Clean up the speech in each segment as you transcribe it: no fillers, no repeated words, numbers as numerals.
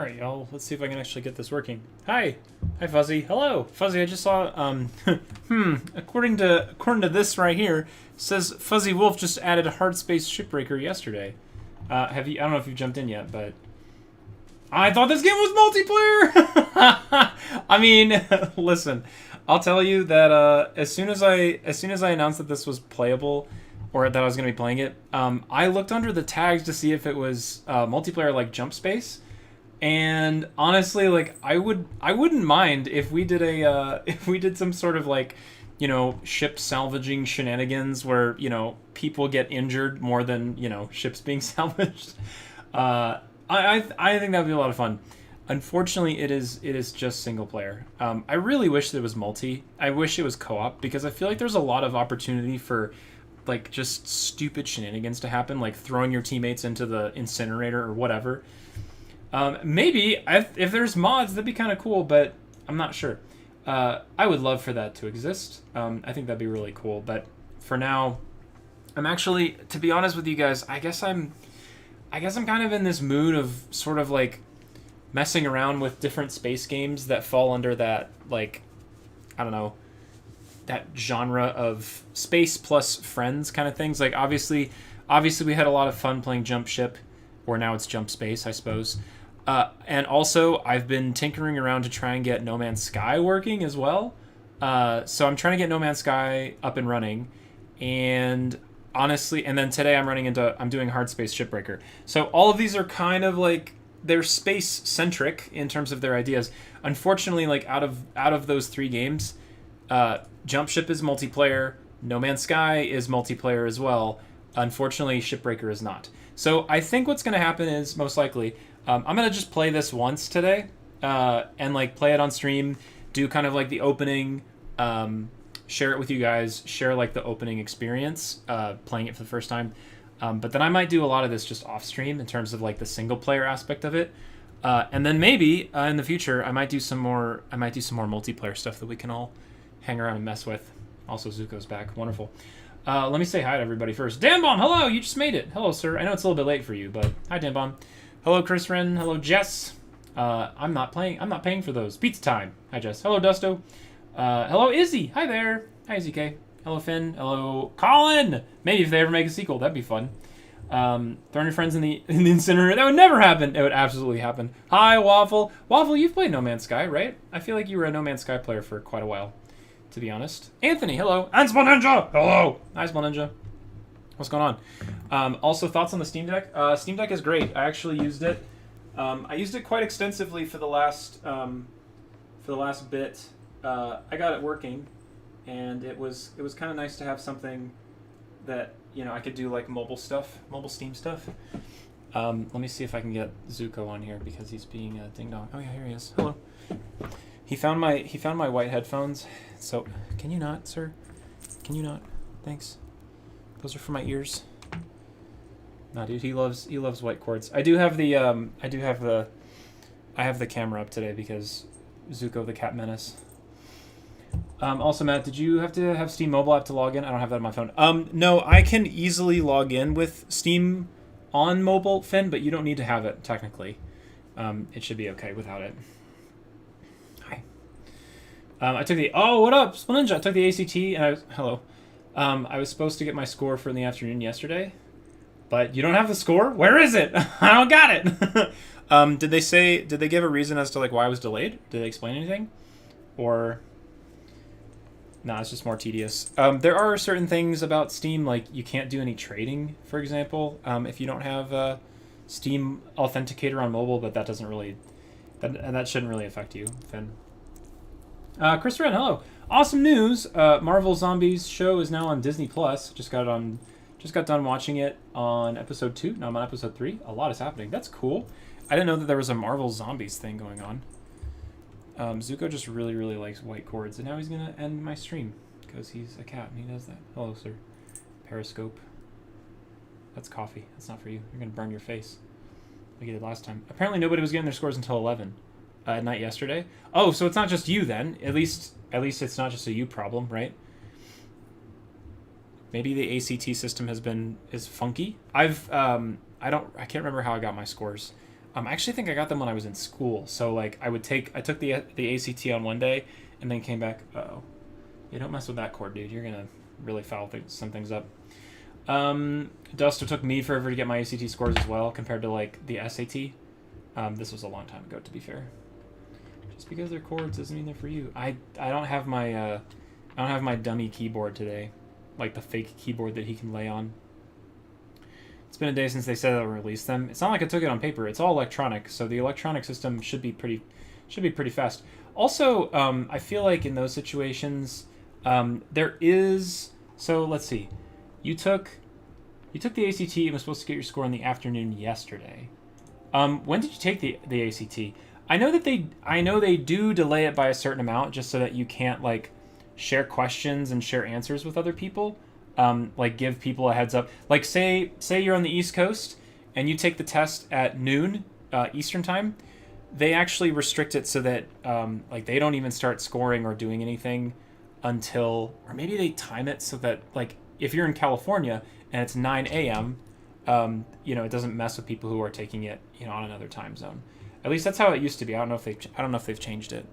Alright, y'all. Let's see if I can actually get this working. Hi! Hi, Fuzzy. Hello! Fuzzy, I just saw, according to this right here, it says Fuzzy Wolf just added Hardspace Shipbreaker yesterday. I don't know if you've jumped in yet, but... I thought this game was multiplayer! I mean, listen. I'll tell you that, as soon as I announced that this was playable, or that I was going to be playing it, I looked under the tags to see if it was, multiplayer like Jump Space. And honestly, like I wouldn't mind if we did if we did some sort of like, ship salvaging shenanigans where, people get injured more than, ships being salvaged. I think that would be a lot of fun. Unfortunately, it is just single player. I really wish there was multi. I wish it was co-op because I feel like there's a lot of opportunity for like just stupid shenanigans to happen, like throwing your teammates into the incinerator or whatever. Maybe if there's mods, that'd be kind of cool, but I'm not sure. I would love for that to exist. I think that'd be really cool. But for now, I'm actually, to be honest with you guys, I guess I'm kind of in this mood of sort of like messing around with different space games that fall under that, like, I don't know, that genre of space plus friends kind of things. Like obviously we had a lot of fun playing Jump Ship, or now it's Jump Space, I suppose. And also, I've been tinkering around to try and get No Man's Sky working as well. So I'm trying to get No Man's Sky up and running. And honestly, and then today I'm doing Hardspace Shipbreaker. So all of these are kind of like, they're space-centric in terms of their ideas. Unfortunately, like out of those three games, Jump Ship is multiplayer, No Man's Sky is multiplayer as well. Unfortunately, Shipbreaker is not. So I think what's going to happen is, most likely, I'm going to just play this once today, and like play it on stream, do kind of like the opening, share it with you guys, share like the opening experience, playing it for the first time. But then I might do a lot of this just off stream in terms of like the single player aspect of it. And then maybe in the future I might do some more multiplayer stuff that we can all hang around and mess with. Also, Zuko's back. Wonderful. Let me say hi to everybody first. Danbomb, hello! You just made it. Hello, sir. I know it's a little bit late for you, but hi, Danbomb. Hello, Chris Wren. Hello, Jess. I'm not paying for those. Pizza time. Hi, Jess. Hello, Dusto. Hello, Izzy. Hi there. Hi, Izzy K. Hello, Finn. Hello, Colin. Maybe if they ever make a sequel, that'd be fun. Throwing your friends in the incinerator. That would never happen. It would absolutely happen. Hi, Waffle. Waffle, you've played No Man's Sky, right? I feel like you were a No Man's Sky player for quite a while, to be honest. Anthony, hello. Ansel Ninja, hello. Hi, Small Ninja. What's going on? Also, thoughts on the Steam Deck? Steam Deck is great. I actually used it. I used it quite extensively for the last bit. I got it working, and it was kind of nice to have something that I could do like mobile Steam stuff. Let me see if I can get Zuko on here because he's being a ding dong. Oh yeah, here he is. Hello. He found my white headphones. So, can you not, sir? Can you not? Thanks. Those are for my ears. Nah, dude, he loves white cords. I have the camera up today because Zuko the Cat Menace. Also, Matt, did you have to have Steam mobile app to log in? I don't have that on my phone. No, I can easily log in with Steam on mobile, Finn, but you don't need to have it technically. It should be okay without it. I took the... Oh, what up? Splinja. I took the ACT and Hello. I was supposed to get my score for in the afternoon yesterday, but you don't have the score? Where is it? I don't got it! Did they give a reason as to like why I was delayed? Did they explain anything? Or... Nah, it's just more tedious. There are certain things about Steam, like you can't do any trading, for example, if you don't have Steam Authenticator on mobile, but that doesn't really... That shouldn't really affect you, Finn. Chris Wren, hello. Awesome news. Marvel Zombies show is now on Disney Plus. Just got done watching it on episode 2. Now I'm on episode 3. A lot is happening. That's cool. I didn't know that there was a Marvel Zombies thing going on. Zuko just really, really likes white cords, and now he's gonna end my stream because he's a cat and he does that. Hello, sir. Periscope. That's coffee. That's not for you. You're gonna burn your face like you did last time. Apparently nobody was getting their scores until 11 at night yesterday. Oh, so it's not just you then. At least it's not just a you problem, right? Maybe the ACT system is funky. I can't remember how I got my scores. I actually think I got them when I was in school. So like I took the ACT on one day and then came back. Uh-oh. Yeah, don't mess with that cord, dude. You're gonna really foul some things up. Dust, it took me forever to get my ACT scores as well compared to like the SAT. This was a long time ago, to be fair. Just because they're chords doesn't mean they're for you. I don't have my dummy keyboard today, like the fake keyboard that he can lay on. It's been a day since they said they'll release them. It's not like I took it on paper. It's all electronic, so the electronic system should be pretty fast. Also, I feel like in those situations, there is. So let's see. You took the ACT and was supposed to get your score in the afternoon yesterday. When did you take the ACT? I know they do delay it by a certain amount just so that you can't like share questions and share answers with other people. Like give people a heads up. Like say you're on the East Coast and you take the test at noon Eastern time. They actually restrict it so that like they don't even start scoring or doing anything until, or maybe they time it so that like if you're in California and it's 9 a.m., it doesn't mess with people who are taking it, on another time zone. At least that's how it used to be. I don't know if they've changed it.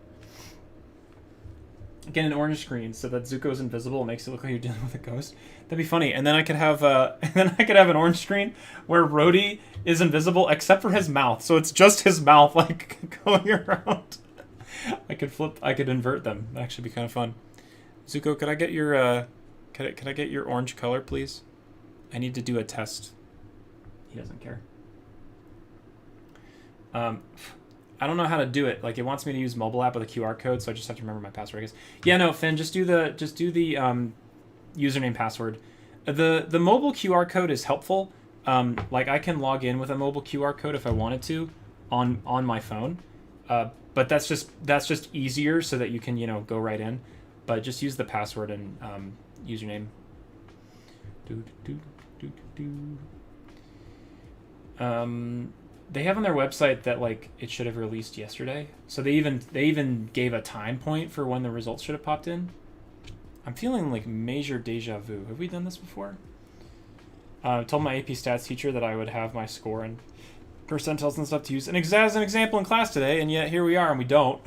Get an orange screen so that Zuko's invisible. It makes it look like you're dealing with a ghost. That'd be funny. And then I could have an orange screen where Rhodey is invisible except for his mouth. So it's just his mouth like going around. I could invert them. That'd actually be kind of fun. Zuko, could I get your could I get your orange color, please? I need to do a test. He doesn't care. I don't know how to do it. Like it wants me to use mobile app with a QR code, so I just have to remember my password, I guess. Yeah, no, Finn, just do the username password. The mobile QR code is helpful. Like I can log in with a mobile QR code if I wanted to on my phone. But that's just easier so that you can, go right in. But just use the password and username. They have on their website that like it should have released yesterday. So they even gave a time point for when the results should have popped in. I'm feeling like major deja vu. Have we done this before? I told my AP stats teacher that I would have my score and percentiles and stuff to use as an example in class today, and yet here we are and we don't.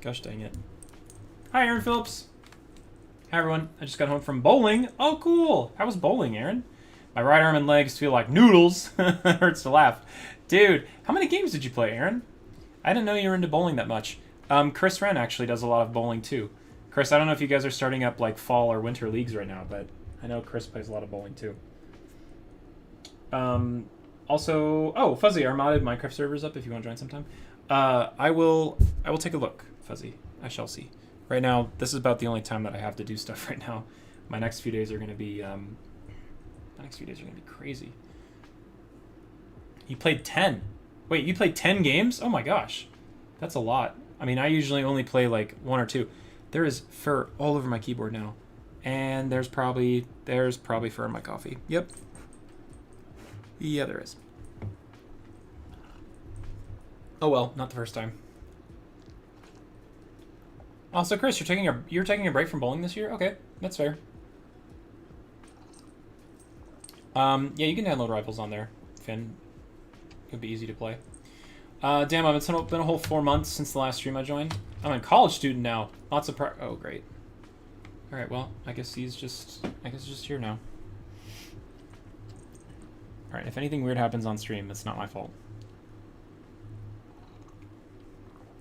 Gosh dang it. Hi, Aaron Phillips. Hi, everyone. I just got home from bowling. Oh, cool. How was bowling, Aaron? My right arm and legs feel like noodles. Hurts to laugh. Dude, how many games did you play, Aaron? I didn't know you were into bowling that much. Chris Wren actually does a lot of bowling, too. Chris, I don't know if you guys are starting up, like, fall or winter leagues right now, but I know Chris plays a lot of bowling, too. Also, Fuzzy, our modded Minecraft server's up if you want to join sometime. I will take a look, Fuzzy. I shall see. Right now, this is about the only time that I have to do stuff right now. My next few days are going to be... crazy. You played 10. Wait, you played 10 games? Oh my gosh. That's a lot. I mean, I usually only play like 1 or 2. There is fur all over my keyboard now. And there's probably fur in my coffee. Yep. Yeah, there is. Oh well, not the first time. Also, Chris, you're taking a break from bowling this year? Okay, that's fair. Yeah, you can download Rivals on there, Finn. It'll be easy to play. Damn, it's been a whole 4 months since the last stream I joined. I'm a college student now. Lots of oh, great. All right, well, I guess he's just here now. All right, if anything weird happens on stream, it's not my fault.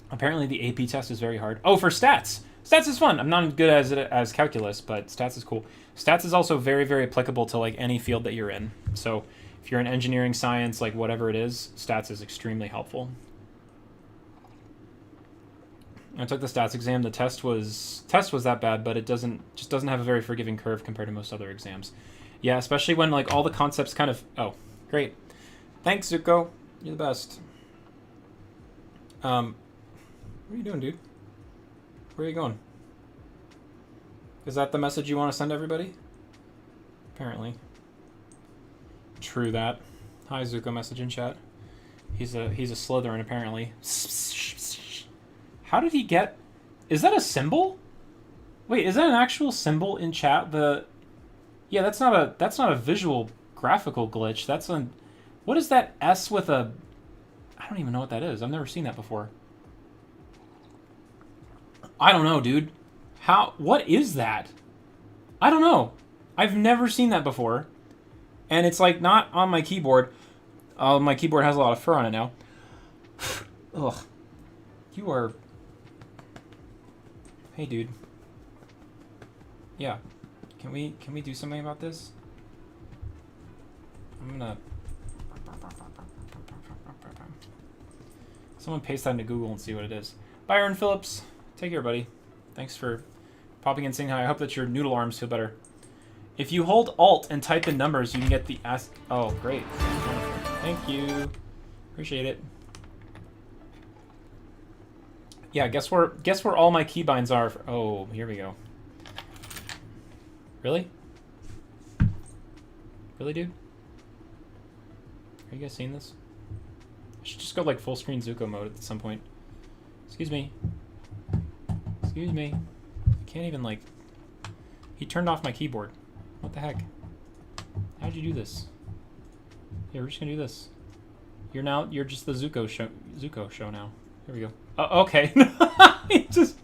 Apparently the AP test is very hard. Oh, for stats. Stats is fun. I'm not as good as calculus, but stats is cool. Stats is also very, very applicable to like any field that you're in. So if you're in engineering, science, like whatever it is, stats is extremely helpful. I took the stats exam. The test was that bad, but it just doesn't have a very forgiving curve compared to most other exams. Yeah, especially when like all the concepts kind of... Oh, great. Thanks, Zuko. You're the best. What are you doing, dude? Where are you going? Is that the message you want to send everybody? Apparently. True that. Hi, Zuko, message in chat. He's a Slytherin, apparently. How did he get... Is that a symbol? Wait, is that an actual symbol in chat? Yeah, that's not a visual graphical glitch. What is that S with a... I don't even know what that is. I've never seen that before. I don't know, dude. What is that? I don't know. I've never seen that before. And it's like not on my keyboard. My keyboard has a lot of fur on it now. Ugh. You are... Hey, dude. Yeah. Can we do something about this? I'm gonna... Someone paste that into Google and see what it is. Byron Phillips. Take care, buddy. Thanks for popping in saying hi. I hope that your noodle arms feel better. If you hold Alt and type in numbers, you can get the ask... Oh, great. Thank you. Appreciate it. Yeah, guess where all my keybinds are. Oh, here we go. Really? Really, dude? Are you guys seeing this? I should just go like full screen Zuko mode at some point. Excuse me. Excuse me. I can't even like... He turned off my keyboard. What the heck? How'd you do this? Yeah, we're just gonna do this. You're just the Zuko show now. Here we go. Okay. He just...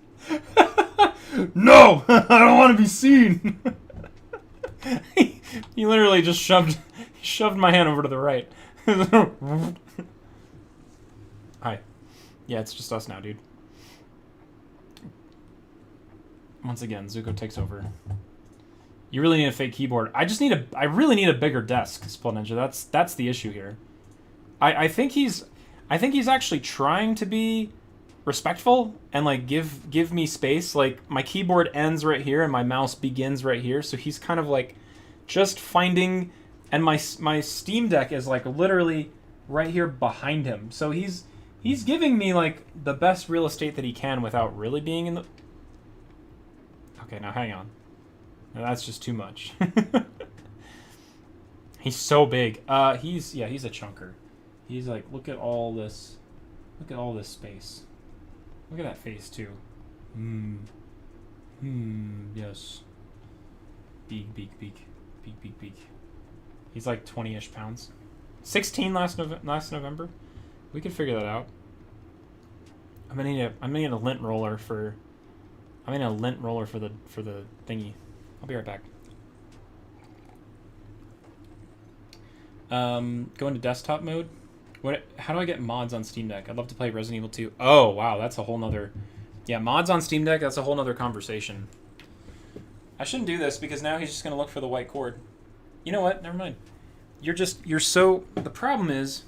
No! I don't want to be seen! He literally just shoved my hand over to the right. Hi. Yeah, it's just us now, dude. Once again, Zuko takes over. You really need a fake keyboard. I really need a bigger desk, Split Ninja. That's the issue here. I think he's actually trying to be respectful and like give me space. Like my keyboard ends right here and my mouse begins right here, so he's kind of like just finding, and my Steam Deck is like literally right here behind him. So he's giving me like the best real estate that he can without really being in the... Okay, now hang on. No, that's just too much. He's so big. He's a chunker. He's like, look at all this space. Look at that face too. Yes. Beak. He's like 20-ish pounds. 16 last November. We could figure that out. I'm gonna need a lint roller for the thingy. I'll be right back. Go into desktop mode. How do I get mods on Steam Deck? I'd love to play Resident Evil 2. Oh, wow, that's a whole nother... Yeah, mods on Steam Deck, that's a whole nother conversation. I shouldn't do this because now he's just going to look for the white cord. You know what? Never mind. You're so... The problem is...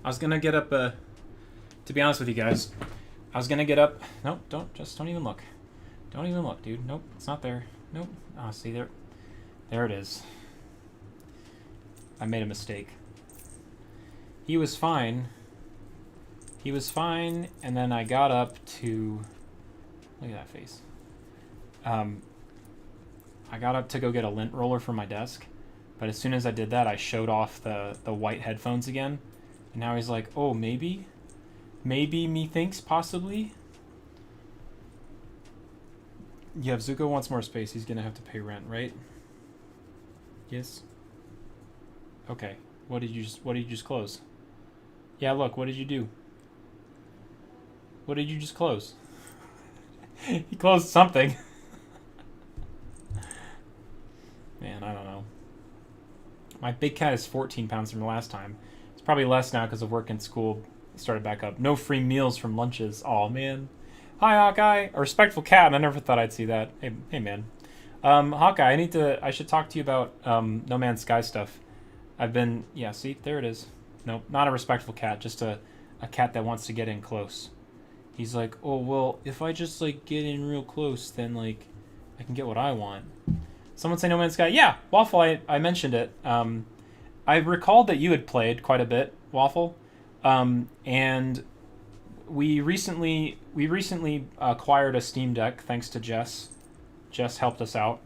I was going to get up to be honest with you guys, I was going to get up... Nope, don't even look. Don't even look, dude. Nope, it's not there. Nope. Oh, see, there it is. I made a mistake. He was fine. And then I got up to... Look at that face. I got up to go get a lint roller for my desk, but as soon as I did that, I showed off the white headphones again. And now he's like, oh, maybe methinks, possibly. Yeah, if Zuko wants more space, he's gonna have to pay rent, right? Yes. Okay. What did you just close? Yeah, look, what did you do? What did you just close? He closed something. Man, I don't know. My big cat is 14 pounds from the last time. It's probably less now because of work and school started back up. No free meals from lunches. Aw, man. Hi, Hawkeye. A respectful cat. I never thought I'd see that. Hey, man. Hawkeye, I should talk to you about No Man's Sky stuff. Yeah, see, there it is. Nope, not a respectful cat, just a cat that wants to get in close. He's like, oh, well, if I just, like, get in real close, then, like, I can get what I want. Someone say No Man's Sky. Yeah, Waffle, I mentioned it. I recalled that you had played quite a bit, Waffle. And we recently acquired a Steam Deck, thanks to Jess. Jess helped us out.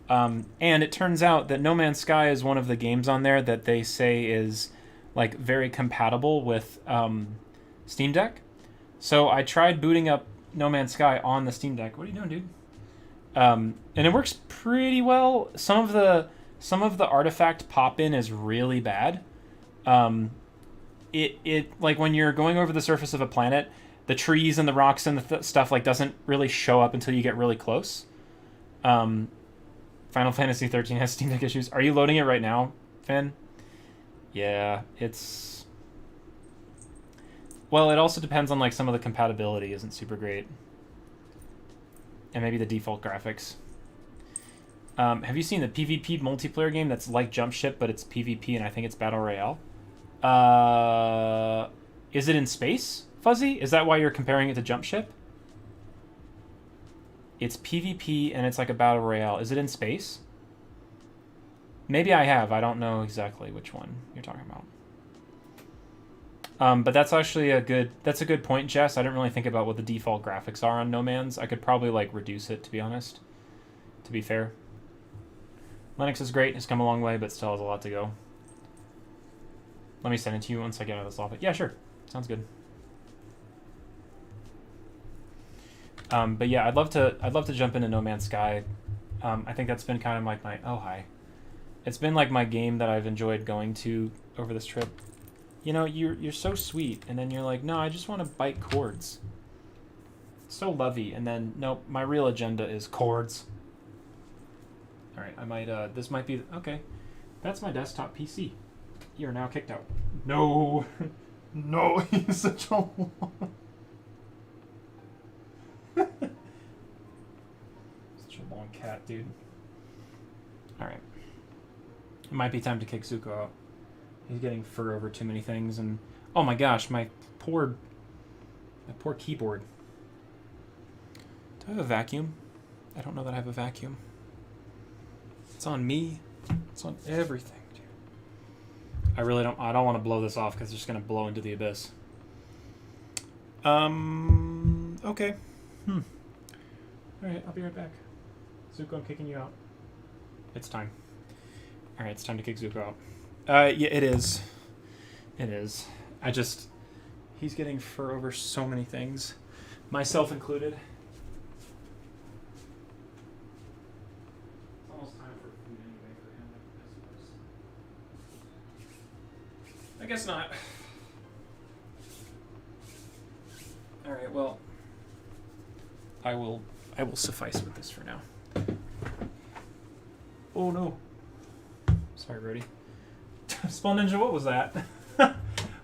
And it turns out that No Man's Sky is one of the games on there that they say is like very compatible with Steam Deck. So I tried booting up No Man's Sky on the Steam Deck. What are you doing, dude? And it works pretty well. Some of the artifact pop-in is really bad. It like when you're going over the surface of a planet, the trees and the rocks and the stuff like doesn't really show up until you get really close. Final Fantasy 13 has Steam Deck issues. Are you loading it right now, Finn? Yeah, it's... Well, it also depends on like some of the compatibility isn't super great. And maybe the default graphics. Have you seen the PvP multiplayer game that's like Jump Ship, but it's PvP and I think it's Battle Royale? Is it in space, Fuzzy? Is that why you're comparing it to Jump Ship? It's PvP and it's like a Battle Royale. Is it in space? Maybe I have. I don't know exactly which one you're talking about. But that's actually a good point, Jess. I didn't really think about what the default graphics are on No Man's. I could probably like reduce it, to be honest. To be fair. Linux is great. It's come a long way, but still has a lot to go. Let me send it to you once I get out of this topic. Yeah, sure. Sounds good. But yeah, I'd love to jump into No Man's Sky. I think that's been kind of like my It's been like my game that I've enjoyed going to over this trip. You know, you're so sweet, and then you're like, no, I just want to bite chords. So lovey, and then nope, my real agenda is chords. All right, I might this might be okay. That's my desktop PC. You're now kicked out. No, no, he's such a such a long cat, dude. All right, it might be time to kick Zuko out. He's getting fur over too many things, and oh my gosh, my poor keyboard. Do I have a vacuum? I don't know that I have a vacuum. It's on me. It's on everything, dude. I don't want to blow this off because it's just gonna blow into the abyss. Okay. All right, I'll be right back. Zuko, I'm kicking you out. It's time. All right, it's time to kick Zuko out. Yeah, it is. It is. He's getting fur over so many things, myself included. It's almost time for food anyway for him, I suppose. I guess not. All right, well, I will suffice with this for now. Oh no. Sorry, Brody. Spawn Ninja, what was that?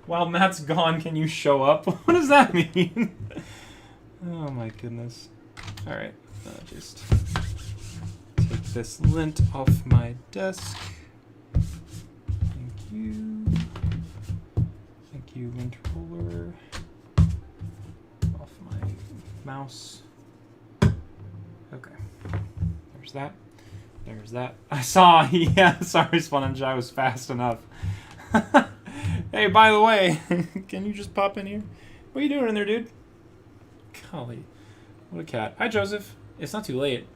While Matt's gone, can you show up? What does that mean? Oh my goodness. Alright, just take this lint off my desk. Thank you. Thank you, lint roller. Off my mouse. Okay. There's that. There's that. I saw, yeah, sorry, Spawn Ninja, I was fast enough. Hey, by the way, can you just pop in here? What are you doing in there, dude? Golly, what a cat. Hi, Joseph. It's not too late.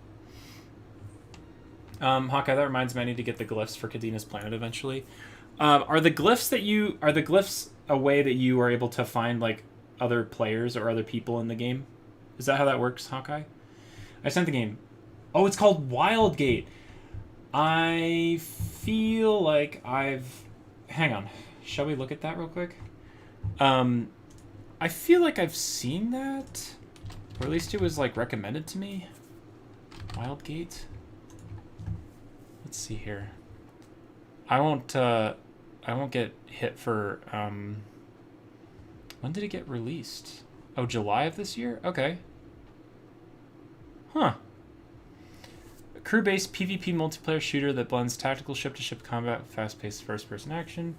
Hawkeye, that reminds me, I need to get the glyphs for Kadina's planet eventually. Are the glyphs a way that you are able to find like other players or other people in the game? Is that how that works, Hawkeye? I sent the game. Oh, it's called Wildgate. I feel like hang on. Shall we look at that real quick? I feel like I've seen that, or at least it was like recommended to me. Wildgate. Let's see here. I won't get hit for when did it get released? Oh, July of this year? Okay. Huh. A crew-based PvP multiplayer shooter that blends tactical ship-to-ship combat, fast-paced first-person action,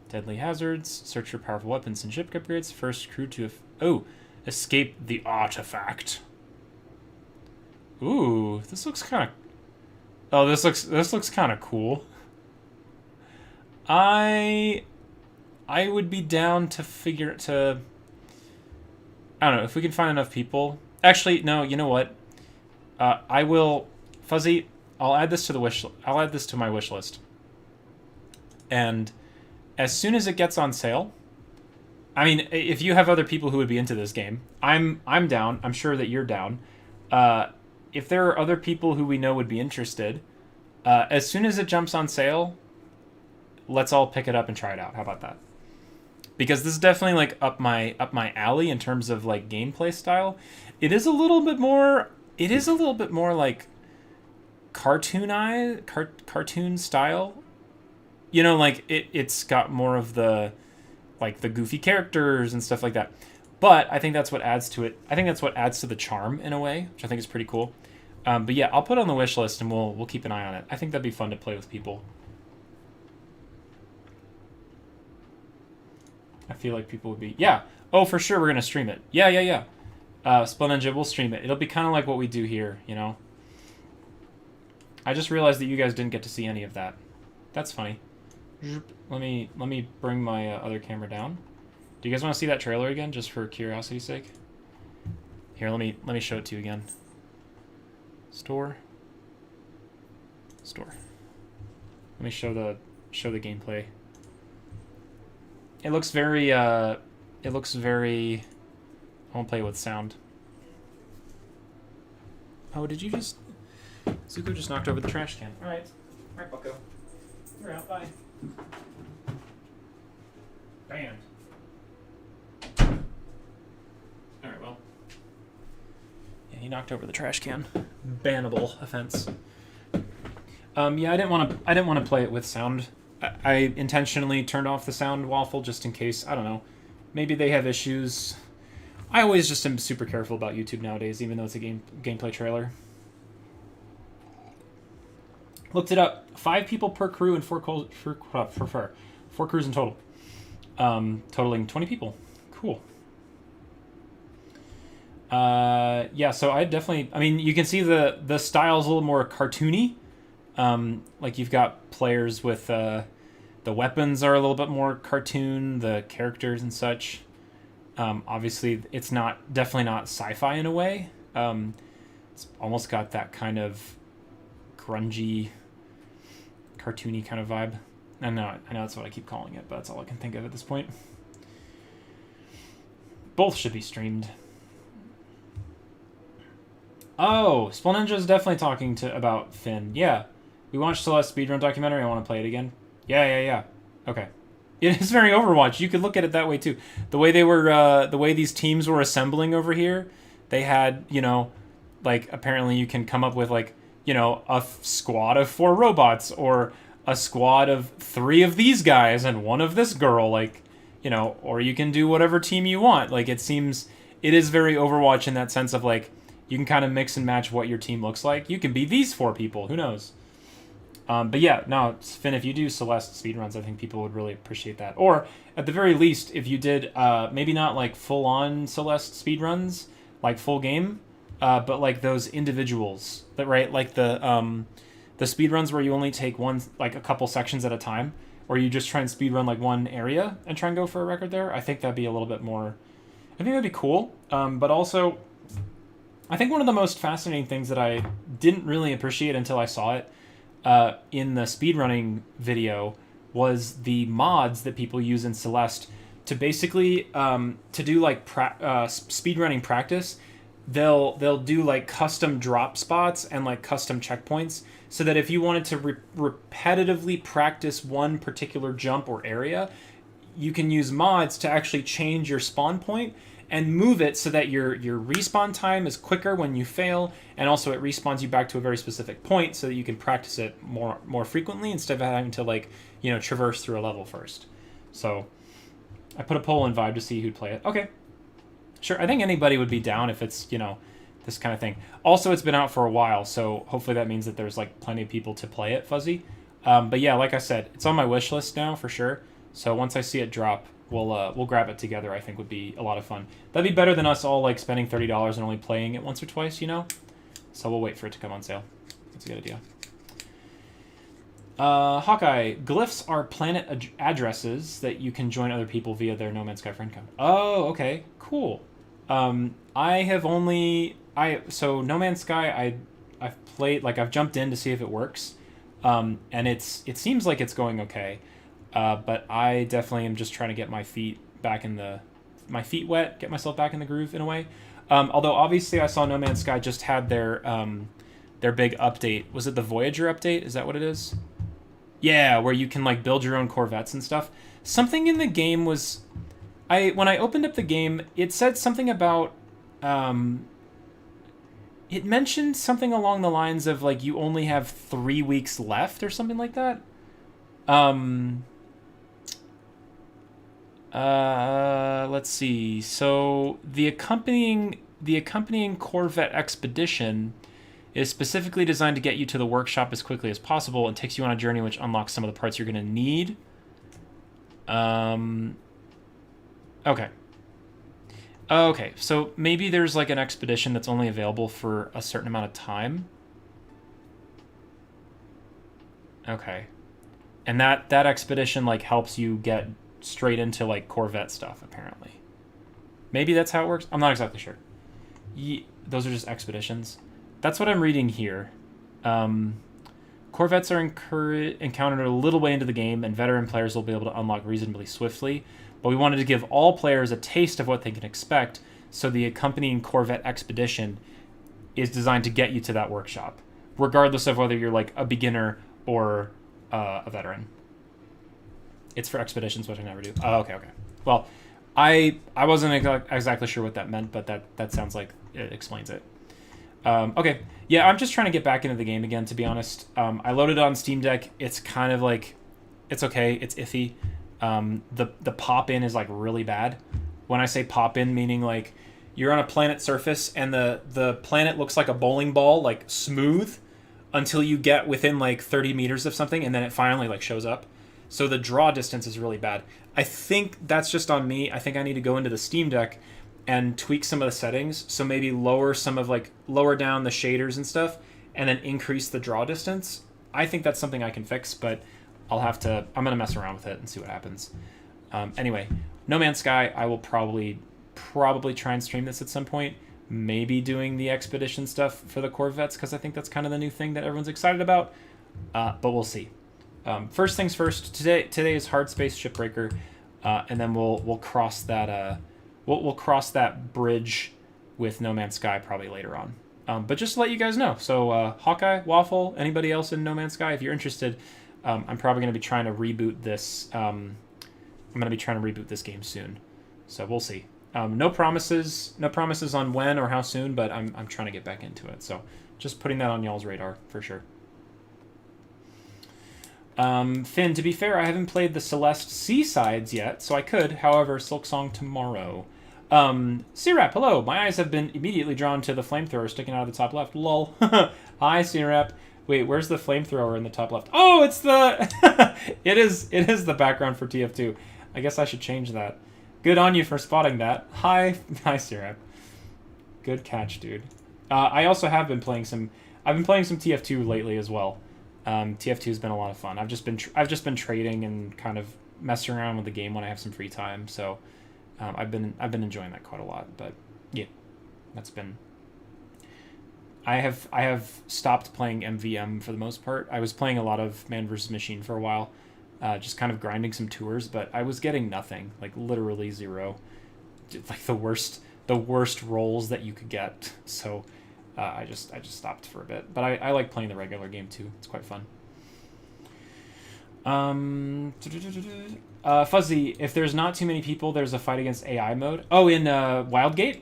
deadly hazards, search for powerful weapons and ship upgrades, first crew to escape the artifact. Ooh, this looks kind of... Oh, this looks kind of cool. I would be down to I don't know, if we can find enough people. Actually, no, you know what? I will, Fuzzy, I'll add this to my wish list. And as soon as it gets on sale, I mean, if you have other people who would be into this game, I'm down. I'm sure that you're down. If there are other people who we know would be interested, as soon as it jumps on sale, let's all pick it up and try it out. How about that? Because this is definitely like up my alley in terms of like gameplay style. It is a little bit more like cartoon style. You know, like it's got more of the like the goofy characters and stuff like that. But I think that's what adds to it. I think that's what adds to the charm in a way, which I think is pretty cool. But yeah, I'll put it on the wish list and we'll keep an eye on it. I think that'd be fun to play with people. I feel like people would be... Yeah. Oh, for sure, we're going to stream it. Yeah. Splenninja, we'll stream it. It'll be kind of like what we do here, you know? I just realized that you guys didn't get to see any of that. That's funny. Let me bring my other camera down. Do you guys want to see that trailer again, just for curiosity's sake? Here, let me show it to you again. Store. Let me show the gameplay. It looks very, I won't play it with sound. Oh, did you just... Zuko just knocked over the trash can. Alright, Bucko. You're out, bye. Banned. Alright, well. Yeah, he knocked over the trash can. Bannable offense. Yeah, I didn't want to play it with sound. I intentionally turned off the sound waffle just in case, I don't know, maybe they have issues. I always just am super careful about YouTube nowadays, even though it's a gameplay trailer. Looked it up. 5 people per crew and 4 crews in total. Totaling 20 people. Cool. Yeah, so I definitely, I mean, you can see the style's a little more cartoony. Like you've got players with the weapons are a little bit more cartoon, the characters and such. Obviously, it's definitely not sci-fi in a way. It's almost got that kind of grungy, cartoony kind of vibe. I know that's what I keep calling it, but that's all I can think of at this point. Both should be streamed. Oh, Splenninja is definitely talking about Finn. Yeah. We watched Celeste speedrun documentary. I want to play it again. Yeah. Okay. It is very Overwatch. You could look at it that way too. The way the way these teams were assembling over here, they had, you know, like apparently you can come up with like, you know, a squad of 4 robots or a squad of 3 of these guys and 1 of this girl, like, you know, or you can do whatever team you want. Like it is very Overwatch in that sense of like, you can kind of mix and match what your team looks like. You can be these 4 people. Who knows? But yeah, no, Finn, if you do Celeste speedruns, I think people would really appreciate that. Or, at the very least, if you did, maybe not like full-on Celeste speedruns, like full game, but like those individuals, that right? Like the speedruns where you only take like a couple sections at a time, or you just try and speedrun like one area and try and go for a record there. I think that'd be a little bit more... I think that'd be cool, but also... I think one of the most fascinating things that I didn't really appreciate until I saw it in the speedrunning video was the mods that people use in Celeste to basically to do like speedrunning practice. They'll do like custom drop spots and like custom checkpoints so that if you wanted to repetitively practice one particular jump or area, you can use mods to actually change your spawn point and move it so that your respawn time is quicker when you fail, and also it respawns you back to a very specific point so that you can practice it more frequently instead of having to, like, you know, traverse through a level first. So I put a poll in Vibe to see who'd play it. Okay. Sure, I think anybody would be down if it's, you know, this kind of thing. Also, it's been out for a while, so hopefully that means that there's, like, plenty of people to play it, Fuzzy. But yeah, like I said, it's on my wish list now for sure. So once I see it drop, we'll grab it together. I think would be a lot of fun. That'd be better than us all like spending $30 and only playing it once or twice, you know. So we'll wait for it to come on sale. That's a good idea. Hawkeye, glyphs are planet addresses that you can join other people via their No Man's Sky friend code. Oh, okay, cool. So No Man's Sky, I've played, like I've jumped in to see if it works, and it seems like it's going okay. But I definitely am just trying to get my feet wet, get myself back in the groove in a way. Although obviously I saw No Man's Sky just had their big update. Was it the Voyager update? Is that what it is? Yeah, where you can like build your own corvettes and stuff. Something in the game was, when I opened up the game, it said something about, it mentioned something along the lines of like you only have 3 weeks left or something like that. Let's see. So the accompanying Corvette expedition is specifically designed to get you to the workshop as quickly as possible and takes you on a journey which unlocks some of the parts you're going to need. Okay. Okay, so maybe there's like an expedition that's only available for a certain amount of time. Okay. And that expedition like helps you get straight into like Corvette stuff apparently. Maybe that's how it works. I'm not exactly sure. Those are just expeditions. That's what I'm reading here. Corvettes are encountered a little way into the game, and veteran players will be able to unlock reasonably swiftly. But we wanted to give all players a taste of what they can expect, so the accompanying Corvette expedition is designed to get you to that workshop, regardless of whether you're like a beginner or a veteran. It's for expeditions, which I never do. Oh, okay. Well, I wasn't exactly sure what that meant, but that sounds like it explains it. Okay, yeah, I'm just trying to get back into the game again, to be honest. I loaded it on Steam Deck. It's kind of like, it's okay. It's iffy. The pop-in is like really bad. When I say pop-in, meaning like you're on a planet surface and the planet looks like a bowling ball, like smooth, until you get within like 30 meters of something, and then it finally like shows up. So the draw distance is really bad. I think that's just on me. I think I need to go into the Steam Deck and tweak some of the settings. So maybe lower down the shaders and stuff, and then increase the draw distance. I think that's something I can fix, but I'm going to mess around with it and see what happens. Anyway, No Man's Sky, I will probably try and stream this at some point. Maybe doing the expedition stuff for the Corvettes, because I think that's kind of the new thing that everyone's excited about. But we'll see. First things first, today is Hardspace Shipbreaker, and then we'll cross that we'll cross that bridge with No Man's Sky probably later on. But just to let you guys know, so Hawkeye, Waffle, anybody else in No Man's Sky, if you're interested, I'm probably going to be trying to reboot this. I'm going to be trying to reboot this game soon, so we'll see. No promises on when or how soon, but I'm trying to get back into it. So just putting that on y'all's radar for sure. Finn, to be fair, I haven't played the Celeste Seasides yet, so I could. However, Silksong tomorrow. C-Rap, hello. My eyes have been immediately drawn to the flamethrower sticking out of the top left. Lol. Hi, C-Rap. Wait, where's the flamethrower in the top left? Oh, it's the... it is the background for TF2. I guess I should change that. Good on you for spotting that. Hi, C-Rap. Good catch, dude. I also have been playing some... I've been playing some TF2 lately as well. TF2 has been a lot of fun. I've just been trading and kind of messing around with the game when I have some free time. So I've been enjoying that quite a lot. But yeah, that's been. I have stopped playing MVM for the most part. I was playing a lot of Man vs. Machine for a while, just kind of grinding some tours. But I was getting nothing, like literally zero, like the worst rolls that you could get. So. I just stopped for a bit, but I like playing the regular game too. It's quite fun. Fuzzy, if there's not too many people, there's a fight against AI mode. Oh, in Wildgate?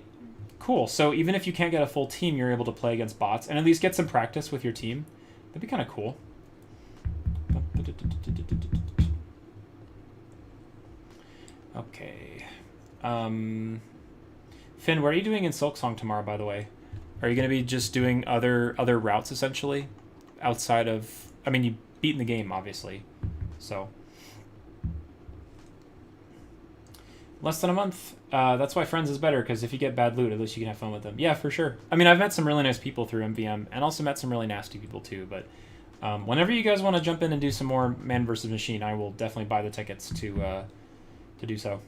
Cool. So even if you can't get a full team, you're able to play against bots and at least get some practice with your team. That'd be kind of cool. Okay. Finn, what are you doing in Silksong tomorrow, by the way? Are you going to be just doing other routes, essentially? Outside of... I mean, you've beaten the game, obviously. So... Less than a month. That's why Friends is better, because if you get bad loot, at least you can have fun with them. Yeah, for sure. I mean, I've met some really nice people through MVM, and also met some really nasty people, too. But whenever you guys want to jump in and do some more Man vs. Machine, I will definitely buy the tickets to do so.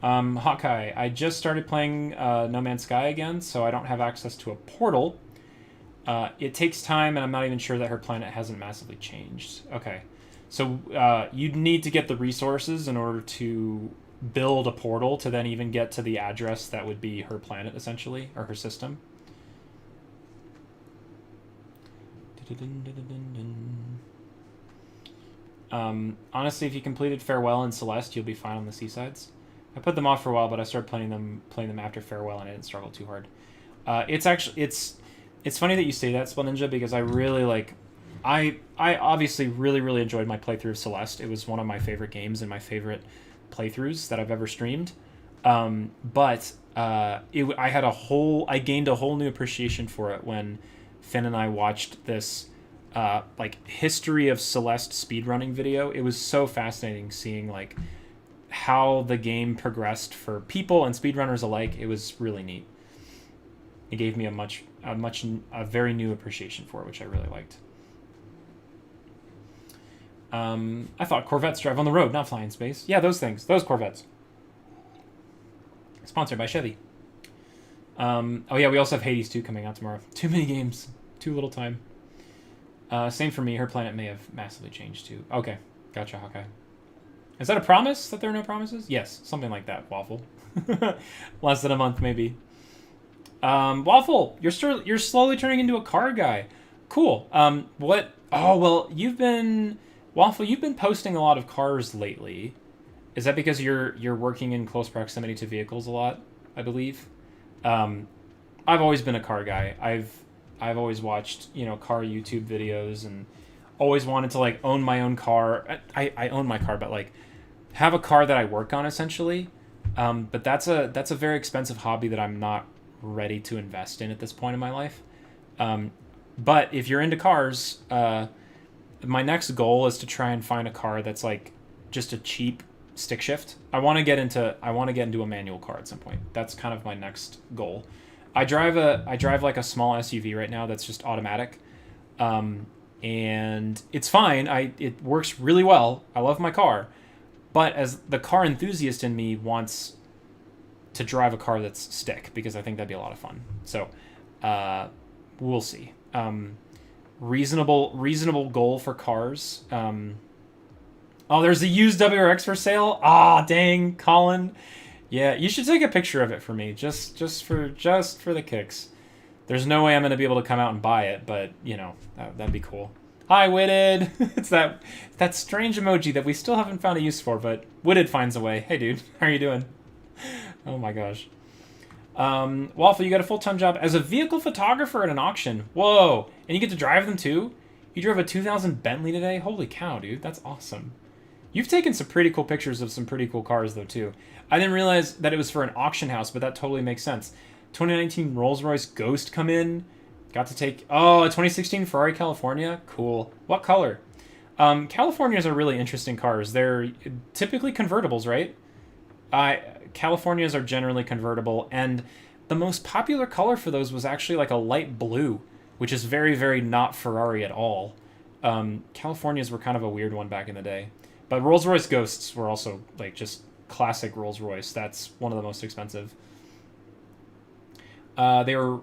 Hawkeye, I just started playing No Man's Sky again, so I don't have access to a portal. It takes time, and I'm not even sure that her planet hasn't massively changed. Okay, so you'd need to get the resources in order to build a portal to then even get to the address that would be her planet, essentially, or her system. Honestly, if you completed Farewell and Celeste, you'll be fine on the Seasides. I put them off for a while, but I started playing them after Farewell, and I didn't struggle too hard. It's funny that you say that, Spell Ninja, because I really like. I obviously really enjoyed my playthrough of Celeste. It was one of my favorite games and my favorite playthroughs that I've ever streamed. I gained a whole new appreciation for it when Finn and I watched this history of Celeste speedrunning video. It was so fascinating seeing like how the game progressed for people and speedrunners alike. It was really neat. It gave me a very new appreciation for it, which I really liked. I thought Corvettes drive on the road, not fly in space. Yeah, those things. Those Corvettes. Sponsored by Chevy. Oh yeah, we also have Hades 2 coming out tomorrow. Too many games. Too little time. Same for me. Her planet may have massively changed too. Okay. Gotcha, Hawkeye. Is that a promise that there are no promises? Yes, something like that, Waffle. Less than a month, maybe. Waffle, you're slowly turning into a car guy. Cool. What? Oh, well, Waffle, you've been posting a lot of cars lately. Is that because you're working in close proximity to vehicles a lot, I believe? I've always been a car guy. I've always watched, car YouTube videos and always wanted to like own my own car. I own my car, but like have a car that I work on essentially. But that's a very expensive hobby that I'm not ready to invest in at this point in my life. But if you're into cars, my next goal is to try and find a car that's like just a cheap stick shift. I want to get into a manual car at some point. That's kind of my next goal. I drive like a small SUV right now that's just automatic. And it's fine. It works really well. I love my car. But as the car enthusiast in me wants to drive a car that's stick because I think that'd be a lot of fun. So, we'll see. Reasonable goal for cars. Oh, there's a used WRX for sale. Ah, dang, Colin. Yeah, you should take a picture of it for me, just for the kicks. There's no way I'm gonna be able to come out and buy it, but that'd be cool. Hi, Witted. It's that strange emoji that we still haven't found a use for, but Witted finds a way. Hey, dude, how are you doing? Oh my gosh. Waffle, you got a full-time job as a vehicle photographer at an auction. Whoa, and you get to drive them too? You drove a 2000 Bentley today? Holy cow, dude, that's awesome. You've taken some pretty cool pictures of some pretty cool cars, though, too. I didn't realize that it was for an auction house, but that totally makes sense. 2019 Rolls-Royce Ghost come in. Got to take... Oh, a 2016 Ferrari California? Cool. What color? Californias are really interesting cars. They're typically convertibles, right? Californias are generally convertible, and the most popular color for those was actually like a light blue, which is very, very not Ferrari at all. Californias were kind of a weird one back in the day. But Rolls-Royce Ghosts were also like just classic Rolls-Royce. That's one of the most expensive. They were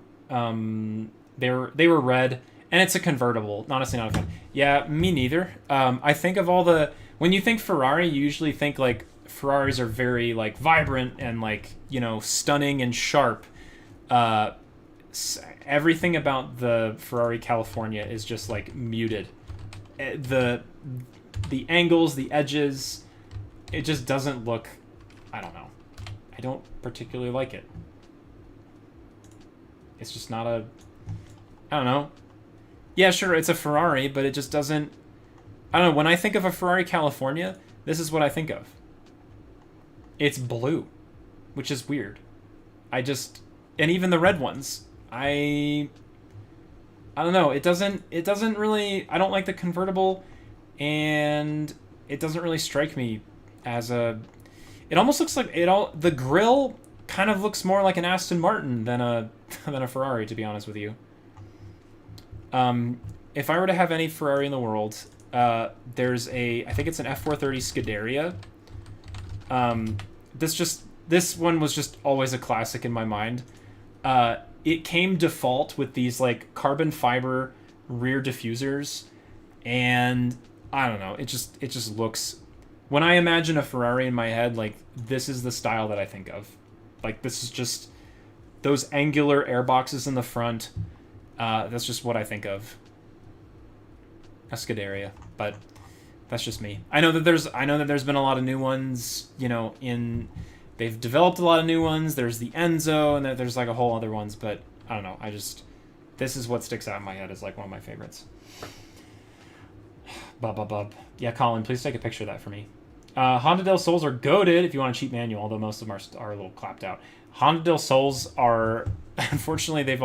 red, and it's a convertible. Honestly, not a fan. Yeah, me neither. I think of when you think Ferrari, you usually think like Ferraris are very like vibrant and like stunning and sharp. Everything about the Ferrari California is just like muted. The angles, the edges, it just doesn't look, I don't know. I don't particularly like it. It's just not I don't know. Yeah, sure, it's a Ferrari, but it just doesn't, I don't know, when I think of a Ferrari California, this is what I think of. It's blue, which is weird. And even the red ones, I don't know, it doesn't really, I don't like the convertible, and it doesn't really strike me as it almost looks like the grille kind of looks more like an Aston Martin than a Ferrari, to be honest with you. If I were to have any Ferrari in the world, there's I think it's an F430 Scuderia. This one was just always a classic in my mind. It came default with these like carbon fiber rear diffusers, and I don't know, it just looks, when I imagine a Ferrari in my head, like this is the style that I think of. Like this is just those angular airboxes in the front. That's just what I think of. Escuderia, but that's just me. I know that there's been a lot of new ones, you know, they've developed a lot of new ones. There's the Enzo, and there's like a whole other ones, but I don't know. This is what sticks out in my head as like one of my favorites. Bub. Yeah, Colin, please take a picture of that for me. Honda del Sols are goated if you want a cheap manual, although most of them are a little clapped out. Honda del Sols are, unfortunately, they've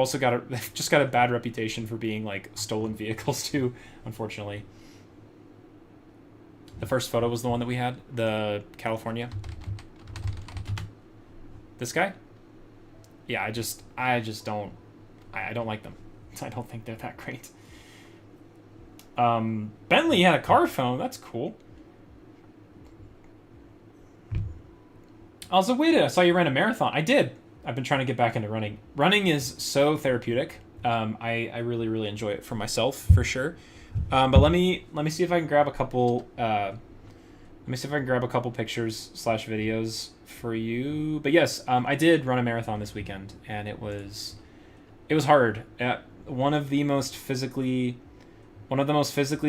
just got a bad reputation for being like stolen vehicles too, unfortunately. The first photo was the one that we had, the California. This guy? Yeah, I don't like them. I don't think they're that great. Bentley had a car phone. That's cool. Also, wait, I saw you ran a marathon. I did. I've been trying to get back into running. Running is so therapeutic. I really, really enjoy it for myself, for sure. But let me see if I can grab a couple. Let me see if I can grab a couple pictures / videos for you. But yes, I did run a marathon this weekend, and it was hard. One of the most physically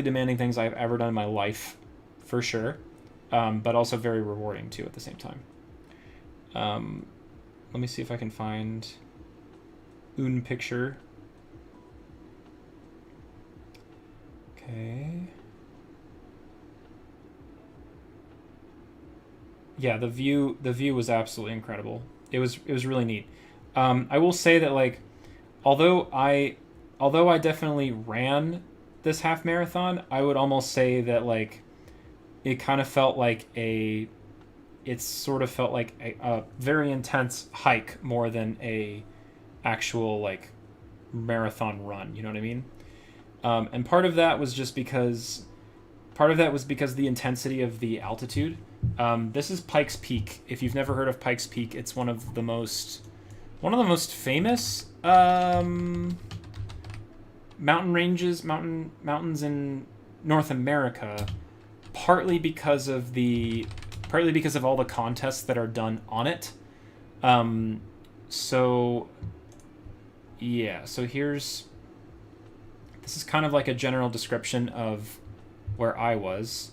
demanding things I've ever done in my life, for sure. But also very rewarding too at the same time. Let me see if I can find un picture. Okay. Yeah, the view was absolutely incredible. It was really neat. I will say that like, although I definitely ran this half marathon, I would almost say that like it kind of felt like a very intense hike more than a actual like marathon run. You know what I mean? And part of that was because the intensity of the altitude. This is Pikes Peak. If you've never heard of Pikes Peak, it's one of the most famous mountains in North America, partly because of all the contests that are done on it. So this is kind of like a general description of where I was.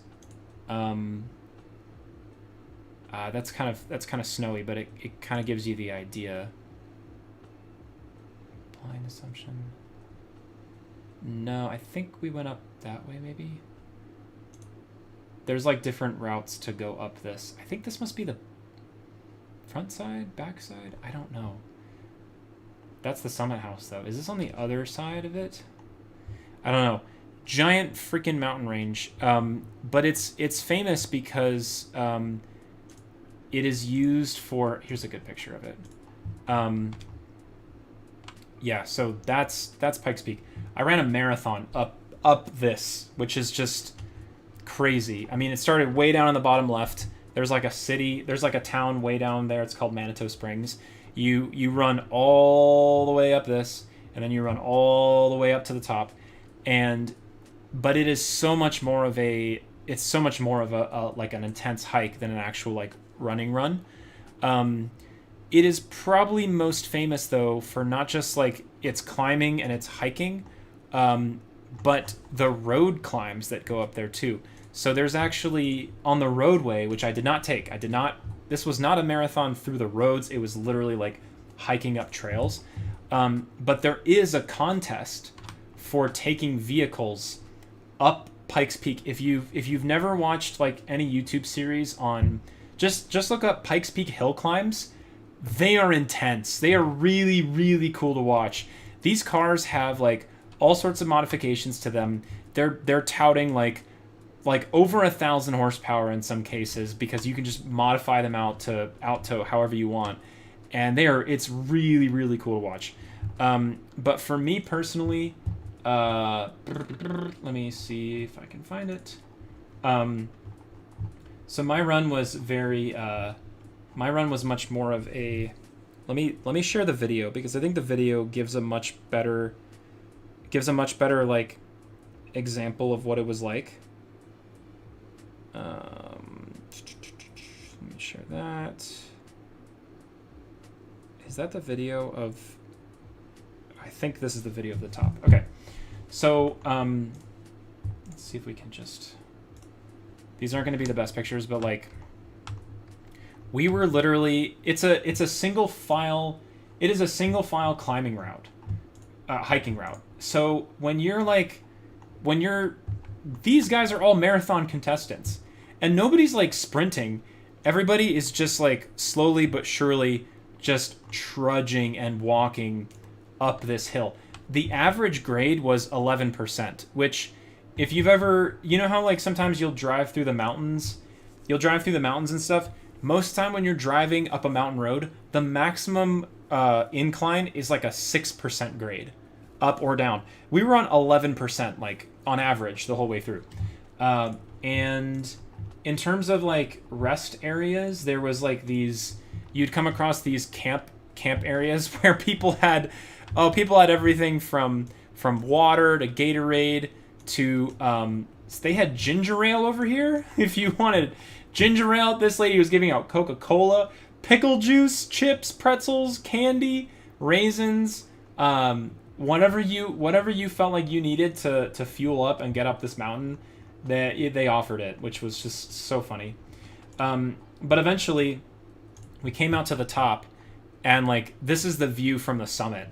That's kind of snowy, but it kind of gives you the idea. Blind assumption. No, I think we went up that way, maybe. There's like different routes to go up this. I think this must be the front side, back side. I don't know. That's the Summit House, though. Is this on the other side of it? I don't know. Giant freaking mountain range. But it's famous because it is used for. Here's a good picture of it. Yeah, so that's Pikes Peak. I ran a marathon up this, which is just crazy. I mean, it started way down on the bottom left. There's like a city, there's like a town way down there. It's called Manitou Springs. You run all the way up this, and then you run all the way up to the top. But it is so much more of a like an intense hike than an actual like running run. It is probably most famous though for not just like its climbing and its hiking, but the road climbs that go up there too. So there's actually on the roadway, which I did not take. This was not a marathon through the roads. It was literally like hiking up trails. But there is a contest for taking vehicles up Pikes Peak. If you've never watched like any YouTube series on, just look up Pikes Peak hill climbs. They are intense. They are really, really cool to watch. These cars have like all sorts of modifications to them. They're touting like over 1,000 horsepower in some cases, because you can just modify them out to however you want, and it's really, really cool to watch. But for me personally, let me see if I can find it. So my run was much more of a. Let me share the video, because I think the video gives a much better like example of what it was like. Let me share that. Is that the video of? I think this is the video of the top. Okay, so let's Let's see if we can just... These aren't going to be the best pictures, but like... We were literally... It's a single file... It is a single file climbing route. Hiking route. So when you're like... These guys are all marathon contestants. And nobody's like sprinting. Everybody is just like slowly but surely just trudging and walking up this hill. The average grade was 11%, which if you've ever, you know how like sometimes you'll drive through the mountains? You'll drive through the mountains and stuff. Most time when you're driving up a mountain road, the maximum incline is like a 6% grade, up or down. We were on 11%, like on average the whole way through. And in terms of like rest areas, there was like these, you'd come across these camp areas where people had everything from water to Gatorade to they had ginger ale over here. If you wanted ginger ale, this lady was giving out Coca-Cola, pickle juice, chips, pretzels, candy, raisins, whatever you felt like you needed to fuel up and get up this mountain. They offered it, which was just so funny. But eventually, we came out to the top, and like this is the view from the summit,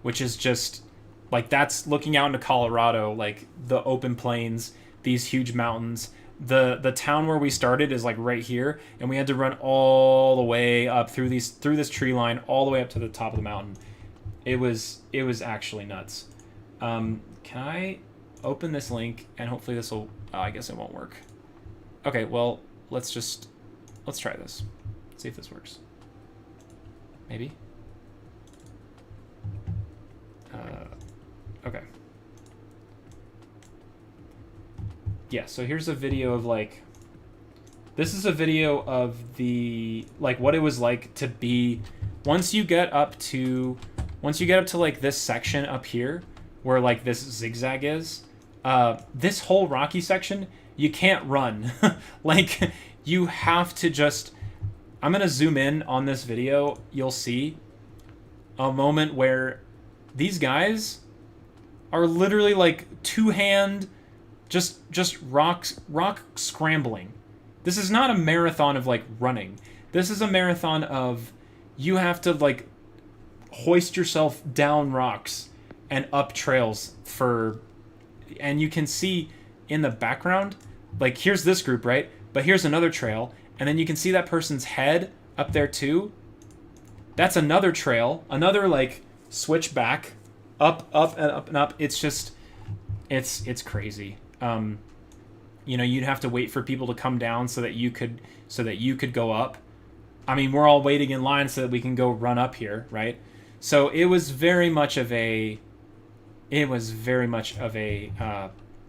which is just like that's looking out into Colorado, like the open plains, these huge mountains. The town where we started is like right here, and we had to run all the way up through this tree line all the way up to the top of the mountain. It was actually nuts. Can I open this link and hopefully this will... I guess it won't work. Okay, well, let's try this. See if this works. Maybe? Okay. Yeah, so here's a video of like... This is a video of the... Like what it was like to be... Once you get up to like this section up here, where like this zigzag is... this whole rocky section, you can't run. Like, you have to just... I'm going to zoom in on this video. You'll see a moment where these guys are literally like two-hand, just rock scrambling. This is not a marathon of like running. This is a marathon of you have to like hoist yourself down rocks and up trails for... And you can see in the background, like here's this group, right? But here's another trail. And then you can see that person's head up there too. That's another trail, another like switch back, up and up and up. It's just, it's crazy. You know, you'd have to wait for people to come down so that you could go up. I mean, we're all waiting in line so that we can go run up here, right? So it was very much of a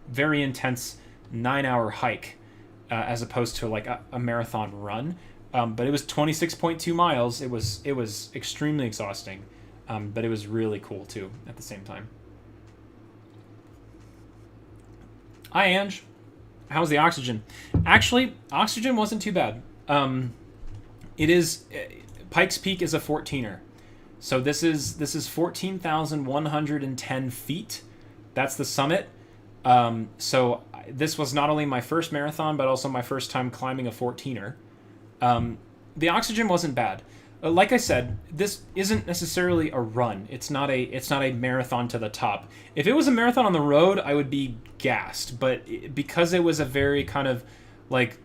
very intense 9-hour hike as opposed to like a marathon run. But it was 26.2 miles. It was extremely exhausting, but it was really cool too at the same time. Hi, Ange. How's the oxygen? Actually, oxygen wasn't too bad. Pikes Peak is a 14er. So this is 14,110 feet. That's the summit. So this was not only my first marathon, but also my first time climbing a 14er. The oxygen wasn't bad. Like I said, this isn't necessarily a run. It's not a marathon to the top. If it was a marathon on the road, I would be gassed. But because it was a very kind of like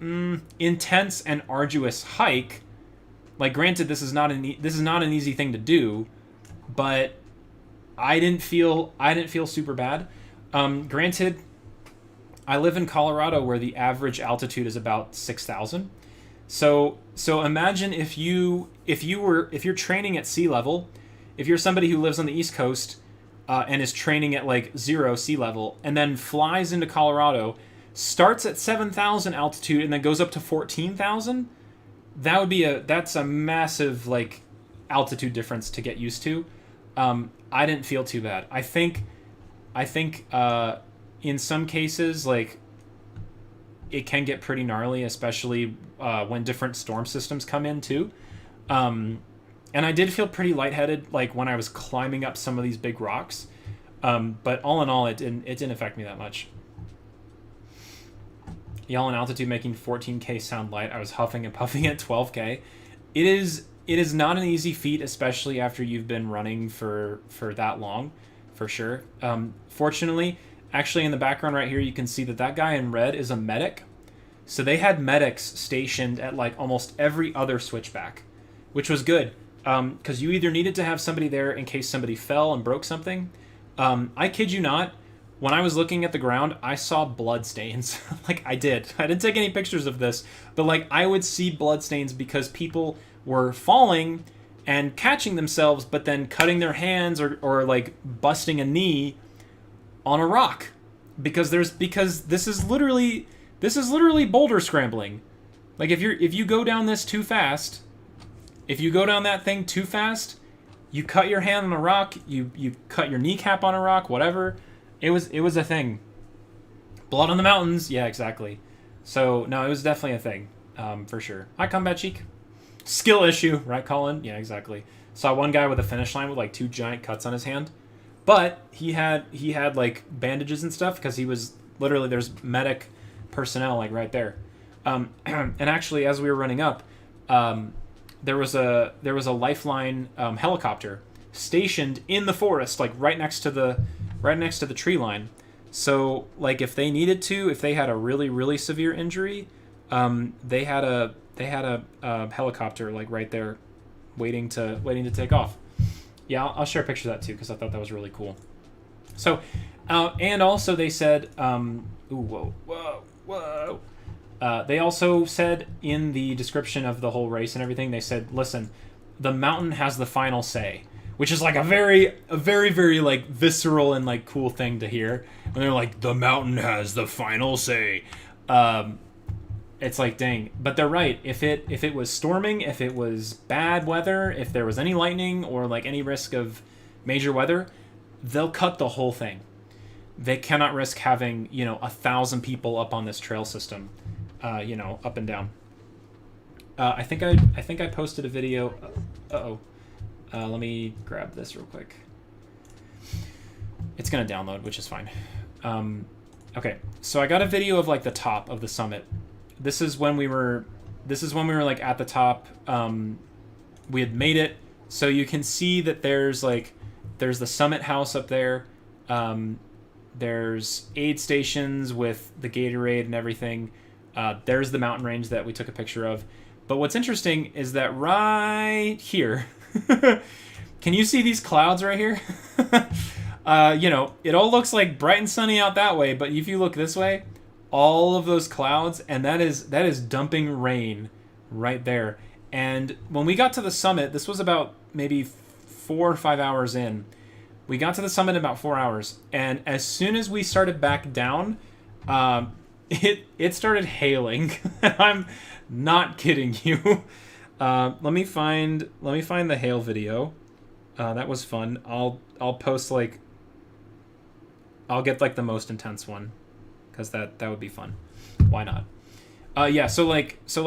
intense and arduous hike. Like, granted, this is not an easy thing to do, but I didn't feel super bad. Granted, I live in Colorado where the average altitude is about 6,000. So imagine if you're training at sea level, if you're somebody who lives on the East Coast and is training at like 0 sea level, and then flies into Colorado, starts at 7,000 altitude and then goes up to 14,000. That's a massive like altitude difference to get used to. I didn't feel too bad. I think in some cases like it can get pretty gnarly, especially when different storm systems come in too. And I did feel pretty lightheaded like when I was climbing up some of these big rocks. But all in all, it didn't affect me that much. Yell in altitude making 14K sound light. I was huffing and puffing at 12K. It is not an easy feat, especially after you've been running for that long, for sure. Fortunately, actually in the background right here, you can see that guy in red is a medic. So they had medics stationed at like almost every other switchback, which was good. Because you either needed to have somebody there in case somebody fell and broke something. I kid you not, when I was looking at the ground, I saw blood stains. Like, I didn't take any pictures of this, but like I would see blood stains because people were falling and catching themselves, but then cutting their hands or like busting a knee on a rock, because this is literally boulder scrambling. Like if you go down this too fast, if you go down that thing too fast, you cut your hand on a rock, you cut your kneecap on a rock, whatever. It was a thing. Blood on the mountains, yeah, exactly. So no, it was definitely a thing, for sure. Hi, Combat Cheek. Skill issue, right, Colin? Yeah, exactly. Saw one guy with a finish line with like 2 giant cuts on his hand, but he had like bandages and stuff because he was literally, there's medic personnel like right there. And actually, as we were running up, there was a lifeline helicopter stationed in the forest, like right next to the tree line. So like if they needed to, if they had a really, really severe injury, they had a helicopter like right there waiting to take off. Yeah, I'll share a picture of that too because I thought that was really cool. So and also they said ooh, whoa. They also said in the description of the whole race and everything, they said, listen, the mountain has the final say, which is like a very, very like visceral and like cool thing to hear. And they're like, the mountain has the final say. It's like, dang. But they're right. If it was storming, if it was bad weather, if there was any lightning or like any risk of major weather, they'll cut the whole thing. They cannot risk having, 1,000 people up on this trail system. Up and down. I think I posted a video. Let me grab this real quick. It's gonna download, which is fine. Okay, so I got a video of like the top of the summit. This is when we were like at the top. We had made it, so you can see that there's the summit house up there. There's aid stations with the Gatorade and everything. There's the mountain range that we took a picture of. But what's interesting is that right here, can you see these clouds right here? It all looks like bright and sunny out that way, but if you look this way, all of those clouds, and that is dumping rain right there. And when we got to the summit, this was about maybe 4 or 5 hours in. We got to the summit in about 4 hours, and as soon as we started back down, it started hailing. I'm not kidding you. Let me find the hail video. That was fun. I'll post like, I'll get like the most intense one because that would be fun. Why not? Yeah. So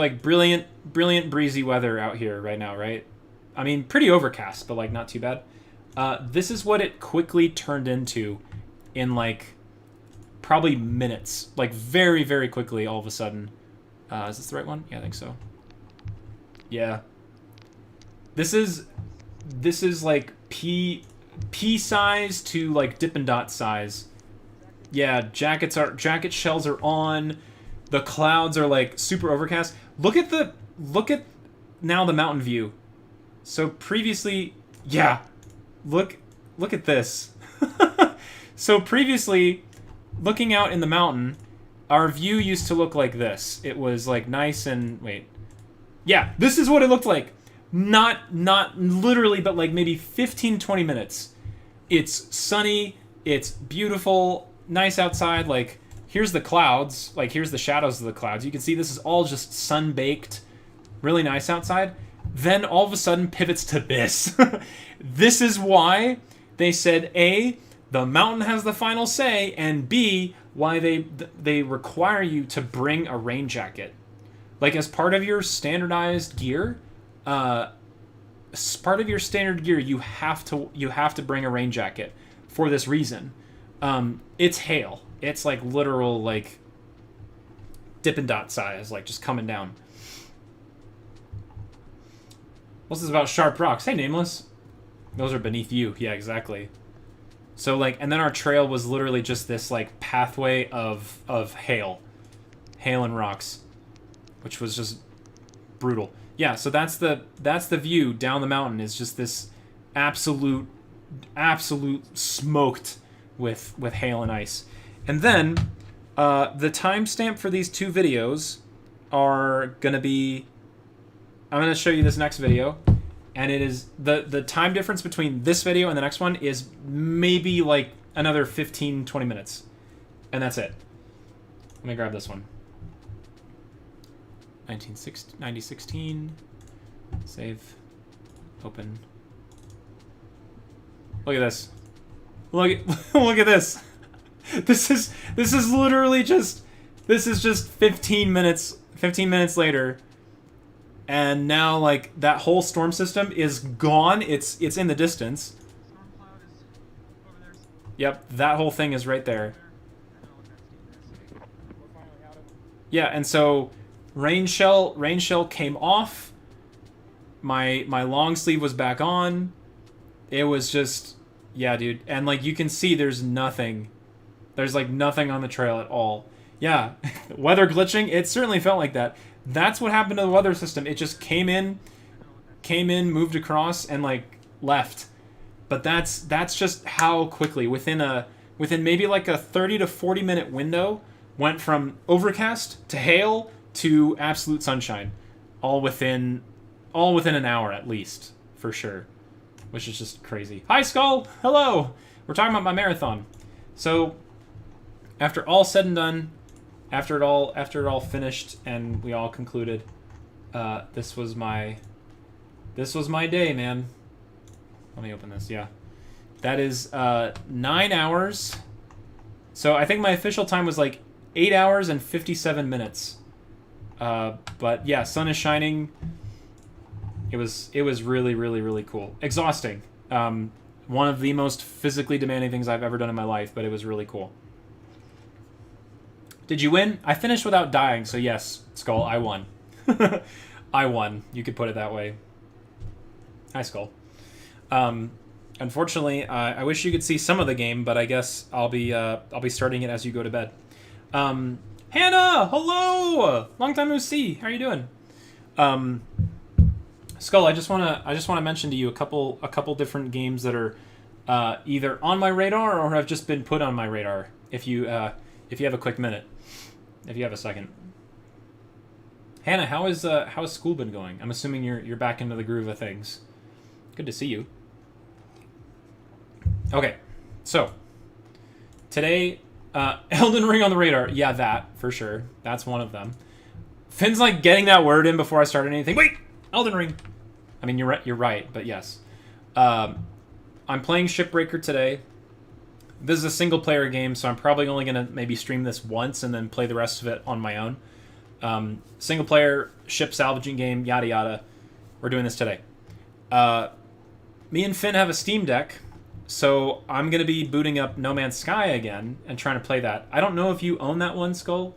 brilliant breezy weather out here right now, right? I mean, pretty overcast, but like not too bad. This is what it quickly turned into in like probably minutes, like very, very quickly all of a sudden. Is this the right one? Yeah, I think so. Yeah. This is like P size to like Dippin' Dot size. Yeah, jacket shells are on. The clouds are like super overcast. Look at now the mountain view. So previously, yeah. Look at this. So previously, looking out in the mountain, our view used to look like this. It was like nice and wait. Yeah, this is what it looked like. Not literally, but like maybe 15-20 minutes. It's sunny, it's beautiful, nice outside. Like here's the clouds, like here's the shadows of the clouds. You can see this is all just sun-baked, really nice outside. Then all of a sudden pivots to this. This is why they said A, the mountain has the final say, and B, why they require you to bring a rain jacket. Like as part of your standardized gear, you have to bring a rain jacket for this reason. It's hail. It's like literal like Dippin' Dot size, like just coming down. What's this about sharp rocks? Hey, Nameless. Those are beneath you. Yeah, exactly. So like, and then our trail was literally just this like pathway of hail and rocks, which was just brutal. Yeah, so that's the view down the mountain, is just this absolute smoked with hail and ice. And then the timestamp for these two videos are gonna be, I'm gonna show you this next video, and it is the time difference between this video and the next one is maybe like another 15-20 minutes, and that's it. Let me grab this one. 9016, save, open. Look at this. Look at this. This is literally just, this is just 15 minutes later, and now like that whole storm system is gone. It's in the distance. Storm cloud is over there. Yep, that whole thing is right there. Yeah, and so rain shell came off. My long sleeve was back on. It was just, yeah, dude. And like you can see, there's nothing. There's like nothing on the trail at all. Yeah, weather glitching. It certainly felt like that. That's what happened to the weather system. It just came in, moved across, and like left. But that's just how quickly within maybe like a 30 to 40 minute window went from overcast to hail to absolute sunshine, all within an hour at least, for sure, which is just crazy. Hi, Skull. Hello. We're talking about my marathon. So, after all said and done, after it all finished and we all concluded, this was my day, man. Let me open this. Yeah, that is 9 hours. So I think my official time was like 8 hours and 57 minutes. But yeah, sun is shining. It was really, really, really cool. Exhausting. One of the most physically demanding things I've ever done in my life, but it was really cool. Did you win? I finished without dying, so yes, Skull, I won. I won. You could put it that way. Hi, Skull. Unfortunately, I wish you could see some of the game, but I guess I'll be starting it as you go to bed. Hannah, hello! Long time no see. How are you doing? Skull, I just wanna mention to you a couple different games that are either on my radar or have just been put on my radar. If you have a quick minute, if you have a second. Hannah, how has school been going? I'm assuming you're back into the groove of things. Good to see you. Okay, so today, Elden Ring on the radar. Yeah, that for sure. That's one of them. Finn's like getting that word in before I started anything. Wait, Elden Ring. I mean, you're right, but yes. I'm playing Shipbreaker today. This is a single player game, so I'm probably only gonna maybe stream this once and then play the rest of it on my own. Single player ship salvaging game, yada yada. We're doing this today. Me and Finn have a Steam Deck, so I'm gonna be booting up No Man's Sky again and trying to play that. I don't know if you own that one, Skull.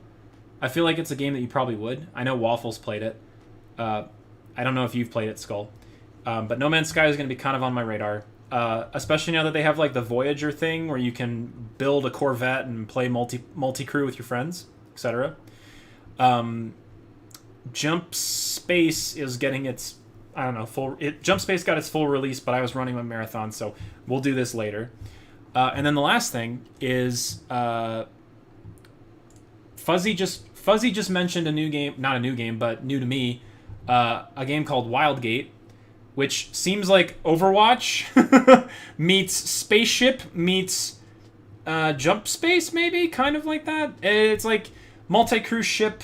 I feel like it's a game that you probably would. I know Waffles played it. I don't know if you've played it, Skull. But No Man's Sky is gonna be kind of on my radar. Especially now that they have like the Voyager thing where you can build a Corvette and play multi-crew with your friends, etc. Jump Space is getting its, I don't know, Jump Space got its full release, but I was running my marathon, so we'll do this later. And then the last thing is Fuzzy just mentioned a new game, not a new game, but new to me, a game called Wildgate, which seems like Overwatch meets Spaceship meets Jump Space, maybe, kind of like that. It's like multi-crew ship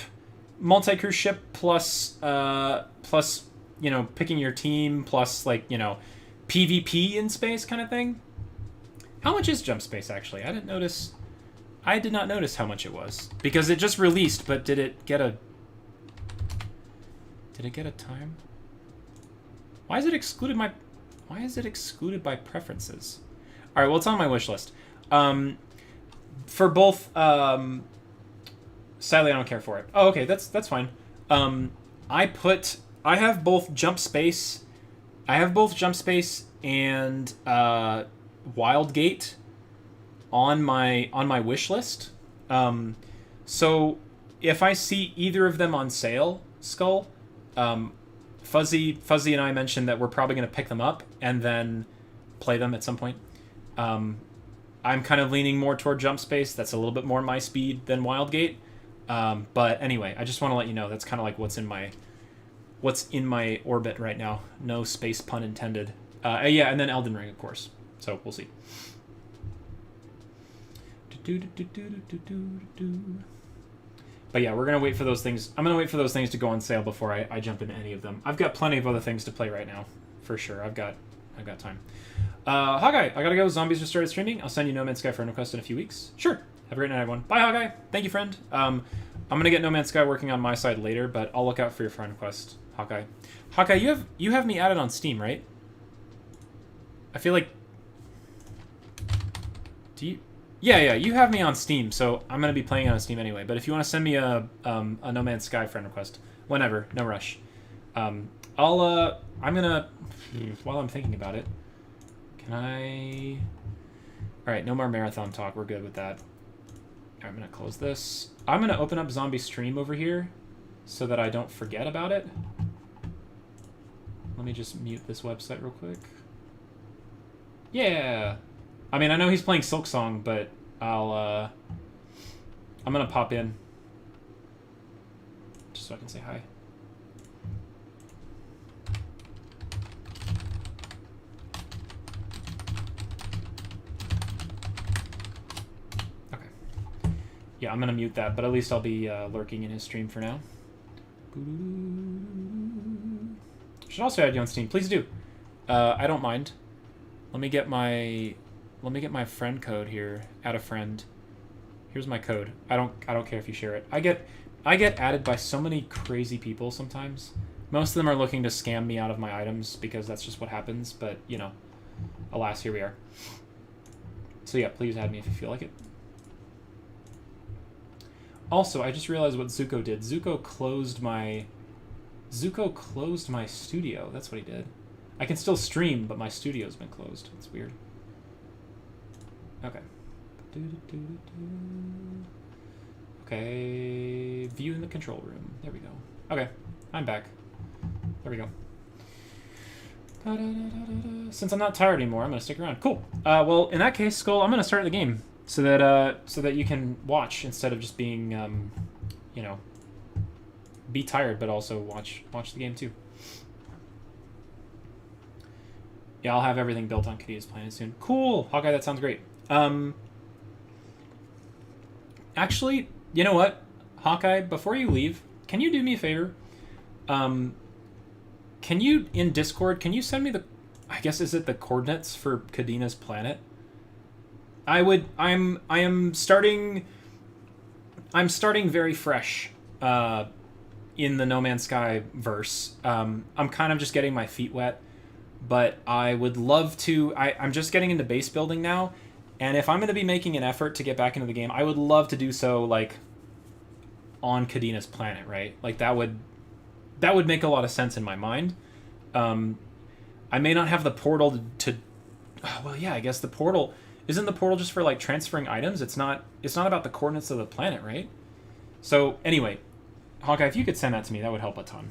plus picking your team plus like PvP in space kind of thing. How much is Jump Space actually? I did not notice how much it was because it just released. But did it get a time? Why is it excluded by preferences? All right, well, it's on my wish list. For both, sadly, I don't care for it. Oh, okay, that's fine. I have both jump space. I have both jump space and wild gate on my wish list. So if I see either of them on sale, Skull, Fuzzy and I mentioned that we're probably going to pick them up and then play them at some point. I'm kind of leaning more toward jump space. That's a little bit more my speed than wild gate. But anyway, I just want to let you know that's kind of like what's in my orbit right now. No space pun intended. Yeah, and then Elden Ring, of course. So we'll see. But yeah, we're gonna wait for those things. I'm gonna wait for those things to go on sale before I jump into any of them. I've got plenty of other things to play right now, for sure. I've got time. Hawkeye, I gotta go. Zombies just started streaming. I'll send you No Man's Sky friend request in a few weeks. Sure. Have a great night, everyone. Bye, Hawkeye. Thank you, friend. I'm gonna get No Man's Sky working on my side later, but I'll look out for your friend request, Hawkeye. Hawkeye, you have me added on Steam, right? I feel like. Do you? Yeah, you have me on Steam, so I'm gonna be playing on Steam anyway. But if you want to send me a No Man's Sky friend request, whenever, no rush. I'm gonna while I'm thinking about it. Can I? All right, no more marathon talk. We're good with that. All right, I'm gonna close this. I'm gonna open up Zombie Stream over here, so that I don't forget about it. Let me just mute this website real quick. Yeah. I mean, I know he's playing Silk Song, but I'm gonna pop in just so I can say hi. Okay. Yeah, I'm gonna mute that, but at least I'll be lurking in his stream for now. Should also add you on Steam. Please do. I don't mind. Let me get my friend code here. Add a friend. Here's my code. I don't care if you share it. I get added by so many crazy people sometimes. Most of them are looking to scam me out of my items because that's just what happens, but you know, alas, here we are. So yeah, please add me if you feel like it. Also, I just realized what Zuko did. Zuko closed my studio. That's what he did. I can still stream, but my studio's been closed. It's weird. Okay. Okay. View in the control room. There we go. Okay. I'm back. There we go. Since I'm not tired anymore, I'm going to stick around. Cool. Well, in that case, Skull, I'm going to start the game so that you can watch instead of just being, you know, be tired, but also watch the game too. Yeah, I'll have everything built on Kadia's Planet soon. Cool! Hawkeye, that sounds great. Actually, you know what? Hawkeye, before you leave, can you do me a favor? Can you, in Discord, can you send me the... I guess, is it the coordinates for Kadina's planet? I'm starting very fresh, in the No Man's Sky verse. I'm kind of just getting my feet wet. But I would love to... I'm just getting into base building now, and if I'm going to be making an effort to get back into the game, I would love to do so, like, on Kadina's planet, right? Like, that would make a lot of sense in my mind. I may not have the portal to... well, yeah, I guess the portal... Isn't the portal just for, like, transferring items? It's not about the coordinates of the planet, right? So, anyway, Hawkeye, if you could send that to me, that would help a ton.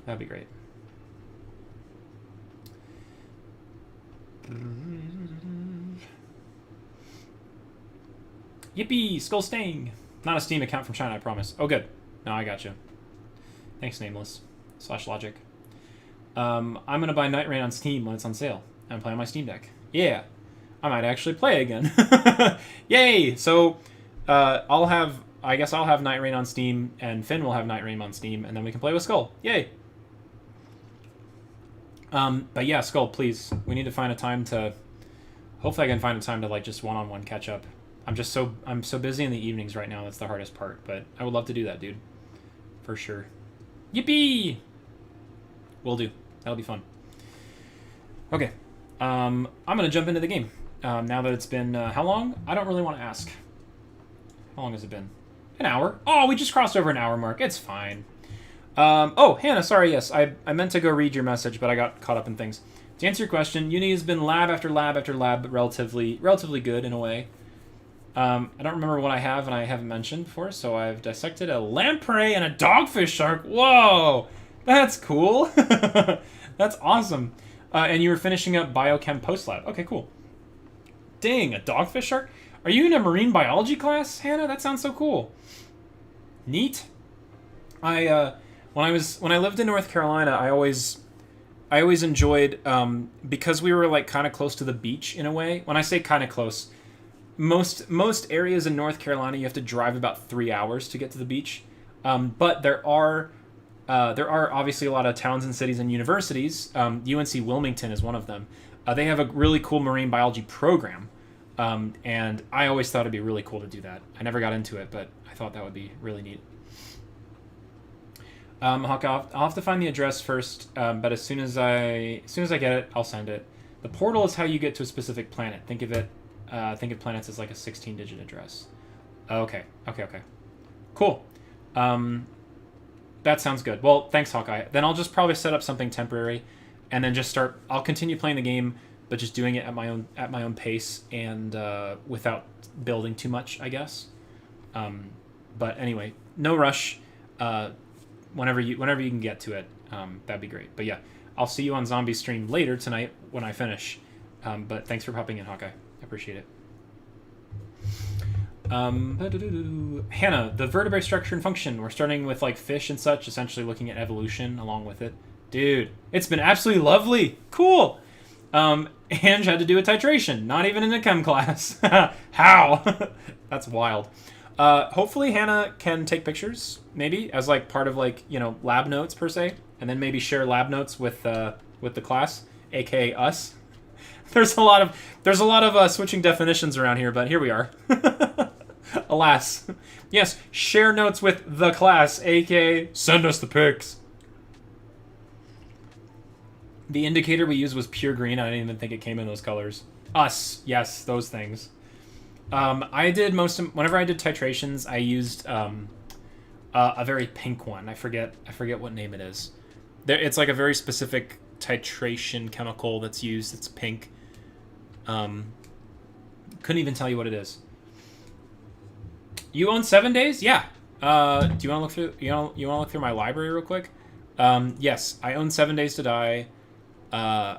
That'd be great. Yippee! Skull Sting! Not a Steam account from China, I promise. Oh, good. No, I gotcha. Thanks, Nameless. /Logic. I'm gonna buy Night Rain on Steam when it's on sale. I'm playing on my Steam Deck. Yeah! I might actually play again. Yay! So, I guess I'll have Night Rain on Steam, and Finn will have Night Rain on Steam, and then we can play with Skull. Yay! But yeah, Skull, please. We need to find a time to... Hopefully I can find a time to, like, just one-on-one catch up. I'm so busy in the evenings right now, that's the hardest part. But I would love to do that, dude. For sure. Yippee! Will do. That'll be fun. Okay. I'm gonna jump into the game. Now that it's been, how long? I don't really want to ask. How long has it been? An hour. Oh, we just crossed over an hour mark. It's fine. Oh, Hannah, sorry, yes. I meant to go read your message, but I got caught up in things. To answer your question, uni has been lab after lab after lab, but relatively good in a way. I don't remember what I have, and I haven't mentioned before, so I've dissected a lamprey and a dogfish shark. Whoa! That's cool. That's awesome. And you were finishing up biochem post-lab. Okay, cool. Dang, a dogfish shark? Are you in a marine biology class, Hannah? That sounds so cool. Neat. When I lived in North Carolina, I always enjoyed, because we were like kind of close to the beach in a way. When I say kind of close, most areas in North Carolina you have to drive about 3 hours to get to the beach. But there are obviously a lot of towns and cities and universities. UNC Wilmington is one of them. They have a really cool marine biology program, and I always thought it'd be really cool to do that. I never got into it, but I thought that would be really neat. Hawk, I'll have to find the address first, but as soon as I get it, I'll send it. The portal is how you get to a specific planet. Think of planets as like a 16-digit address. Okay. Cool. That sounds good. Well, thanks, Hawkeye. Then I'll just probably set up something temporary, and then just start. I'll continue playing the game, but just doing it at my own pace and without building too much, I guess. But anyway, no rush. Whenever you can get to it, that'd be great. But yeah, I'll see you on Zombie Stream later tonight when I finish. But thanks for popping in, Hawkeye. I appreciate it. Hannah, the vertebrate structure and function. We're starting with like fish and such, essentially looking at evolution along with it. Dude, it's been absolutely lovely. Cool. Ange had to do a titration, not even in a chem class. How? That's wild. Hopefully Hannah can take pictures, maybe, as like part of like, lab notes per se, and then maybe share lab notes with the class, aka us. There's a lot of switching definitions around here, but here we are. Alas. Yes, share notes with the class, aka send us the pics. The indicator we used was pure green. I didn't even think it came in those colors. Us, yes, those things. Whenever I did titrations, I used a very pink one. I forget what name it is. It's like a very specific titration chemical that's used. It's pink. Couldn't even tell you what it is. You own 7 days? Yeah. Do you want to look through? You want to look through my library real quick? Yes, I own 7 Days to Die. I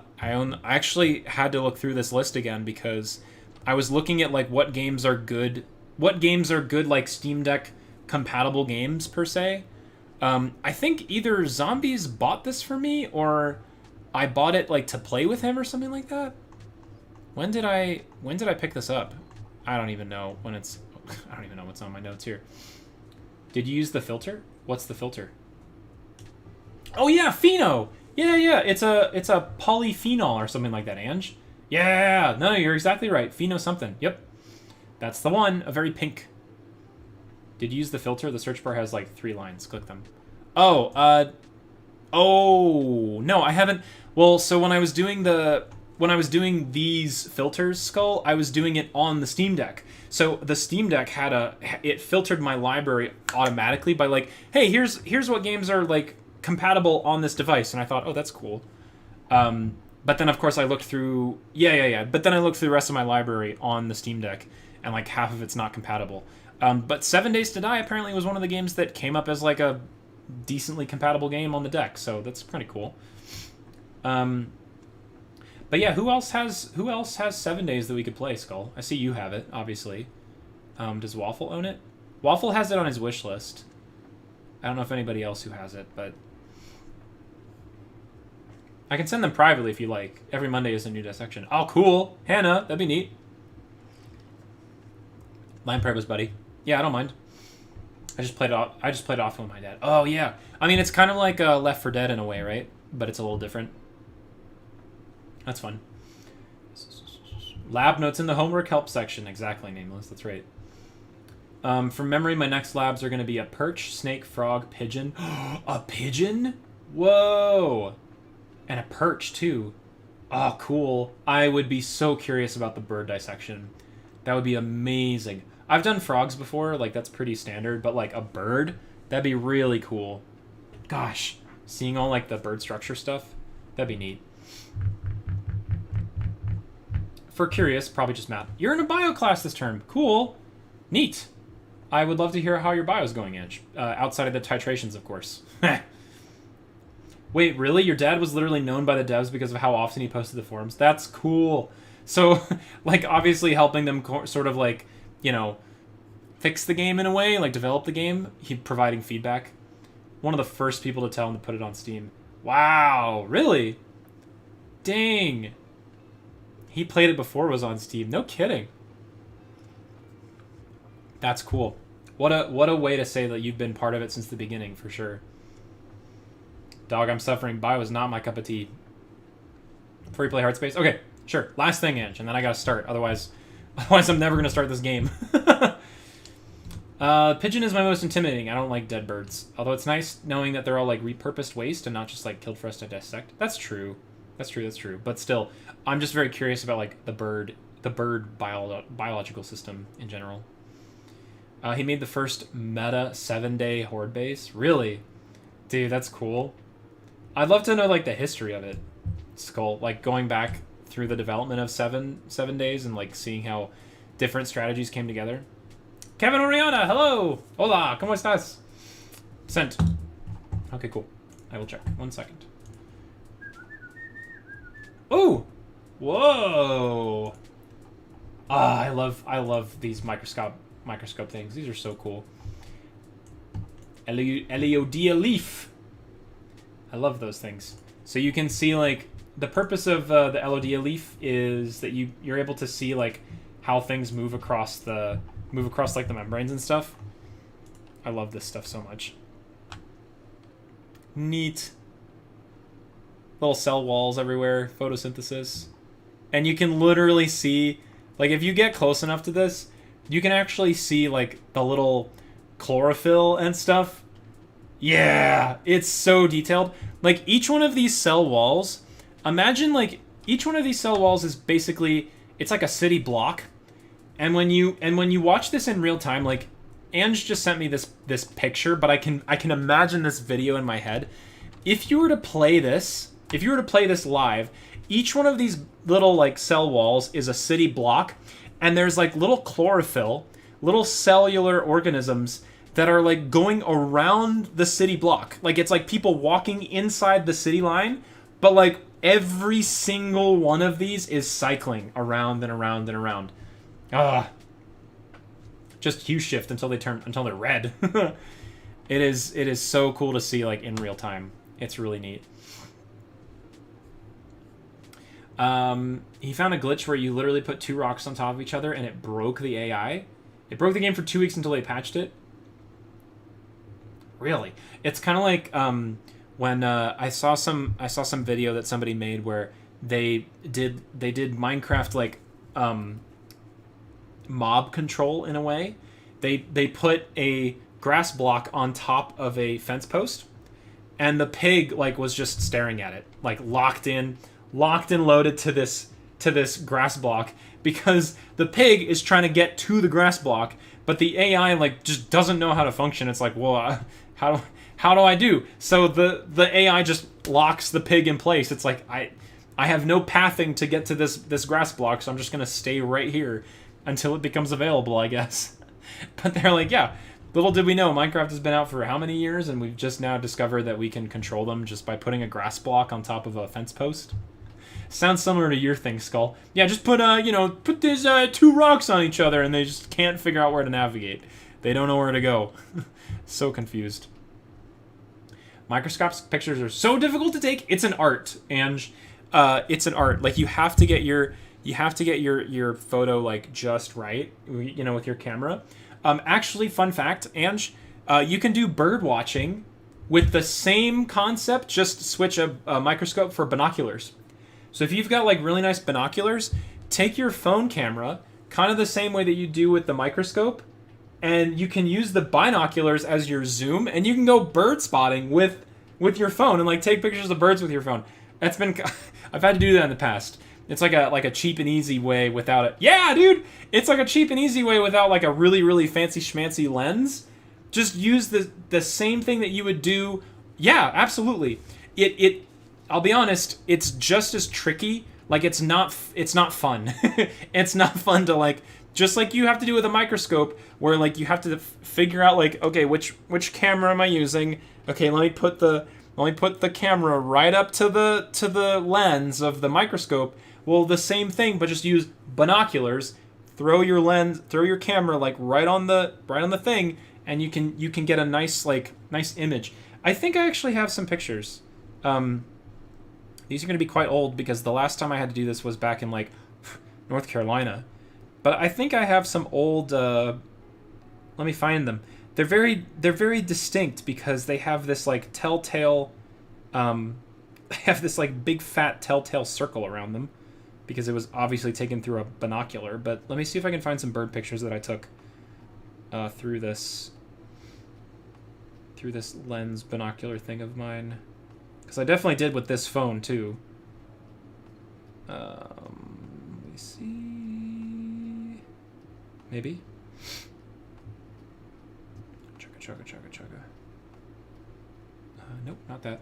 actually had to look through this list again because I was looking at like what games are good like Steam Deck compatible games per se. I think either Zombies bought this for me or I bought it like to play with him or something like that. When did I pick this up? I don't even know when it's. I don't even know what's on my notes here. Did you use the filter? What's the filter? Oh yeah, Pheno. Yeah. It's a polyphenol or something like that, Ange. Yeah. No, you're exactly right. Pheno something. Yep. That's the one. A very pink. Did you use the filter? The search bar has like 3 lines. Click them. Oh, no, I haven't. Well, so when I was doing these filters, Skull, I was doing it on the Steam Deck. So the Steam Deck it filtered my library automatically by like, hey, here's what games are like compatible on this device, and I thought, oh, that's cool. But then of course I looked through, But then I looked through the rest of my library on the Steam Deck, and like half of it's not compatible. But 7 Days to Die apparently was one of the games that came up as like a decently compatible game on the deck, so that's pretty cool. But yeah, who else has 7 Days that we could play, Skull? I see you have it, obviously. Does Waffle own it? Waffle has it on his wish list. I don't know if anybody else who has it, but I can send them privately if you like. Every Monday is a new dissection. Oh, cool. Hannah, that'd be neat. Lamprey was buddy. Yeah, I don't mind. I just played it off with my dad. Oh yeah. I mean, it's kind of like Left 4 Dead in a way, right? But it's a little different. That's fun. Lab notes in the homework help section. Exactly, Nameless. That's right. From memory, my next labs are going to be a perch, snake, frog, pigeon. A pigeon? Whoa! And a perch, too. Oh, cool. I would be so curious about the bird dissection. That would be amazing. I've done frogs before, like that's pretty standard, but like a bird, that'd be really cool. Gosh, seeing all like the bird structure stuff, that'd be neat. For curious, probably just math. You're in a bio class this term. Cool. Neat. I would love to hear how your bio's going, Ange. Outside of the titrations, of course. Wait, really? Your dad was literally known by the devs because of how often he posted the forums? That's cool. So, like, obviously helping them sort of, like, you know, fix the game in a way, like, develop the game, he providing feedback. One of the first people to tell him to put it on Steam. Wow, really? Dang. He played it before it was on Steam. No kidding. That's cool. What a way to say that you've been part of it since the beginning, for sure. Dog, I'm suffering. Bio is not my cup of tea. Before you play Hardspace? Okay, sure. Last thing, Ange, and then I gotta start. Otherwise I'm never gonna start this game. Pigeon is my most intimidating. I don't like dead birds. Although it's nice knowing that they're all, like, repurposed waste and not just, like, killed for us to dissect. That's true. That's true. But still, I'm just very curious about, like, the bird biological system in general. He made the first meta 7-day horde base. Really? Dude, that's cool. I'd love to know, like, the history of it. Skull, like, going back through the development of seven days and, like, seeing how different strategies came together. Kevin Oriana, hello! Hola, ¿cómo estás? Sent. Okay, cool. I will check. 1 second. Oh! Whoa! Ah, I love these microscope things. These are so cool. Eliodia leaf. I love those things. So you can see, like, the purpose of the Eliodia leaf is that you're able to see, like, how things move across like the membranes and stuff. I love this stuff so much. Neat. Little cell walls everywhere, photosynthesis. And you can literally see, like, if you get close enough to this, you can actually see, like, the little chlorophyll and stuff. Yeah, it's so detailed. Like, each one of these cell walls, imagine, like, each one of these cell walls is basically, it's like a city block. And when you watch this in real time, like, Ange just sent me this picture, but I can imagine this video in my head. If you were to play this live, each one of these little, like, cell walls is a city block, and there's, like, little chlorophyll, little cellular organisms that are, like, going around the city block. Like, it's like people walking inside the city line, but, like, every single one of these is cycling around and around and around. Just hue shift until they're red. It is so cool to see, like, in real time. It's really neat. He found a glitch where you literally put 2 rocks on top of each other and it broke the AI. It broke the game for 2 weeks until they patched it. Really? It's kind of like when I saw some video that somebody made where they did Minecraft, like, mob control in a way. They put a grass block on top of a fence post, and the pig, like, was just staring at it, like, locked and loaded to this grass block, because the pig is trying to get to the grass block, but the AI, like, just doesn't know how to function. It's like, well, how do I do? So the AI just locks the pig in place. It's like, I have no pathing to get to this grass block, so I'm just gonna stay right here until it becomes available, I guess. But they're like, yeah, little did we know, Minecraft has been out for how many years, and we've just now discovered that we can control them just by putting a grass block on top of a fence post. Sounds similar to your thing, Skull. Yeah, just put these 2 rocks on each other, and they just can't figure out where to navigate. They don't know where to go. So confused. Microscopic pictures are so difficult to take. It's an art, Ange. It's an art. Like, you have to get your photo, like, just right, you know, with your camera. Actually, fun fact, Ange, you can do bird watching with the same concept, just switch a microscope for binoculars. So if you've got, like, really nice binoculars, take your phone camera, kind of the same way that you do with the microscope, and you can use the binoculars as your zoom, and you can go bird spotting with your phone and, like, take pictures of birds with your phone. That's been I've had to do that in the past. It's like a cheap and easy way without it. Yeah, dude, it's like a cheap and easy way without like a really fancy schmancy lens. Just use the same thing that you would do. Yeah, absolutely. I'll be honest, it's just as tricky. Like it's not fun. It's not fun to like, just like you have to do with a microscope, where like you have to figure out like, okay, which camera am I using? Okay, let me put the camera right up to the lens of the microscope. Well, the same thing, but just use binoculars. Throw your camera like right on the thing, and you can get a nice image. I think I actually have some pictures. These are going to be quite old because the last time I had to do this was back in like North Carolina. But I think I have some old. Let me find them. They're very distinct because they have this like telltale. They have this like big fat telltale circle around them, because it was obviously taken through a binocular. But let me see if I can find some bird pictures that I took through this lens binocular thing of mine. Because I definitely did with this phone too. Let me see. Maybe. Chugga. Nope, not that.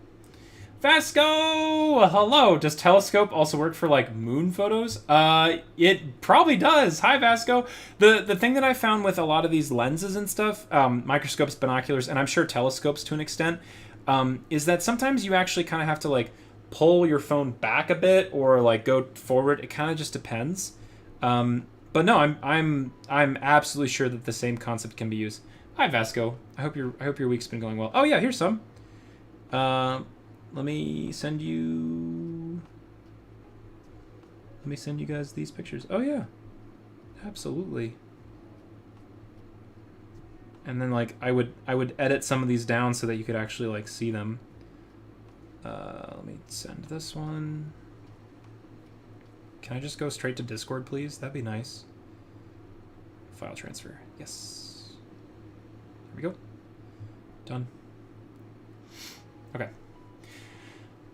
Vasco! Hello! Does telescope also work for, like, moon photos? It probably does. Hi, Vasco! The thing that I found with a lot of these lenses and stuff, microscopes, binoculars, and I'm sure telescopes to an extent, is that sometimes you actually kind of have to, like, pull your phone back a bit or, like, go forward. It kind of just depends. But no, I'm absolutely sure that the same concept can be used. Hi, Vasco. I hope your week's been going well. Oh, yeah, here's some. Let me send you guys these pictures. Oh yeah, absolutely. And then like I would edit some of these down so that you could actually like see them. Let me send this one. Can I just go straight to Discord, please? That'd be nice. File transfer. Yes. There we go. Done. Okay.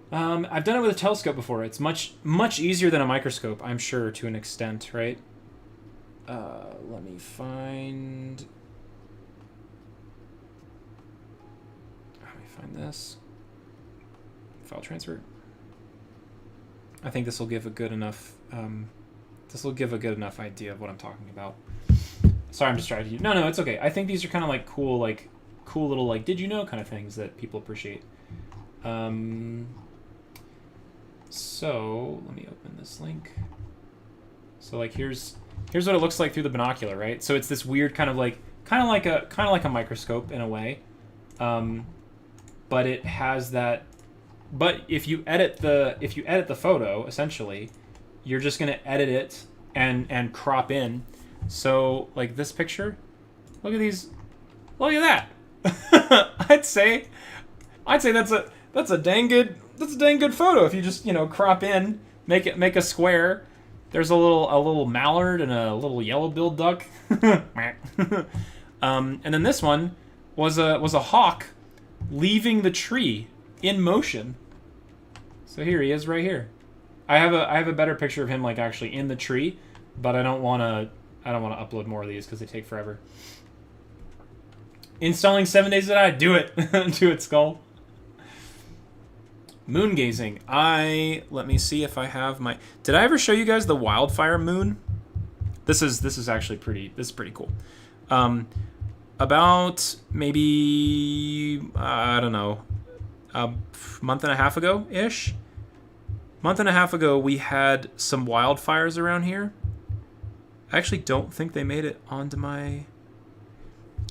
I've done it with a telescope before. It's much easier than a microscope, I'm sure, to an extent, right? Let me find this. File transfer. I think this will give a good enough idea of what I'm talking about. Sorry, I'm distracted you. No, it's okay. I think these are kind of like cool little like did you know kind of things that people appreciate. So let me open this link. So like here's what it looks like through the binocular, right? So it's this weird kind of like a microscope in a way, but it has that. But if you edit the photo, essentially, you're just gonna edit it and crop in. So like this picture, look at these, look at that. I'd say that's a dang good photo if you just crop in, make a square. There's a little mallard and a little yellow-billed duck. And then this one was a hawk leaving the tree in motion. So here he is right here. I have a better picture of him like actually in the tree, but I don't want to upload more of these because they take forever. Installing 7 days that I do it. Do it, Skull. Moon gazing. Let me see if I have my. Did I ever show you guys the wildfire moon? This is actually pretty cool. About maybe I don't know, a month and a half ago ish. Month and a half ago, we had some wildfires around here. I actually don't think they made it onto my.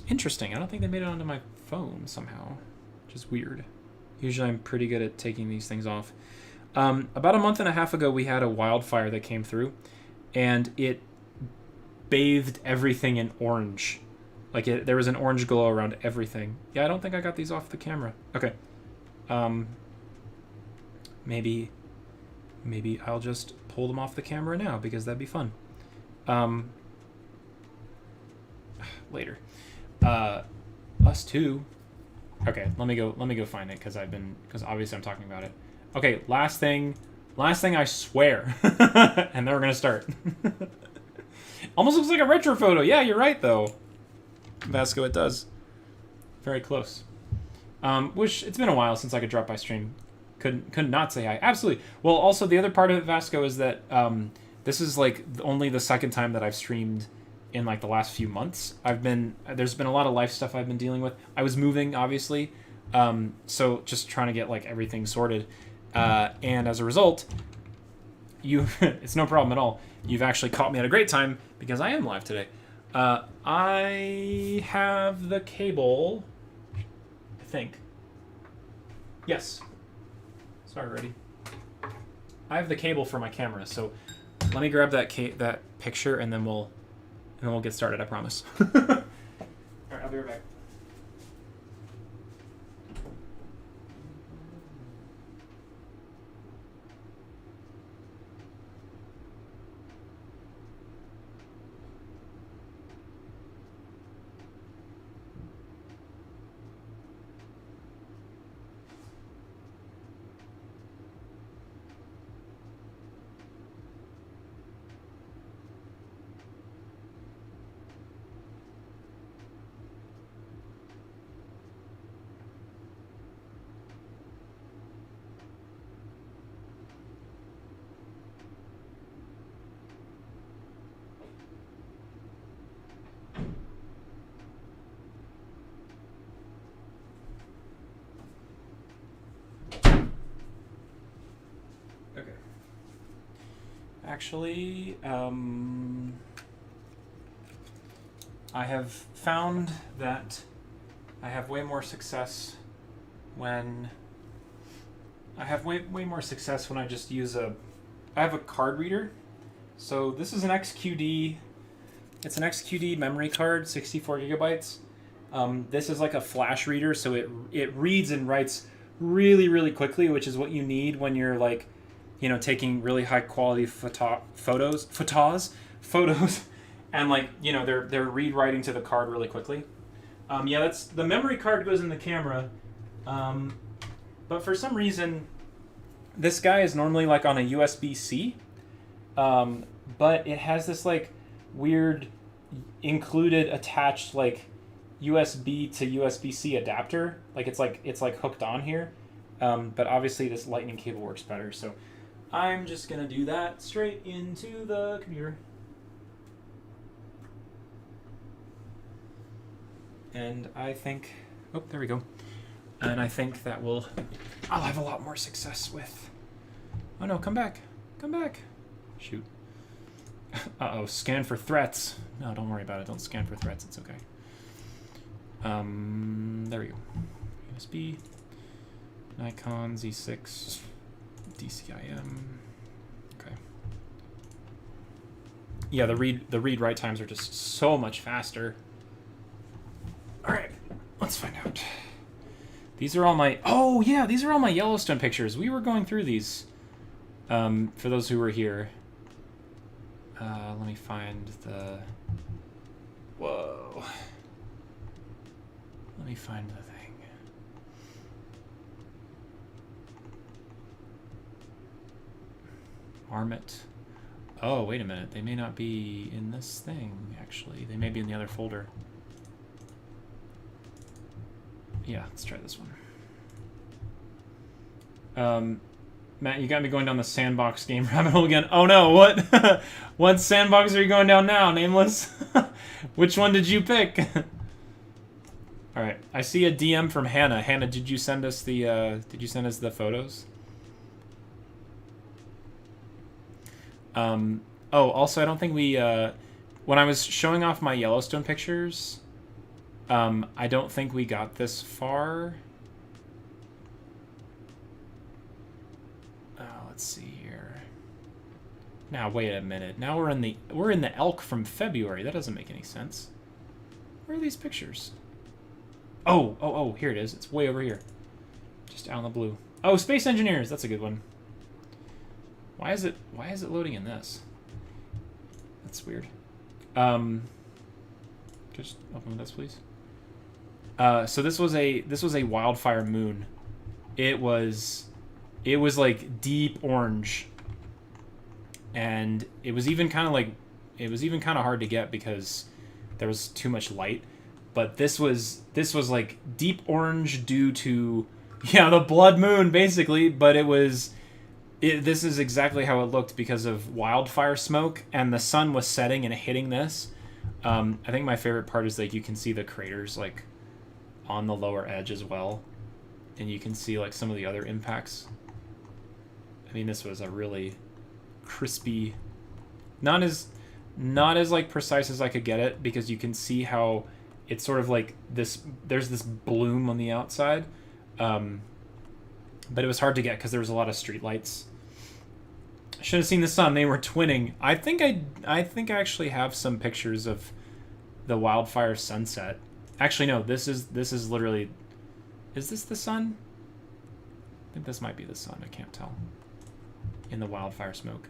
Interesting. I don't think they made it onto my phone somehow, which is weird. Usually I'm pretty good at taking these things off. About a month and a half ago, we had a wildfire that came through, and it bathed everything in orange. There was an orange glow around everything. Yeah, I don't think I got these off the camera. Okay. Maybe I'll just pull them off the camera now because that'd be fun. Later. Us too. Okay, let me go find it because obviously I'm talking about it. Okay, last thing I swear. And then we're gonna start. Almost looks like a retro photo. Yeah, you're right though. Vasco, it does. Very close. Wish it's been a while since I could drop by stream. Could not say hi. Absolutely. Well, also the other part of it, Vasco, is that this is like only the second time that I've streamed in like the last few months. There's been a lot of life stuff I've been dealing with. I was moving, obviously, so just trying to get like everything sorted, and as a result, it's no problem at all. You've actually caught me at a great time because I am live today. I have the cable, I think. Yes. Sorry, ready. I have the cable for my camera, so let me grab that picture and then we'll get started. I promise. All right, I'll be right back. Okay. Actually, I have found that I have way more success when I just use I have a card reader. So this is an XQD. It's an XQD memory card, 64 gigabytes. This is like a flash reader, so it reads and writes really, really quickly, which is what you need when you're like, you know, taking really high quality photos, and like, you know, they're read writing to the card really quickly. Yeah, that's the memory card goes in the camera, but for some reason, this guy is normally like on a USB-C, but it has this like weird included attached like USB to USB-C adapter. Like it's like hooked on here, but obviously this lightning cable works better. So I'm just gonna do that straight into the computer. And I think, oh, there we go. And I think that I'll have a lot more success with, oh no, come back. Shoot. Uh-oh, scan for threats. No, don't worry about it. Don't scan for threats. It's okay. There we go. USB, Nikon Z6, DCIM. Okay. Yeah, the read write times are just so much faster. All right, let's find out. These are all my these are all my Yellowstone pictures. We were going through these. For those who were here. Let me find the. Whoa. Let me find the thing. Marmot. Oh, wait a minute. They may not be in this thing, actually. They may be in the other folder. Yeah, let's try this one. Matt, you got me going down the sandbox game rabbit hole again. Oh no, what? What sandbox are you going down now, Nameless? Which one did you pick? Alright, I see a DM from Hannah. Hannah, did you send us the photos? Oh, also, I don't think we, when I was showing off my Yellowstone pictures, I don't think we got this far. Let's see here. Now, wait a minute. Now we're in the elk from February. That doesn't make any sense. Where are these pictures? Oh, here it is. It's way over here. Just out in the blue. Oh, Space Engineers. That's a good one. Why is it loading in this? That's weird. Just open this, please. So this was a wildfire moon. It was it was like deep orange, and it was even kind of hard to get because there was too much light. But this was like deep orange due to, yeah, the blood moon basically. But this is exactly how it looked because of wildfire smoke, and the sun was setting and hitting this. I think my favorite part is like you can see the craters like on the lower edge as well, and you can see like some of the other impacts. I mean, this was a really crispy, not as like precise as I could get it, because you can see how it's sort of like this, there's this bloom on the outside, but it was hard to get because there was a lot of street lights. I should have seen the sun. They were twinning. I think I actually have some pictures of the wildfire sunset. Actually, no. This is literally. Is this the sun? I think this might be the sun. I can't tell. In the wildfire smoke,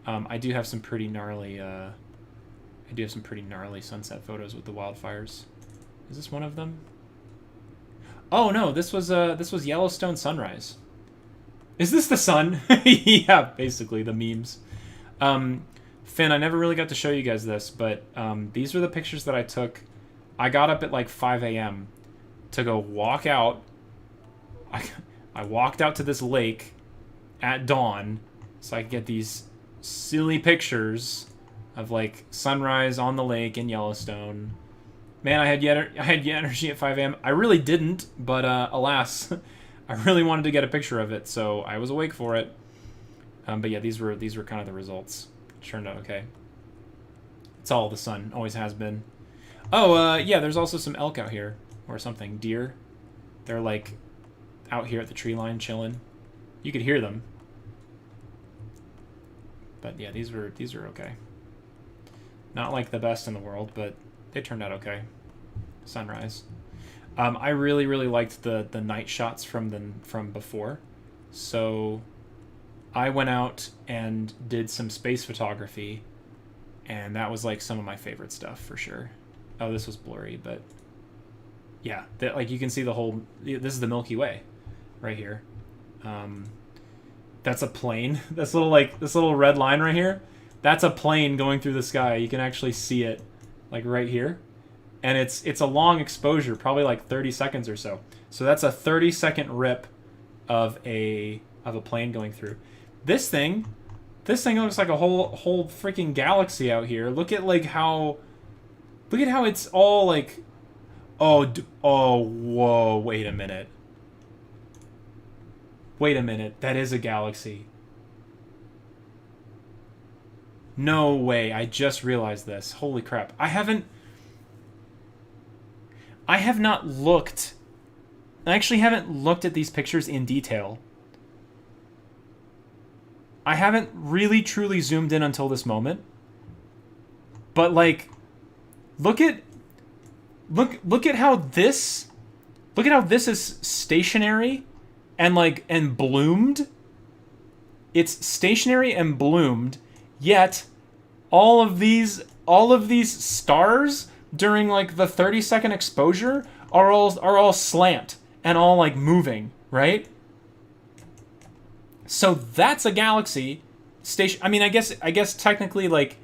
I do have some pretty gnarly. I do have some pretty gnarly sunset photos with the wildfires. Is this one of them? Oh no, this was Yellowstone sunrise. Is this the sun? Yeah, basically the memes. Finn, I never really got to show you guys this, but these were the pictures that I took. I got up at like 5 a.m. to go walk out. I walked out to this lake at dawn so I could get these silly pictures of like sunrise on the lake in Yellowstone. Man, I had energy at 5 a.m. I really didn't, but alas, I really wanted to get a picture of it, so I was awake for it. But yeah, these were kind of the results. Turned out okay. It's all the sun, always has been. Oh, yeah, there's also some elk out here or something. Deer. They're like out here at the tree line chilling. You could hear them. But yeah, these were okay. Not like the best in the world, but they turned out okay. Sunrise. I really liked the night shots from before, so I went out and did some space photography, and that was like some of my favorite stuff for sure. Oh, this was blurry, but yeah, like you can see the whole. This is the Milky Way, right here. That's a plane. This little red line right here. That's a plane going through the sky. You can actually see it, like right here. And it's a long exposure, probably like 30 seconds or so. So that's a 30-second rip of a plane going through. This thing looks like a whole freaking galaxy out here. Look at how it's all like, oh whoa, wait a minute. Wait a minute, that is a galaxy. No way, I just realized this. Holy crap. I actually haven't looked at these pictures in detail. I haven't really truly zoomed in until this moment. But like, look at how this is stationary and bloomed. It's stationary and bloomed, yet all of these stars during like the 30-second exposure are all slant and all like moving, right? So that's a galaxy station. I mean, I guess technically like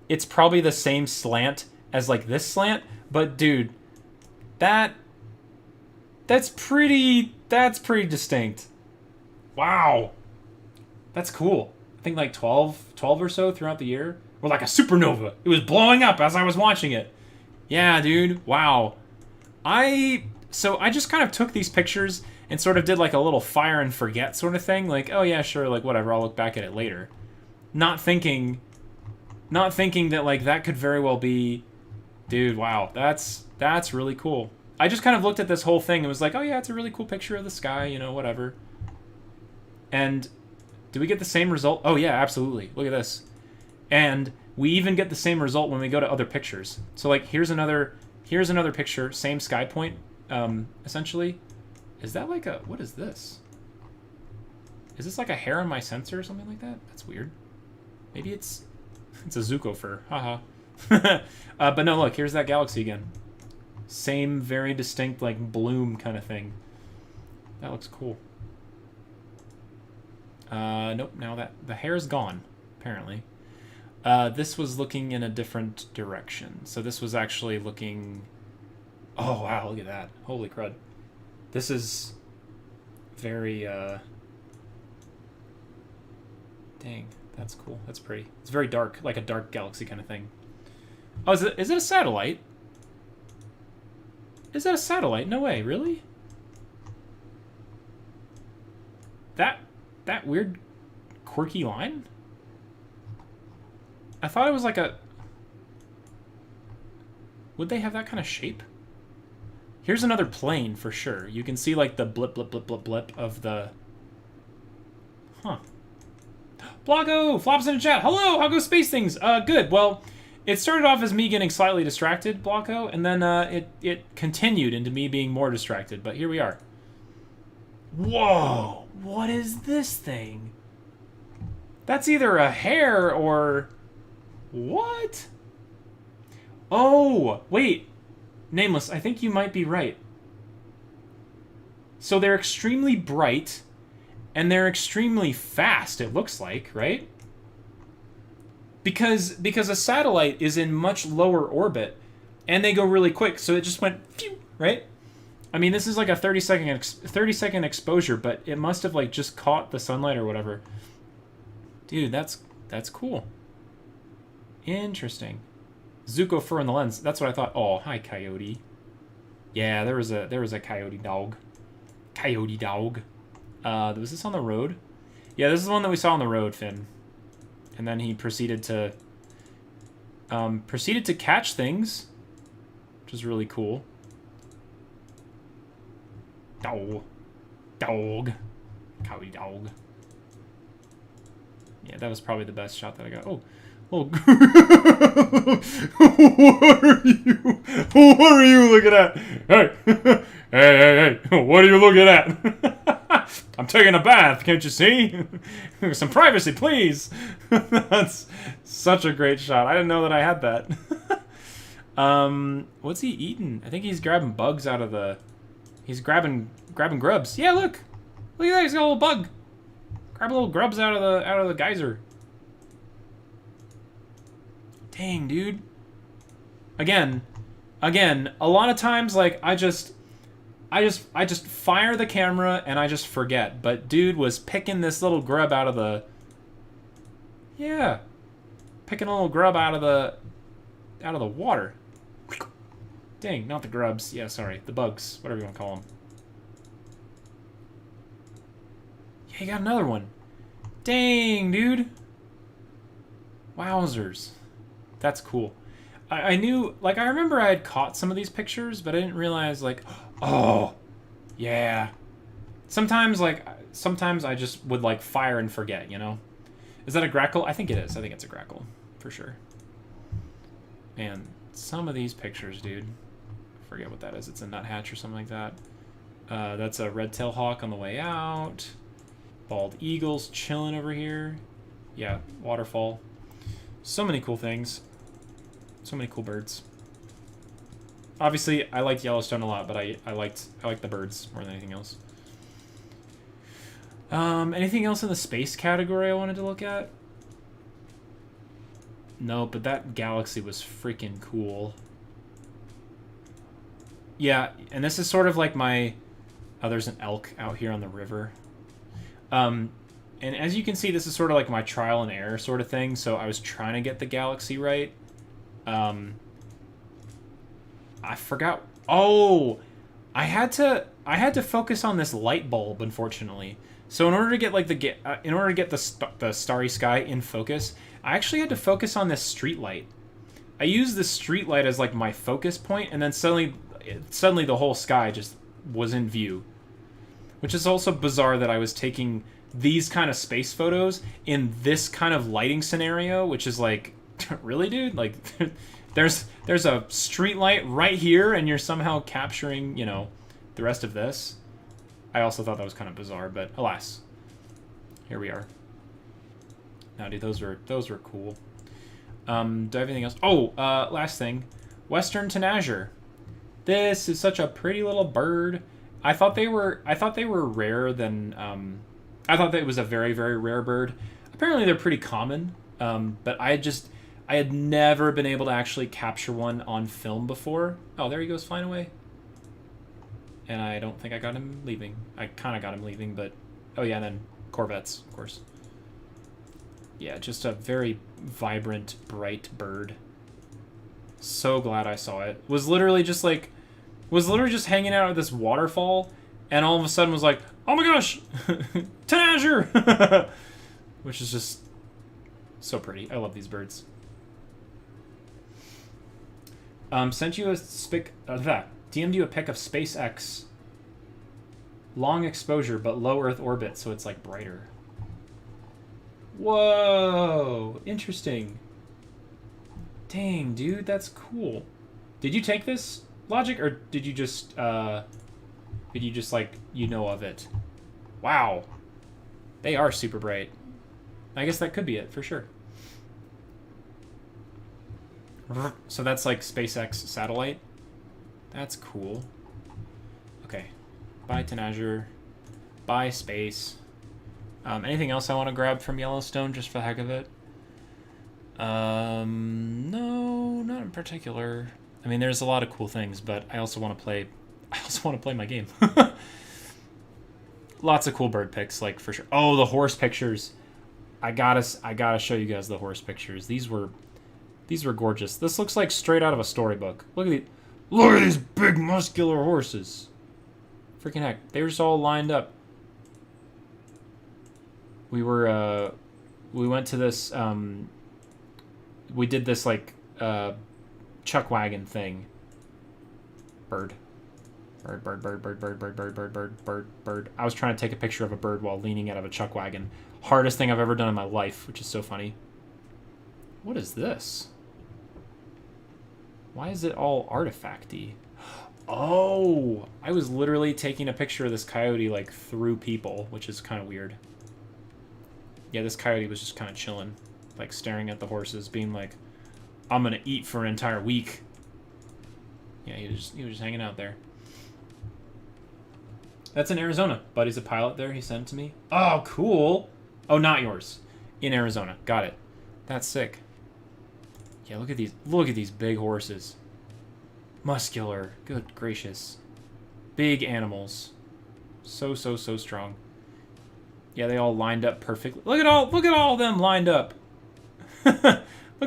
it's probably the same slant as like this slant, but dude, that's pretty distinct. Wow. That's cool. I think like 12 or so throughout the year. Or like a supernova. It was blowing up as I was watching it. Yeah, dude. Wow. I just kind of took these pictures and sort of did like a little fire and forget sort of thing. Like, oh yeah, sure, like whatever, I'll look back at it later. Not thinking that like that could very well be, dude, wow, that's really cool. I just kind of looked at this whole thing and was like, oh yeah, it's a really cool picture of the sky, you know, whatever. And do we get the same result? Oh yeah, absolutely. Look at this. And we even get the same result when we go to other pictures. So like here's another picture, same sky point, essentially. Is that like what is this? Is this like a hair on my sensor or something like that? That's weird. Maybe it's a Zuko fur. Haha. But no, look, here's that galaxy again. Same very distinct like bloom kind of thing. That looks cool. Nope, now that the hair's gone, apparently. This was looking in a different direction. So this was actually looking... Oh, wow, look at that. Holy crud. This is very, Dang, that's cool. That's pretty. It's very dark, like a dark galaxy kind of thing. Oh, is it a satellite? Is that a satellite? No way, really? That weird quirky line? I thought it was like a... Would they have that kind of shape? Here's another plane for sure. You can see like the blip, blip, blip, blip, blip of the... Huh. Bloggo! Flops in the chat. Hello! How go space things? Good. Well, it started off as me getting slightly distracted, Bloggo, and then it continued into me being more distracted, but here we are. Whoa! What is this thing? That's either a hair or... What? Oh! Wait. Nameless, I think you might be right. So they're extremely bright, and they're extremely fast, it looks like, right? Because a satellite is in much lower orbit, and they go really quick, so it just went phew, right? I mean, this is like a 30-second exposure, but it must have like just caught the sunlight or whatever. Dude, that's cool. Interesting. Zuko fur in the lens. That's what I thought. Oh, hi coyote. Yeah, there was a coyote dog. Coyote dog. Was this on the road? Yeah, this is the one that we saw on the road, Finn. And then he proceeded to catch things, which is really cool. Dog. Coyote dog. Yeah, that was probably the best shot that I got. Oh. Oh. What are you looking at? Hey. Hey. What are you looking at? I'm taking a bath, can't you see? Some privacy, please. That's such a great shot. I didn't know that I had that. What's he eating? I think he's grabbing bugs out of the... He's grabbing grubs. Yeah, look. Look at that, he's got a little bug. Grab a little grubs out of the geyser. Dang, dude. Again, a lot of times, like, I just fire the camera and I just forget. But dude was picking this little grub out of the... Yeah. Picking a little grub out of the water. Dang, not the grubs. Yeah, sorry. The bugs. Whatever you want to call them. Yeah, you got another one. Dang, dude. Wowzers. That's cool. I knew, like, I remember I had caught some of these pictures, but I didn't realize, like, oh, yeah. Sometimes I just would, like, fire and forget, you know? Is that a grackle? I think it is. I think it's a grackle, for sure. Man, some of these pictures, dude. I forget what that is. It's a nuthatch or something like that. That's a red-tailed hawk on the way out. Bald eagles chilling over here. Yeah, waterfall. So many cool things. So many cool birds. Obviously, I liked Yellowstone a lot, but I liked the birds more than anything else. Anything else in the space category I wanted to look at? No, but that galaxy was freaking cool. Yeah, and this is sort of like my... Oh, there's an elk out here on the river. And as you can see, this is sort of like my trial and error sort of thing, so I was trying to get the galaxy right. I forgot. Oh, I had to focus on this light bulb, unfortunately. So in order to get like the starry sky in focus, I actually had to focus on this street light. I used this street light as like my focus point, and then suddenly the whole sky just was in view. Which is also bizarre that I was taking these kind of space photos in this kind of lighting scenario, which is like, really, dude? Like, there's a street light right here, and you're somehow capturing, you know, the rest of this. I also thought that was kind of bizarre, but alas, here we are. Now, dude, those were cool. Do I have anything else? Oh, last thing, Western Tanager. This is such a pretty little bird. I thought they were rarer than I thought that it was a very, very rare bird. Apparently they're pretty common, but I had never been able to actually capture one on film before. Oh, there he goes flying away. And I don't think I got him leaving. I kind of got him leaving, but... Oh yeah, and then corvettes, of course. Yeah, just a very vibrant, bright bird. So glad I saw it. Was literally just hanging out at this waterfall, and all of a sudden was like, oh my gosh! Tanager! Which is just so pretty. I love these birds. Sent you a DM'd you a pic of SpaceX. Long exposure, but low Earth orbit, so it's like brighter. Whoa! Interesting. Dang, dude, that's cool. Did you take this, Logic, or did you just like, you know of it? Wow. They are super bright. I guess that could be it, for sure. So that's like SpaceX satellite. That's cool. Okay. Bye, Tanager. Bye, space. Anything else I want to grab from Yellowstone just for the heck of it? No, not in particular. I mean, there's a lot of cool things, but I also want to play. I also want to play my game. Lots of cool bird pics, like for sure. Oh, the horse pictures. I gotta show you guys the horse pictures. These were gorgeous. This looks like straight out of a storybook. Look at these big muscular horses. Freaking heck, they were just all lined up. We went to this, we did this, like, chuck wagon thing. Bird. I was trying to take a picture of a bird while leaning out of a chuck wagon. Hardest thing I've ever done in my life, which is so funny. What is this? Why is it all artifacty? Oh, I was literally taking a picture of this coyote, like, through people, which is kind of weird. Yeah, this coyote was just kind of chilling, like, staring at the horses, being like, I'm gonna eat for an entire week. Yeah, he was just hanging out there. That's in Arizona. Buddy's a pilot there. He sent it to me. Oh, cool. Oh, not yours. In Arizona. Got it. That's sick. Yeah, look at these. Look at these big horses. Muscular. Good gracious. Big animals. So strong. Yeah, they all lined up perfectly. Look at all of them lined up. Look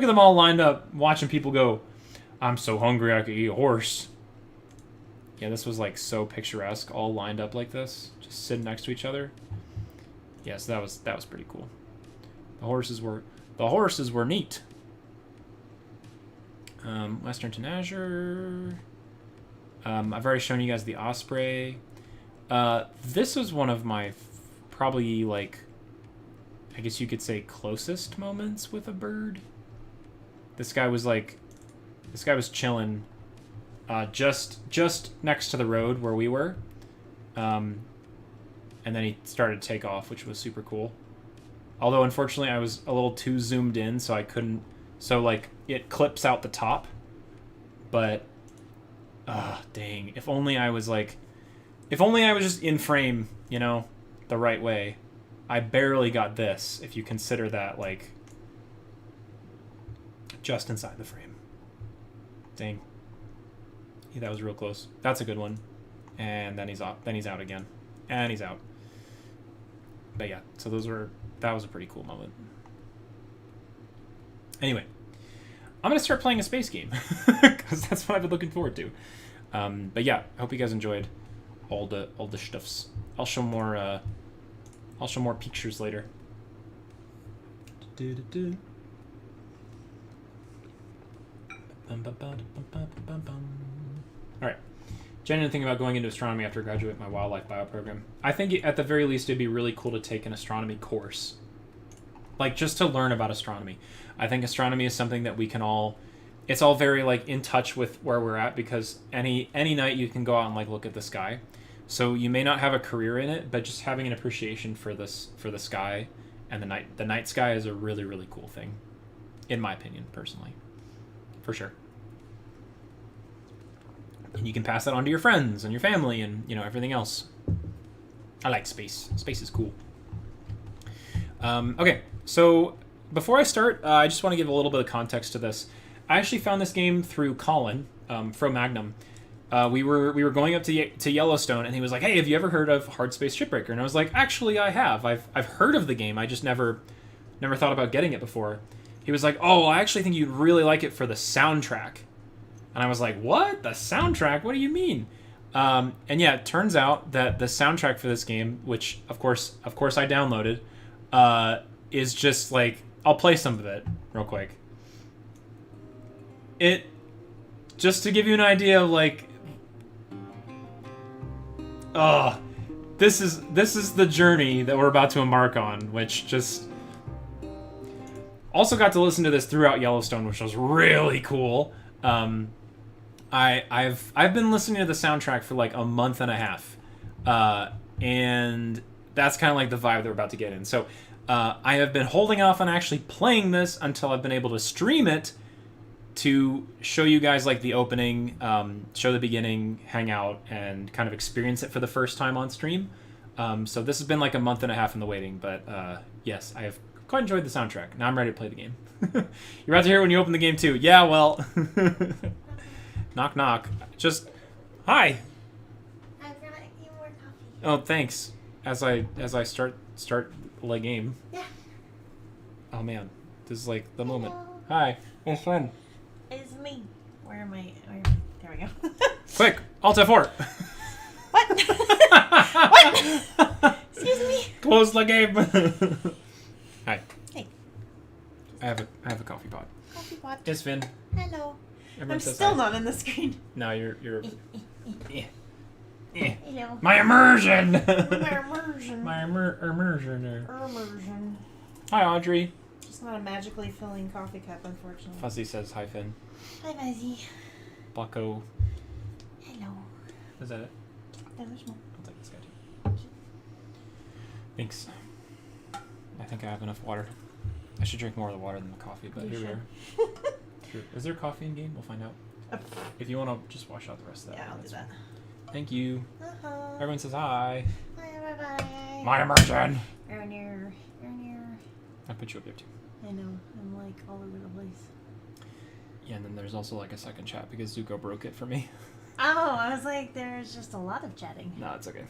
at them all lined up, watching people go, I'm so hungry I could eat a horse. Yeah, this was like so picturesque, all lined up like this, just sitting next to each other. Yeah, so that was pretty cool. The horses were neat. Western Tanager. I've already shown you guys the osprey. This was one of my probably, like, I guess you could say closest moments with a bird. This guy was chilling just next to the road where we were. And then he started to take off, which was super cool. Although, unfortunately, I was a little too zoomed in, so I couldn't... So, like, it clips out the top. But, dang. If only I was just in frame, you know, the right way. I barely got this, if you consider that, like, just inside the frame. Dang. Yeah, that was real close. That's a good one. And then he's off. Then he's out again. And he's out. But yeah, so that was a pretty cool moment. Anyway, I'm going to start playing a space game. Because that's what I've been looking forward to. But yeah, I hope you guys enjoyed all the stuffs. I'll show more pictures later. Alright. Genuine thing about going into astronomy after graduating my wildlife bio program. I think at the very least it'd be really cool to take an astronomy course. Like, just to learn about astronomy. I think astronomy is something that we can all... It's all very, like, in touch with where we're at, because any night you can go out and, like, look at the sky. So you may not have a career in it, but just having an appreciation for the sky and the night sky is a really, really cool thing. In my opinion, personally. For sure. And you can pass that on to your friends and your family and, you know, everything else. I like space. Space is cool. Okay, so before I start, I just want to give a little bit of context to this. I actually found this game through Colin from Magnum. We were going up to Yellowstone, and he was like, "Hey, have you ever heard of Hardspace Shipbreaker?" And I was like, "Actually, I have. I've heard of the game. I just never thought about getting it before." He was like, "Oh, I actually think you'd really like it for the soundtrack." And I was like, "What? The soundtrack? What do you mean?" And yeah, it turns out that the soundtrack for this game, which of course I downloaded, is just like, I'll play some of it real quick. It, just to give you an idea of like, this is the journey that we're about to embark on, which just also got to listen to this throughout Yellowstone, which was really cool. I've been listening to the soundtrack for like a month and a half, and that's kind of like the vibe that we're about to get in. So I have been holding off on actually playing this until I've been able to stream it to show you guys like the opening, show the beginning, hang out, and kind of experience it for the first time on stream. So this has been like a month and a half in the waiting, but yes, I have quite enjoyed the soundtrack. Now I'm ready to play the game. You're about to hear it when you open the game too. Yeah, well, knock knock. Just hi. I brought you more coffee. Oh, thanks. As I start the game. Yeah. Oh man, this is like the moment. Hello. Hi, it's fun. It's me. Where am I? There we go. Quick, Alt F4. What? What? Excuse me. Close the game. Hi. Hey. I have a coffee pot. Coffee pot. It's Finn. Hello. Everyone I'm says still hi. not in the screen. No, you're. Hello. My immersion. My immersion. My immersion. Immersion. Hi, Audrey. Just not a magically filling coffee cup, unfortunately. Fuzzy says hi, Finn. Hi, Fuzzy. Bucko. Hello. Is that it? Yeah, there's more. I'll take this guy too. Thanks. I think I have enough water. I should drink more of the water than the coffee, but You here we should. are. Sure. Is there coffee in game? We'll find out. If you want to just wash out the rest of that. Yeah, I'll do that's that. fine. Thank you. Uh-huh. Everyone says hi. Hi, everybody. My immersion. You're near. I put you up there too. I know. I'm like all over the place. Yeah, and then there's also like a second chat because Zuko broke it for me. Oh, I was like, there's just a lot of chatting. No, it's okay.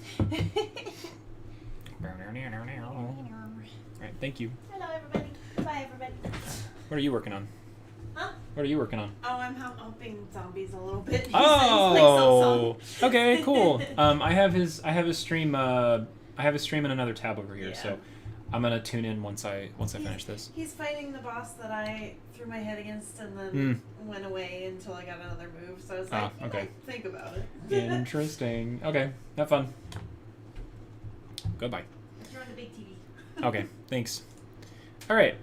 Alright, thank you. Hello, everybody. Bye, everybody. What are you working on? Huh? What are you working on? Oh, I'm helping zombies a little bit. Oh, okay, cool. I have his stream. I have his stream in another tab over here, Yeah. so I'm gonna tune in once I finish this. He's fighting the boss that I threw my head against and then went away until I got another move. So I was like, okay. Think about it. Interesting. Okay, have fun. Goodbye. You're on the big TV. Okay, thanks. All right,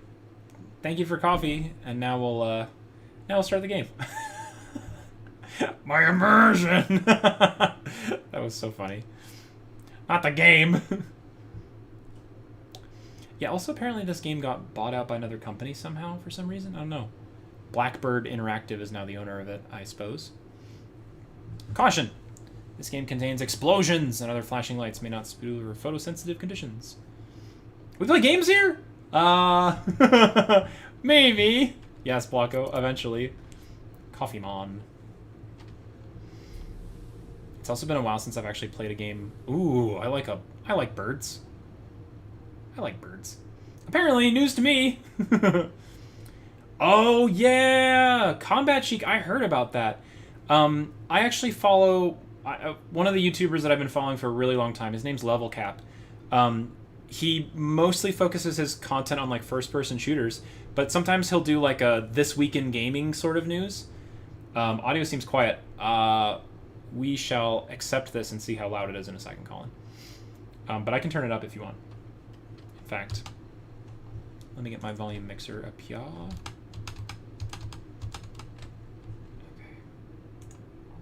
thank you for coffee, and now we'll start the game. My immersion. That was so funny. Not the game. Yeah, also apparently this game got bought out by another company somehow for some reason. I don't know. Blackbird Interactive is now the owner of it, I suppose. Caution! This game contains explosions and other flashing lights may not suit over photosensitive conditions. We play games here? Maybe. Yes, Blocko, eventually. Coffee Mon. It's also been a while since I've actually played a game. Ooh, I like birds. I like birds. Apparently, news to me. Oh yeah, Combat Chic. I heard about that. I actually follow one of the YouTubers that I've been following for a really long time. His name's Level Cap. He mostly focuses his content on like first-person shooters, but sometimes he'll do like a This Week in Gaming sort of news. Audio seems quiet. We shall accept this and see how loud it is in a second, Colin. But I can turn it up if you want. In fact, let me get my volume mixer up here. Okay.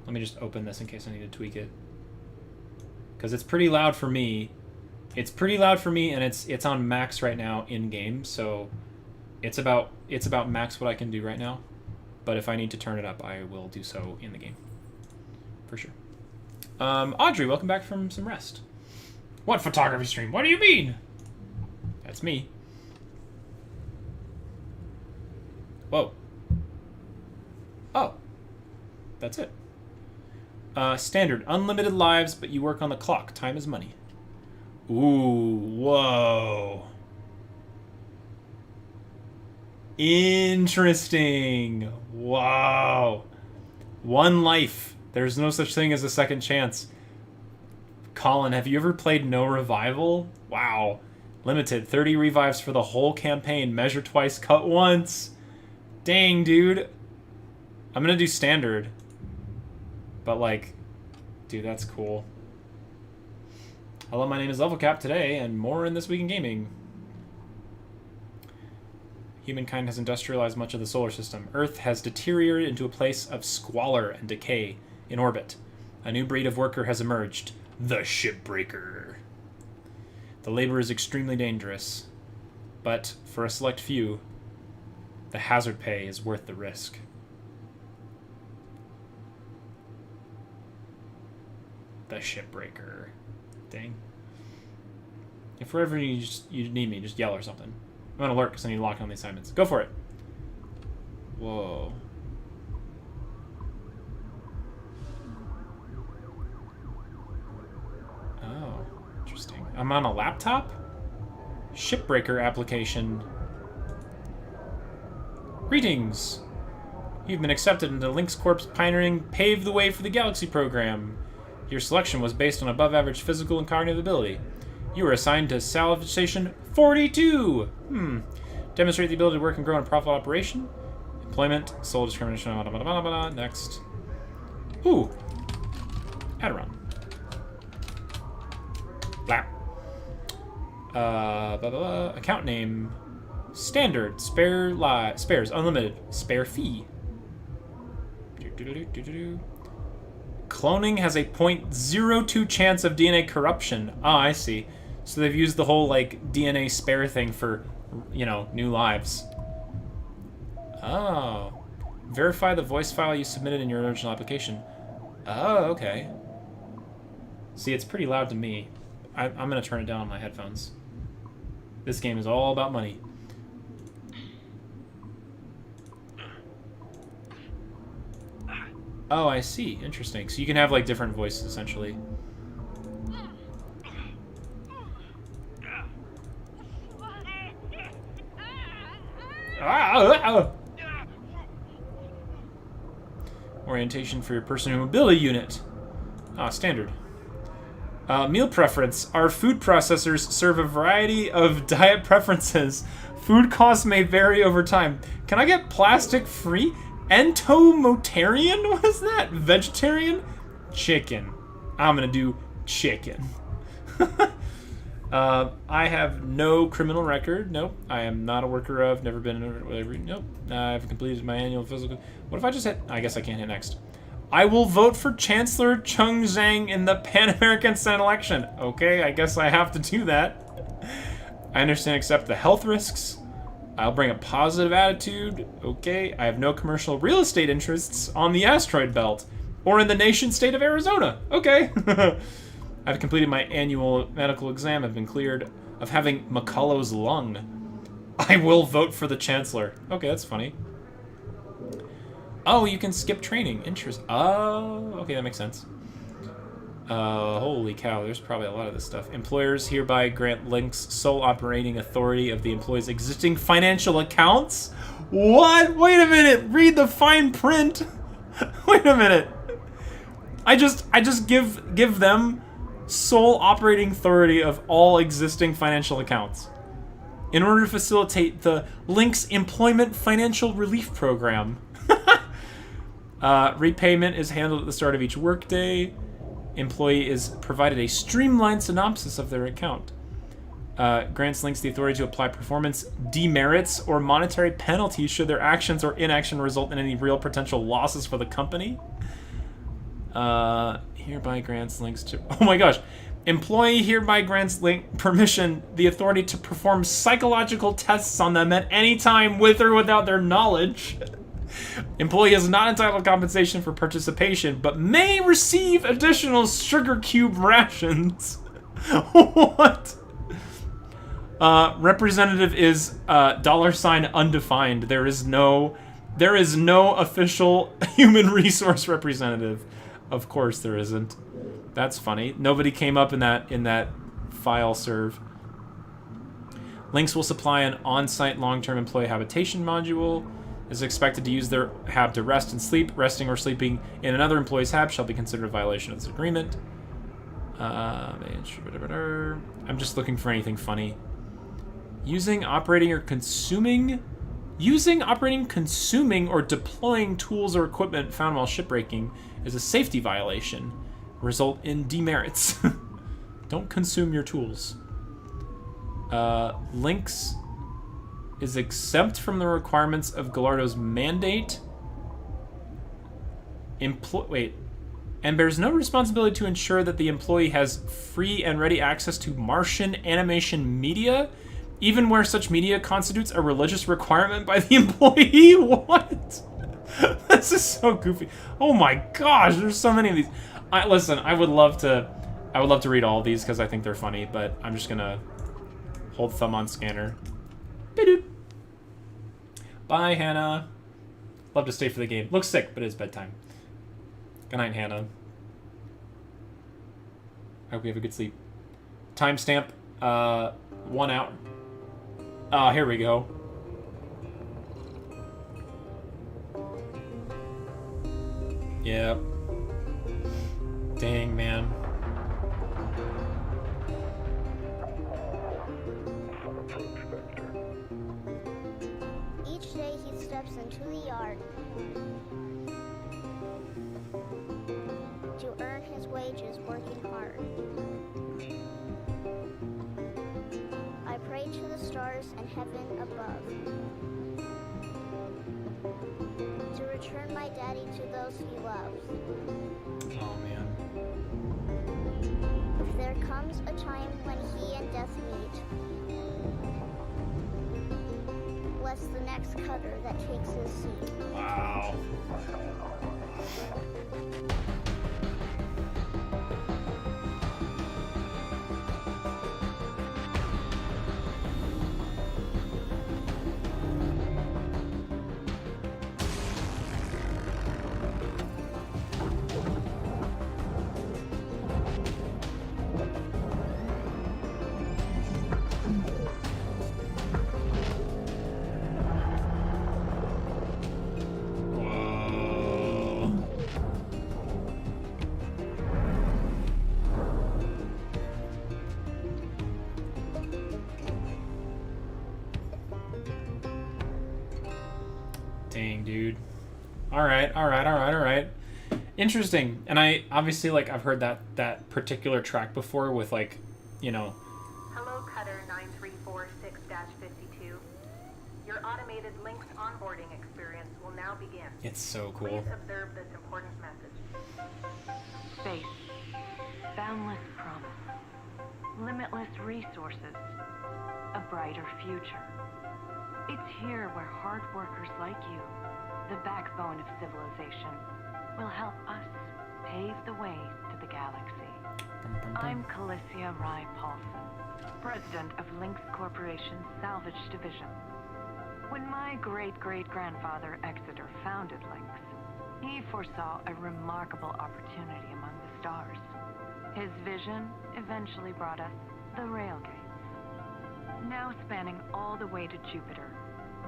Let me just open this in case I need to tweak it. Because it's pretty loud for me. It's pretty loud for me, and it's on max right now in game, so it's about max what I can do right now. But if I need to turn it up, I will do so in the game. For sure. Audrey, welcome back from some rest. What photography stream? What do you mean? That's me. Whoa. Oh. That's it. Standard. Unlimited lives, but you work on the clock. Time is money. Ooh. Whoa. Interesting. Wow. One life. There's no such thing as a second chance. Colin, have you ever played No Revival? Wow. Limited. 30 revives for the whole campaign. Measure twice, cut once. Dang, dude. I'm gonna do standard. But, like, dude, that's cool. Hello, my name is Levelcap today, and more in This Week in Gaming. Humankind has industrialized much of the solar system. Earth has deteriorated into a place of squalor and decay in orbit. A new breed of worker has emerged. The Shipbreaker. The labor is extremely dangerous, but for a select few, the hazard pay is worth the risk. The Shipbreaker. Dang. If wherever you need me, just yell or something. I'm gonna alert because I need to lock on the assignments. Go for it. Whoa. Oh, interesting. I'm on a laptop? Shipbreaker application. Greetings. You've been accepted into Lynx Corp's pioneering Pave the Way for the Galaxy program. Your selection was based on above-average physical and cognitive ability. You were assigned to Salvage Station 42. Demonstrate the ability to work and grow in a profitable operation. Employment, soul discrimination, blah, blah, blah, blah, blah. Next. Ooh. Adiron. Blah. Blah, blah, blah. Account name. Standard. Spares. Unlimited. Spare fee. Cloning has a 0.02 chance of DNA corruption. Ah, I see. So they've used the whole, like, DNA spare thing for, you know, new lives. Oh. Verify the voice file you submitted in your original application. Oh, okay. See, it's pretty loud to me. I'm going to turn it down on my headphones. This game is all about money. Oh, I see. Interesting. So you can have, like, different voices, essentially. Orientation for your personal mobility unit. Ah, standard. Meal preference. Our food processors serve a variety of diet preferences. Food costs may vary over time. Can I get plastic-free? Entomotarian? What is that? Vegetarian? Chicken. I'm gonna do chicken. I have no criminal record. Nope. I am not a worker of. Never been. Whatever. Nope. I've completed my annual physical. What if I just hit? I guess I can't hit next. I will vote for Chancellor Chung Zhang in the Pan American Senate election. Okay, I guess I have to do that. I understand. Accept the health risks. I'll bring a positive attitude. Okay. I have no commercial real estate interests on the asteroid belt or in the nation state of Arizona. Okay. I've completed my annual medical exam. I've been cleared of having McCullough's lung. I will vote for the chancellor. Okay, that's funny. Oh, you can skip training. Oh, okay, that makes sense. Holy cow, there's probably a lot of this stuff. Employers hereby grant Lynx sole operating authority of the employee's existing financial accounts? What? Wait a minute. Read the fine print. Wait a minute. I just give them sole operating authority of all existing financial accounts in order to facilitate the Lynx Employment Financial Relief Program. Repayment is handled at the start of each workday. Employee is provided a streamlined synopsis of their account. Grants Lynx the authority to apply performance demerits or monetary penalties should their actions or inaction result in any real potential losses for the company. Hereby grants Lynx to... Oh my gosh. Employee hereby grants Lynx permission, the authority to perform psychological tests on them at any time with or without their knowledge. Employee is not entitled to compensation for participation, but may receive additional sugar cube rations. What? Representative is $ undefined. There is no official human resource representative. Of course there isn't. That's funny. Nobody came up in that file serve. Lynx will supply an on-site long-term employee habitation module. Is expected to use their hab to rest and sleep. Resting or sleeping in another employee's hab shall be considered a violation of this agreement. I'm just looking for anything funny. Using, operating, consuming, or deploying tools or equipment found while shipbreaking is a safety violation. Result in demerits. Don't consume your tools. Lynx is exempt from the requirements of Gallardo's mandate. And bears no responsibility to ensure that the employee has free and ready access to Martian animation media, even where such media constitutes a religious requirement by the employee. What? This is so goofy. Oh my gosh, there's so many of these. Listen, I would love to read all of these because I think they're funny, but I'm just gonna hold thumb on scanner. Ba-doop. Bye, Hannah. Love to stay for the game. Looks sick, but it's bedtime. Good night, Hannah. I hope you have a good sleep. Timestamp, 1 hour. Ah, here we go. Yep. Dang, man. Each day he steps into the yard to earn his wages working hard. I pray to the stars and heaven above to return my daddy to those he loves. Oh, man. If there comes a time when he and death meet, bless the next cutter that takes his seat. Wow. Dang, dude. All right. Interesting. And I obviously, like, I've heard that particular track before with, like, you know. Hello, Cutter 9346-52. Your automated Lynx onboarding experience will now begin. It's so cool. Please observe this important message. Space. Boundless promise. Limitless resources. A brighter future. It's here where hard workers like you, the backbone of civilization, will help us pave the way to the galaxy. I'm Calicia Rye Paulson, president of Lynx Corporation's Salvage Division. When my great-great-grandfather Exeter founded Lynx, he foresaw a remarkable opportunity among the stars. His vision eventually brought us the Railgates. Now spanning all the way to Jupiter,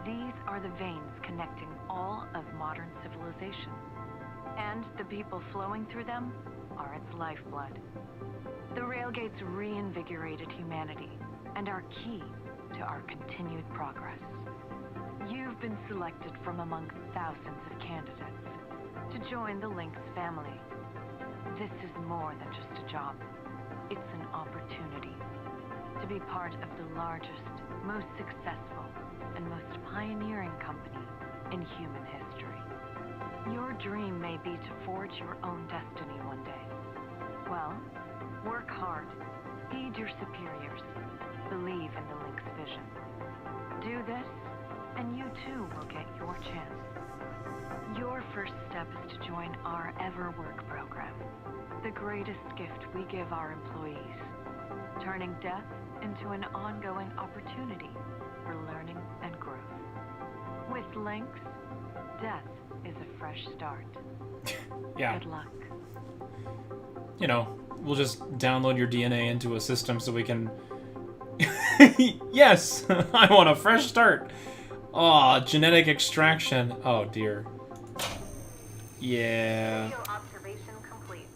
these are the veins connecting all of modern civilization. And the people flowing through them are its lifeblood. The Railgates reinvigorated humanity and are key to our continued progress. You've been selected from among thousands of candidates to join the Lynx family. This is more than just a job. It's an opportunity to be part of the largest, most successful, and most pioneering company in human history. Your dream may be to forge your own destiny one day. Well, work hard, heed your superiors, believe in the Lynx vision. Do this, and you too will get your chance. Your first step is to join our Ever Work program, the greatest gift we give our employees, turning death into an ongoing opportunity for learning and growth. With links, death is a fresh start. Yeah. Good luck. You know, we'll just download your DNA into a system so we can... Yes! I want a fresh start! Aw, genetic extraction. Oh, dear. Yeah. Video observation complete.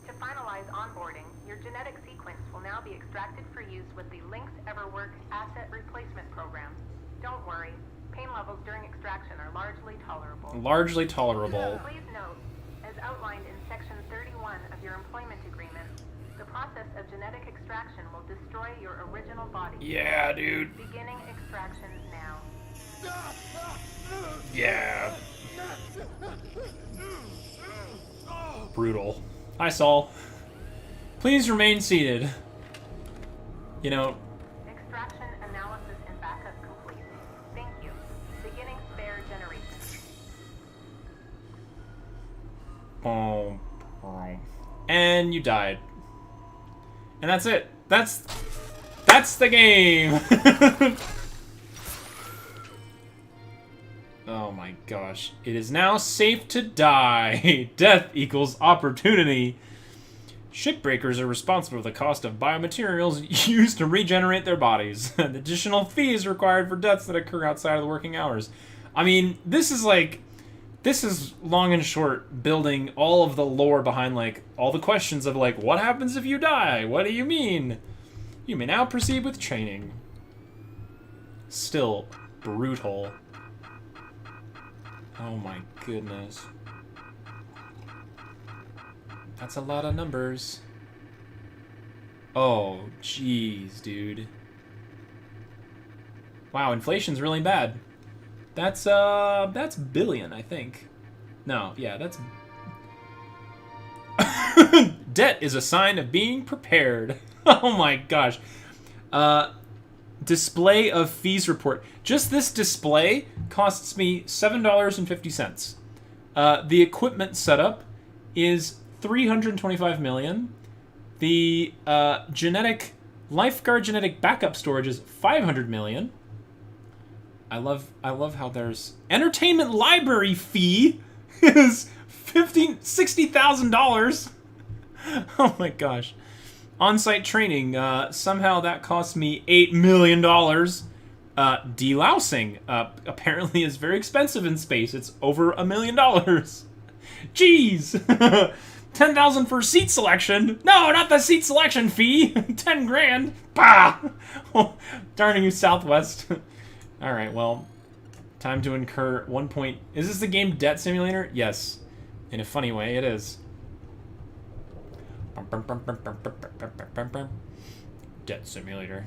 To finalize onboarding, your genetic sequence will now be extracted for use with the Links EverWork Asset Replacement Program. Don't worry, pain levels during extraction are largely tolerable. Largely tolerable. Please note, as outlined in Section 31 of your employment agreement, the process of genetic extraction will destroy your original body. Yeah, dude. Beginning extraction now. Yeah. Brutal. Hi, Saul. Please remain seated. You know... Extraction analysis and backup complete. Thank you. Beginning spare generation. Boom. And you died. And that's it. That's the game. Oh my gosh. It is now safe to die. Death equals opportunity. Shipbreakers are responsible for the cost of biomaterials used to regenerate their bodies. Additional fees required for deaths that occur outside of the working hours. I mean, this is long and short building all of the lore behind, like, all the questions of, like, what happens if you die? What do you mean? You may now proceed with training. Still brutal. Oh my goodness. That's a lot of numbers. Oh, jeez, dude. Wow, inflation's really bad. That's billion, I think. No, yeah, that's... Debt is a sign of being prepared. Oh my gosh. Display of fees report. Just this display costs me $7.50. The equipment setup is $325 million. The lifeguard genetic backup storage is $500 million. I love how there's entertainment library fee is $60,000. Oh my gosh. On-site training, somehow that cost me $8 million. Delousing, apparently is very expensive in space. It's over $1 million. Jeez. 10,000 for seat selection. No, not the seat selection fee. 10 grand. Bah. Oh, darn you, Southwest. All right, well, time to incur 1 point. Is this the game Debt Simulator? Yes. In a funny way, it is. Debt Simulator.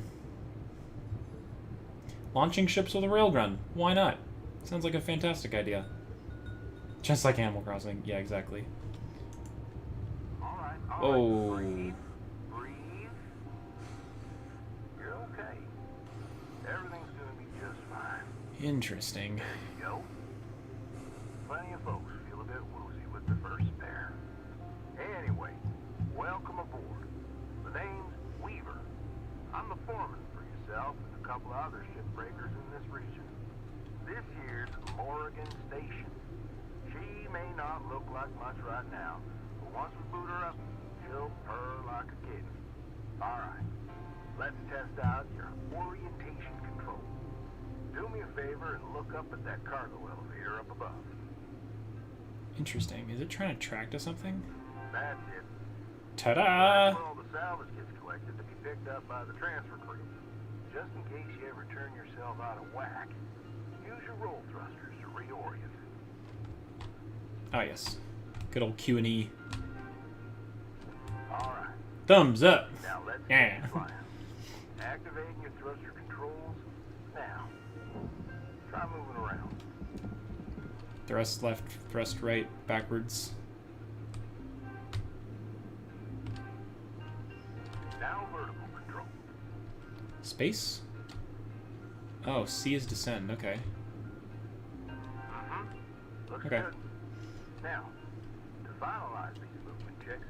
Launching ships with a railgun. Why not? Sounds like a fantastic idea. Just like Animal Crossing. Yeah, exactly. All right. Breathe. You're okay. Everything's gonna be just fine. Interesting. There you go. Plenty of folks feel a bit woozy with the first spare. Anyway, welcome aboard. The name's Weaver. I'm the foreman for yourself and a couple of other shipbreakers in this region. This here's Morgan Station. She may not look like much right now, but once we boot her up, she'll purr like a kitten. Alright, let's test out your orientation control. Do me a favor and look up at that cargo elevator up above. Interesting. Is it trying to track to something? That's it. Ta-da! That's where all the salvage gets collected to be picked up by the transfer crew. Just in case you ever turn yourself out of whack, use your roll thrusters to reorient. Ah, yes. Good old Q&E. Alright. Thumbs up. Now let's Yeah. get flying. Activating your thruster controls now. Try moving around. Thrust left, thrust right, backwards. Now vertical control. Space? Oh, C is descend. Okay. Looks Okay. good. Now, to finalize these movement checks,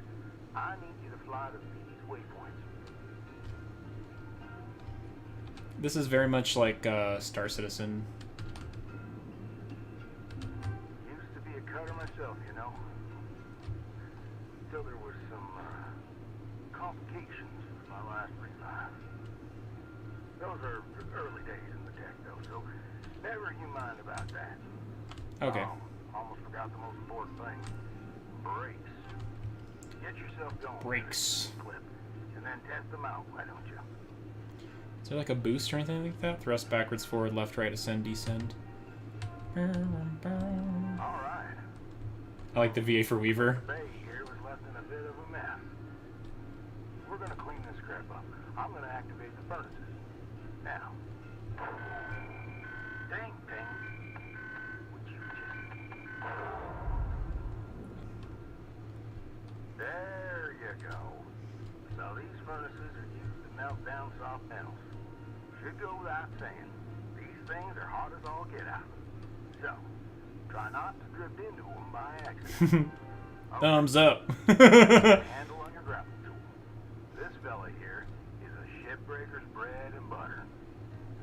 I need you to fly to these waypoints. This is very much like Star Citizen. Used to be a cutter myself, you know. Till there was some complications with my last revive. Those are early days in the tech, though, so never you mind about that. Okay. Oh, almost forgot the most important thing. Brakes. Get yourself going. Brakes. Clip, and then test them out, why don't you? Is there like a boost or anything like that? Thrust, backwards, forward, left, right, ascend, descend. All right. I like the VA for Weaver. The bay here was left in a bit of a mess. We're gonna clean this crap up. I'm gonna activate the furnaces. Now. Ding, ding. Would you just... There you go. So these furnaces are used to melt down soft metals. Should go without saying. These things are hot as all get out. So, try not to drift into them by accident. Thumbs up. Handle on your grapple tool. This fella here is a shipbreaker's bread and butter.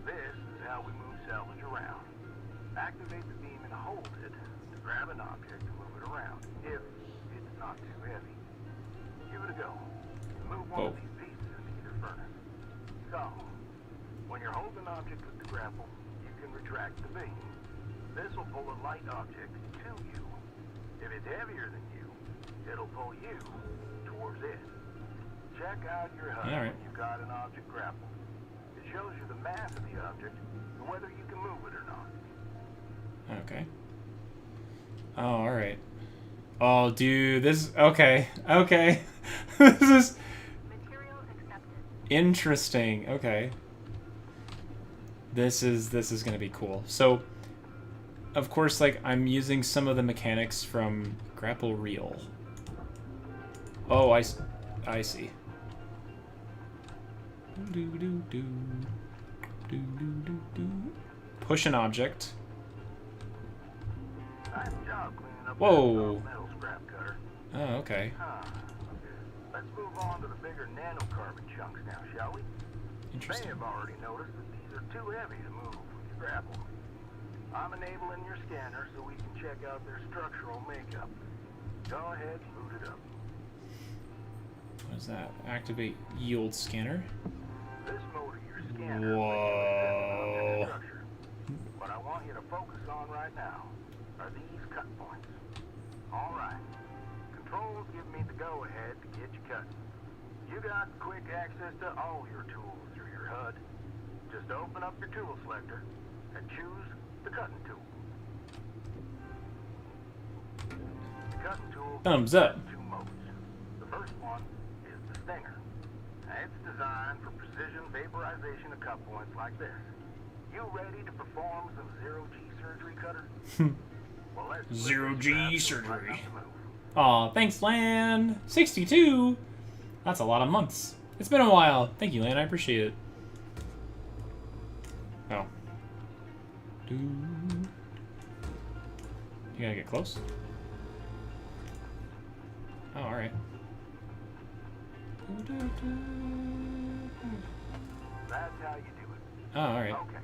This is how we move salvage around. Activate the beam and hold it to grab an object and move it around, if it's not too heavy. Give it a go. Move one of these pieces into either furnace. So, when you're holding an object with the grapple, you can retract the beam. This will pull a light object to you. If it's heavier than you, it'll pull you towards it. Check out your HUD when you've got an object grappled. It shows you the mass of the object and whether you can move it or not. Okay. Oh, alright. Oh, dude, this... Okay. Okay. This is... Material accepted. Interesting. Okay. This is gonna be cool. So, of course, like, I'm using some of the mechanics from Grapple Reel. Oh, I see. Push an object. Nice job cleaning up Whoa. that metal scrap cutter. Oh, okay. Let's move on to the bigger nanocarbon chunks now, shall we? Interesting. May have already noticed that these are too heavy to move with your grapple. I'm enabling your scanner so we can check out their structural makeup. Go ahead and boot it up. What is that? Activate yield scanner. This mode of your scanner Whoa. structure. What I want you to focus on right now are these cut points. All right. Controls give me the go-ahead to get you cutting. You got quick access to all your tools through your HUD. Just open up your tool selector and choose the cutting tool. The cutting tool Thumbs up. has two modes. The first one is the stinger. Now, it's designed for precision vaporization of cut points like this. You ready to perform some zero-G surgery, Cutter? Well, let's put Zero-G this surgery. right up the move. Aw, thanks, Lan. 62. That's a lot of months. It's been a while. Thank you, Lan. I appreciate it. Oh. You gotta get close. Oh, alright. That's how you do it. Oh, alright. Okay.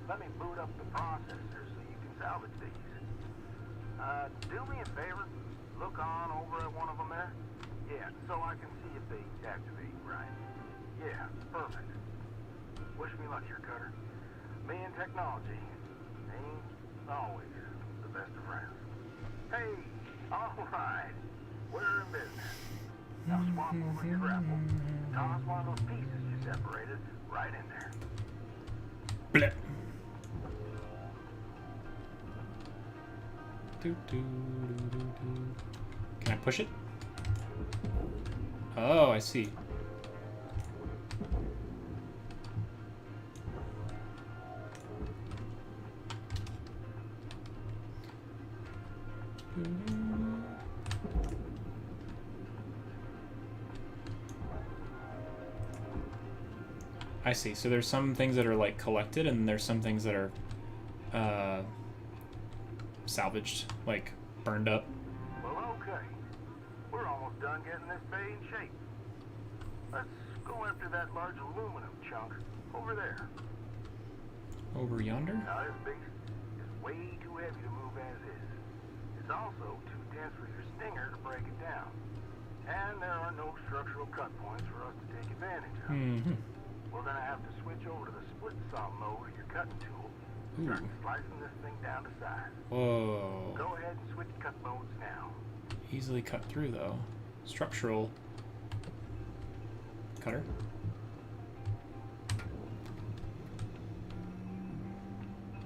Let me boot up the processor so you can salvage these. Do me a favor. Look on over at one of them there. Yeah, so I can see if they activate right. Yeah, perfect. Wish me luck here, Cutter. Me and technology ain't always the best of friends. Hey, all right. We're in business. Now swap over your grapple. Toss one of those pieces you separated right in there. Bleh. Can I push it? Oh, I see. I see. So there's some things that are like collected, and there's some things that are salvaged, like burned up. Well, okay. We're almost done getting this bay in shape. Let's Go after that large aluminum chunk over there. Over yonder? Now this beast is way too heavy to move as is. It's also too dense for your stinger to break it down. And there are no structural cut points for us to take advantage of. Mm-hmm. We're gonna have to switch over to the split saw mode of your cutting tool. Ooh. Start slicing this thing down to size. Whoa. Go ahead and switch cut modes now. Easily cut through, though. Structural. Cutter.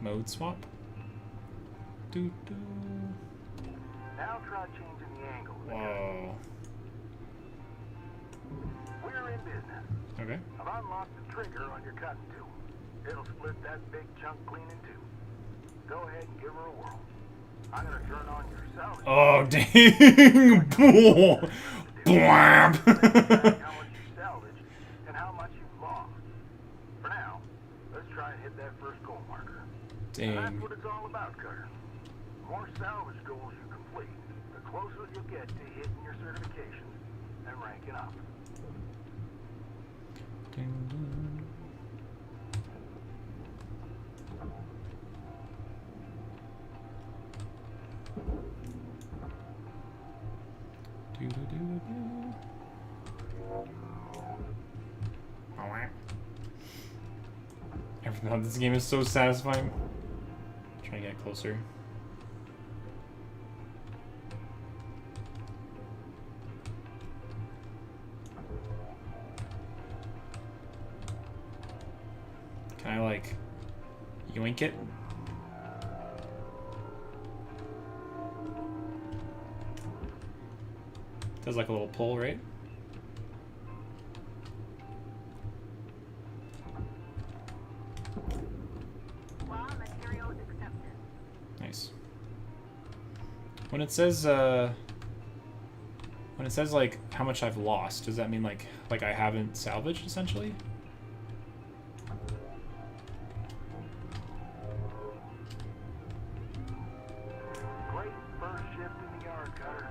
Mode swap. Doo doo. Now try changing the angle. of the cut. Whoa. We're in business. Okay. I've unlocked the trigger on your cutting tool. It'll split that big chunk clean in two. Go ahead and give her a whirl. I'm gonna turn on your salvage. Oh, dang! Blam! How much you salvaged and how much you've lost. For now, let's try and hit that first goal marker. And that's Dang. what it's all about, Cutter. The more salvage goals you complete, the closer you'll get to hitting your certifications and ranking up. Ding, ding. Doo-doo-doo-doo. Everything about this game is so satisfying. Trying to get closer. Can I, like, yoink it? Does like a little pull, right? Raw material accepted. Nice. When it says like how much I've lost, does that mean like I haven't salvaged essentially? Great first shift in the yard, Cutter.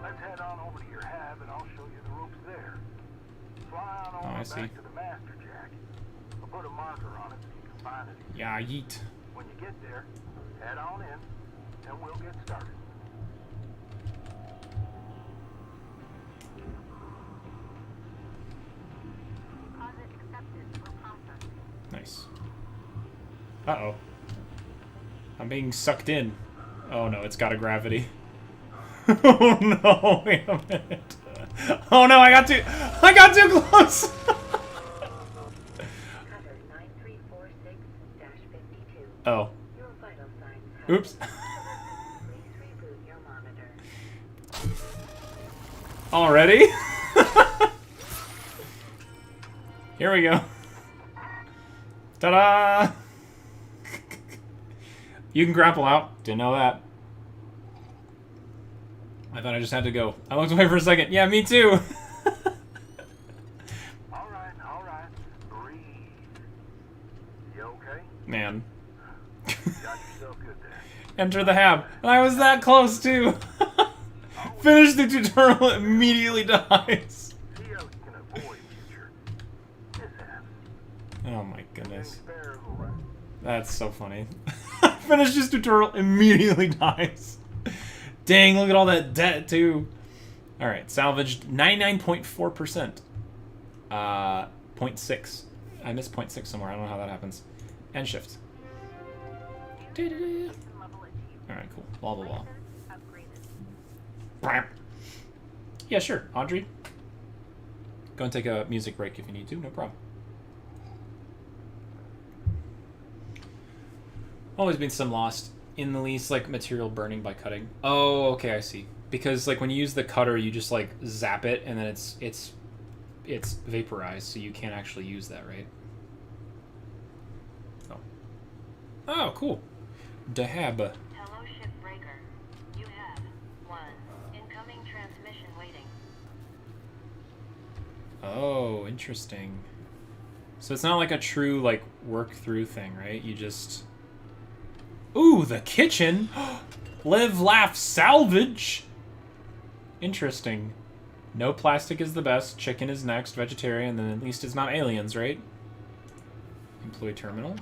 Let's head on over to your hab and I'll show you the ropes there. Fly on over I back see. to the master jack. I'll put a marker on it so you can find it. Yeah, yeet. When you get there, head on in and we'll get started. Deposit accepted for processing. Nice. Uh-oh. I'm being sucked in. Oh no, it's got a gravity. Oh no, wait a minute. Oh no, I got too close. Cutter 9346-52. Oh. Your vital signs have Oops. been- Please reboot your monitor. Already? Here we go. Ta-da! You can grapple out. Didn't know that. I thought I just had to go. I looked away for a second. Yeah, me too. All right. Breathe. You okay? Man. Got yourself good there. Enter the hab. And I was that close too. Finish the tutorial, immediately dies. See how you can avoid future mishaps. Oh my goodness. Things there, all right. That's so funny. Finish this tutorial, immediately dies. Dang, look at all that debt too. Alright, salvaged 99.4%. 0.6. I missed 0.6 somewhere. I don't know how that happens. End shift. Level achieved. Alright, cool. Blah, blah, blah. Upgraded. Bram. Yeah, sure. Audrey. Go and take a music break if you need to. No problem. Always been some lost in the least, like, material burning by cutting. Oh, okay, I see. Because, like, when you use the cutter, you just, like, zap it, and then it's vaporized, so you can't actually use that, right? Oh. Oh, cool. Dahab. Hello, Shipbreaker. You have 1 incoming transmission waiting. Oh, interesting. So it's not like a true, like, work-through thing, right? You just... Ooh, the kitchen! Live, laugh, salvage! Interesting. No plastic is the best. Chicken is next. Vegetarian. Then at least it's not aliens, right? Employee terminal.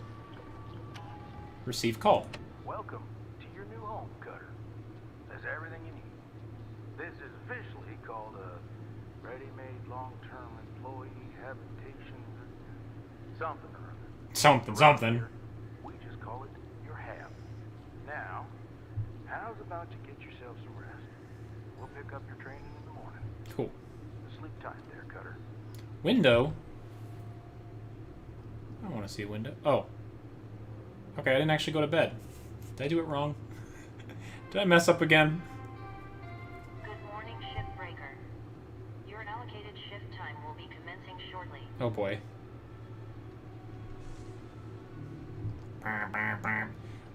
Receive call. Welcome to your new home, Cutter. There's everything you need. This is officially called a ready-made long-term employee habitation something or other. Something. Here, we just call it your hab. Now, how's about you get yourself some rest? We'll pick up your training in the morning. Cool. Sleep time there, Cutter. Window? I don't want to see a window. Oh. Okay, I didn't actually go to bed. Did I do it wrong? Did I mess up again? Good morning, Shipbreaker. Your allocated shift time will be commencing shortly. Oh boy.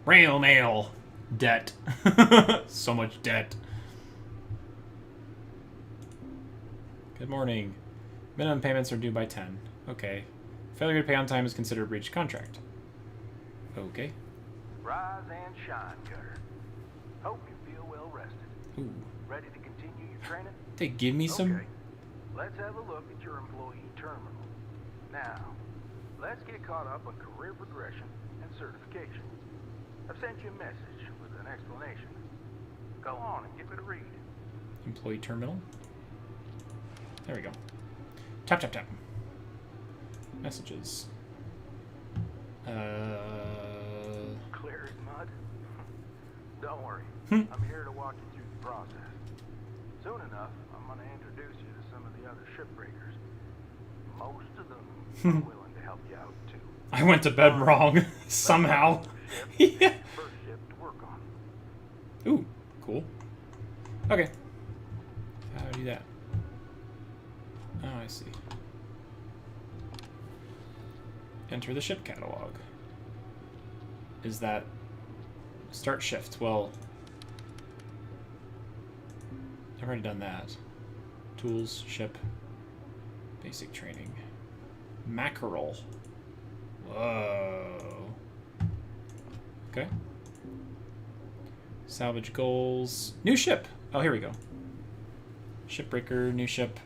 Rail mail. Debt. So much debt. Good morning. Minimum payments are due by 10. Okay. Failure to pay on time is considered a breach of contract. Okay. Rise and shine, Cutter. Hope you feel well rested. Ooh. Ready to continue your training? They give me some... Okay. Let's have a look at your employee terminal. Now, let's get caught up on career progression and certification. I've sent you a message with an explanation. Go on and give it a read. Employee terminal. There we go. Tap, tap, tap. Messages. Clear as mud? Don't worry. Hmm. I'm here to walk you through the process. Soon enough, I'm going to introduce you to some of the other shipbreakers. Most of them are willing to help you out, too. I went to bed wrong. Somehow. Yeah. First ship to work on. Ooh, cool. Okay. How do I do that? Oh, I see. Enter the ship catalog. Is that start shift? Well, I've already done that. Tools, ship, basic training, mackerel. Whoa. Okay. Salvage goals. New ship. Oh, here we go. Shipbreaker, new ship.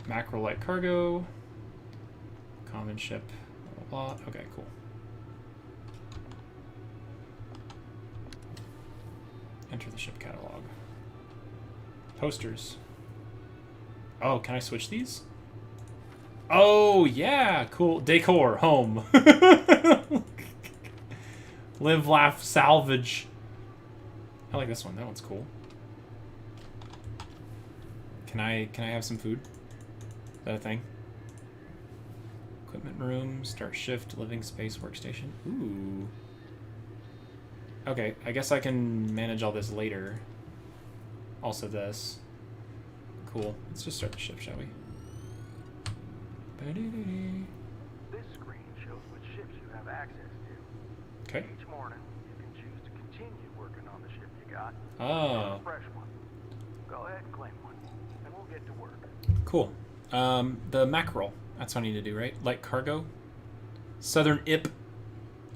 Mackerel light cargo. Common ship. Blah, blah, blah. Okay, cool. Enter the ship catalog. Posters. Oh, can I switch these? Oh, yeah, cool. Decor, home. Live, laugh, salvage. I like this one. That one's cool. Can I have some food? Is that a thing? Equipment room, start shift, living space, workstation. Ooh. Okay, I guess I can manage all this later. Also this. Cool. Let's just start the shift, shall we? This screen shows which ships you have access to. Okay. Each morning, you can choose to continue working on the ship you got. Oh. Or a fresh one. Go ahead and claim one, and we'll get to work. Cool. The mackerel. That's what I need to do, right? Light cargo. Southern Ip.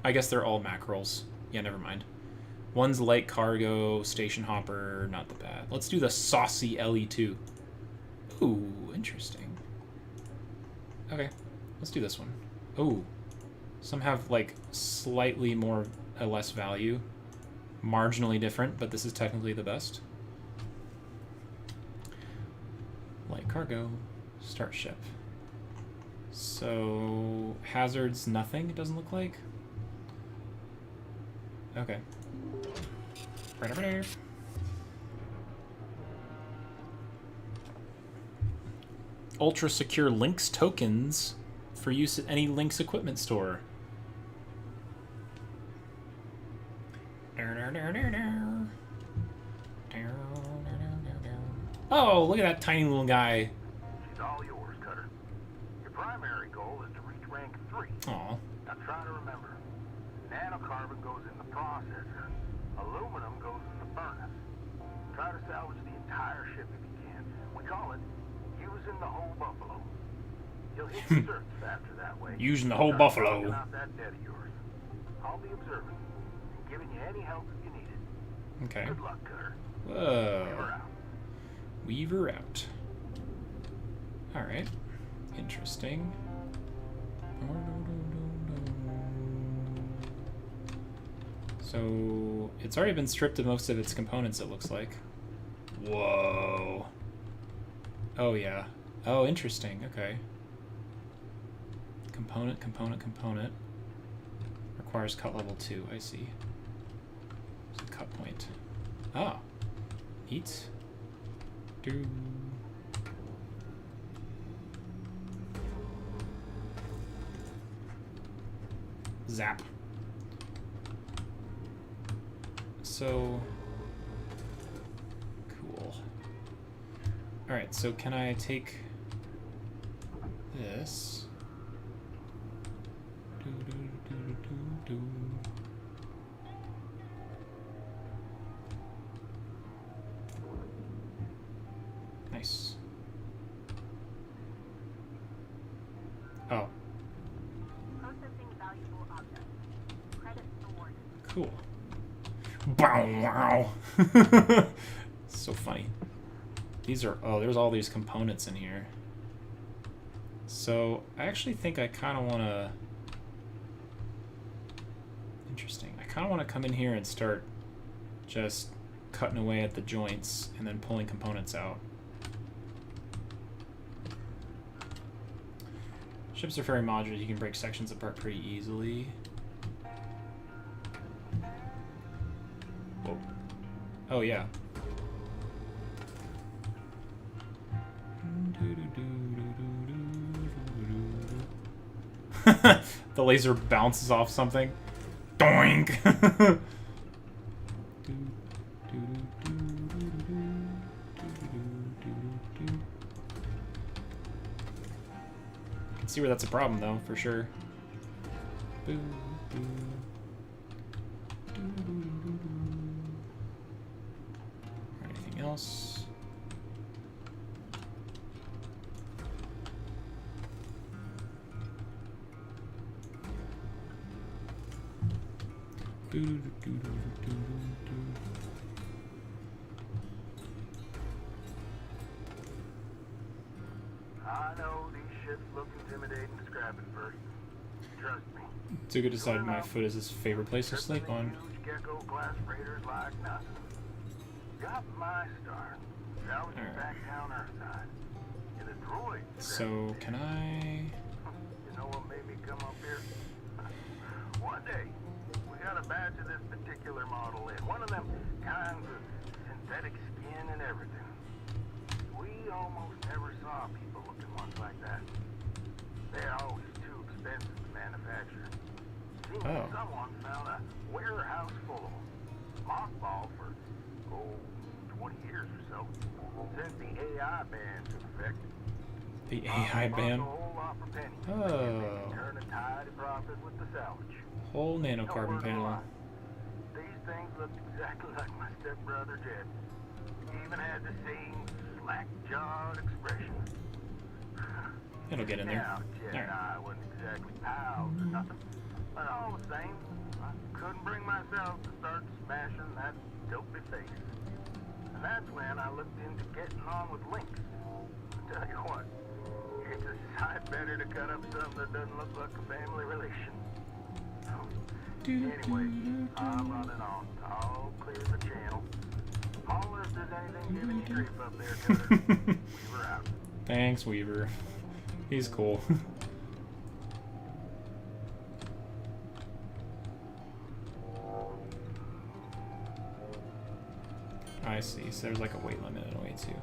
I guess they're all mackerels. Yeah, never mind. One's light cargo, station hopper, not the bad. Let's do the saucy LE2. Ooh, interesting. Okay, let's do this one. Ooh, some have like slightly more, less value. Marginally different, but this is technically the best. Light cargo, start ship. So, hazards, nothing, it doesn't look like. Okay. Ultra secure Lynx tokens for use at any Lynx equipment store. Oh, look at that tiny little guy. She's all yours, Cutter. Your primary goal is to reach rank 3. Aw. Now try to remember, nanocarbon goes in the processor, aluminum goes in the furnace. Try to salvage the entire ship if you can. We call it using the whole buffalo. You'll hit the certs faster that way. Using the whole Start buffalo. knocking out that debt of yours. I'll be observing and giving you any help if you need it. Okay. Good luck, Cutter. Whoa. We're out. Weaver out. Alright. Interesting. So, it's already been stripped of most of its components, it looks like. Whoa. Oh, yeah. Oh, interesting. Okay. Component. Requires cut level 2. I see. There's a cut point. Ah. Neat. Do. Zap. So cool. Alright, so can I take this? Do. Nice. Oh. Processing valuable objects. Credits awarded. Cool. Bow wow. So funny. These are, oh, there's all these components in here. So I actually think I kind of want to, interesting. I kind of want to come in here and start just cutting away at the joints and then pulling components out. Ships are very modular. You can break sections apart pretty easily. Whoa. Oh, yeah. The laser bounces off something. Doink! See where that's a problem, though, for sure. Boo, boo. Anything else? I know these ships look intimidating to scrap at first. Trust me. Zuga decided my foot is his favorite place to sleep on. Huge gecko class freighters like nothing. Got my start. Salvaging back down Earthside. In a droid. So, can I... You know what made me come up here? One day, we got a batch of this particular model in. One of them kinds of synthetic skin and everything. We almost never saw people looking ones like that. They're always too expensive to manufacture. Seems Oh. someone found a warehouse full of them. Mothballed for, 20 years or so. Since the AI ban took effect. The AI ban? A whole lot for pennies. Oh. Turn a tidy profit with the salvage. Whole No nanocarbon word of panel. lie. These things looked exactly like my stepbrother Jed. Even had the same slack-jawed expression. It'll get in there. Now, Jed and I wasn't exactly pals or nothing, but all the same, I couldn't bring myself to start smashing that dopey face. And that's when I looked into getting on with Lynx. I tell you what, it's a sight better to cut up something that doesn't look like a family relation. Anyway, I'm running on. I'll clear the channel. Holler if there's anything giving you grief up there, Cutter. Weaver out. Thanks, Weaver. He's cool. I see. So there's like a weight limit in a way too.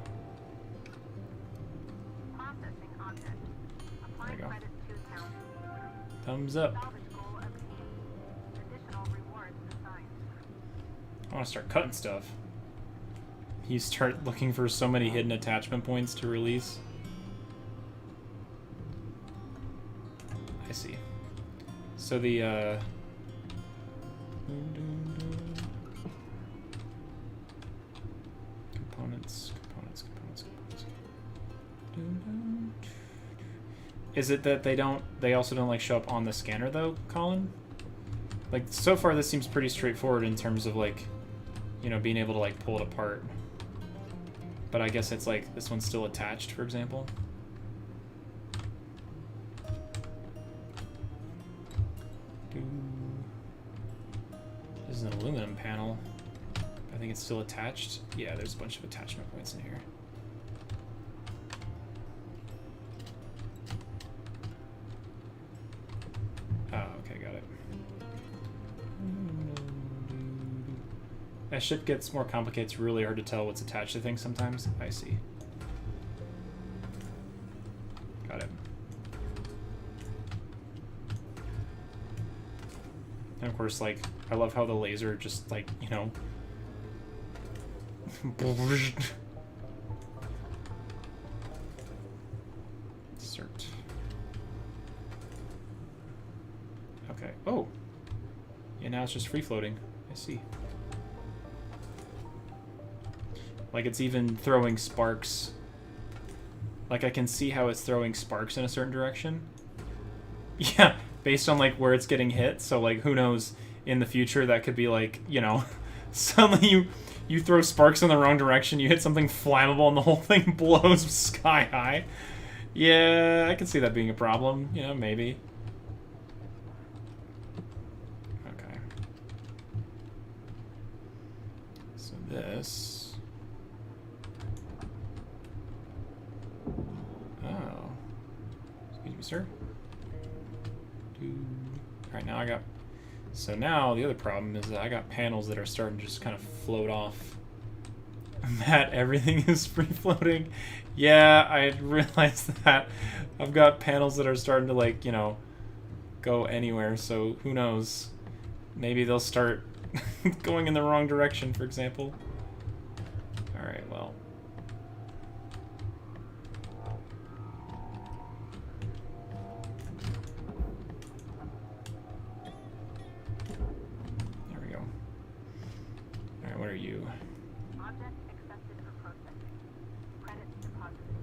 Processing object. Applying There you go. credits to account. Thumbs up. Salvage goal obtained. Additional rewards assigned. I want to start cutting stuff. You start looking for so many hidden attachment points to release. I see. So the components. Is it that they also don't like show up on the scanner though, Colin? Like so far this seems pretty straightforward in terms of like, you know, being able to like pull it apart. But I guess it's like this one's still attached, for example. This is an aluminum panel. I think it's still attached. Yeah, there's a bunch of attachment points in here. Oh, okay, got it. As ship gets more complicated, it's really hard to tell what's attached to things sometimes. I see. Got it. And of course, like, I love how the laser just, like, you know... Insert. Okay. Oh! Yeah, now it's just free-floating. I see. Like, it's even throwing sparks. Like, I can see how it's throwing sparks in a certain direction. Yeah, based on, like, where it's getting hit. So, like, who knows, in the future, that could be, like, you know, suddenly you throw sparks in the wrong direction, you hit something flammable, and the whole thing blows sky high. Yeah, I can see that being a problem. You know, maybe. Okay. So this... Oh. Excuse me, sir. Alright, now I got... So now, the other problem is that I got panels that are starting to just kind of float off. That everything is free-floating. Yeah, I realized that. I've got panels that are starting to, like, you know, go anywhere, so who knows. Maybe they'll start going in the wrong direction, for example. Alright, well... What are you? Object accepted for processing. Credits deposited.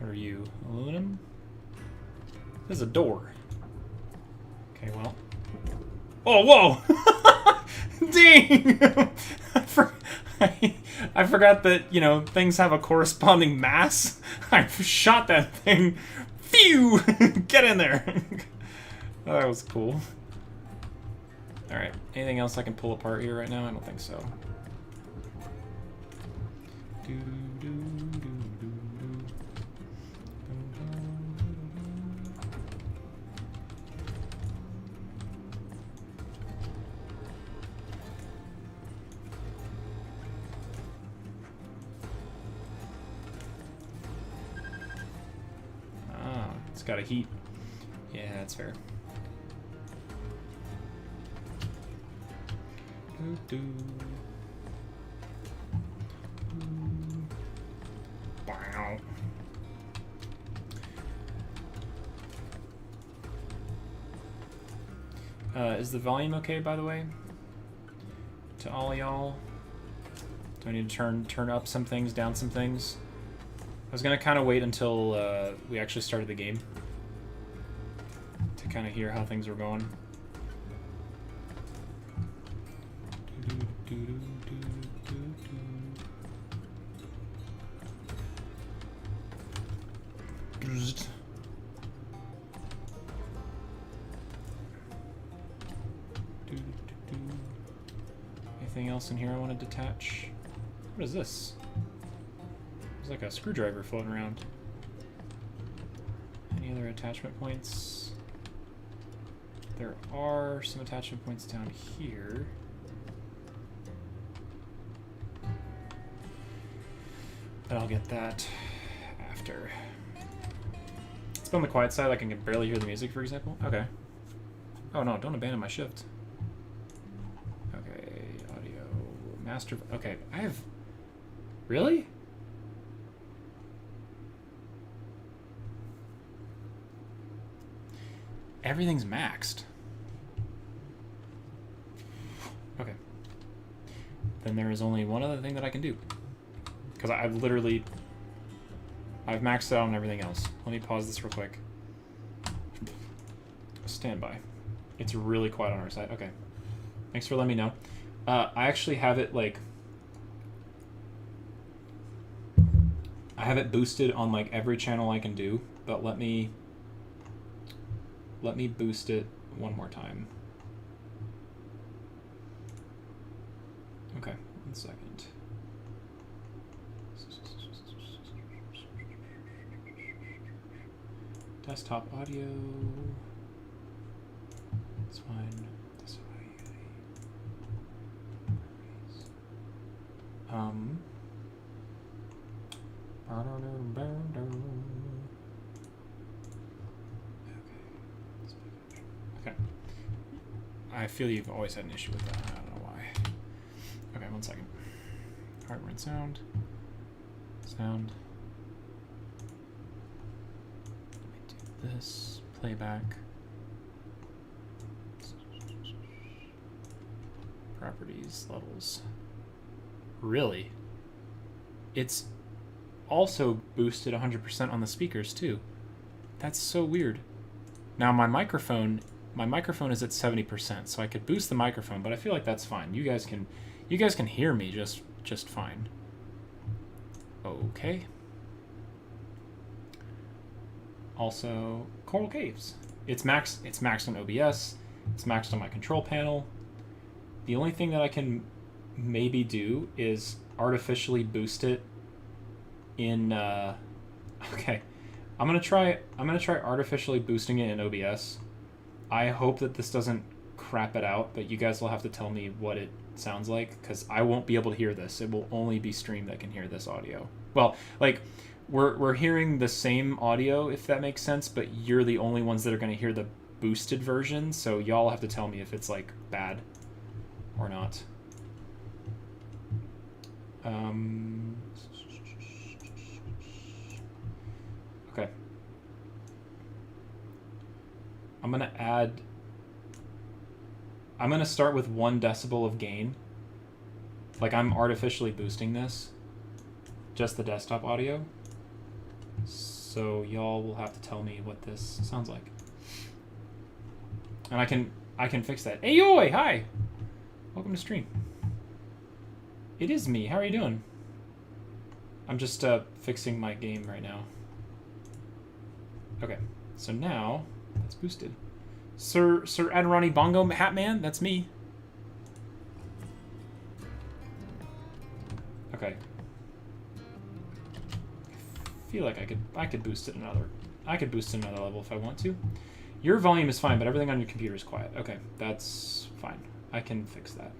What are you? Aluminum? There's a door. Okay, well. Oh, whoa! Dang! I forgot that, you know, things have a corresponding mass. I shot that thing. Phew! Get in there! Oh, that was cool. Alright, anything else I can pull apart here right now? I don't think so. It's got a heat. Yeah, that's fair. Wow. Is the volume okay, by the way? To all y'all? Do I need to turn up some things, down some things? I was gonna kind of wait until we actually started the game to kind of hear how things were going. Anything else in here I want to detach? What is this? There's like a screwdriver floating around. Any other attachment points? There are some attachment points down here. But I'll get that after. It's been on the quiet side, like I can barely hear the music, for example. Okay. Oh no, don't abandon my shift. Okay, audio, master, okay, I have, really? Everything's maxed. Okay. Then there is only one other thing that I can do. Because I've maxed out on everything else. Let me pause this real quick. Stand by. It's really quiet on our side. Okay. Thanks for letting me know. I actually have it, like, I have it boosted on like every channel I can do, but let me boost it one more time. Okay, 1 second. Desktop audio. It's fine. Desktop Okay. I feel you've always had an issue with that. I don't know why. Okay, 1 second. Hardware and sound. Sound. Let me do this. Playback. Properties, levels. Really? It's also boosted 100% on the speakers too. That's so weird. Now my microphone is at 70%, so I could boost the microphone, but I feel like that's fine. You guys can hear me just fine. Okay. Also, Coral Caves. It's maxed on OBS. It's maxed on my control panel. The only thing that I can maybe do is artificially boost it in okay. I'm gonna try artificially boosting it in OBS. I hope that this doesn't crap it out, but you guys will have to tell me what it sounds like, because I won't be able to hear this. It will only be Stream that can hear this audio. Well, like, we're hearing the same audio, if that makes sense, but you're the only ones that are going to hear the boosted version, so y'all have to tell me if it's, like, bad or not. Okay. I'm going to start with 1 decibel of gain. Like, I'm artificially boosting this. Just the desktop audio. So y'all will have to tell me what this sounds like. And I can fix that. Ayoy! Hi! Welcome to stream. It is me. How are you doing? I'm just fixing my game right now. Okay. So now that's boosted. Sir Adirani Bongo Hat Man, that's me. Okay. I feel like I could boost it another level if I want to. Your volume is fine, but everything on your computer is quiet. Okay, that's fine. I can fix that.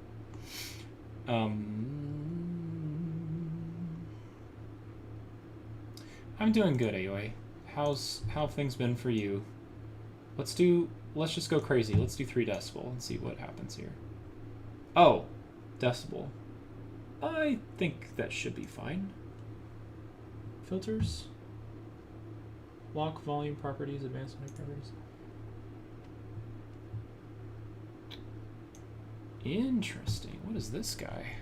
I'm doing good, Aoi. How have things been for you? Let's just go crazy. Let's do 3 decibel and see what happens here. Oh, decibel. I think that should be fine. Filters. Lock volume properties, advanced audio properties. Interesting. What is this guy?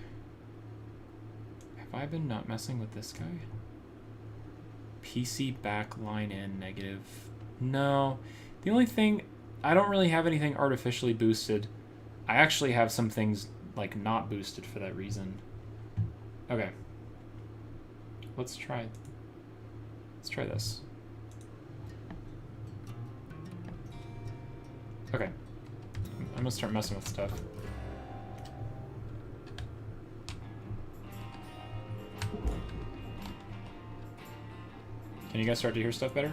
Have I been not messing with this guy? PC back line in negative. No. The only thing, I don't really have anything artificially boosted. I actually have some things like not boosted for that reason. Okay. Let's try this. Okay. I'm gonna start messing with stuff. Can you guys start to hear stuff better?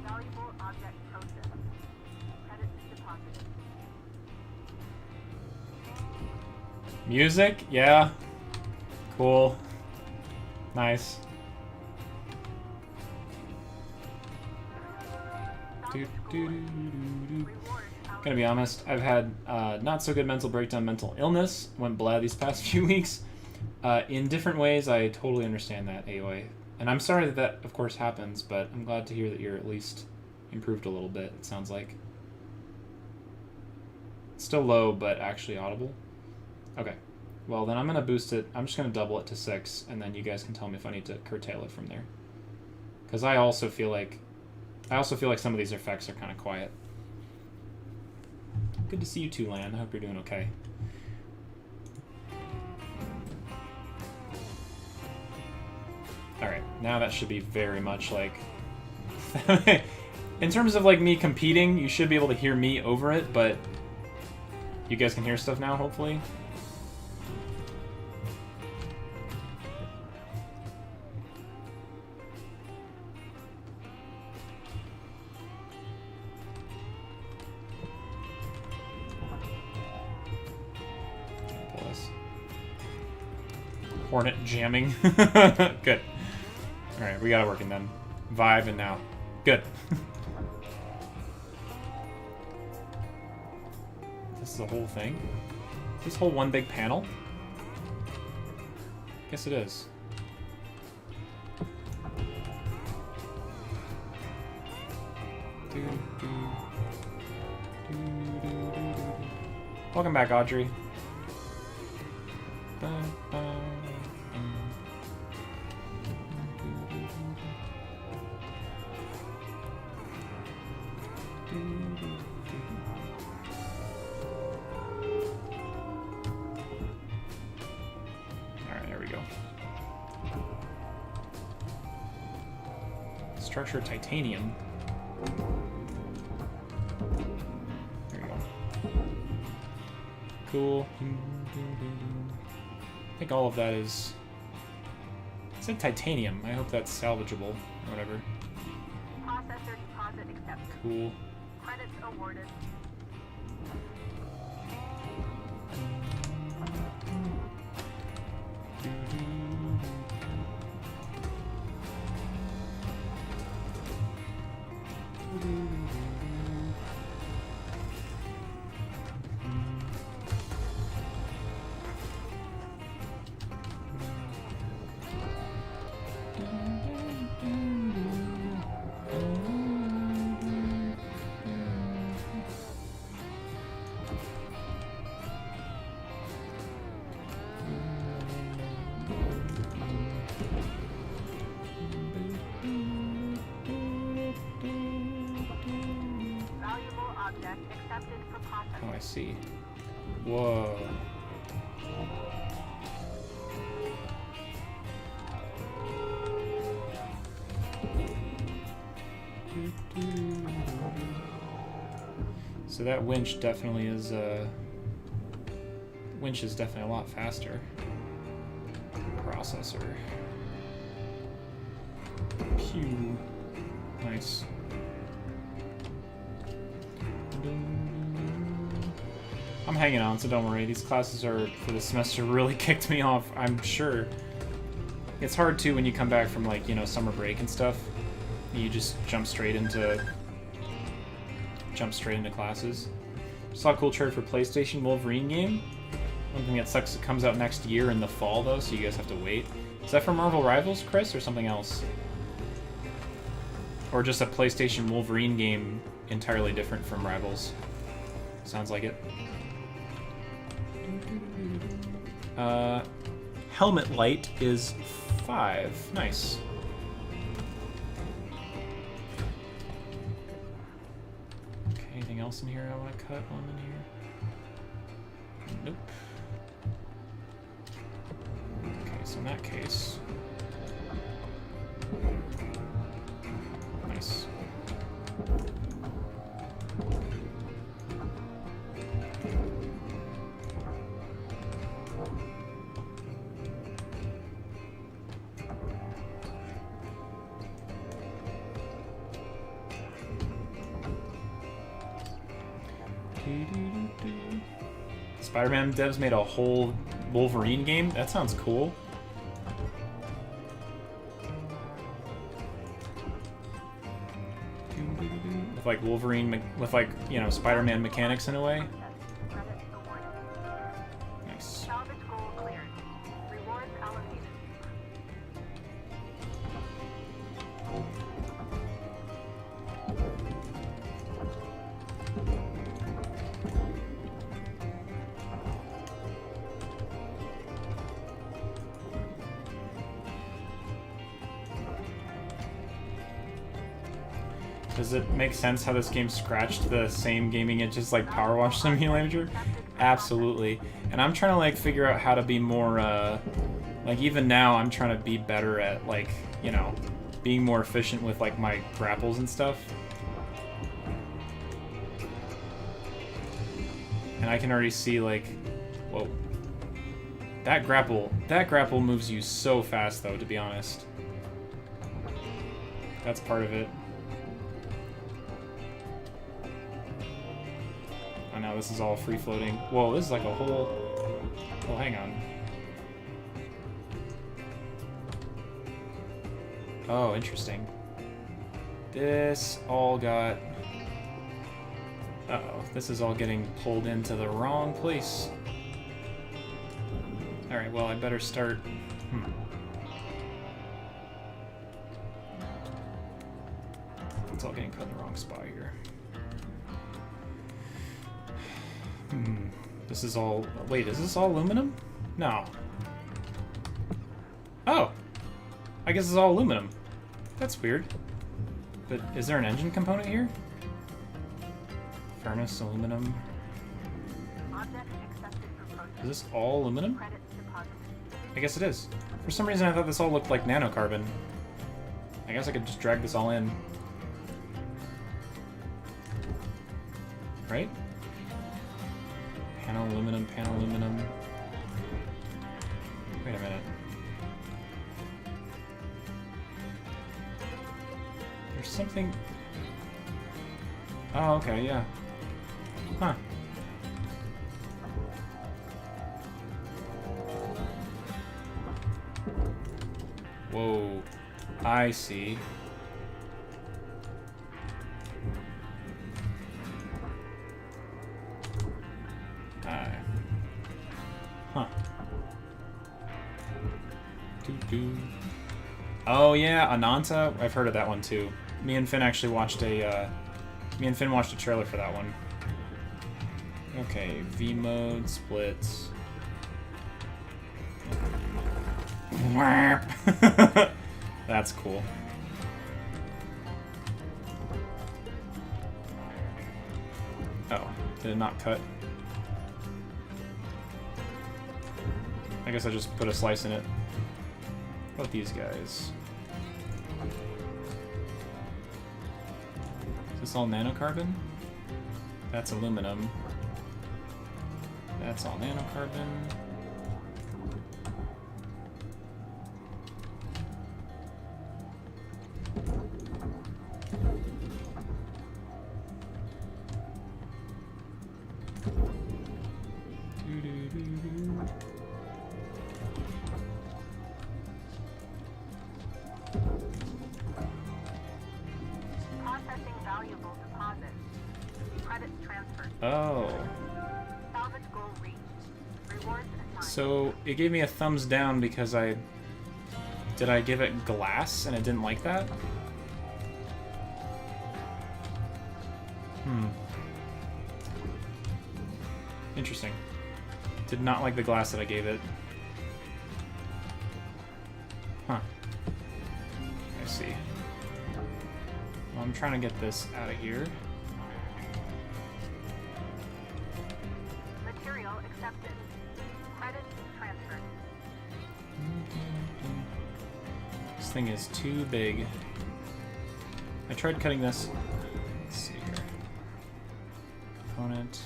Valuable object processed. Credits deposited. Music? Yeah. Cool. Nice. Gonna be honest, I've had not so good mental breakdown, mental illness. Went blah these past few weeks. In different ways, I totally understand that, Aoi. And I'm sorry that of course happens, but I'm glad to hear that you're at least improved a little bit, it sounds like. Still low, but actually audible. Okay. Well, then I'm going to boost it. I'm just going to double it to 6, and then you guys can tell me if I need to curtail it from there. Because I also feel like some of these effects are kind of quiet. Good to see you too, Lan. I hope you're doing okay. Now that should be very much like... In terms of like me competing, you should be able to hear me over it, but you guys can hear stuff now, hopefully. Hornet jamming. Good. Alright, we got it working then. Vibe and now. Good. This is the whole thing? Is this whole one big panel? Guess it is. Welcome back, Audrey. Structure titanium. There you go. Cool. I think all of that is... It said titanium. I hope that's salvageable or whatever. Processor deposit accepted. Cool. Credits awarded. Oh, I see. Whoa. So that winch definitely is, winch is definitely a lot faster. Processor. Pew. Nice. I'm hanging on, so don't worry. These classes are, for the semester, really kicked me off, I'm sure. It's hard, too, when you come back from, like, you know, summer break and stuff. You just jump straight into classes. Saw a cool trailer for PlayStation Wolverine game. One thing that sucks, it comes out next year in the fall, though, so you guys have to wait. Is that for Marvel Rivals, Chris, or something else? Or just a PlayStation Wolverine game entirely different from Rivals? Sounds like it. Helmet light is 5. Nice. Okay, anything else in here I want to cut on in here? Nope. Okay, so in that case... Nice. Spider-Man devs made a whole Wolverine game? That sounds cool. With like Wolverine, with like, you know, Spider-Man mechanics in a way. Nice. Salvage goal cleared. Rewards allocated. Does it make sense how this game scratched the same gaming itches like Power Wash Simulator? Absolutely. And I'm trying to like figure out how to be more like Like, even now, I'm trying to be better at, like, you know, being more efficient with, like, my grapples and stuff. And I can already see, like, whoa. That grapple moves you so fast, though, to be honest. That's part of it. Oh, no, this is all free-floating. Whoa, this is like a whole... Oh, hang on. Oh, interesting. This all got... Uh-oh, this is all getting pulled into the wrong place. Alright, well, I better start... It's all getting put in the wrong spot here. This is all... Wait, is this all aluminum? No. Oh! I guess it's all aluminum. That's weird. But is there an engine component here? Furnace, aluminum. Is this all aluminum? I guess it is. For some reason I thought this all looked like nanocarbon. I guess I could just drag this all in. Right? Panel aluminum, panel aluminum. Wait a minute. There's something... Oh, okay, yeah. Huh. Whoa. I see. Huh. Oh yeah, Ananta. I've heard of that one too. Me and Finn actually watched a. Me and Finn watched a trailer for that one. Okay, V mode splits. That's cool. Oh, did it not cut? I guess I just put a slice in it. What about these guys? Is this all nanocarbon? That's aluminum. That's all nanocarbon. Processing valuable deposits. Credits transferred. Oh. Salvage goal reached. Rewards assigned. So it gave me a thumbs down because I... Did I give it glass and it didn't like that? Interesting. Did not like the glass that I gave it. Huh. I see. Well, I'm trying to get this out of here. Material accepted. Credits transferred. This thing is too big. I tried cutting this. Let's see here. Component.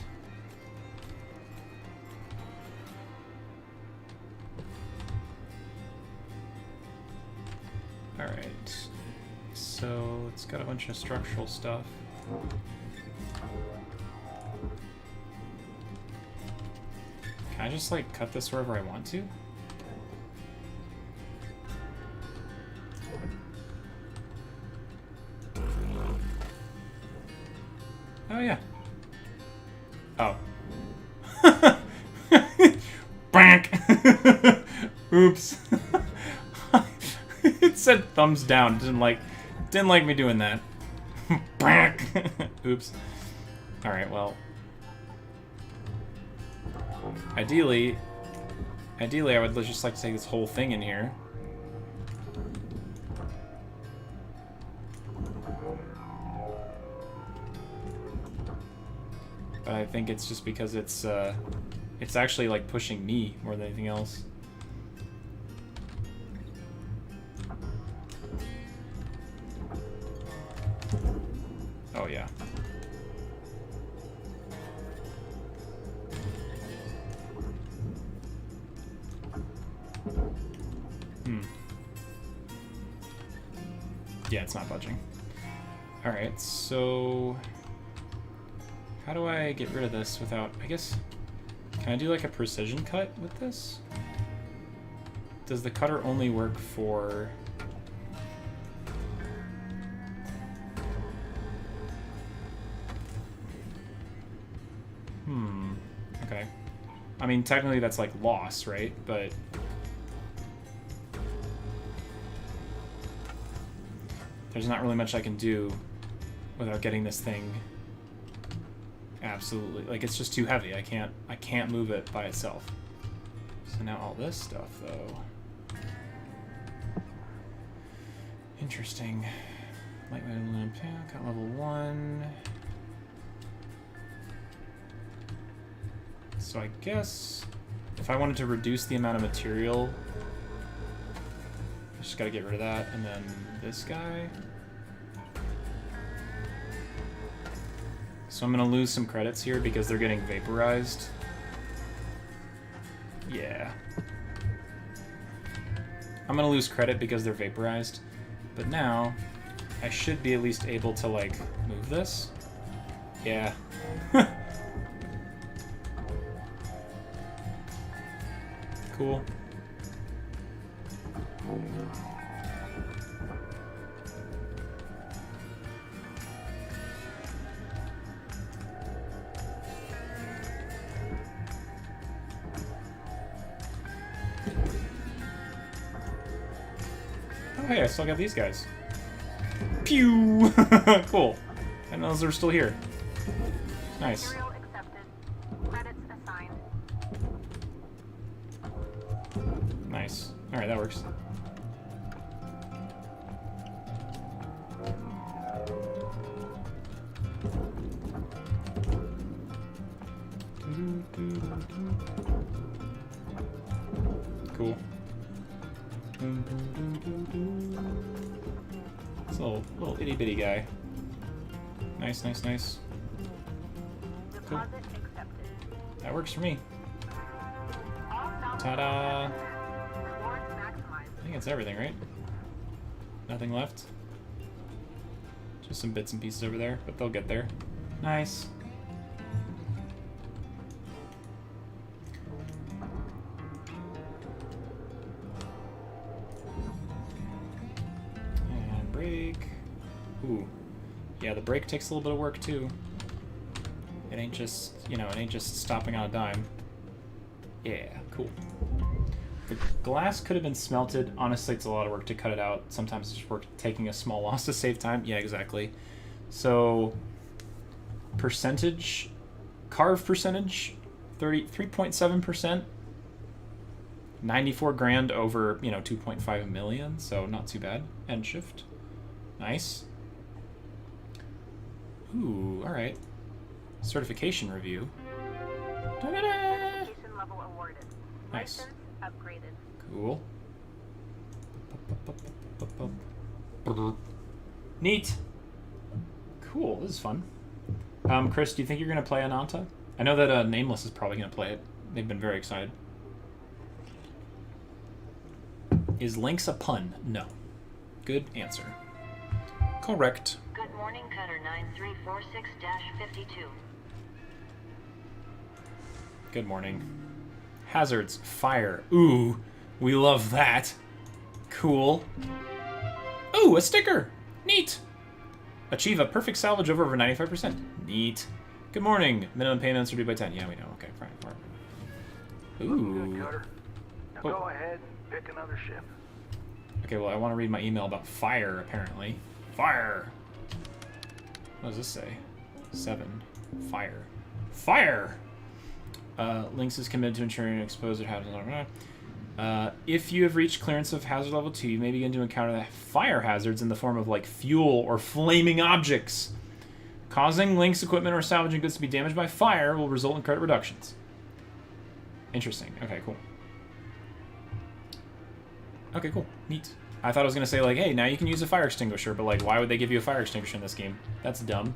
Alright. So it's got a bunch of structural stuff. Can I just like cut this wherever I want to? Oh yeah. Oh. Bank. Oops. It said thumbs down. Didn't like me doing that. Bank. Oops. All right. Well. Ideally, I would just like to take this whole thing in here. But I think it's just because it's actually like pushing me more than anything else. Oh, yeah. Yeah, it's not budging. Alright, so... how do I get rid of this without... I guess... can I do like a precision cut with this? Does the cutter only work for... okay. I mean, technically that's like loss, right? But... there's not really much I can do without getting this thing absolutely... like, it's just too heavy. I can't move it by itself. So now all this stuff, though... interesting. Lightweight aluminum panel, got level 1. So I guess if I wanted to reduce the amount of material, I just gotta get rid of that, and then this guy. So I'm gonna lose some credits here because they're getting vaporized. Yeah. I'm gonna lose credit because they're vaporized, but now I should be at least able to, like, move this. Yeah. Cool. Oh, hey, I still got these guys. Pew! Cool. And those are still here. Nice. Material accepted. Credits assigned. Nice. Alright, that works. Cool. It's a little itty bitty guy. Nice, nice, nice. Cool. Deposit accepted. That works for me. All salvage Ta-da! rewards maximized. I think it's everything, right? Nothing left. Just some bits and pieces over there, but they'll get there. Nice. And brake. Ooh. Yeah, the brake takes a little bit of work too. It ain't just, you know, it ain't just stopping on a dime. Yeah, cool. The glass could have been smelted. Honestly, it's a lot of work to cut it out. Sometimes it's just worth taking a small loss to save time. Yeah, exactly. So, percentage, carve percentage, 3.7%. 94 grand over, you know, 2.5 million. So not too bad. End shift. Nice. Ooh, all right. Certification review. Da-da-da! Certification level awarded. Nice. License upgraded. Cool. Neat. Cool. This is fun. Chris, do you think you're going to play Ananta? I know that Nameless is probably going to play it. They've been very excited. Is Lynx a pun? No. Good answer. Correct. Good morning, Cutter 9346-52. Good morning. Hazards. Fire. Ooh. We love that. Cool. Ooh, a sticker. Neat. Achieve a perfect salvage of over 95%. Neat. Good morning. Minimum payments are due by 10. Yeah, we know. Okay, fine. Good, Ooh. Cutter. Now Oh. go ahead and pick another ship. Okay, well, I want to read my email about fire, apparently. Fire! What does this say? 7. Fire. Fire! Lynx is committed to ensuring exposed hazards. If you have reached clearance of hazard level 2, you may begin to encounter the fire hazards in the form of, like, fuel or flaming objects. Causing Lynx equipment or salvaging goods to be damaged by fire will result in credit reductions. Interesting. Okay, cool. Okay, cool. Neat. I thought I was gonna say like, hey, now you can use a fire extinguisher, but like, why would they give you a fire extinguisher in this game? That's dumb.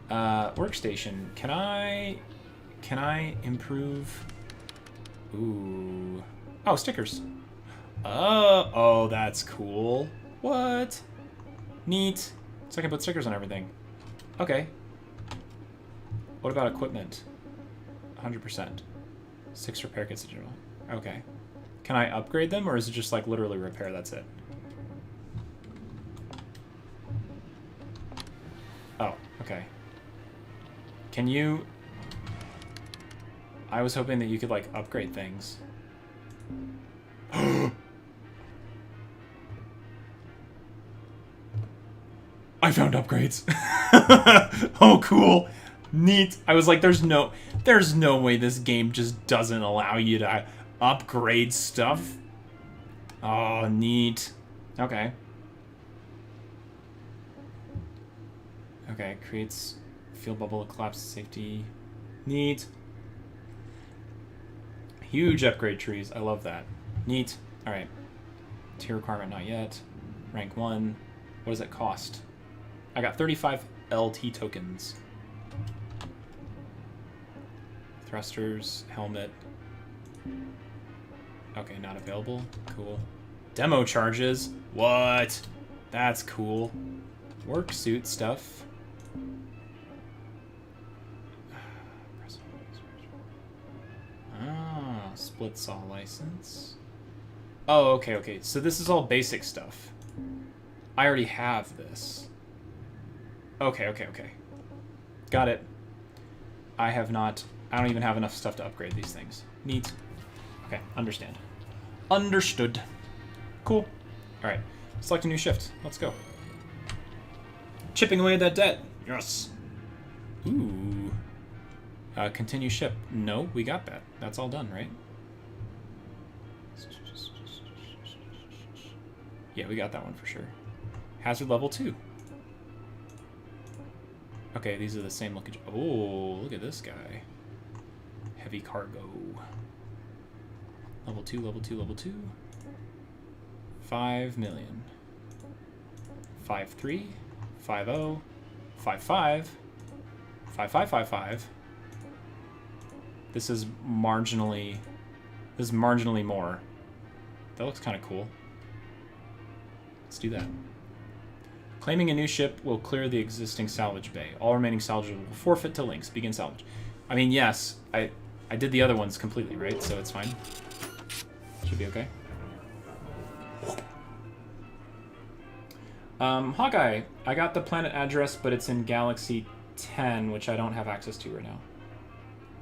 Workstation. Can I improve? Ooh. Oh, stickers. Oh, that's cool. What? Neat. So I can put stickers on everything. Okay. What about equipment? 100%. 6 repair kits in general. Okay. Can I upgrade them, or is it just like literally repair, that's it? Oh, okay. Can you... I was hoping that you could like upgrade things. I found upgrades. Oh, cool. Neat. I was like, there's no way this game just doesn't allow you to upgrade stuff. Oh, neat. Okay. Okay, creates field bubble, collapse safety. Neat. Huge upgrade trees. I love that. Neat. Alright. Tier requirement, not yet. Rank 1. What does it cost? I got 35 LT tokens. Thrusters, helmet. Okay, not available. Cool. Demo charges. What? That's cool. Work suit stuff. Ah, split saw license. Oh, okay, okay. So this is all basic stuff. I already have this. Okay, okay, okay. Got it. I don't even have enough stuff to upgrade these things. Neat. Okay, understand. Understood. Cool. Alright, select a new shift. Let's go. Chipping away at that debt. Yes. Ooh. Continue ship. No, we got that. That's all done, right? Yeah, we got that one for sure. Hazard level 2. Okay, these are the same looking... Oh, look at this guy. Heavy cargo. Level 2, level 2, level 2. 5 million. 5-3. 5-0. 5-5. 5-5-5-5. This is marginally more. That looks kind of cool. Let's do that. Claiming a new ship will clear the existing salvage bay. All remaining salvage will forfeit to links. Begin salvage. I mean, yes, I did the other ones completely, right? So it's fine. Should be okay. Hawkeye, I got the planet address, but it's in Galaxy 10, which I don't have access to right now.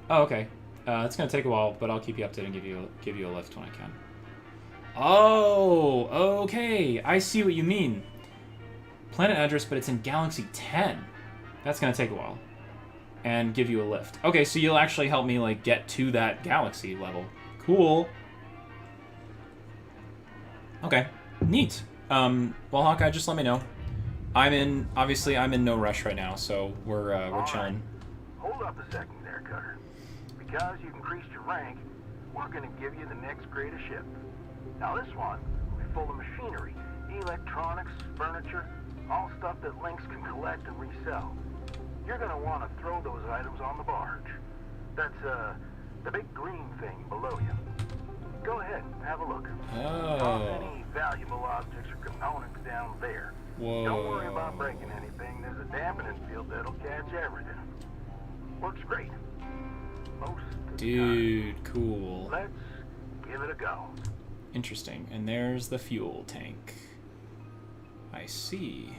Oh, okay. It's gonna take a while, but I'll keep you updated and give you a lift when I can. Oh, okay. I see what you mean. Planet address, but it's in Galaxy 10. That's gonna take a while. And give you a lift. Okay, so you'll actually help me like get to that galaxy level. Cool. Okay. Neat. Well, Hawkeye, just let me know. Obviously I'm in no rush right now, so we're chilling. Right. Hold up a second there, Cutter. Because you've increased your rank, we're gonna give you the next greatest ship. Now this one will be full of machinery, electronics, furniture, all stuff that Lynx can collect and resell. You're gonna want to throw those items on the barge. That's the big green thing below you. Go ahead, have a look. Toss any valuable objects or components down there. Whoa. Don't worry about breaking anything. There's a dampening field that'll catch everything. Works great. Most of the time. Cool. Let's give it a go. Interesting. And there's the fuel tank. I see.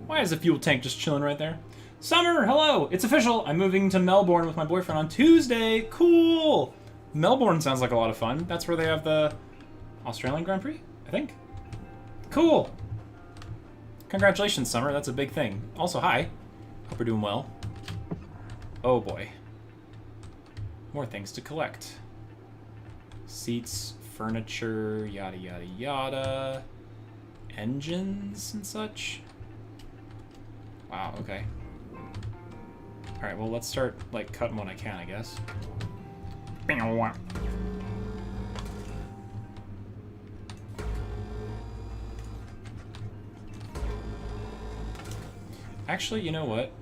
Why is the fuel tank just chilling right there? Summer, hello! It's official! I'm moving to Melbourne with my boyfriend on Tuesday! Cool! Melbourne sounds like a lot of fun. That's where they have the Australian Grand Prix, I think. Cool! Congratulations, Summer. That's a big thing. Also, hi. Hope you're doing well. Oh boy. More things to collect. Seats, furniture, yada yada yada. Engines and such. Wow, okay. Alright, well, let's start, like, cutting what I can, I guess. Actually, you know what?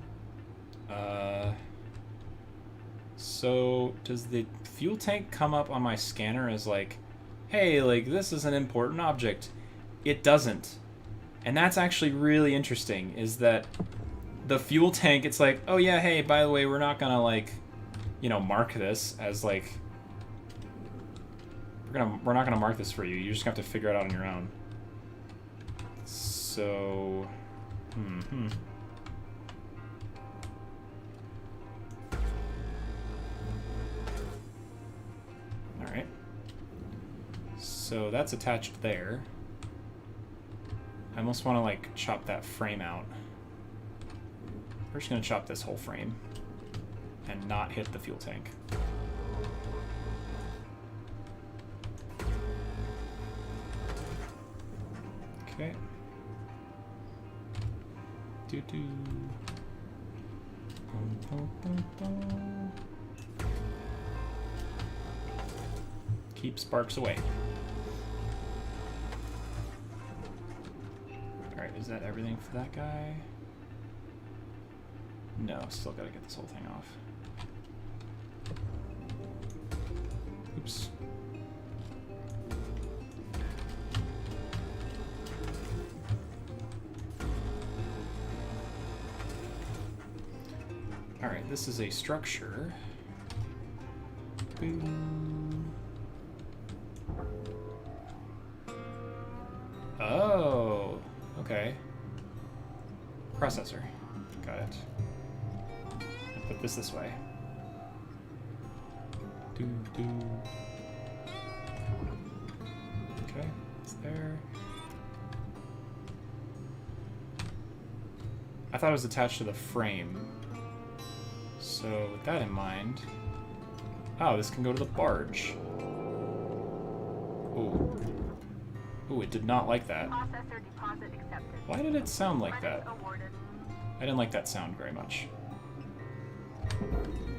So does the fuel tank come up on my scanner as like, hey, like this is an important object? It doesn't. And that's actually really interesting, is that the fuel tank, it's like, oh yeah, hey, by the way, we're not gonna like, you know, mark this as like, we're not gonna mark this for you. You're just gonna have to figure it out on your own. So, all right. So that's attached there. I almost want to like chop that frame out. We're just gonna chop this whole frame and not hit the fuel tank. Okay. Doo-doo. Boom, boom, boom, boom. Keep sparks away. Alright, is that everything for that guy? No, still gotta get this whole thing off. Oops. Alright, this is a structure. Boom. Oh, okay. Processor. Got it. I'll put this way. Okay, it's there. I thought it was attached to the frame. So with that in mind, oh, this can go to the barge. Ooh. Ooh, it did not like that. Processor deposit accepted. Why did it sound like that? Credits awarded. I didn't like that sound very much.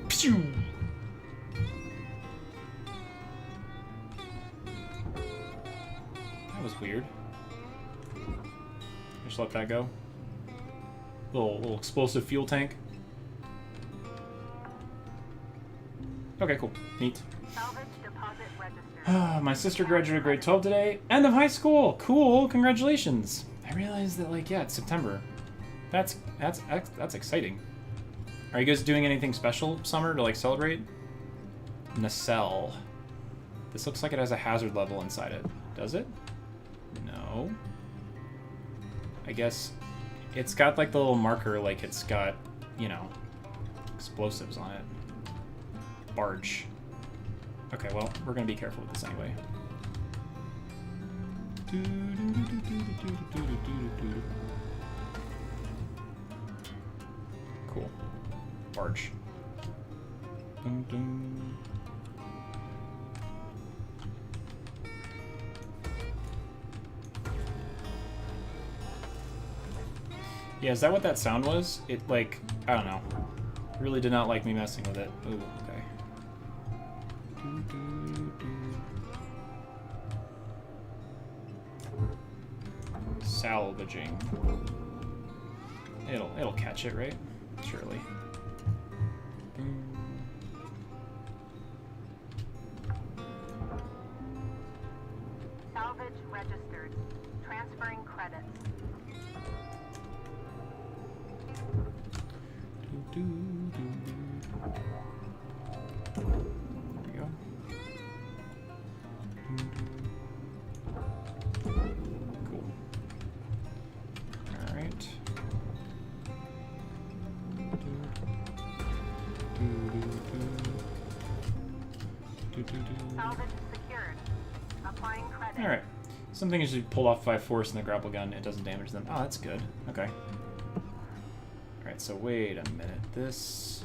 Pew! That was weird. Just let that go. Little explosive fuel tank. Okay, cool. Neat. Salvage deposit registered. My sister graduated grade 12 today. End of high school! Cool! Congratulations! I realized that, like, yeah, it's September. That's exciting. Are you guys doing anything special summer to, like, celebrate? Nacelle. This looks like it has a hazard level inside it. Does it? No. I guess it's got, like, the little marker, like it's got, you know, explosives on it. Barge. Okay, well, we're gonna be careful with this anyway. Cool. Barge. Dun, dun. Yeah, is that what that sound was? It, like, I don't know. Really did not like me messing with it. Ooh, okay. Salvaging. It'll catch it, right? Surely. Salvage registered. Transferring credits. There we go. Cool. All right. Salvage secured. Applying credit. All right. Something is pulled off by force in the grapple gun. It doesn't damage them. Oh, that's good. Okay. All right. So wait a minute. This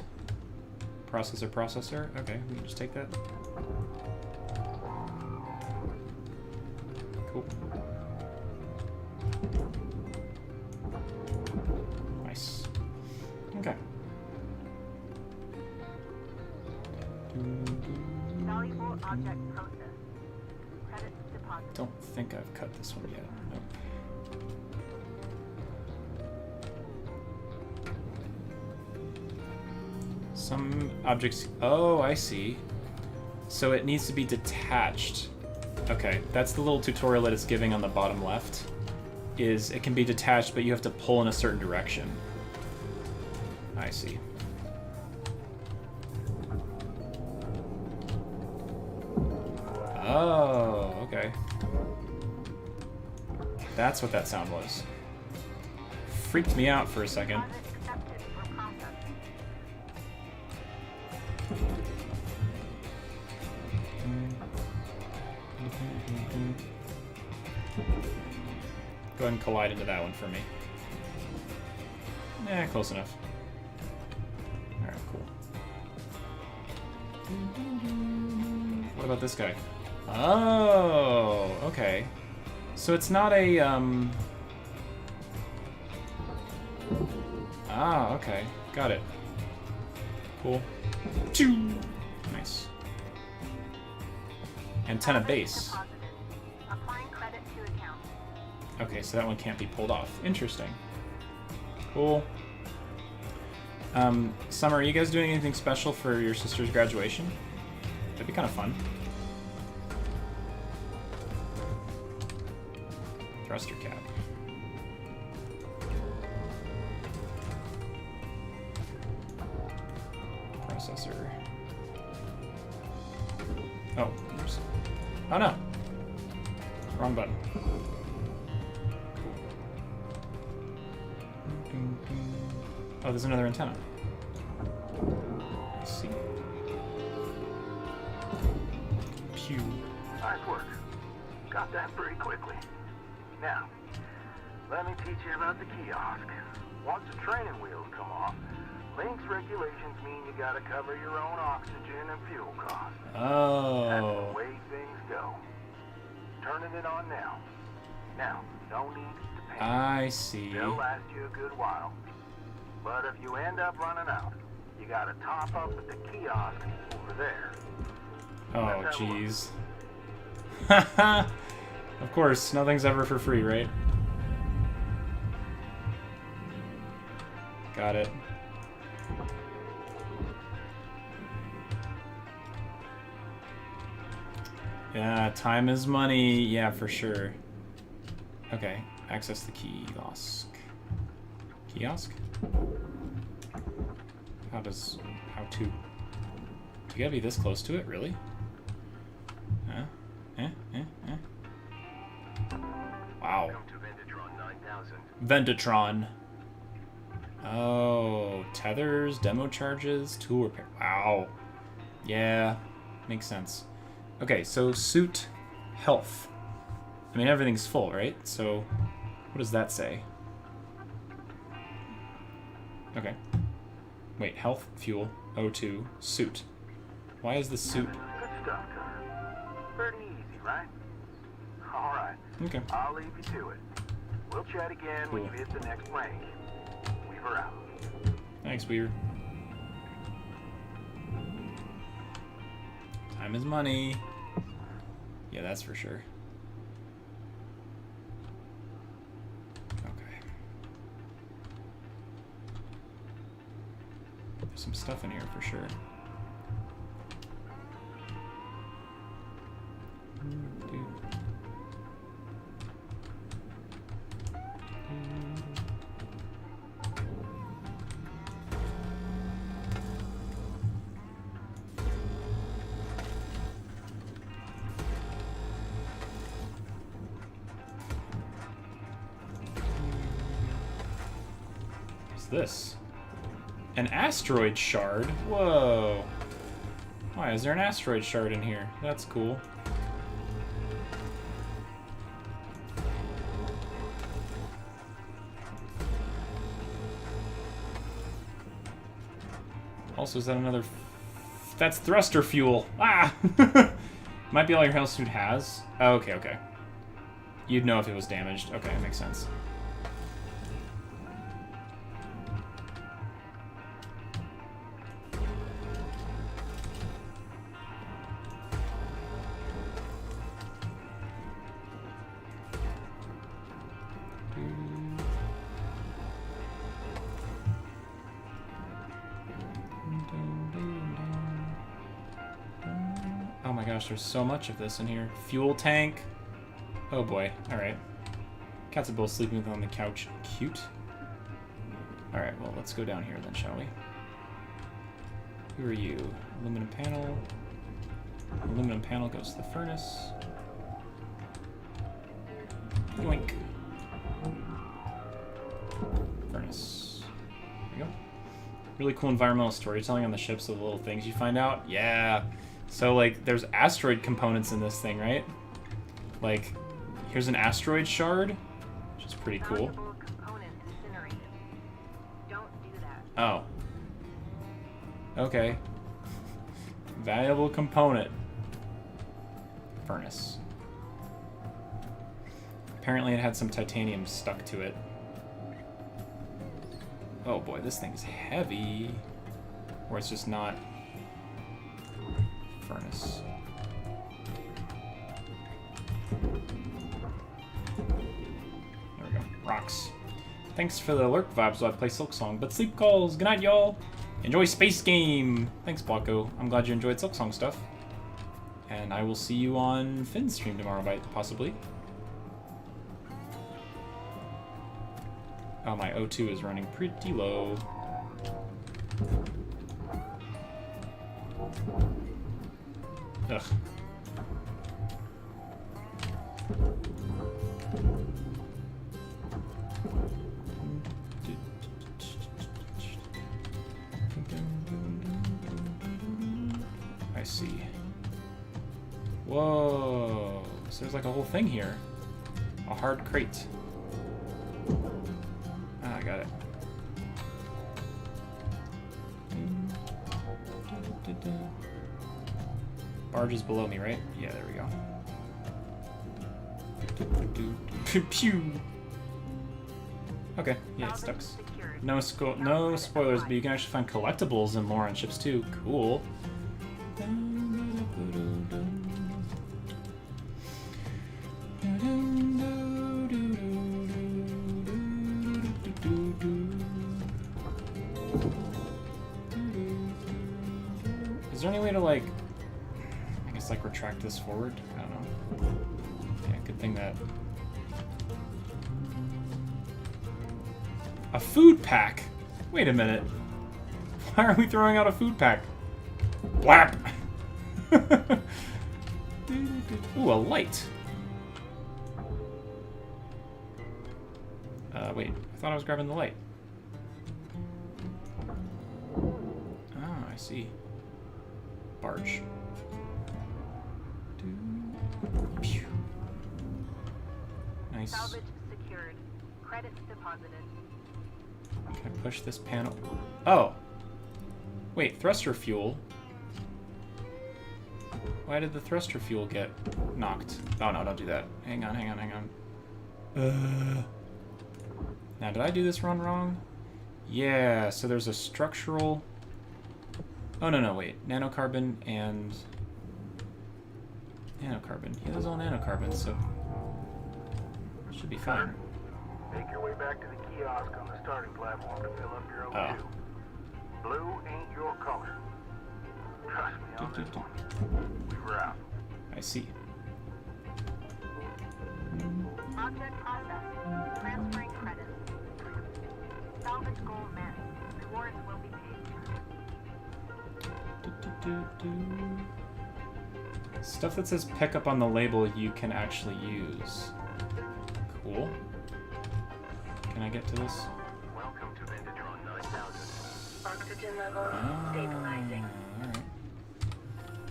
processor. Okay, we can just take that. Cool. Nice. Okay. Valuable object process. Credits deposited. Don't think I've cut this one yet. Nope. Some objects... Oh, I see. So it needs to be detached. Okay, that's the little tutorial that it's giving on the bottom left. Is it can be detached, but you have to pull in a certain direction. I see. Oh, okay. That's what that sound was. Freaked me out for a second. Deposit accepted for processing. Go ahead and collide into that one for me. Yeah, close enough. Alright, cool. What about this guy? Oh, okay. So it's not a, Ah, okay. Got it. Cool. Choo! Nice. Antenna base. Deposited. Applying credit to account. Okay, so that one can't be pulled off. Interesting. Cool. Summer, are you guys doing anything special for your sister's graduation? That'd be kind of fun. Thruster cap. Processor. Oh, oops. Oh no. Wrong button. Oh, there's another antenna. I see. Pew. Nice work. Got that pretty quickly. Now, let me teach you about the kiosk. Once the training wheels come off, Link's regulations mean you gotta cover your own oxygen and fuel costs. That's Oh. the way things go. Turning it on now. Now, no need to panic. I see. They'll last you a good while. But if you end up running out, you gotta top up at the kiosk over there. Oh, jeez. Haha. Of course, nothing's ever for free, right? Got it. Yeah, time is money. Yeah, for sure. Okay, access the kiosk. Kiosk? How to? You gotta be this close to it, really? Huh? Wow. Welcome to Vendatron 9000. Vendatron. Oh, tethers, demo charges, tool repair. Wow. Yeah, makes sense. Okay, so suit health. I mean, everything's full, right? So, what does that say? Okay. Wait, health, fuel, O2, suit. Why is the suit... Good stuff, Cutter. Pretty easy, right? All right. Okay. I'll leave you to it. We'll chat again when you Cool. hit the next rank. Weaver out. Thanks, Weaver. Time is money. Yeah, that's for sure. Okay. There's some stuff in here for sure. What's this? An asteroid shard? Whoa. Why is there an asteroid shard in here? That's cool. Also, is that another... That's thruster fuel. Ah! Might be all your health suit has. Oh, okay, okay. You'd know if it was damaged. Okay, that makes sense. gosh, there's so much of this in here. Fuel tank. Oh boy. Alright. Cats are both sleeping on the couch. Cute. Alright, well, let's go down here then, shall we? Who are you? Aluminum panel. Aluminum panel goes to the furnace. Yoink. Furnace. There we go. Really cool environmental storytelling on the ships, so the little things you find out. Yeah. So, like, there's asteroid components in this thing, right? Like, here's an asteroid shard, which is pretty cool. Valuable component incinerated. Don't do that. Oh. Okay. Valuable component. Furnace. Apparently it had some titanium stuck to it. Oh boy, this thing's heavy. Or it's just not. Furnace. There we go. Rocks. Thanks for the alert vibes while I play Silksong. But sleep calls. Good night, y'all. Enjoy Space Game. Thanks, Blocko. I'm glad you enjoyed Silksong stuff. And I will see you on Finn's stream tomorrow, possibly. Oh, my O2 is running pretty low. Ugh. I see. Whoa. So there's like a whole thing here. A hard crate. Ah, I got it. Barge is below me, right? Yeah, there we go. Pew! Okay, yeah, it stuck. No spoilers, but you can actually find collectibles in lore on ships too. Cool. Is there any way to, like, I guess, like, retract this forward? I don't know. Yeah, good thing that... A food pack? Wait a minute. Why are we throwing out a food pack? Blap! Ooh, a light. Wait. I thought I was grabbing the light. Ah, I see. Barge. Pew. Nice. Salvage secured. Credits deposited. Can I push this panel? Oh! Wait, thruster fuel. Why did the thruster fuel get knocked? Oh no, don't do that. Hang on, hang on, hang on. Now, did I do this run wrong? Yeah, so there's a structural... Oh, no, wait. Nanocarbon and... Nanocarbon. Yeah, those are all nanocarbons, so... Should be fine. Make your way back to the kiosk on the starting platform to fill up your O2. Blue ain't your color. Trust me on this one. We were out. I see. Object processed. Transferring credits. Salvage goal met. Rewards will be paid. Stuff that says pick up on the label you can actually use. Cool. Can I get to this? Welcome to Vintatron 9000. Oxygen level stabilizing. Alright.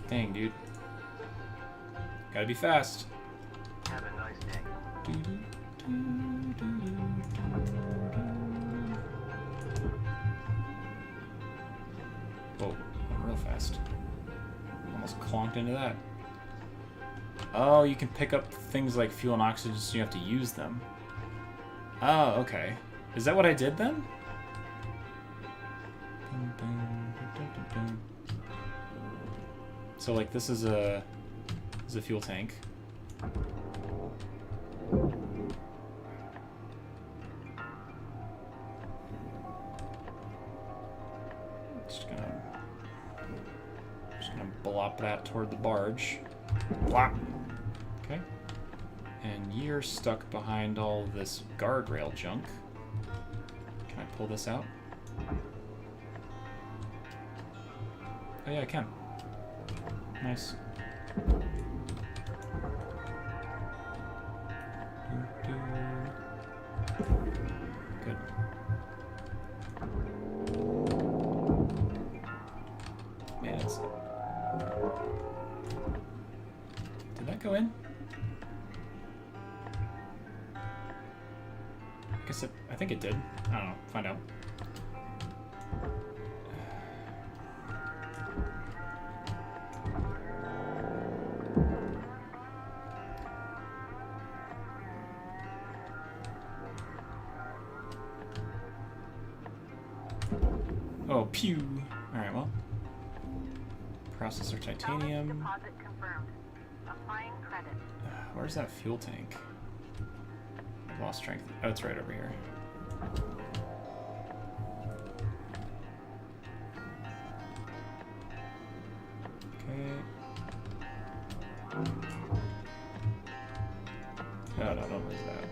Dang, dude. Gotta be fast. Have a nice day. Whoa, went real fast. Almost clonked into that. Oh, you can pick up things like fuel and oxygen, so you have to use them. Oh, okay. Is that what I did then? So, like, this is a fuel tank. Just gonna blop that toward the barge. Plop. Okay. And you're stuck behind all this guardrail junk. Can I pull this out? Oh yeah, I can. Nice. Good. Man, it's... Did that go in? I think it did. I don't know. Find out. Oh, pew. Alright, well. Processor titanium. Deposit confirmed. Applying credit. Where's that fuel tank? I've lost strength. Oh, it's right over here. Okay. Oh, no, don't lose that.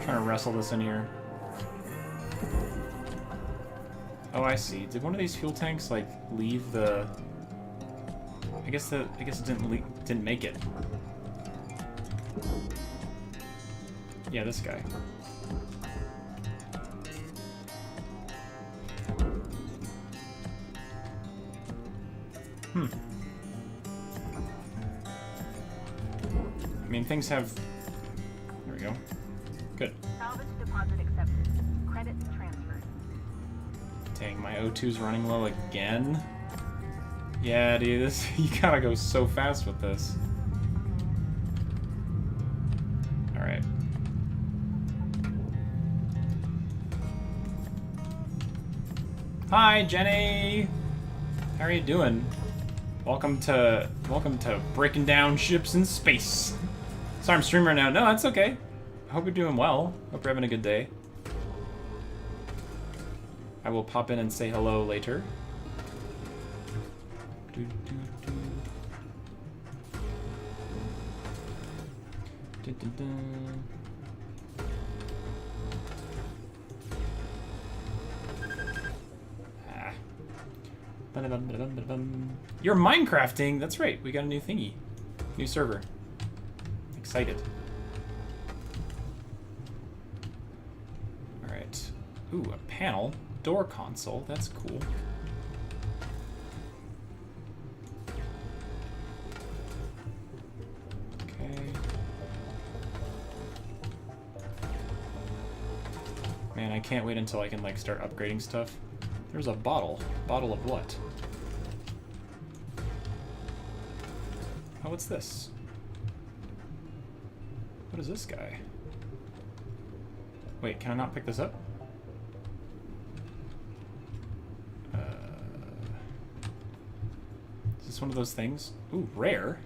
Trying to wrestle this in here. Oh, I see. Did one of these fuel tanks like leave the? I guess it didn't make it. Yeah, this guy. I mean, things have. There we go. Good. Salvage deposit accepted. Credits transferred. Dang, my O2's running low again. Yeah, dude, this you gotta go so fast with this. All right. Hi, Jenny. How are you doing? Welcome to breaking down ships in space. Sorry, I'm streaming right now. No, that's okay. I hope you're doing well. Hope you're having a good day. I will pop in and say hello later. Ah. You're Minecrafting! That's right, we got a new thingy. New server. Excited. Alright. Ooh, a panel. Door console. That's cool. Okay. Man, I can't wait until I can, like, start upgrading stuff. There's a bottle. Bottle of what? Oh, what's this? What is this guy? Wait, can I not pick this up? Is this one of those things? Ooh, rare?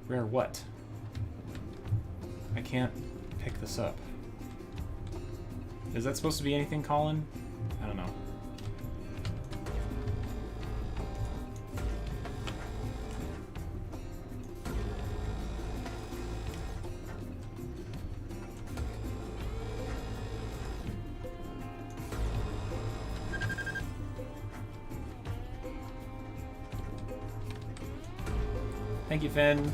Rare what? I can't pick this up. Is that supposed to be anything, Colin? I don't know. Thank you, Finn.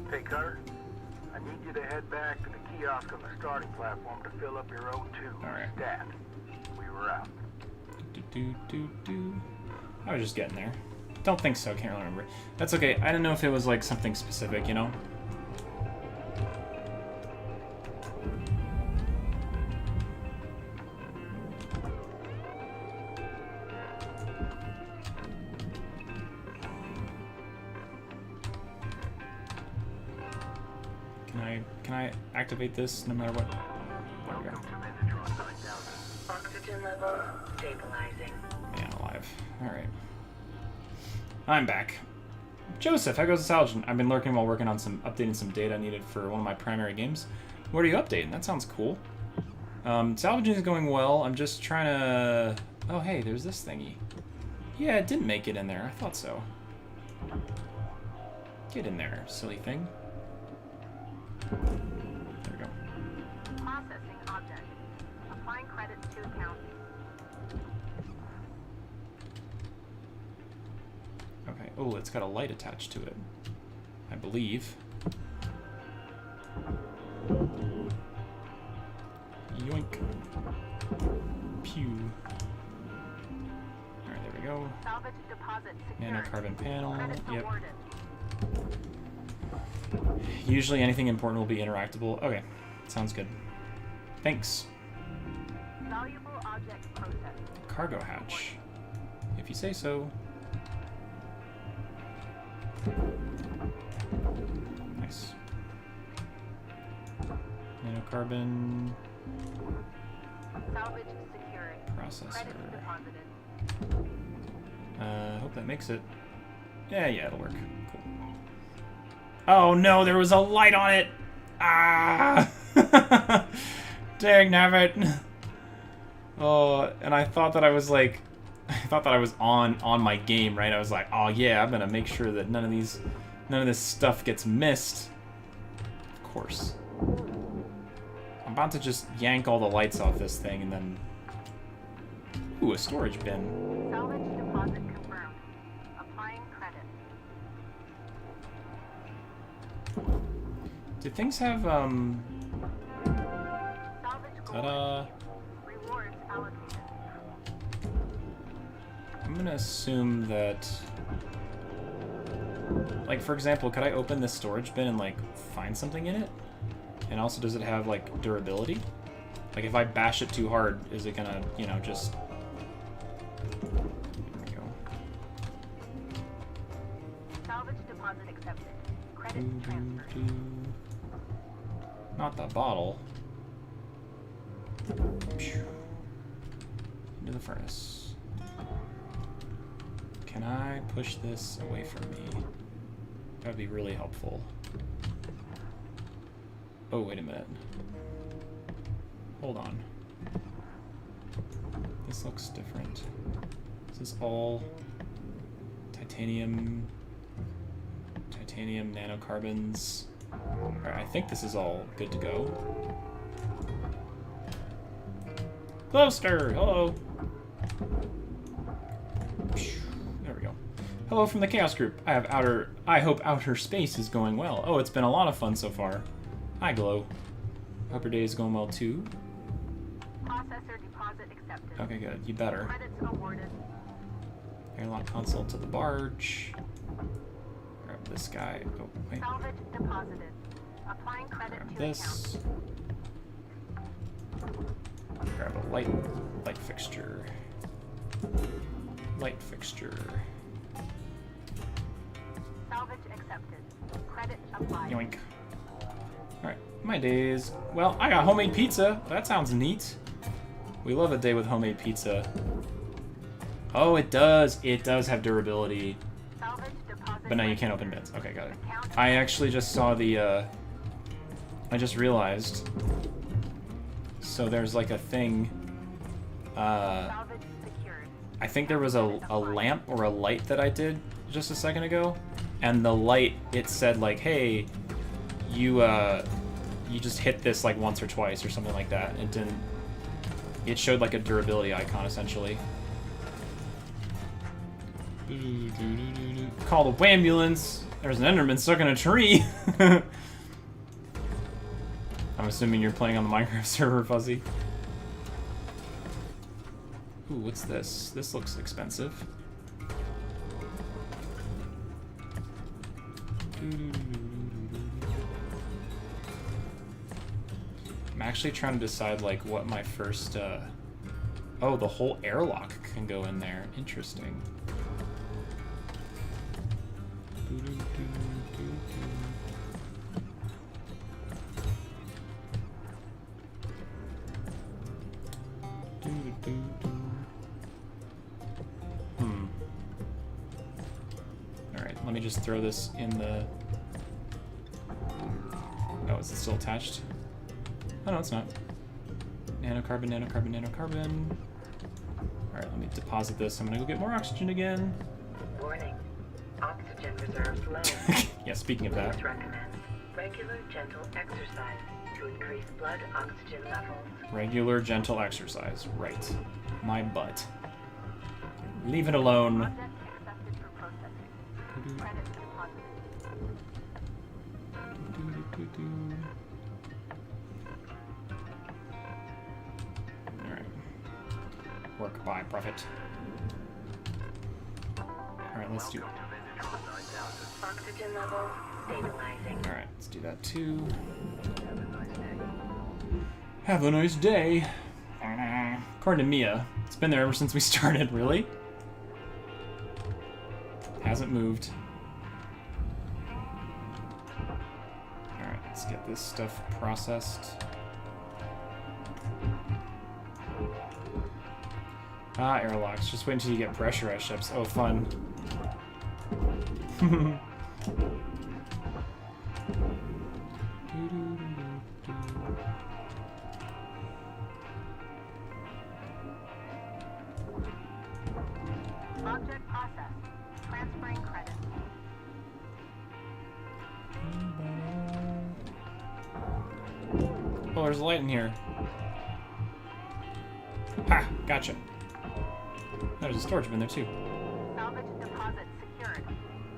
Hey, Cutter. I need you to head back to the kiosk on the starting platform to fill up your O2 Alright. stat. We were out. I was just getting there. Don't think so, can't really remember. That's okay, I didn't know if it was like something specific, you know? can I activate this no matter what? There we go. Welcome to Metatron 9000. Oxygen level stabilizing. Man alive. Alright. I'm back. Joseph, how goes the salvaging? I've been lurking while working on updating some data needed for one of my primary games. What are you updating? That sounds cool. Salvaging is going well. I'm just trying to... Oh, hey, there's this thingy. Yeah, it didn't make it in there. I thought so. Get in there, silly thing. There we go. Processing object. Applying credits to account. Okay. Oh, it's got a light attached to it. I believe. Yoink. Pew. Alright, there we go. Salvage deposit secured. Nanocarbon panel. Credits Yep. awarded. Usually anything important will be interactable. Okay. Sounds good. Thanks. Valuable object processed. Cargo hatch. If you say so. Nice. Nanocarbon Salvage secured. processor. Credits deposited. Hope that makes it. Yeah, it'll work. Cool. Oh no, there was a light on it! Ah! Dang nabbit. Oh, and I thought that I was like... I thought that I was on my game, right? I was like, oh yeah, I'm gonna make sure that none of this stuff gets missed. Of course. I'm about to just yank all the lights off this thing and then... Ooh, a storage bin. Salvage deposit confirmed. Applying credit. Do things have, Salvage ta-da. goal. Rewards allocated. I'm gonna assume that... Like, for example, could I open this storage bin and, like, find something in it? And also, does it have, like, durability? Like, if I bash it too hard, is it gonna, you know, just... There we go. Salvage deposit accepted. Credit transferred. Not the bottle. Into the furnace. Can I push this away from me? That would be really helpful. Oh, wait a minute. Hold on. This looks different. This is all titanium nanocarbons. Alright, I think this is all good to go. Gloucester, hello. There we go. Hello from the Chaos Group. I hope outer space is going well. Oh, it's been a lot of fun so far. Hi, Glow. Hope your day is going well too. Processor deposit accepted. Okay, good. You better. Credits awarded. Airlock console to the barge. Grab this guy. Oh, wait. Salvage deposited. Applying credit Grab to this. Grab a light fixture. Light fixture. account. Salvage accepted. Credit applied. Yoink. Alright, my days. Well, I got homemade pizza. That sounds neat. We love a day with homemade pizza. Oh, it does. It does have durability. Salvage deposit. But now you can't open bins. Okay, got it. Account. I actually just saw the, I just realized. So there's like a thing, Salvage secured. I think there was a lamp or a light that I did just a second ago. And the light, it said like, hey, you just hit this like once or twice or something like that. It didn't, it showed like a durability icon essentially. Call the ambulance. There's an Enderman stuck in a tree. I'm assuming you're playing on the Minecraft server, Fuzzy. Ooh, what's this? This looks expensive. I'm actually trying to decide like what my first oh, the whole airlock can go in there. Interesting. Alright, let me just throw this in the... Oh, is it still attached? Oh, no, it's not. Nanocarbon, nanocarbon, nanocarbon. Alright, let me deposit this. I'm gonna go get more oxygen again. Warning. Oxygen reserves low. Yeah, speaking of that. Please recommend regular gentle exercise to increase blood oxygen levels. Regular, gentle exercise. Right. My butt. Leave it alone. Object accepted for processing. Credits deposited. Alright. Work by profit. Alright, let's do it. Oxygen levels stabilizing. Alright, let's do that too. Have a nice day. According to Mia, it's been there ever since we started, really? Hasn't moved. Alright, let's get this stuff processed. Ah, airlocks. Just wait until you get pressurized ships. Oh, fun. Object processed. Transferring credits. Oh, there's a light in here. Ha! Gotcha. There's a storage bin there too. Salvage deposit secured.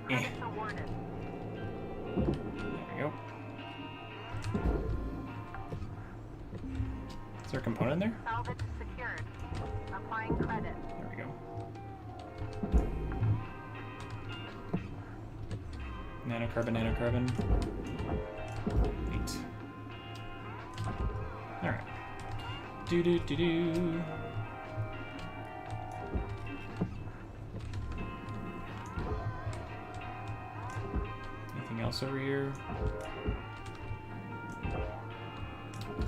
Eh. Credits awarded. There we go. Is there a component in there? Salvage secured. Applying credit. There we go. Nanocarbon, nanocarbon. Neat. Alright. Do. Anything else over here?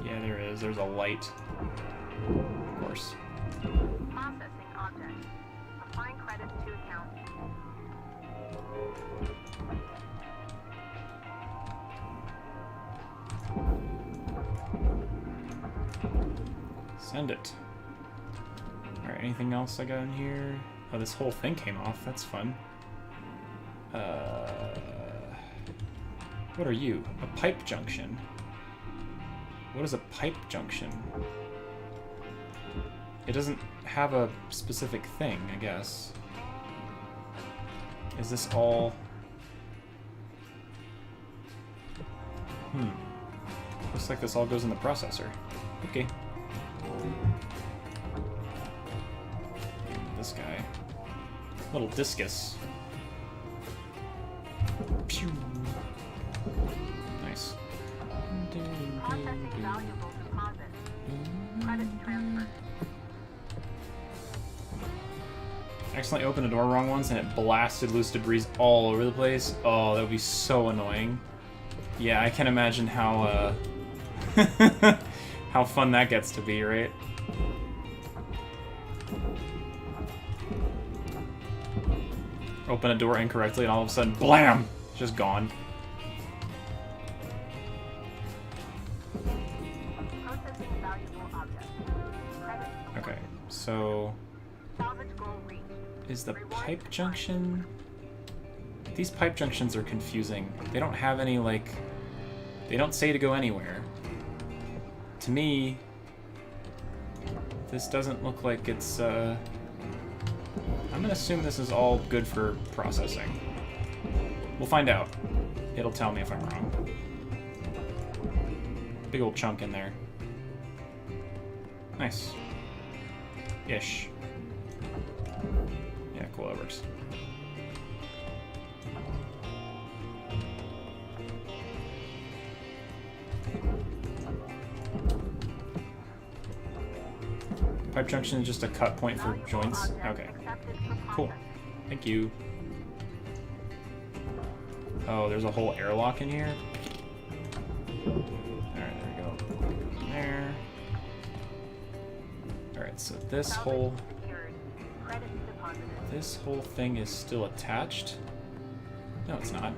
Yeah, there is. There's a light. Of course. Processing object. Applying credits to account. Send it. Alright, anything else I got in here? Oh, this whole thing came off. That's fun. What are you? A pipe junction. What is a pipe junction? It doesn't have a specific thing, I guess. Is this all... Looks like this all goes in the processor. Okay. This guy. Little discus. Pew. Nice. Processing valuable deposit. Credits transferred. Accidentally opened the door wrong once and it blasted loose debris all over the place. Oh, that would be so annoying. Yeah, I can imagine how how fun that gets to be, right? Open a door incorrectly and all of a sudden, blam! It's just gone. Processing valuable object. Credits. Okay, so... Salvage goal reached. Is the Reward pipe declined. junction... These pipe junctions are confusing. They don't have any, like... They don't say to go anywhere. To me... This doesn't look like it's, I'm gonna assume this is all good for processing. We'll find out. It'll tell me if I'm wrong. Big old chunk in there. Nice. Ish. Yeah, cool, that works. Pipe junction is just a cut point for Valuable joints? object Okay. accepted for Cool. processing. Thank you. Oh, there's a whole airlock in here? Alright, there we go. There. Alright, Alright, so this whole Secured. Credits deposited. this whole thing is still attached. No, it's not.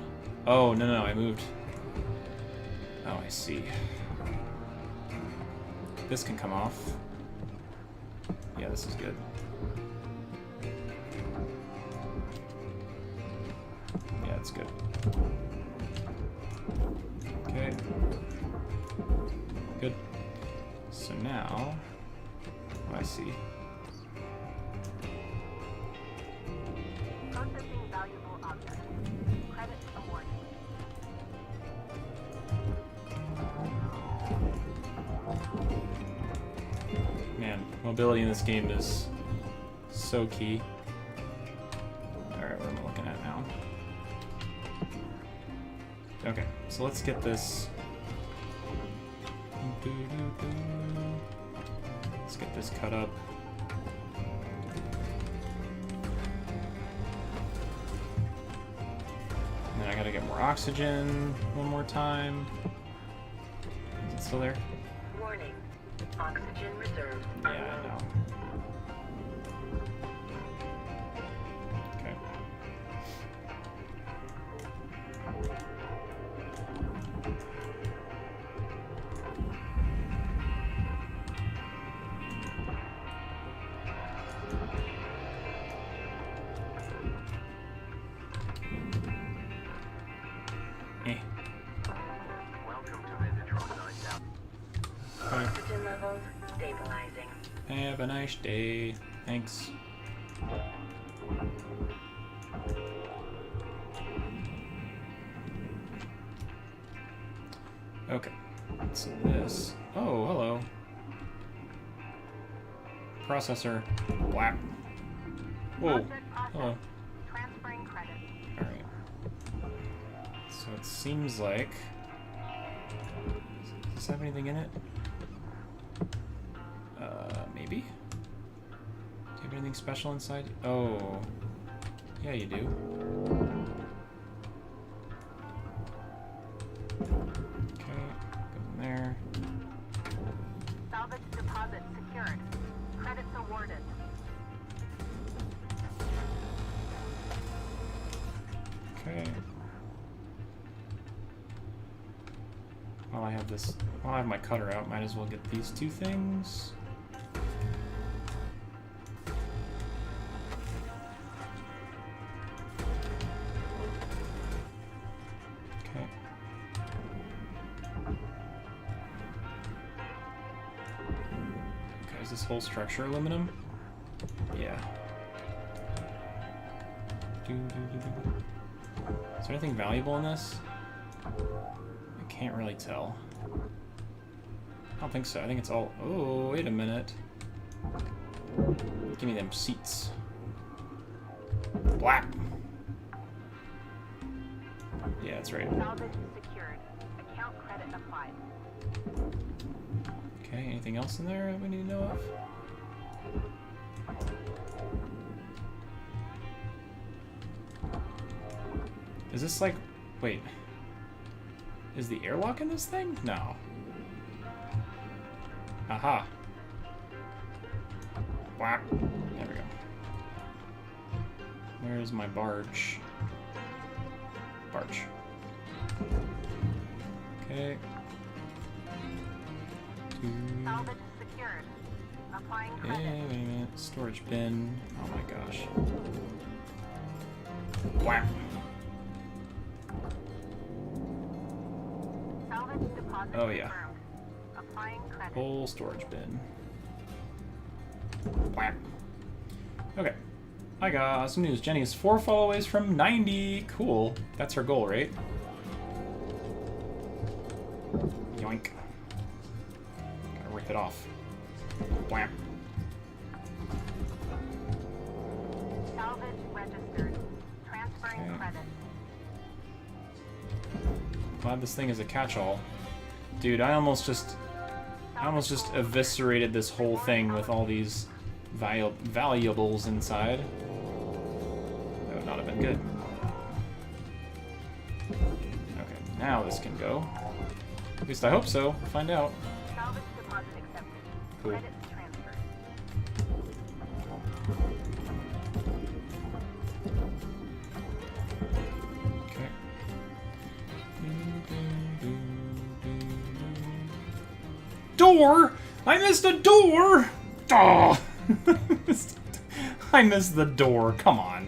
Oh, no, I moved. Oh, I see. This can come off. Yeah, this is good. Yeah, it's good. Okay. Good. So now, oh, I see. Processing valuable objects. Credits awarded. Man, mobility in this game is so key. Alright, what am I looking at now? Okay, so let's get this. Let's get this cut up. And then I gotta get more oxygen one more time. Is it still there? Warning. Oxygen reserves Yeah, are I low. know. Okay. Eh. Welcome to Vintatron 9000. Okay. Oxygen levels stabilizing. Have a nice day. Thanks. Okay. So this. Oh, hello. Processor. Whap. Whoa. Object processed. Hello. Transferring credits. Alright. So it seems like. Does this have anything in it? Maybe? Do you have anything special inside? Oh. Yeah, you do. Okay, go in there. Salvage deposit secured. Credits awarded. Okay. While I have this, while I have my cutter out, might as well get these two things. Okay. Okay, is this whole structure aluminum? Yeah. Is there anything valuable in this? I can't really tell. I don't think so. I think it's all... Oh, wait a minute. Give me them seats. Black. Yeah, that's right. Salvage secured. Account credit applied. Okay, anything else in there that we need to know of? Is this like... Wait. Is the airlock in this thing? No. Aha. Whack. There we go. Where's my barge? Barge. Okay. Salvage secured. Applying Hey, credit. wait a minute. Storage bin. Oh my gosh. Whack. Salvage deposit Oh, yeah. confirmed. Applying credit. Whole storage bin. Whack. Okay. I got some news. Jenny is 4 followaways from 90. Cool. That's her goal, right? Yoink. Gotta rip it off. Wham. Salvage registered. Transferring Okay. credit. Glad this thing is a catch-all. Dude, I almost just eviscerated this whole thing with all these valuables inside. That would not have been good. Okay, now this can go. At least I hope so. We'll find out. Salvage deposit accepted. Cool. Credits transferred. door! I missed a door! Oh! I missed the door. Come on.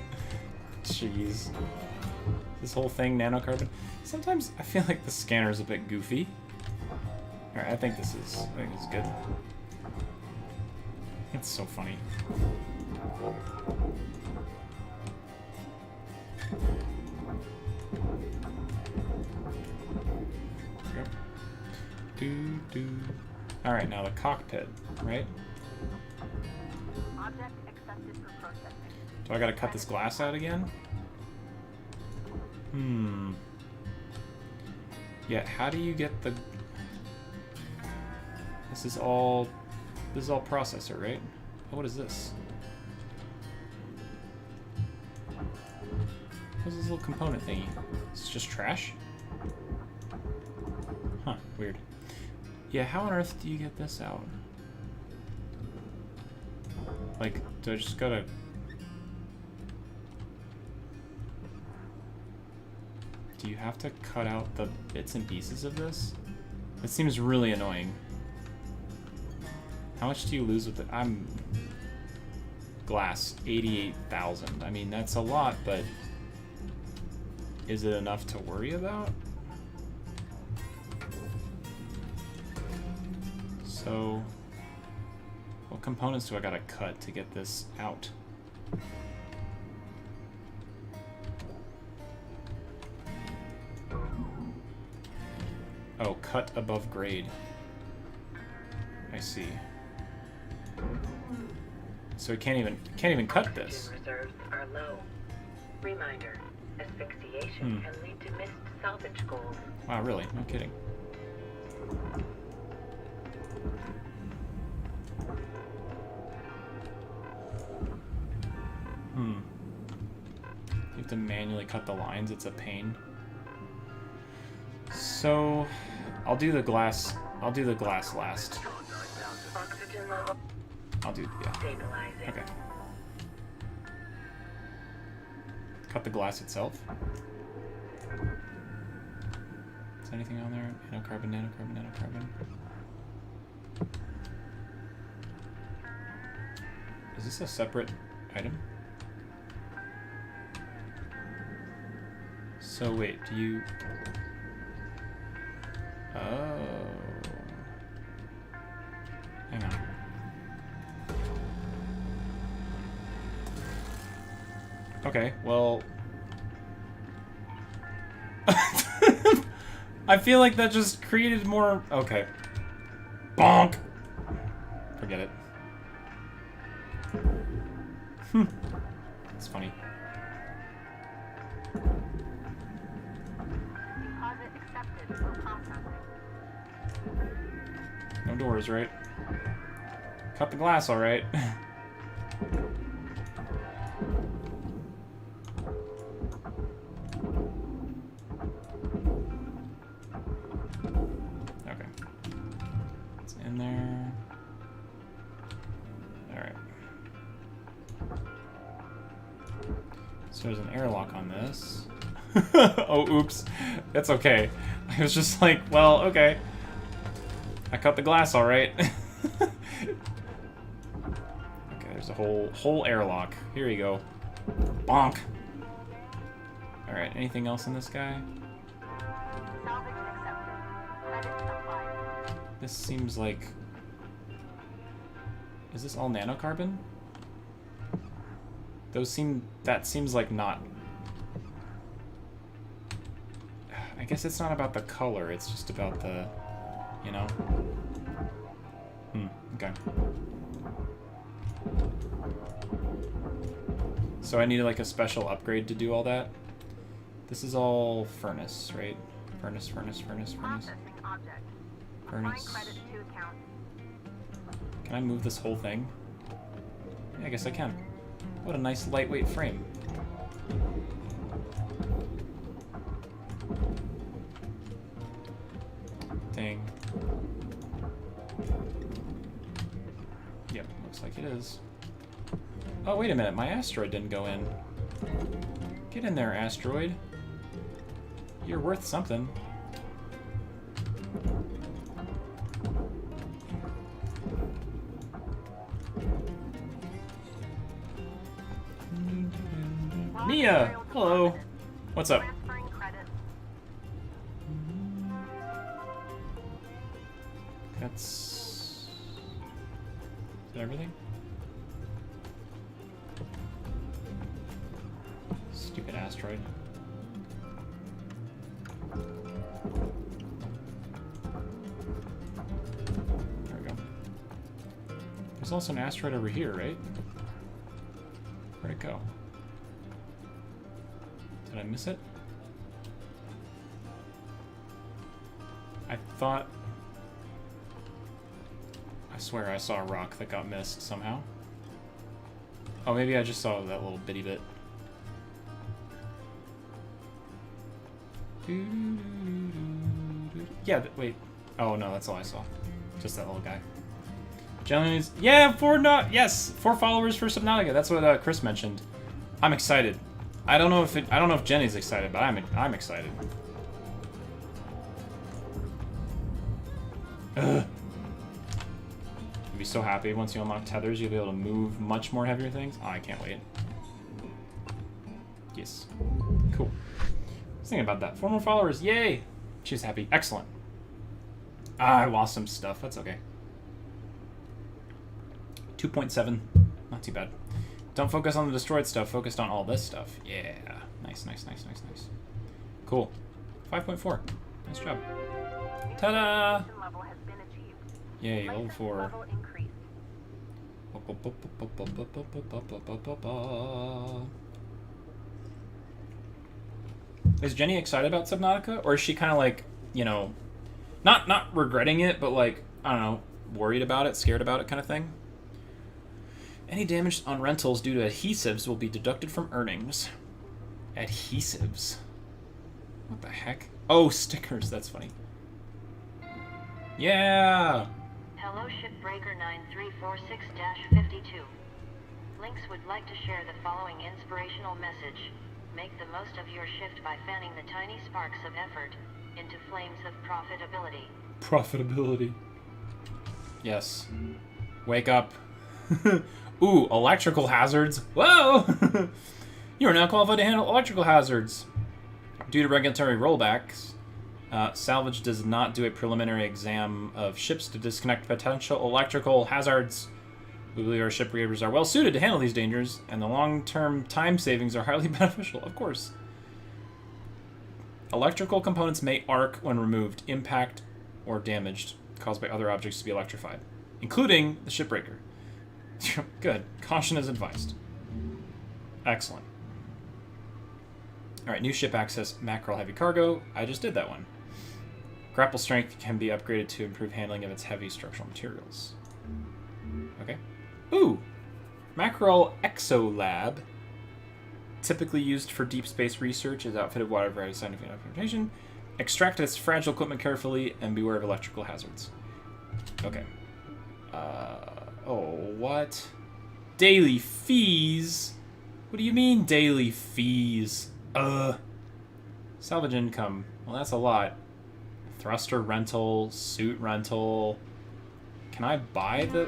Jeez. This whole thing nanocarbon. Sometimes I feel like the scanner is a bit goofy. Alright, I think this is good. It's so funny. Yep. Alright, now the cockpit, right? Object accepted for processing. Do I gotta cut this glass out again? Yeah, how do you get the... This is all processor, right? Oh, what is this? What's this little component thingy? It's just trash? Huh, weird. Yeah, how on earth do you get this out? Like, do I just gotta... Do you have to cut out the bits and pieces of this? It seems really annoying. How much do you lose with it? I'm... Glass, 88,000. I mean, that's a lot, but... Is it enough to worry about? So... What components do I gotta cut to get this out? Oh, cut above grade. I see. So we can't even cut this. Oxygen reserves are low. Reminder: asphyxiation can lead to missed salvage goals. Wow, really? No kidding. You have to manually cut the lines. It's a pain. So, I'll do the glass last. Oxygen level Yeah. stabilizing. Okay. Cut the glass itself. Is anything on there? Nanocarbon, nanocarbon, nanocarbon. Is this a separate item? So wait, do you... Oh. Hang on. Okay, well... I feel like that just created more... Okay. Bonk! Forget it. It's funny. Deposit accepted for processing. No doors, right? Cut the glass, alright. Okay. It's in there. Alright. So there's an airlock on this. Oh, oops. That's okay. I was just like, well, okay. I cut the glass, all right. Okay, there's a whole airlock. Here you go. Bonk. All right. Anything else in this guy? Salvaging accepted. Credits applied. This seems like. Is this all nanocarbon? That seems like not. I guess it's not about the color. It's just about the. You know? Okay. So I need like a special upgrade to do all that? This is all furnace, right? Furnace. Processing object. Applying Furnace. credits to account. Can I move this whole thing? Yeah, I guess I can. What a nice lightweight frame. Dang. Yep, looks like it is. Oh, wait a minute, my asteroid didn't go in. Get in there, asteroid. You're worth something. Mia, hello. What's up? Transferring credits. That's... Is that everything? Stupid asteroid. There we go. There's also an asteroid over here, right? Where'd it go? Did I miss it? I thought... I swear I saw a rock that got missed somehow. Oh, maybe I just saw that little bitty bit. Yeah, wait. Oh, no, that's all I saw. Just that little guy. Jelly's... Yeah, 4 followers for Subnautica. That's what Chris mentioned. I'm excited. I don't know if Jenny's excited, but I'm excited. Ugh. You'll be so happy once you unlock tethers, you'll be able to move much more heavier things. Oh, I can't wait. Yes. Cool. I was thinking about that. 4 more followers. Yay! She's happy. Excellent. Ah, I lost some stuff. That's okay. 2.7. Not too bad. Don't focus on the destroyed stuff. Focused on all this stuff. Yeah. Nice, nice, nice, nice, nice. Cool. 5.4. Nice job. Ta-da! Level has been achieved. Yay, level 4. Level increased. Is Jenny excited about Subnautica? Or is she kind of like, you know, not regretting it, but like, I don't know, worried about it, scared about it kind of thing? Any damage on rentals due to adhesives will be deducted from earnings. Adhesives? What the heck? Oh, stickers. That's funny. Yeah! Hello, Shipbreaker 9346-52. Lynx would like to share the following inspirational message. Make the most of your shift by fanning the tiny sparks of effort into flames of profitability. Profitability. Yes. Wake up. Ooh, electrical hazards. Whoa! You are now qualified to handle electrical hazards. Due to regulatory rollbacks, Salvage does not do a preliminary exam of ships to disconnect potential electrical hazards. We believe our ship readers are well suited to handle these dangers, and the long-term time savings are highly beneficial, of course. Electrical components may arc when removed, impact, or damaged, caused by other objects to be electrified, including the shipbreaker. Good. Caution is advised. Excellent. Alright, new ship access, mackerel heavy cargo. I just did that one. Grapple strength can be upgraded to improve handling of its heavy structural materials. Okay. Ooh! Mackerel Exolab. Typically used for deep space research, is outfitted with wide variety of scientific documentation. Extract its fragile equipment carefully and beware of electrical hazards. Okay. Oh, what? Daily fees? What do you mean daily fees? Salvage income. Well, that's a lot. Thruster rental, suit rental. Can I buy the...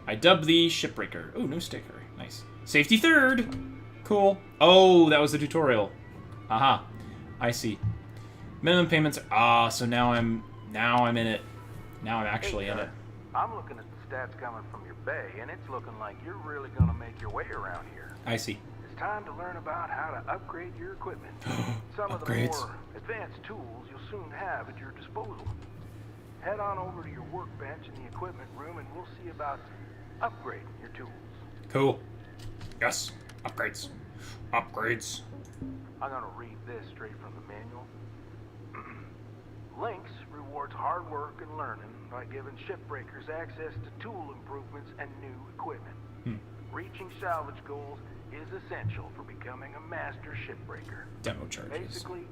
I dub thee Shipbreaker. Ooh, new sticker. Nice. Safety third! Cool. Oh, that was the tutorial. Aha. I see. Minimum payments. Ah, so now I'm in it. Now I'm actually in it. I'm looking at the stats coming from your bay, and it's looking like you're really gonna make your way around here. I see. It's time to learn about how to upgrade your equipment. Some of the more advanced tools you'll soon have at your disposal. Head on over to your workbench in the equipment room, and we'll see about upgrading your tools. Cool. Yes. Upgrades. Upgrades. I'm gonna read this straight from the manual. Lynx rewards hard work and learning by giving shipbreakers access to tool improvements and new equipment. Reaching salvage goals is essential for becoming a master shipbreaker. Demo charges. Basically,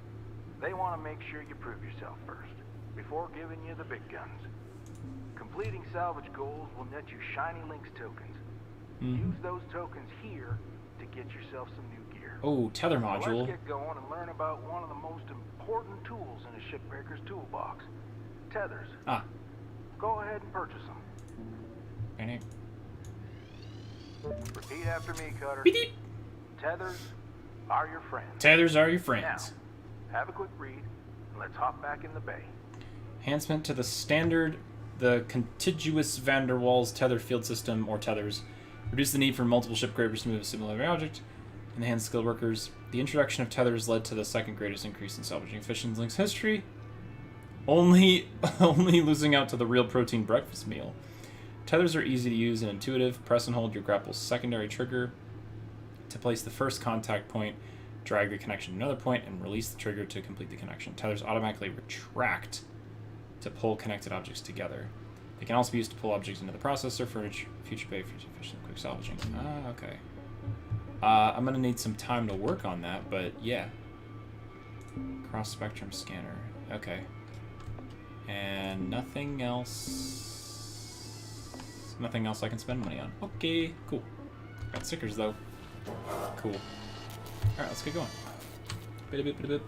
they want to make sure you prove yourself first, before giving you the big guns. Completing salvage goals will net you shiny Lynx tokens. Use those tokens here to get yourself some new gear. Oh, tether Now module. let's get going and learn about one of the most important tools in a shipbreaker's toolbox. Tethers. Ah. Go ahead and purchase them. Any... Repeat after me, Cutter. Beep, beep. Tethers are your friends. Tethers are your friends. Now, have a quick read, and let's hop back in the bay. Enhancement to the contiguous van der Waals tether field system, or tethers. Reduce the need for multiple ship scrapers to move a similar object. Enhance skilled workers. The introduction of tethers led to the second greatest increase in salvaging fish in Link's history. Only losing out to the real protein breakfast meal. Tethers are easy to use and intuitive. Press and hold your grapple's secondary trigger to place the first contact point. Drag the connection to another point and release the trigger to complete the connection. Tethers automatically retract to pull connected objects together. They can also be used to pull objects into the processor for future bay, future efficient, quick salvaging. Ah, okay. I'm gonna need some time to work on that, but yeah. Cross spectrum scanner. Okay. And nothing else. Nothing else I can spend money on. Okay, cool. Got stickers though. Cool. Alright, let's get going. Bit.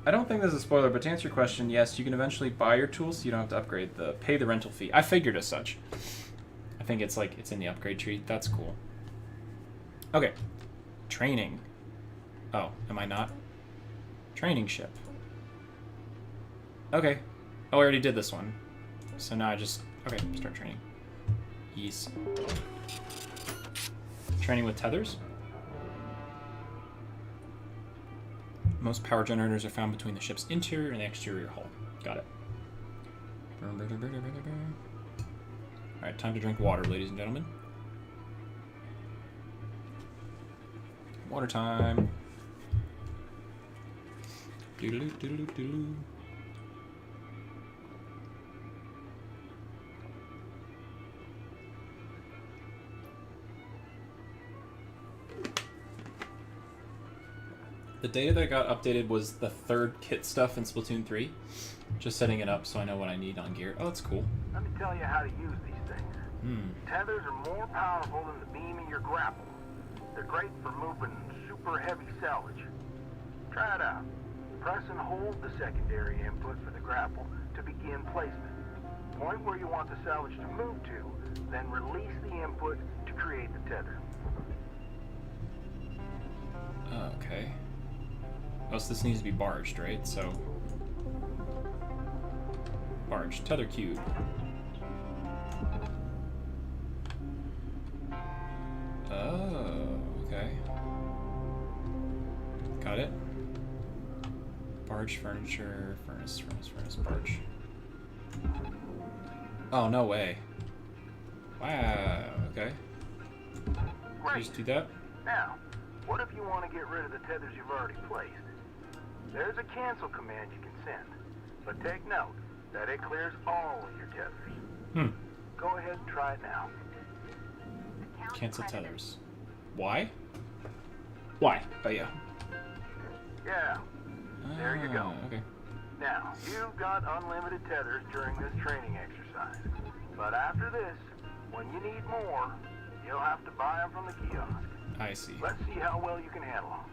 I don't think this is a spoiler, but to answer your question, yes, you can eventually buy your tools so you don't have to upgrade pay the rental fee. I figured as such. I think it's in the upgrade tree. That's cool. Okay. Training. Oh, am I not? Training ship. Okay. Oh, I already did this one. So now I just... Okay, start training. Yes. Training with tethers. Most power generators are found between the ship's interior and the exterior hull. Got it. Alright, time to drink water, ladies and gentlemen. Water time. Doodaloo. The data that got updated was the third kit stuff in Splatoon 3. Just setting it up so I know what I need on gear. Oh, that's cool. Let me tell you how to use these things. Tethers are more powerful than the beam in your grapple. They're great for moving super heavy salvage. Try it out. Press and hold the secondary input for the grapple to begin placement. Point where you want the salvage to move to, then release the input to create the tether. Okay. Oh, so this needs to be barged, right? So... Barge. Tether cube. Oh, okay. Got it. Barge, furniture, furnace, barge. Oh, no way. Wow, okay. Great. Just do that? Now, what if you want to get rid of the tethers you've already placed? There's a cancel command you can send, but take note that it clears all of your tethers. Go ahead and try it now. Cancel tethers. Why? Why? Oh, yeah. Yeah. There you go. Okay. Now, you've got unlimited tethers during this training exercise. But after this, when you need more, you'll have to buy them from the kiosk. I see. Let's see how well you can handle them.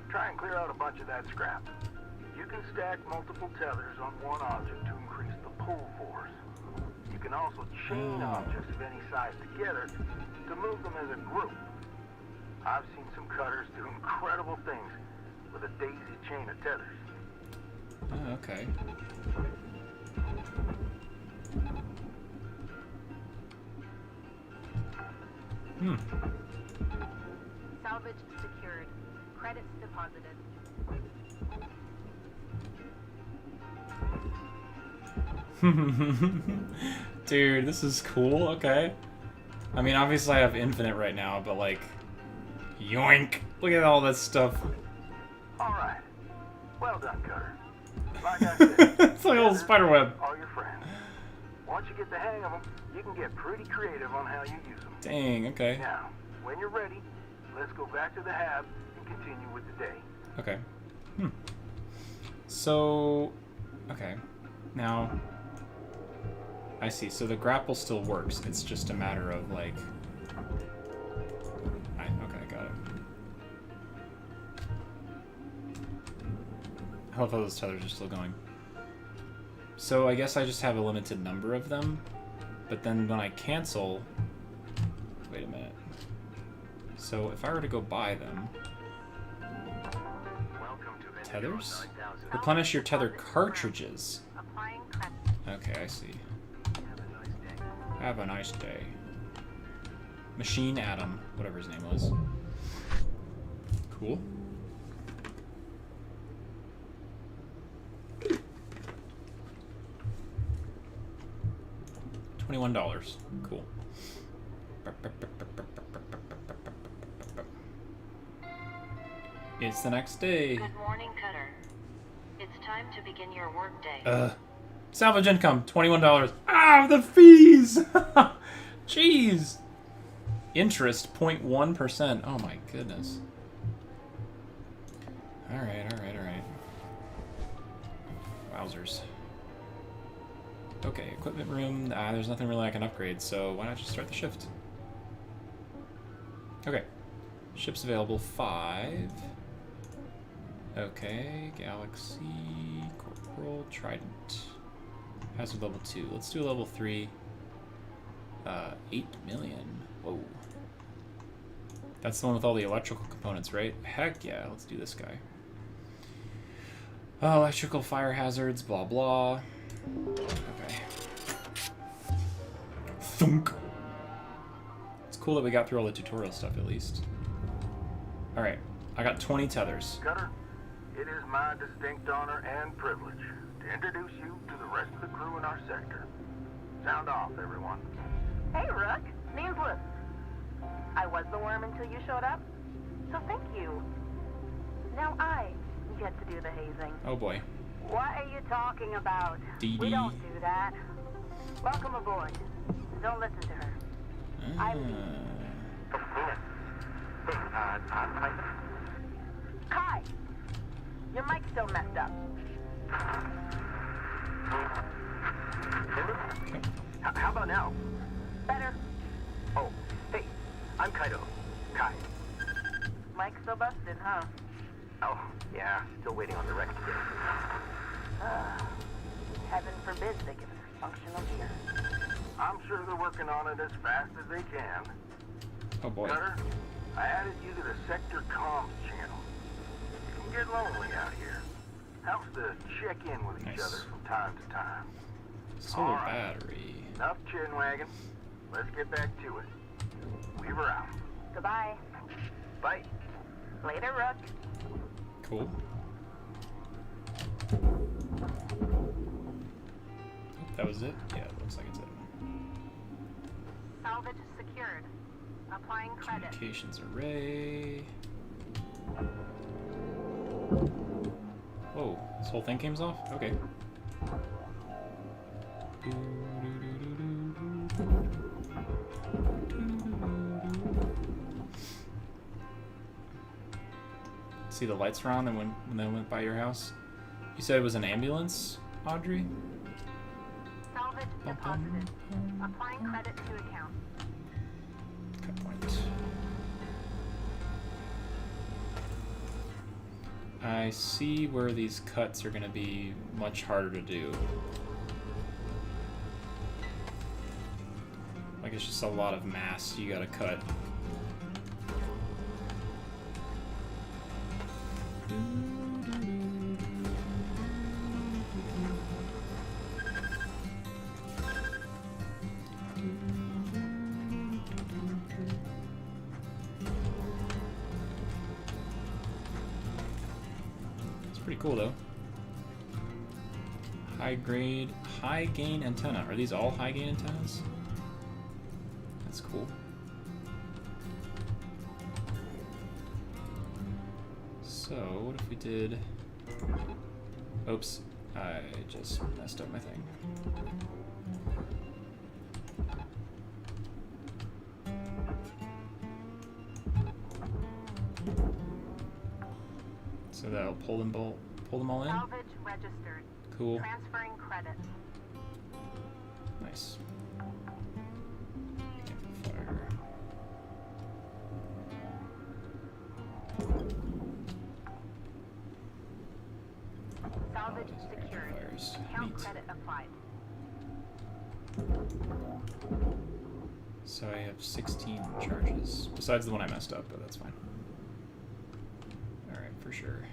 Try and clear out a bunch of that scrap. You can stack multiple tethers on one object to increase the pull force. You can also chain objects of any size together to move them as a group. I've seen some cutters do incredible things with a daisy chain of tethers. Oh, okay. Salvage secured. Credits deposited. Dude, this is cool. Okay. I mean, obviously I have infinite right now, but like, yoink! Look at all this stuff. All right. Well done, Cutter. Like I said, It's like a little spider web. are your friends. Once you get the hang of them, you can get pretty creative on how you use them. Dang. Okay. Now, when you're ready, let's go back to the hab and continue with the day. Okay. So, okay. Now, I see. So the grapple still works. It's just a matter of like. Okay, got it. I love how those tethers are still going. So I guess I just have a limited number of them, but then when I cancel, wait a minute. So if I were to go buy them, Tethers? Replenish your tether cartridges. Applying credit. Okay, I see. Have a nice day. Machine Adam, whatever his name was. Cool. $21. Cool. It's the next day. Good morning, Cutter. It's time to begin your workday. Salvage income, $21. Ah, the fees! Jeez. Interest, 0.1%. Oh my goodness. Alright. Wowzers. Okay, equipment room. There's nothing really I can upgrade, so why not just start the shift? Okay. Ships available, 5. Okay, Galaxy, Corporal, Trident. Hazard level 2. Let's do level 3. 8 million. Whoa. That's the one with all the electrical components, right? Heck yeah, let's do this guy. Electrical fire hazards, blah blah. Okay. Thunk. It's cool that we got through all the tutorial stuff at least. Alright, I got 20 tethers. Cutter, it is my distinct honor and privilege to introduce you to the rest of the crew in our sector. Sound off, everyone. Hey, Rook. Name's Liz. I was the worm until you showed up, so thank you. Now I get to do the hazing. Oh boy. What are you talking about? DD. We don't do that. Welcome aboard. Don't listen to her. Kai, your mic's still messed up. How about now? Better. Oh, hey, I'm Kaido. Kai. Mic's still busted, huh? Oh, yeah, still waiting on the wreck to get Heaven forbid they give us a functional ear. I'm sure they're working on it as fast as they can. Oh boy. Cutter, I added you to the sector comms channel. It can get lonely out here. Helps to check in with each Nice. other from time to time. Solar All right. battery. Enough chin wagging. Let's get back to it. Weaver out. Goodbye. Bye. Later, Rook. Cool. That was it? Yeah, it looks like it's it. Salvage secured. Applying credit. Communications array. Whoa, this whole thing came off? Okay. See, the lights were on and when they went by your house. You said it was an ambulance, Audrey? Salvage deposited. Applying credit to account. Cut point. I see where these cuts are going to be much harder to do. Like it's just a lot of mass you gotta cut. It's pretty cool though. High grade, high gain antenna. Are these all high gain antennas? That's cool. So, what if we did... Oops, I just messed up my thing. So that'll pull them all in? Salvage registered. Cool. Transferring credit. Nice. Amplifier. Salvage secured. Amplifiers. Account Neat. credit applied. So I have 16 charges, besides the one I messed up, but that's fine. Alright, for sure.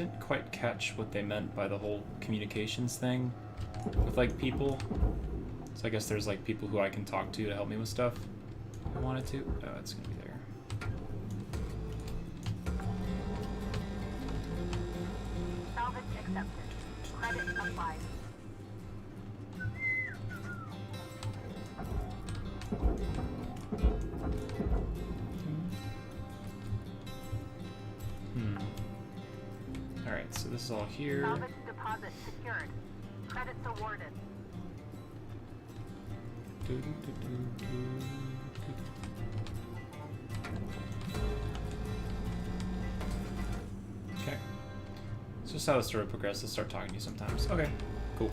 didn't quite catch what they meant by the whole communications thing with like people. So I guess there's like people who I can talk to help me with stuff if I wanted to. Oh, it's gonna be there. Salvage accepted. Credit applied. Alright, so this is all here. Salvage deposit secured. Credits awarded. Okay. It's just how the story progresses. Start talking to you sometimes. Okay, cool.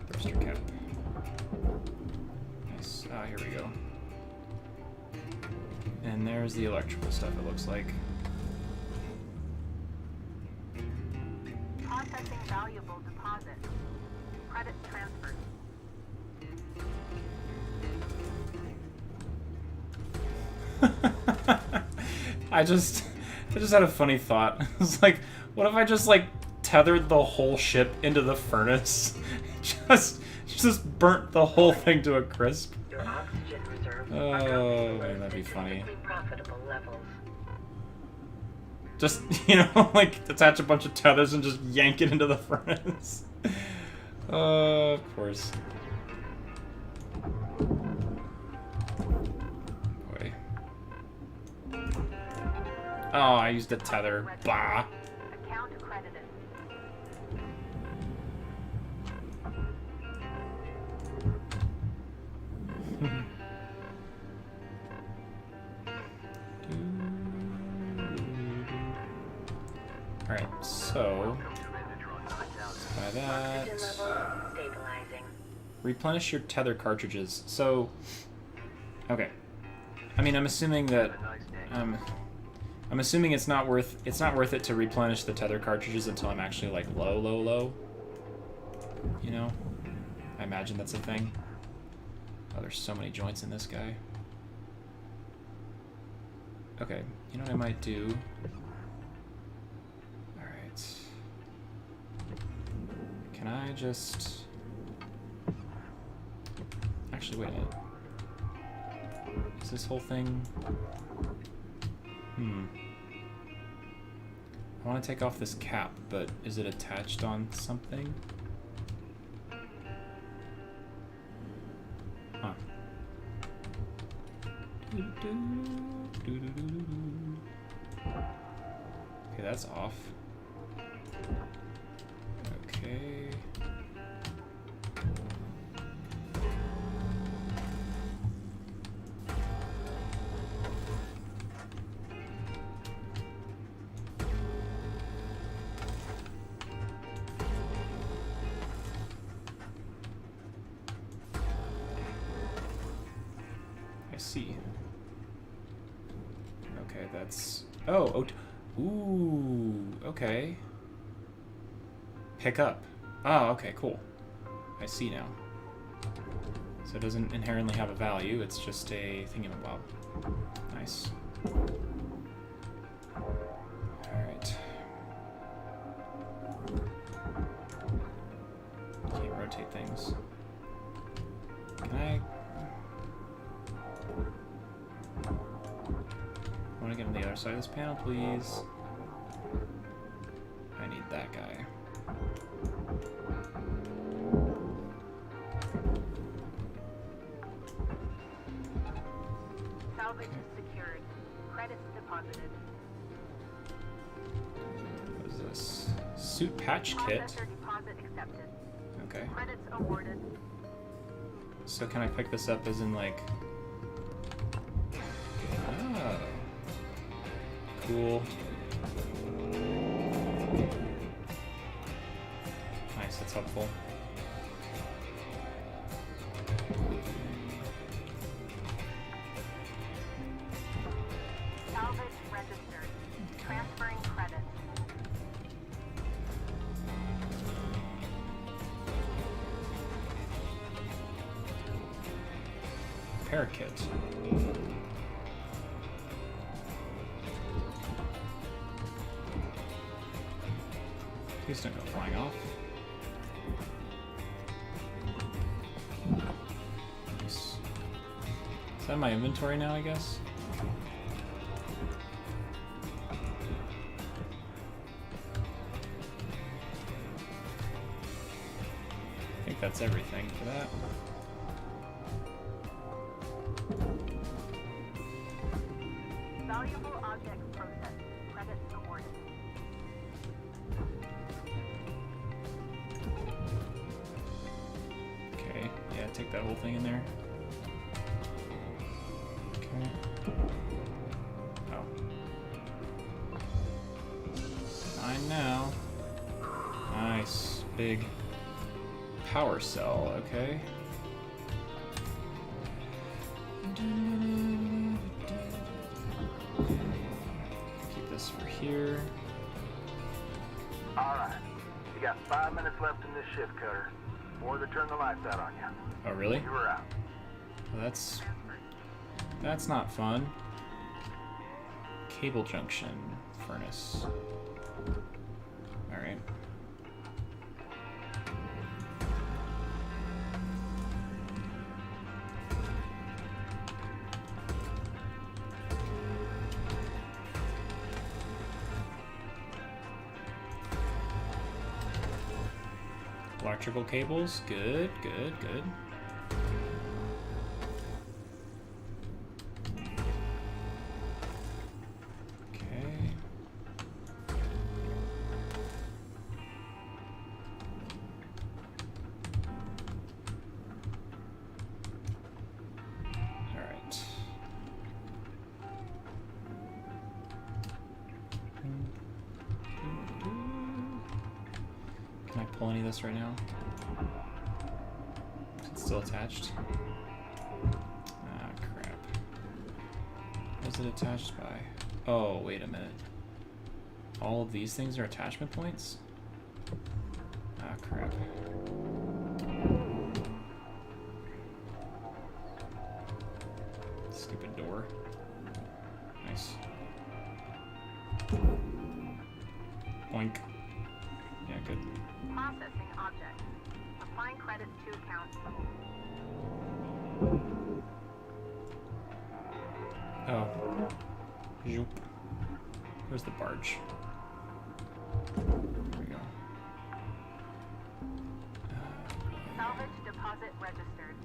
Thruster cap. Nice. Ah, here we go. And there's the electrical stuff, it looks like. Processing valuable deposit. Credits transferred. I just had a funny thought. It's like, what if I just like tethered the whole ship into the furnace? just burnt the whole thing to a crisp. Your oxygen reserves Oh, man, that'd be funny. profitable levels. Just, you know, like attach a bunch of tethers and just yank it into the furnace. Of course. Boy. Oh, I used a tether. Bah. Account credited. Alright, so by that. Oxygen level stabilizing. Replenish your tether cartridges. So, okay. I mean, I'm assuming that I'm assuming it's not worth it to replenish the tether cartridges until I'm actually like low. You know? I imagine that's a thing. Oh, there's so many joints in this guy. Okay, you know what I might do? Alright. Can I just... Actually, wait a minute. Is this whole thing... I want to take off this cap, but is it attached on something? Huh. Okay, that's off. Okay. I see. Okay, that's... Oh, ooh, okay. Pick up. Oh, okay, cool. I see now. So it doesn't inherently have a value, it's just a thingamabob. Nice. Alright. Can't rotate things. Can I... I want to get on the other side of this panel, please. I need that guy. Salvage secured. Credits deposited. What is this? Suit patch kit. Processor deposit accepted. Okay. Credits awarded. So can I pick this up as in like... Oh. Cool. Nice, that's helpful. Salvage registered. Transferring credits. Repair kit. Please don't go flying off. Nice. Is that my inventory now, I guess? I think that's everything for that. Valuable objects processed. Credits awarded. Okay, yeah, take that whole thing in there. Okay. Oh. Fine now. Nice. Big power cell, okay. Keep this for here. Alright. You got 5 minutes left in this shift, Cutter. Before they turn the lights out on you. Oh, really? You were out. Well, that's not fun. Cable junction furnace. All right. Electrical cables, good, good, good. Okay. All right. Can I pull any of this right now? It's still attached. Ah, crap. What is it attached by? Oh, wait a minute. All of these things are attachment points? Ah, crap. Stupid door. Nice. Boink. Yeah, good. Processing objects. Applying credits to account. Oh. Zoop. Where's the barge? There we go. Salvage deposit registered.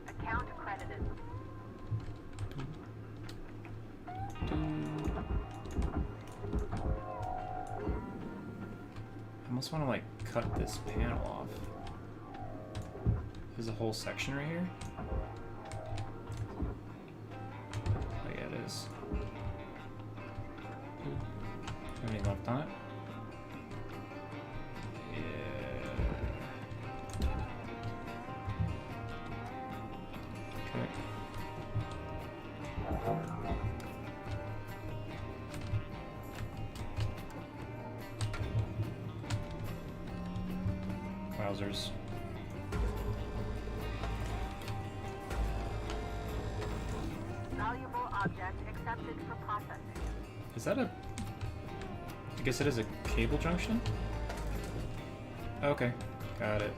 Account credited. I almost want to like cut this panel off. There's a whole section right here. Oh yeah, it is. Anything left on it? Yeah. Okay. Wowzers. Valuable object accepted for processing. Is that a... I guess it is a cable junction? Okay, got it.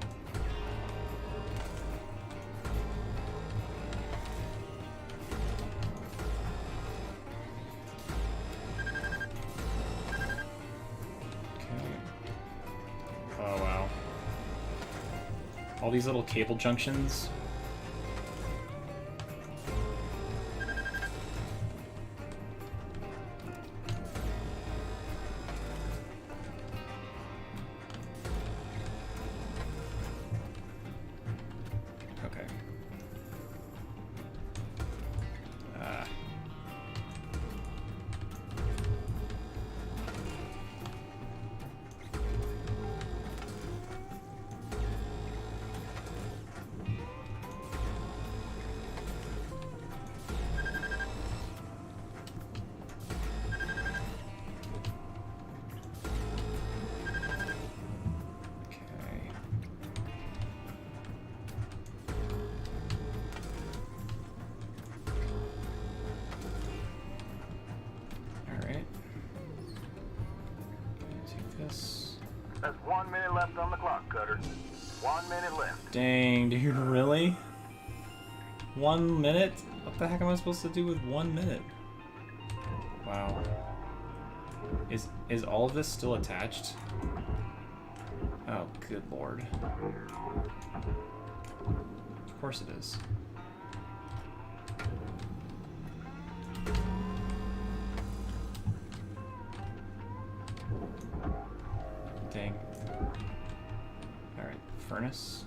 Okay. Oh wow. All these little cable junctions. Okay. Okay. All right. Take this. That's 1 minute left on the clock, Cutter. 1 minute left. Dang, dude, really? 1 minute? What the heck am I supposed to do with 1 minute? Wow. Is all of this still attached? Oh, good lord. Of course it is. Dang. Alright, furnace.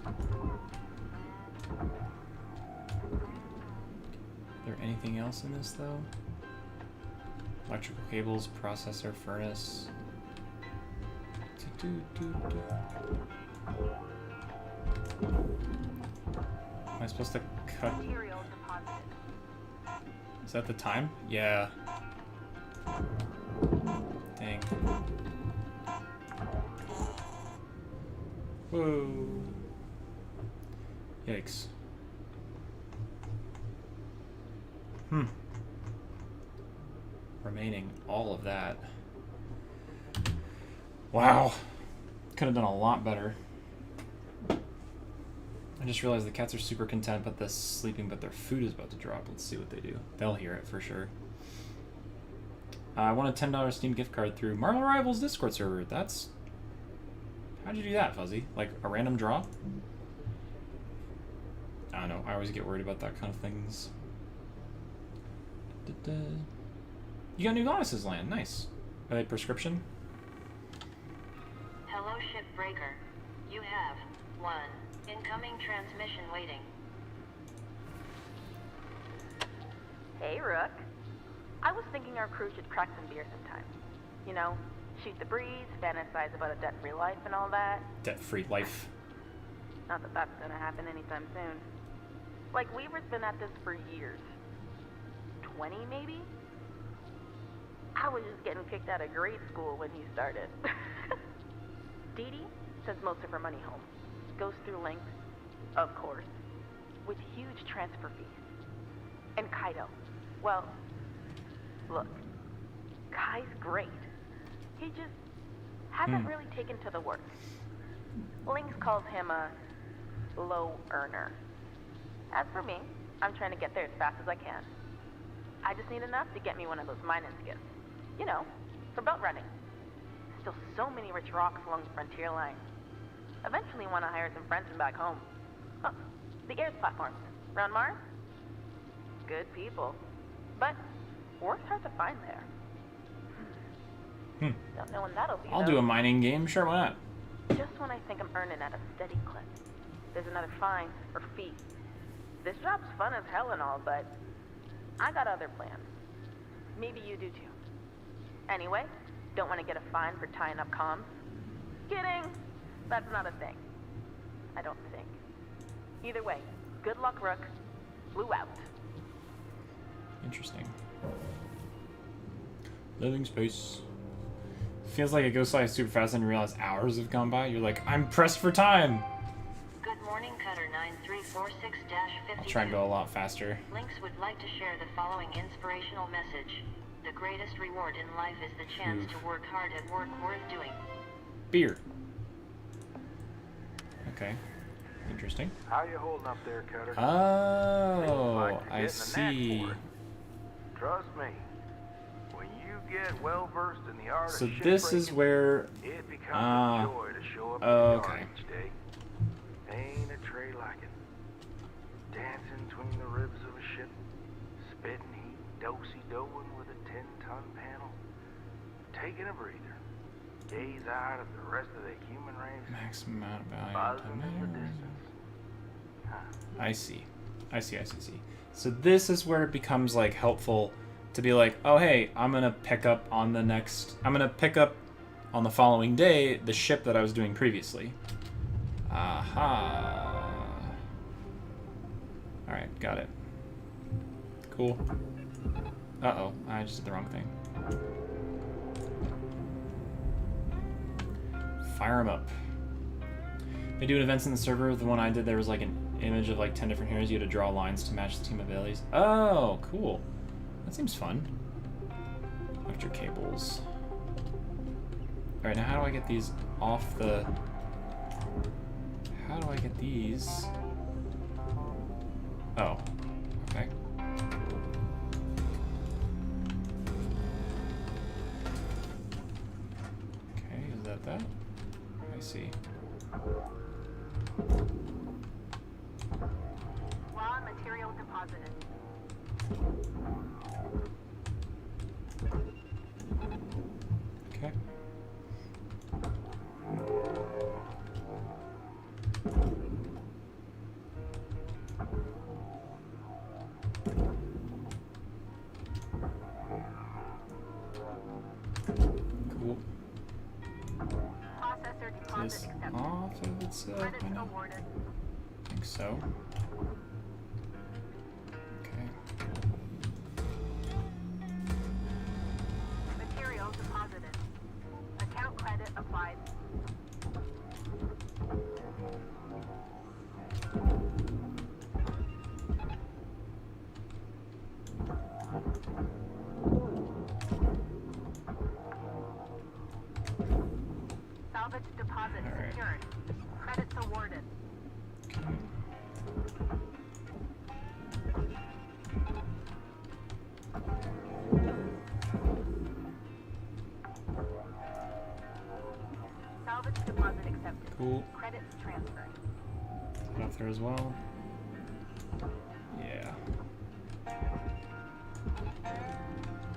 Is there anything else in this though? Electrical cables, processor, furnace. Am I supposed to cut? Material deposited. Is that the time? Yeah. Dang. Whoa. Yikes. Remaining all of that. Wow. Could have done a lot better. I just realized the cats are super content but they're sleeping, but their food is about to drop. Let's see what they do. They'll hear it for sure. I won a $10 Steam gift card through Marvel Rivals Discord server. That's... How'd you do that, Fuzzy? Like a random draw? I don't know. I always get worried about that kind of things. You got new glasses, Land. Nice. Are they prescription? Hello, Shipbreaker. You have 1 incoming transmission waiting. Hey, Rook. I was thinking our crew should crack some beer sometime. You know, shoot the breeze, fantasize about a debt-free life and all that. Debt-free life. Not that that's gonna happen anytime soon. Like, Weaver's been at this for years. 20, maybe? I was just getting kicked out of grade school when he started. Dee Dee sends most of her money home. Goes through Link, of course, with huge transfer fees. And Kaido, well, look, Kai's great. He just hasn't really taken to the work. Lynx calls him a low earner. As for me, I'm trying to get there as fast as I can. I just need enough to get me one of those mining skiffs. You know, for boat running. Still so many rich rocks along the frontier line. Eventually want to hire some friends from back home. Huh, the Airs platforms. Around Mars? Good people. But work's hard to find there. Don't know when that'll be. I'll do a mining game. Sure, why not? Just when I think I'm earning at a steady clip, there's another fine or fee. This job's fun as hell and all, but I got other plans. Maybe you do too. Anyway, don't want to get a fine for tying up comms? Kidding! That's not a thing. I don't think. Either way, good luck, Rook. Blue out. Interesting. Living space. Feels like it goes by super fast and you realize hours have gone by. You're like, I'm pressed for time! Good morning, Cutter 9346-52. I'll try and go a lot faster. Lynx would like to share the following inspirational message. The greatest reward in life is the chance to work hard at work worth doing. Beer. Okay. Interesting. How you holding up there, Cutter? Oh, Seems like you're I getting a knack see. for it. Trust me, when you get well versed in the art So of this is shipbreaking, where... it becomes a joy to show up in the okay. yard each day. Ain't a tray like it. Dancing between the ribs of a ship, spitting heat, dosey-doing with a 10-ton panel, taking a breather. Gaze out at the rest of the human race. Maximum amount of value. Buzzing in the distance. Huh. I see. I see. So this is where it becomes like helpful to be like, oh hey, I'm gonna pick up on the following day the ship that I was doing previously. Aha. Alright, got it. Cool. Uh-oh, I just did the wrong thing. Fire them up. They do events in the server. The one I did, there was like an image of like 10 different heroes. You had to draw lines to match the team abilities. Oh, cool. That seems fun. Electric cables. Alright, now how do I get these off the... How do I get these? Oh, okay. Okay, is that? I see. Raw material deposited. Okay. Cool. Processor Is deposit this accepted. off of itself? Credits I don't awarded. think so. Okay. Material deposited. Account credit applied. Salvage deposit All right. secured. Credits awarded. Okay. Salvage deposit accepted. Cool. Credits transferred. Put up there as well. Yeah.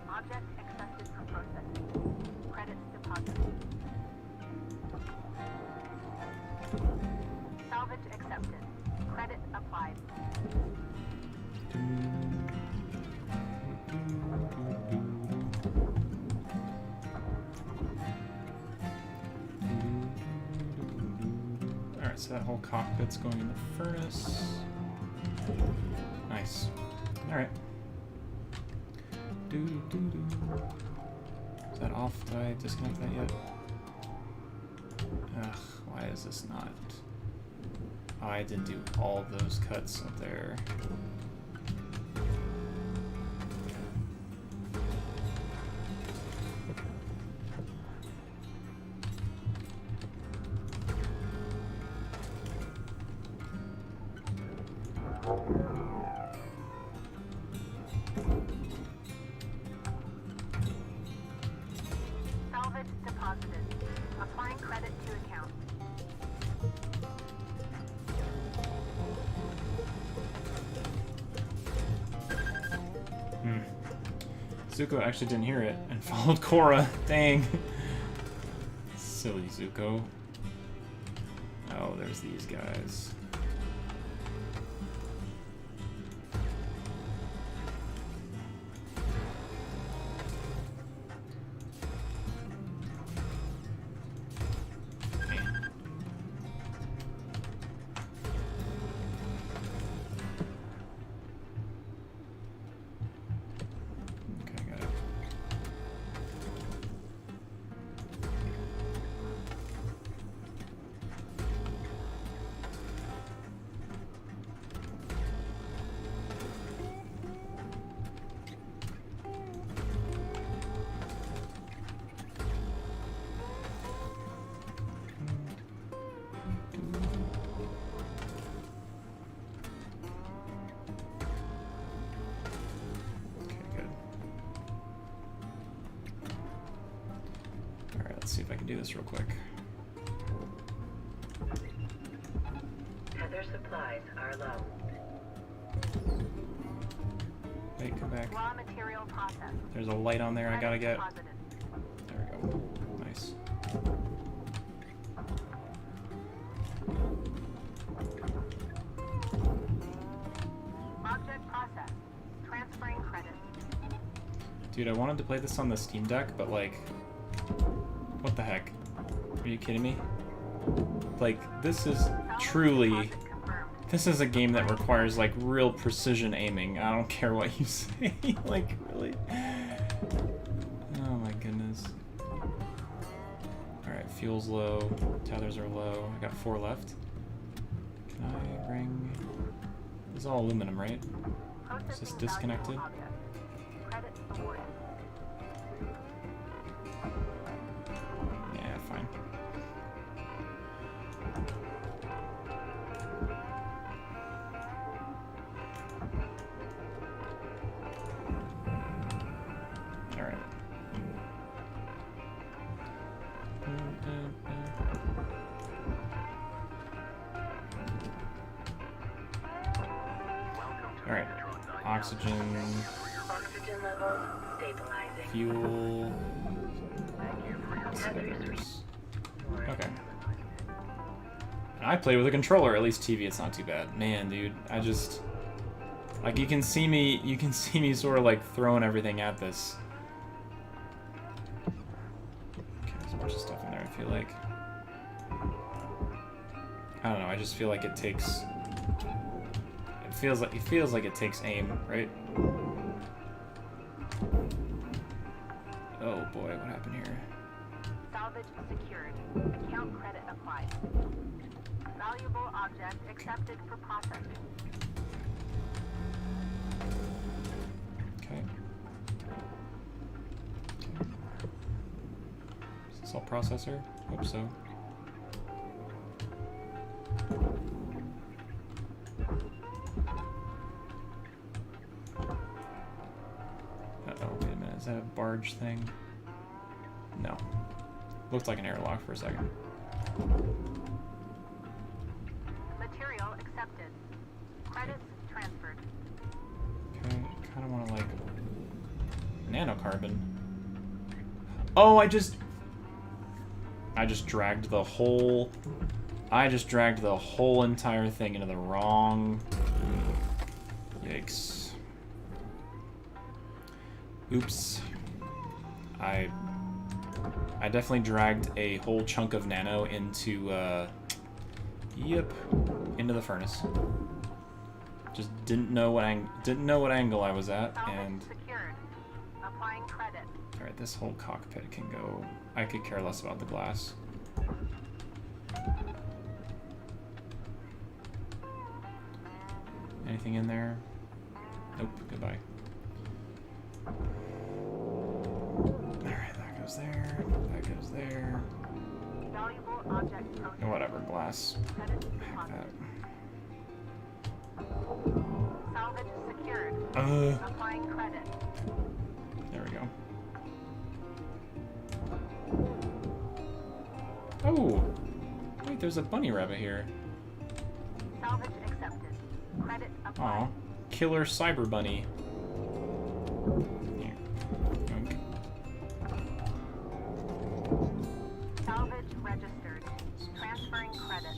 Object accepted for processing. Credits deposited. Salvage accepted. Credit applied. Alright, so that whole cockpit's going in the furnace. Nice. Alright. Is that off? Did I disconnect that yet? Ugh, why is this not? Oh, I didn't do all of those cuts up there. Salvage deposited. Applying credit to account. Zuko actually didn't hear it and followed Korra. Dang. Silly Zuko. Oh, there's these guys. Man. Okay, got it. Okay, good. Alright, let's see if I can do this real quick. Tether supplies are low. Wait, come back. Raw material processed. There's a light on there I gotta get. Deposited. There we go. Nice. Object processed. Transferring credit. Dude, I wanted to play this on the Steam Deck, but like, what the heck? Are you kidding me? Like, this is truly, Deposit confirmed. this is a game that requires like real precision aiming. I don't care what you say. Like, really? Oh my goodness. Alright, fuel's low, tethers are low. I got 4 left. Can I bring... This is all aluminum, right? Is this Processing disconnected? valuable object. Credits awarded. Yeah, Oxygen, Oxygen levels stabilizing. fuel, cylinders. Okay. And I play with a controller. At least TV, it's not too bad. Man, dude, I just like you can see me sort of like throwing everything at this. Okay, there's a bunch of stuff in there. I feel like. I don't know. I just feel like it takes. It feels like it takes aim, right? Oh boy, what happened here? Salvage secured. Account credit applied. Valuable object accepted for processing. Okay. Is this all processor? Hope so. Uh-oh, wait a minute. Is that a barge thing? No. Looked like an airlock for a second. Material accepted. Credits transferred. Okay, kind of want to like nanocarbon. Oh, I just dragged the whole. I just dragged the whole entire thing into the wrong. Yikes. Oops. I definitely dragged a whole chunk of nano into into the furnace. Just didn't know what angle I was at, and Secured. Applying credit. all right, this whole cockpit can go. I could care less about the glass. Anything in there? Nope. Goodbye. Alright, that goes there. That goes there. Valuable object processed. Whatever, glass. Credits Heck that. deposited. Salvage secured. Applying credit. There we go. Oh! Wait, there's a bunny rabbit here. Salvage accepted. Credit applied. Aw. Killer cyber bunny. Here. Yoink. Salvage registered. Transferring credit.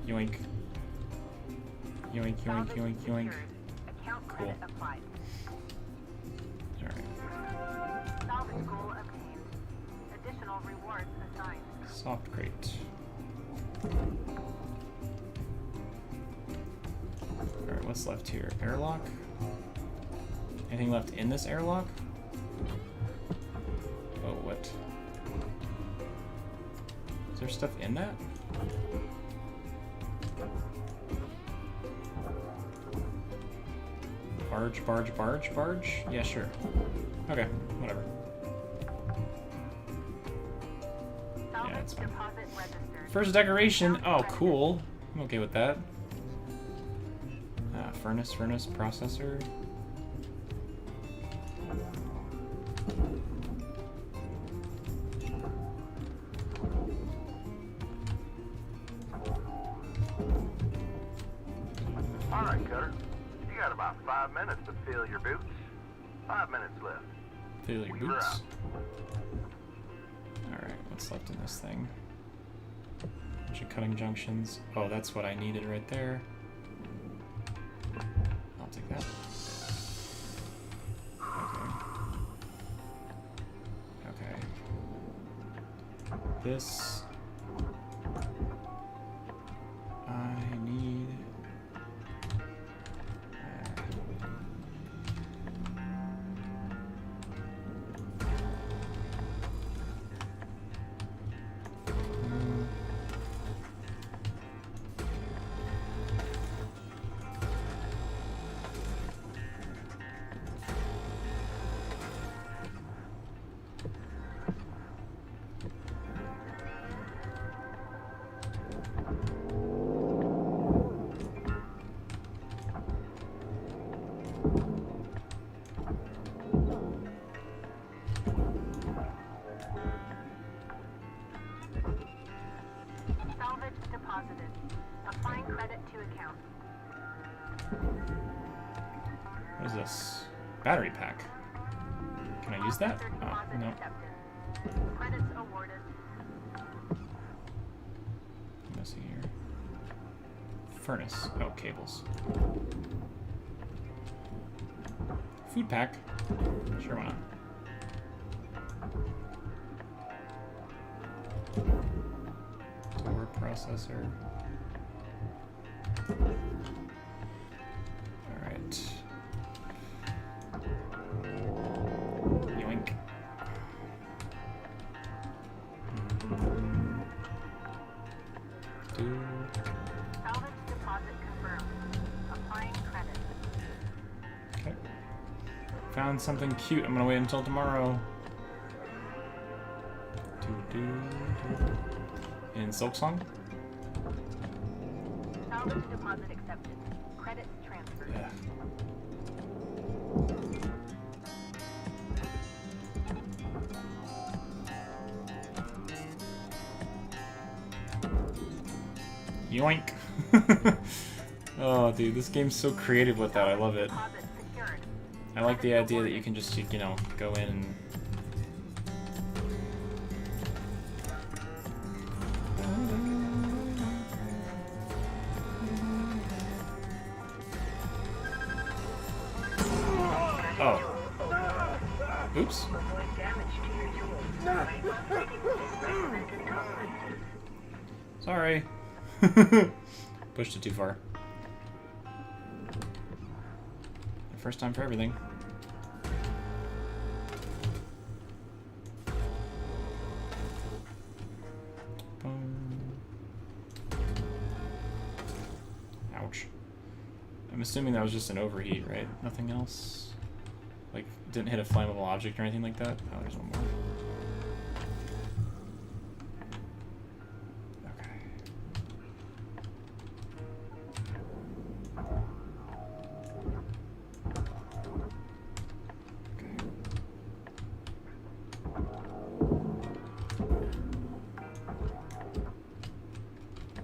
Yoink. Yoink, yoink, Salvage yoink, yoink. secured. Account Cool. credit applied. Alright. Salvage goal obtained. Additional rewards assigned. Soft crate. Alright, what's left here? Airlock? Anything left in this airlock? Oh, what? Is there stuff in that? Barge, barge, barge, barge? Yeah, sure. Okay, whatever. Salvage it's fine. deposit registered. First decoration. Oh, cool. I'm okay with that. Furnace, processor. All right, Cutter. You got about 5 minutes to fill your boots. 5 minutes left. Fill your Weaver boots. out. Alright, what's left in this thing? Bunch of cutting junctions. Oh, that's what I needed right there. I'll take that. Okay. This. I need. credit to account. What is this? Battery pack. Can I use that? Officer Oh, deposit no. accepted. Credits awarded. What's missing here? Furnace. Oh, cables. Food pack. Sure, why not? Door processor. Alright. Yoink. Salvage deposit confirmed. Applying credit. Okay. Found something cute. I'm gonna wait until tomorrow. In Silk Song? Salvage deposit accepted. Credits transferred. Yeah. Yoink. Oh, dude, this game's so creative with that. I love it. Deposit secured. I like the idea that you can just, you know, go in and... Oh. Oops. Sorry. Pushed it too far. First time for everything. Ouch. I'm assuming that was just an overheat, right? Nothing else? Like, didn't hit a flammable object or anything like that? Oh, there's one more. Okay.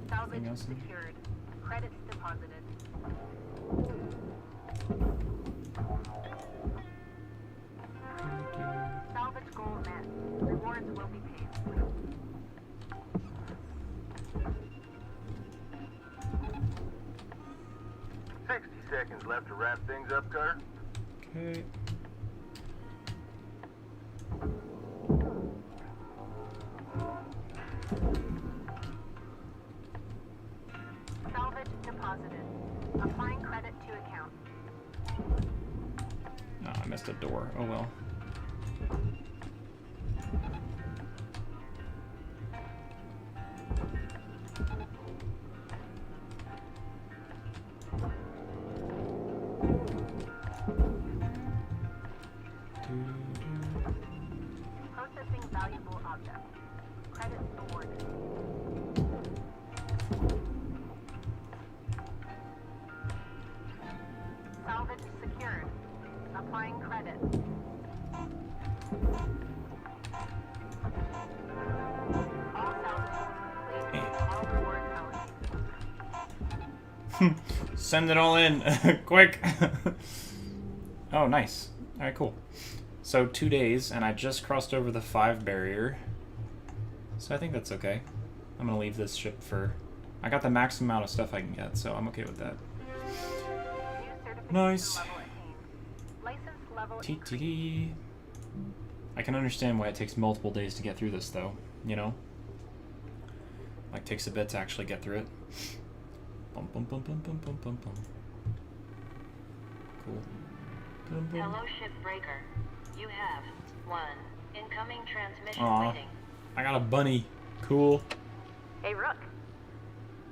Salvage else in here? secured. Credits deposited. Salvage goal met. Rewards will be paid. Seconds left to wrap things up, Carter. Okay. Salvage deposited. Applying credit to account. Oh, I missed a door. Oh well. Processing valuable object. Credits awarded. Salvage secured. Applying credit. All salvage complete. All rewards allocated. Send it all in. Quick. Oh, nice. Alright, cool. So 2 days, and I just crossed over the 5 barrier. So I think that's okay. I'm gonna leave this ship for... I got the maximum amount of stuff I can get, so I'm okay with that. New certification Nice. level attained. License level TTD. I can understand why it takes multiple days to get through this, though. You know? Like, takes a bit to actually get through it. Bum, bum, bum, bum, bum, bum, bum, bum. Cool. Bum, bum. Hello, Shipbreaker. You have one incoming transmission Aw. waiting. I got a bunny. Cool. Hey, Rook.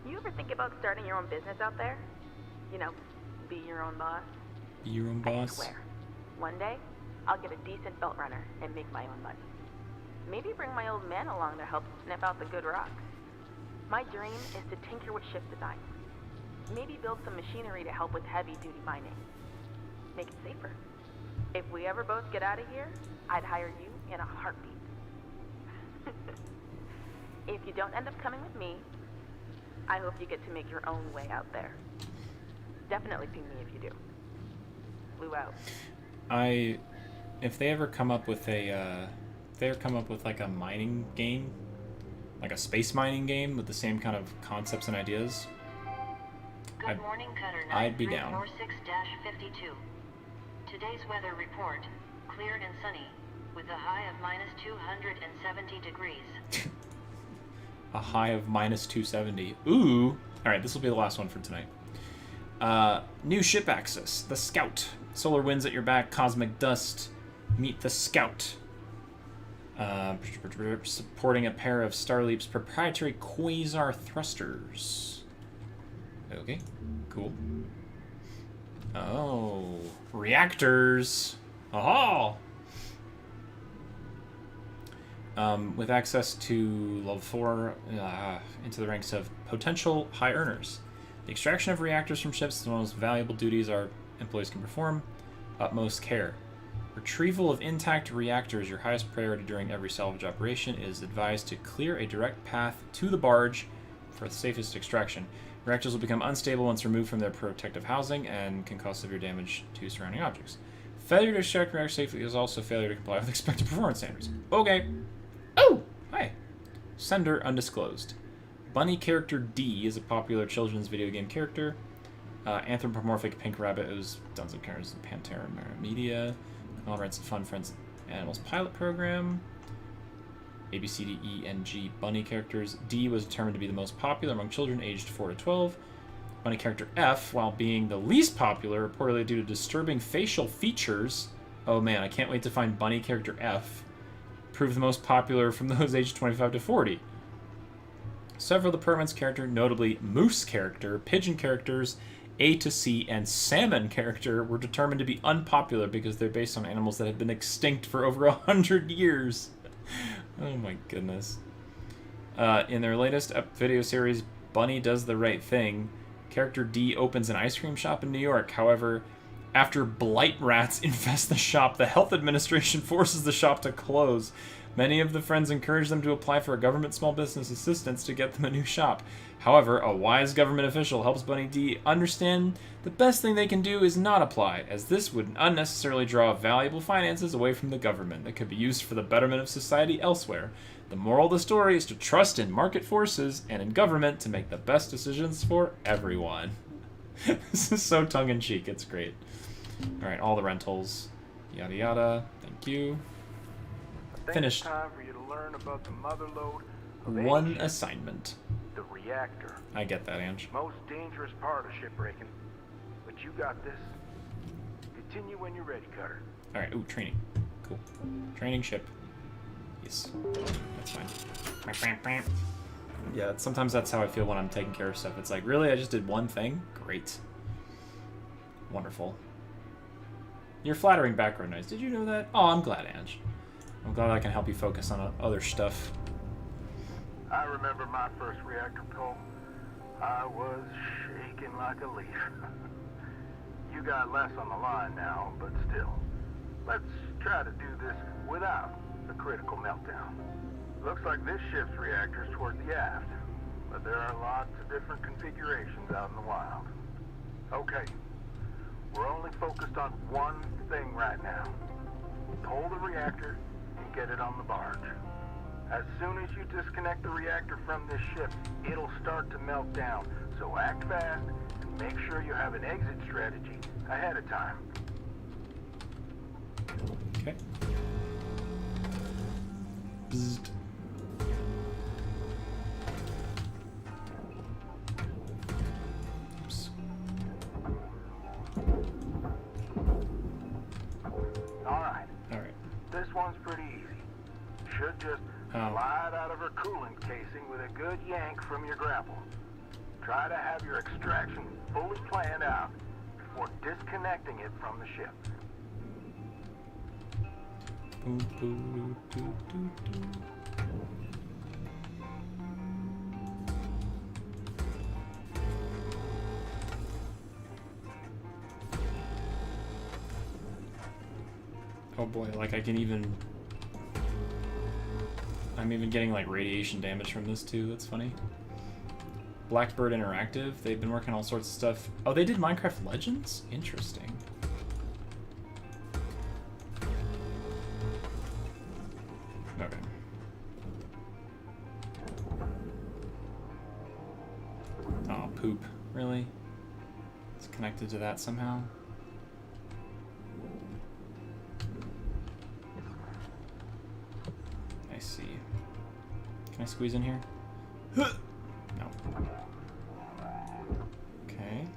You ever think about starting your own business out there? You know, be your own boss? Be your own I boss. swear, one day, I'll get a decent belt runner and make my own money. Maybe bring my old man along to help sniff out the good rocks. My dream is to tinker with ship design. Maybe build some machinery to help with heavy-duty mining. Make it safer. If we ever both get out of here, I'd hire you in a heartbeat. If you don't end up coming with me, I hope you get to make your own way out there. Definitely ping me if you do. Blue out. If they ever come up with like a mining game, like a space mining game with the same kind of concepts and ideas, Good morning, Cutter I'd be down. 9346-52. Today's weather report, clear and sunny, with a high of minus 270 degrees. A high of minus 270. Ooh. Alright, this will be the last one for tonight. New ship access. The Scout. Solar winds at your back. Cosmic dust. Meet the Scout. Supporting a pair of Starleap's proprietary quasar thrusters. Okay, cool. Oh, reactors. Aha! With access to level 4 into the ranks of potential high earners. The extraction of reactors from ships is one of the most valuable duties our employees can perform. Utmost care. Retrieval of intact reactors, your highest priority during every salvage operation, is advised to clear a direct path to the barge for the safest extraction. Reactors will become unstable once removed from their protective housing and can cause severe damage to surrounding objects. Failure to extract reactors safely is also failure to comply with expected performance standards. Okay. Oh! Hi. Sender undisclosed. Bunny character D is a popular children's video game character. Anthropomorphic pink rabbit is Dungeon Characters in Pantera Media. Conference Fun Friends Animals pilot program. A, B, C, D, E, and G bunny characters. D was determined to be the most popular among children aged 4 to 12. Bunny character F, while being the least popular, reportedly due to disturbing facial features. Oh man, I can't wait to find bunny character F. Proved the most popular from those aged 25 to 40. Several of the performance character, notably Moose character, Pigeon characters, A to C, and Salmon character were determined to be unpopular because they're based on animals that have been extinct for over 100 years. Oh my goodness. In their latest video series, Bunny Does the Right Thing, character D opens an ice cream shop in New York. However, after blight rats infest the shop, the health administration forces the shop to close. Many of the friends encourage them to apply for a government small business assistance to get them a new shop. However, a wise government official helps Bunny D understand the best thing they can do is not apply, as this would unnecessarily draw valuable finances away from the government that could be used for the betterment of society elsewhere. The moral of the story is to trust in market forces and in government to make the best decisions for everyone. This is so tongue-in-cheek, it's great. Alright, all the rentals. Yada yada. Thank you. Finished. Time for you to learn about the mother load of One any ship, assignment. the reactor. I get that, Ange. Most dangerous part of shipbreaking. But you got this. Continue when you're ready, Cutter. Alright, ooh, training. Cool. Training ship. Yes. That's fine. Yeah, sometimes that's how I feel when I'm taking care of stuff. It's like, really? I just did one thing? Great. Wonderful. Your flattering background noise. Did you know that? Oh, I'm glad, Ange. I'm glad I can help you focus on other stuff. I remember my first reactor pull. I was shaking like a leaf. You got less on the line now, but still. Let's try to do this without the critical meltdown. Looks like this ship's reactor's toward the aft, but there are lots of different configurations out in the wild. Okay, we're only focused on one thing right now. Pull the reactor and get it on the barge. As soon as you disconnect the reactor from this ship, it'll start to melt down. So act fast and make sure you have an exit strategy ahead of time. Okay. Bzzzt. Oops. Alright. Alright. This one's pretty easy. Should just slide out of her coolant casing with a good yank from your grapple. Try to have your extraction fully planned out before disconnecting it from the ship. Boo, boo, doo, doo, doo. Oh boy, like I'm even getting like radiation damage from this too, that's funny. Blackbird Interactive. They've been working on all sorts of stuff. Oh, they did Minecraft Legends? Interesting. Okay. Oh, poop. Really? It's connected to that somehow? I see. Can I squeeze in here? No. Okay.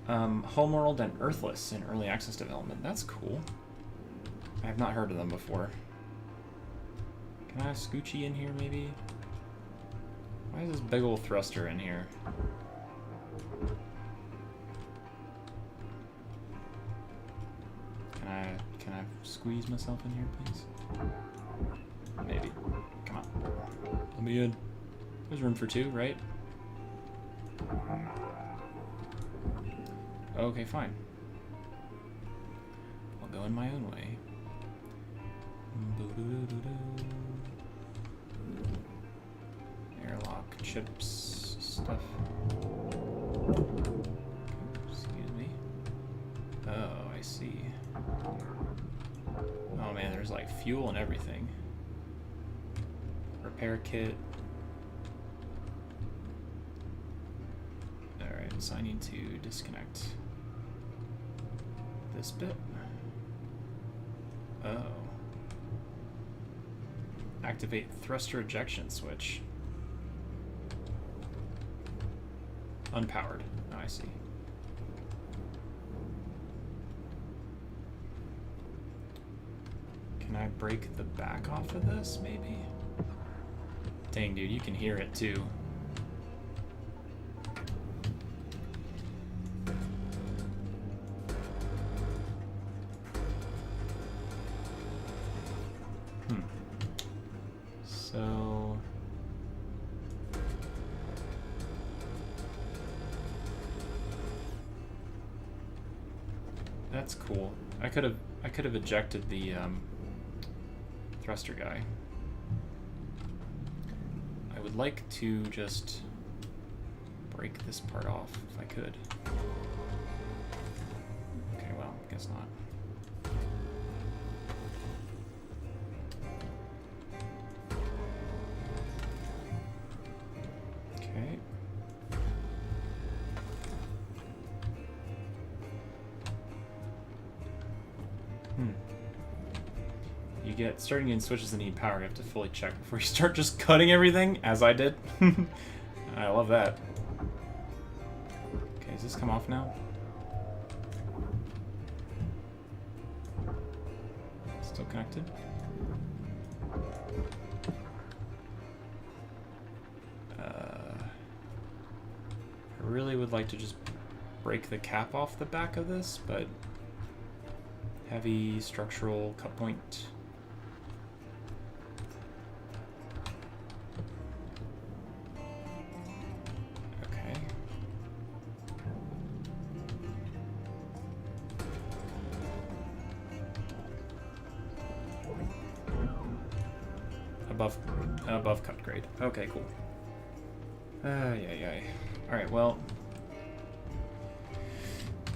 Homeworld and Earthless in early access development. That's cool. I have not heard of them before. Can I have Scoochie in here, maybe? Why is this big old thruster in here? Can I squeeze myself in here, please? Maybe. Come on. Let me in. There's room for two, right? Okay, fine. I'll go in my own way. Airlock, chips, stuff. Excuse me. Oh, I see. Oh man, there's like fuel and everything. Repair kit. Alright, so I need to disconnect this bit. Oh. Activate thruster ejection switch. Unpowered. Oh, I see. Can I break the back off of this, maybe? Dang, dude, you can hear it too. So... that's cool. I could have ejected the thruster guy. I would like to just break this part off if I could. Okay, well, guess not. Okay. You get, starting in switches that need power, you have to fully check before you start just cutting everything, as I did. I love that. Okay, does this come off now? Still connected? I really would like to just break the cap off the back of this, but heavy structural cut point. Okay. Above cut grade. Okay, cool. Yeah. Alright, well.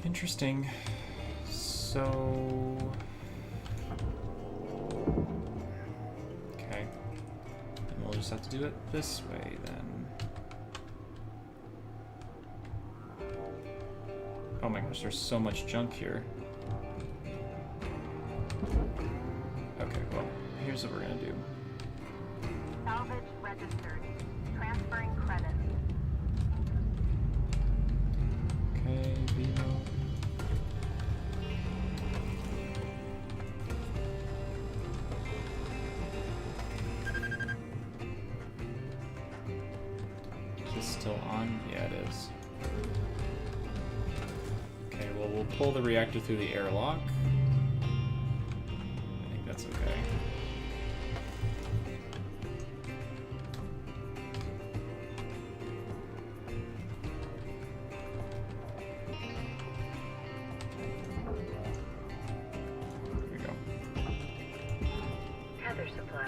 Interesting. So... okay. And we'll just have to do it this way, then. Oh my gosh, there's so much junk here. Okay, well, here's what we're gonna do. Salvage registered. Transferring credits. Okay, Vivo. Is this still on? Yeah, it is. Okay, well, we'll pull the reactor through the airlock. I think that's okay.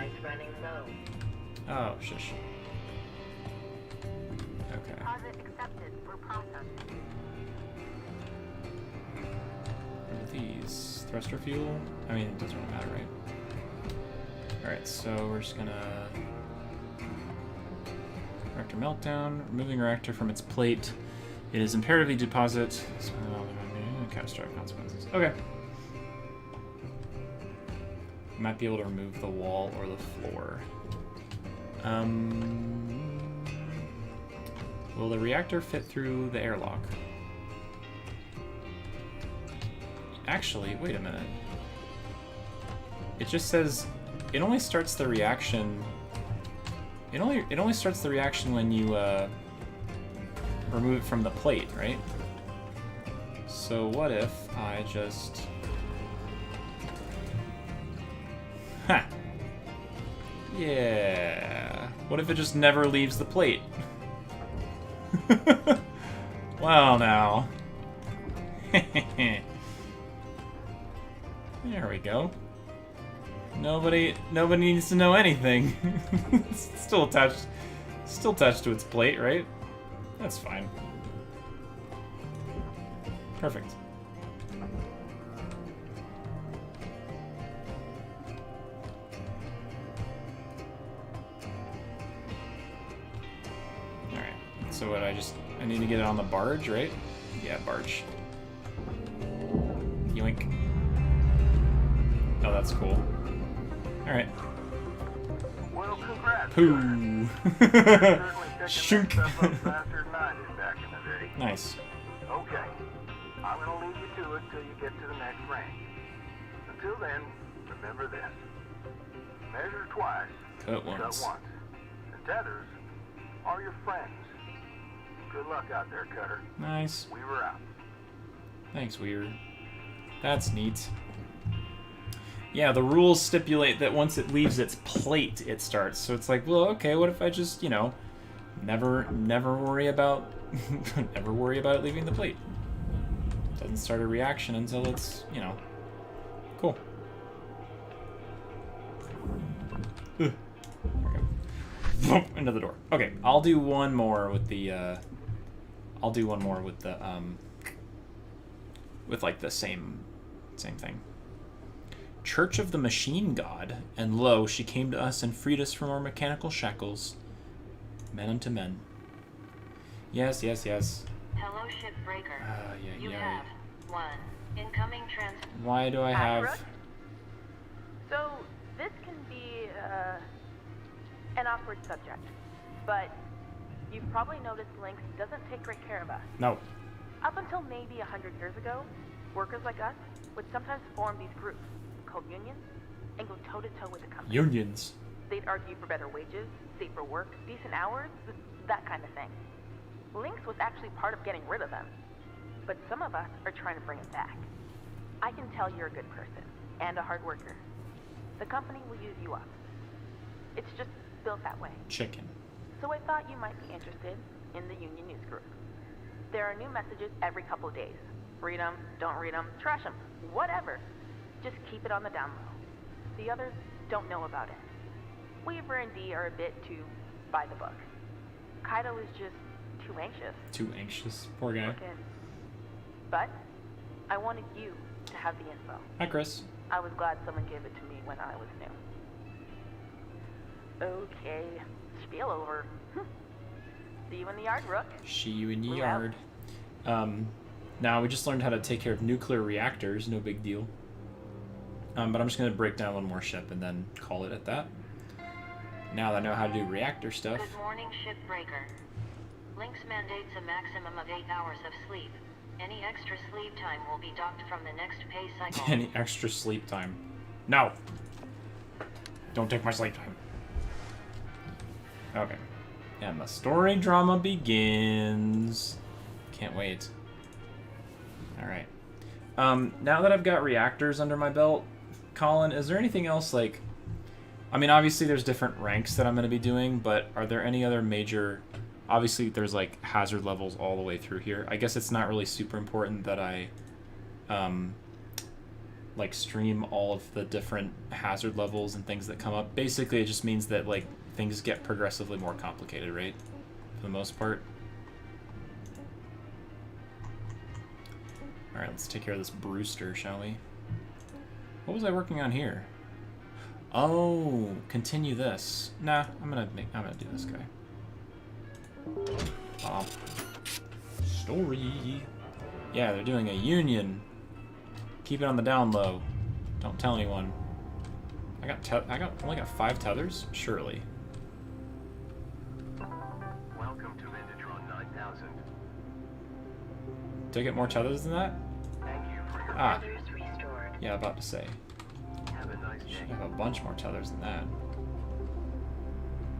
supplies running low. Oh, shush. Okay. Deposit accepted for processing. What are these? Thruster fuel? I mean, it doesn't really matter, right? Alright, so we're just gonna... Reactor meltdown. Removing reactor from its plate. It is imperative to deposit... catastrophic consequences. Okay. Might be able to remove the wall or the floor. Will the reactor fit through the airlock? Actually, wait a minute. It just says it only starts the reaction. It only starts the reaction when you remove it from the plate, right? So what if I just... Ha! Yeah. What if it just never leaves the plate? Well, now. There we go. Nobody needs to know anything. It's still attached to its plate, right? That's fine. Perfect. Alright, so what I need to get it on the barge, right? Yeah, barge. Yoink. Oh, that's cool. Alright. Well, congrats. Poo! Shunk. Faster than I did back in the day. Nice. Okay. I'm gonna leave you to it till you get to the next range. Until then, remember this. Measure twice. Cut once. And tethers are your friends. Good luck out there, Cutter. Nice. Weaver out. Thanks, Weaver. That's neat. Yeah, the rules stipulate that once it leaves its plate, it starts. So it's like, well, okay, what if I just, you know, never worry about never worry about it leaving the plate. Doesn't start a reaction until it's, you know, cool. There we go. Into the door. Okay, I'll do one more with the with like the same thing. Church of the Machine God, and lo, she came to us and freed us from our mechanical shackles. Men unto men. Yes, yes, yes. Hello, Shipbreaker. Yeah, You yeah. have one incoming trans. Why do I have... Accurate? So, this can be an awkward subject, but you've probably noticed Lynx doesn't take great care of us. No. Up until maybe 100 years ago, workers like us would sometimes form these groups called unions and go toe-to-toe with the company. Unions. They'd argue for better wages, safer work, decent hours, that kind of thing. Lynx was actually part of getting rid of them, but some of us are trying to bring it back. I can tell you're a good person and a hard worker. The company will use you up. It's just built that way. Chicken. So I thought you might be interested in the union news group. There are new messages every couple of days. Read them, don't read them, trash them, whatever. Just keep it on the down low. The others don't know about it. Weaver and Dee are a bit too by the book. Kaido is just too anxious. Too anxious. Poor guy. Okay. But I wanted you to have the info. Hi, Chris. I was glad someone gave it to me when I was new. Okay, spiel over. See you in the yard, Rook. See you in the Blue out. yard. Now we just learned how to take care of nuclear reactors. No big deal. But I'm just gonna break down one more ship and then call it at that. Now that I know how to do reactor stuff. Good morning, Shipbreaker. Lynx mandates a maximum of 8 hours of sleep. Any extra sleep time will be docked from the next pay cycle. Any extra sleep time? No. Don't take my sleep time. Okay. And the story drama begins. Can't wait. Alright. Now that I've got reactors under my belt, Colin, is there anything else like... I mean, obviously there's different ranks that I'm going to be doing, but are there any other major... Obviously there's like hazard levels all the way through here. I guess it's not really super important that I like stream all of the different hazard levels and things that come up. Basically, it just means that like things get progressively more complicated, right? For the most part. All right, let's take care of this Brewster, shall we? What was I working on here? Oh, continue this. Nah, I'm gonna do this guy. Story. Yeah, they're doing a union. Keep it on the down low. Don't tell anyone. I only got 5 tethers? Surely. Welcome to Vendatron 9000. Did I get more tethers than that? Thank you for your Tethers restored. Yeah, about to say. Have a nice Should day. have a bunch more tethers than that.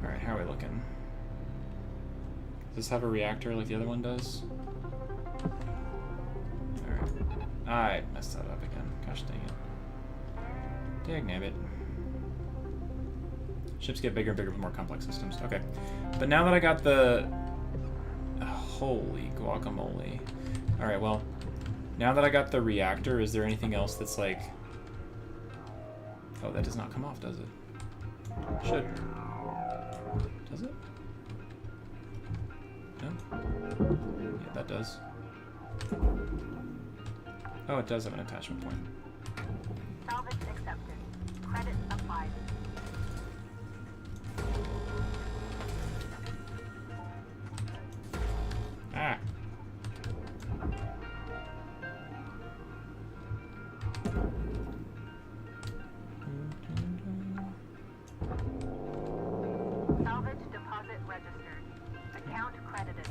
Alright, how are we looking? Does this have a reactor like the other one does? Alright. I messed that up again. Gosh dang it. Dagnabbit. Ships get bigger and bigger with more complex systems. Okay. But now that I got the... holy guacamole. Alright, well, now that I got the reactor, is there anything else that's like... Oh, that does not come off, does it? Should. Does it? No? Yeah, that does. Oh, it does have an attachment point. Salvage accepted. Credit applied. Ah! Salvage deposit registered. Account credited.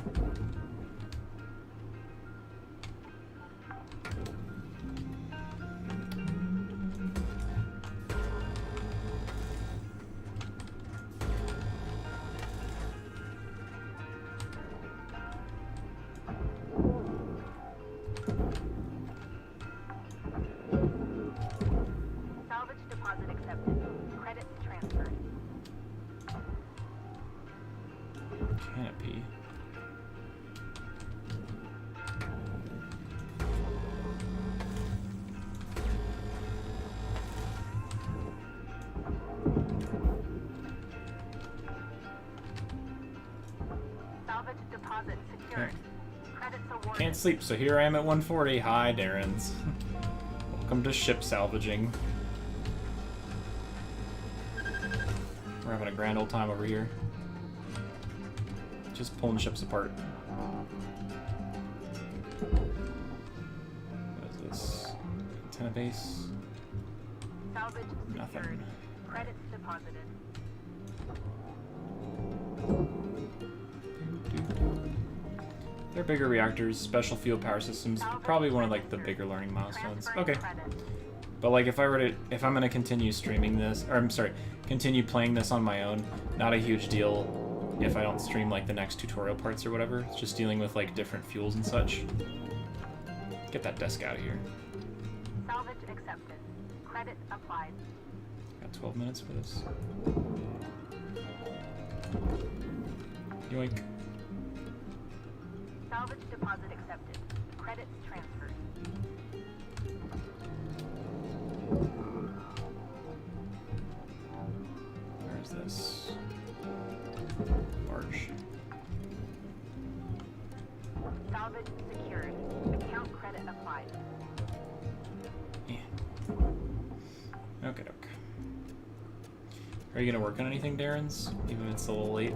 Salvage deposit accepted. Credit transferred. Canopy. Salvage deposit secured. Okay. Credits awarded. Can't sleep, so here I am at 140. Hi, Darren's. Welcome to ship salvaging. We're having a grand old time over here. Just pulling ships apart. What is this? Antenna base? Salvage Nothing. secured. Credits deposited. They're bigger reactors, special field power systems, probably one of like the bigger learning milestones. Okay. But like if I'm gonna continue streaming this, or I'm sorry, continue playing this on my own, not a huge deal if I don't stream like the next tutorial parts or whatever. It's just dealing with like different fuels and such. Get that desk out of here. Salvage accepted. Credit applied. Got 12 minutes for this. Yoink. Salvage deposit accepted. Credits transferred. Where is this? Barge. Salvage secured. Account credit applied. Yeah. Okay, doke. Are you gonna work on anything, Darren's? Even if it's a little late?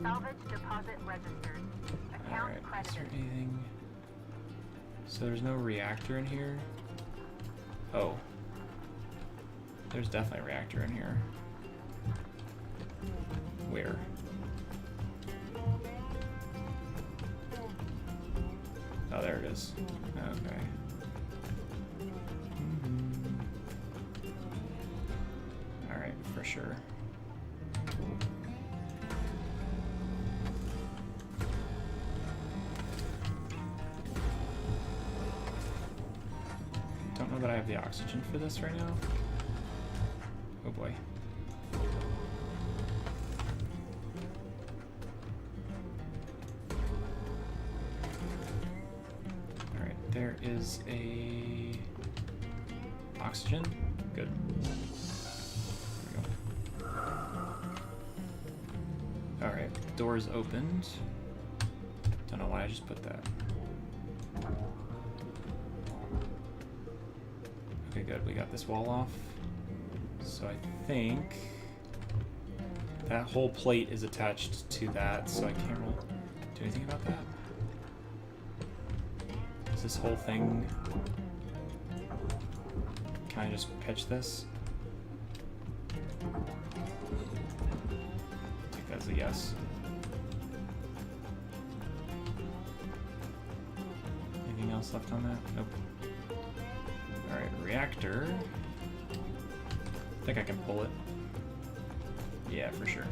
Salvage deposit registered. Account Alright, is there credited. anything? So there's no reactor in here? Oh. There's definitely a reactor in here. Where? Oh, there it is. Okay. Alright, for sure. Don't know that I have the oxygen for this right now. Oh boy. There is a oxygen. Good. There we go. Alright, doors opened. Don't know why I just put that. Okay, good. We got this wall off. So I think that whole plate is attached to that, so I can't really do anything about that. Is this whole thing... Can I just pitch this? Take that as a yes. Anything else left on that? Nope. Alright, reactor. I think I can pull it. Yeah, for sure.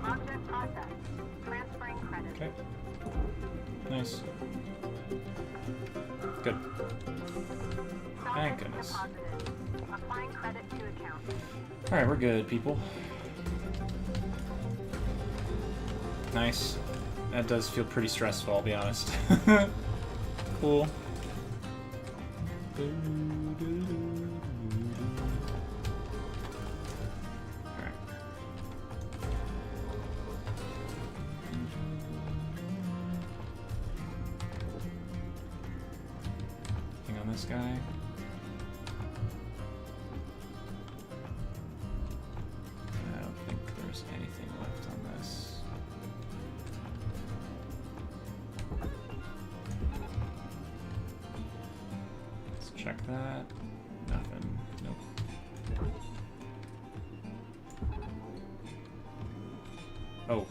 Object processed. Transferring credit. Okay. Nice. Good. Thank goodness. Deposited. Applying credit to account. Alright, we're good, people. Nice. That does feel pretty stressful, I'll be honest. Cool. Alright. Anything on this guy? I don't think there's anything left on this. Let's check that. Nothing. Nope. Oh.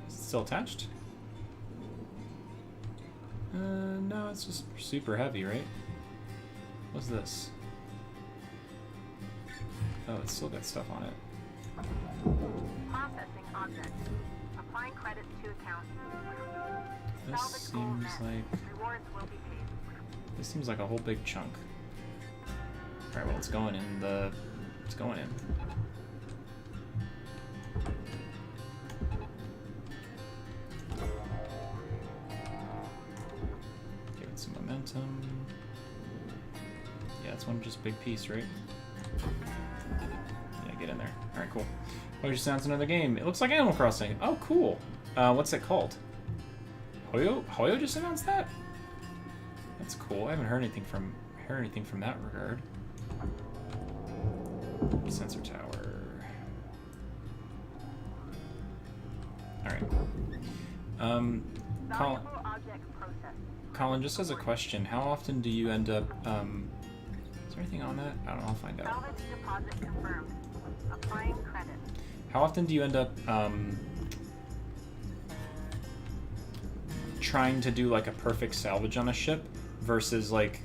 Is it still attached? No, it's just super heavy, right? What's this? Oh, it's still got stuff on it. Processing object. Applying credit to account. This Salvage goal seems met. like... Rewards will be paid. This seems like a whole big chunk. Alright, well, it's going in the... It's going in. Give it some momentum. Yeah, it's one just big piece, right? Yeah, get in there. Alright, cool. Oh, just sounds another game. It looks like Animal Crossing. Oh, cool. What's it called? Hoyo just announced that? That's cool. I haven't heard anything from that regard. Sensor tower. Alright. Valuable object processed. Colin, just as a question, how often do you end up, is there anything on that? I don't know, I'll find out. Salvage deposit confirmed. Applying credit. How often do you end up, trying to do like a perfect salvage on a ship versus like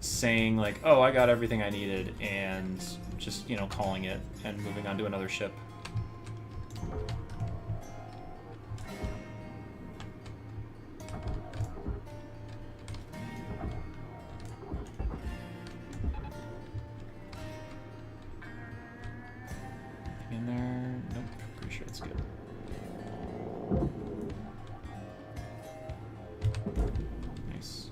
saying like, oh, I got everything I needed and just, you know, calling it and moving on to another ship? In there? Nope, pretty sure it's good. Nice.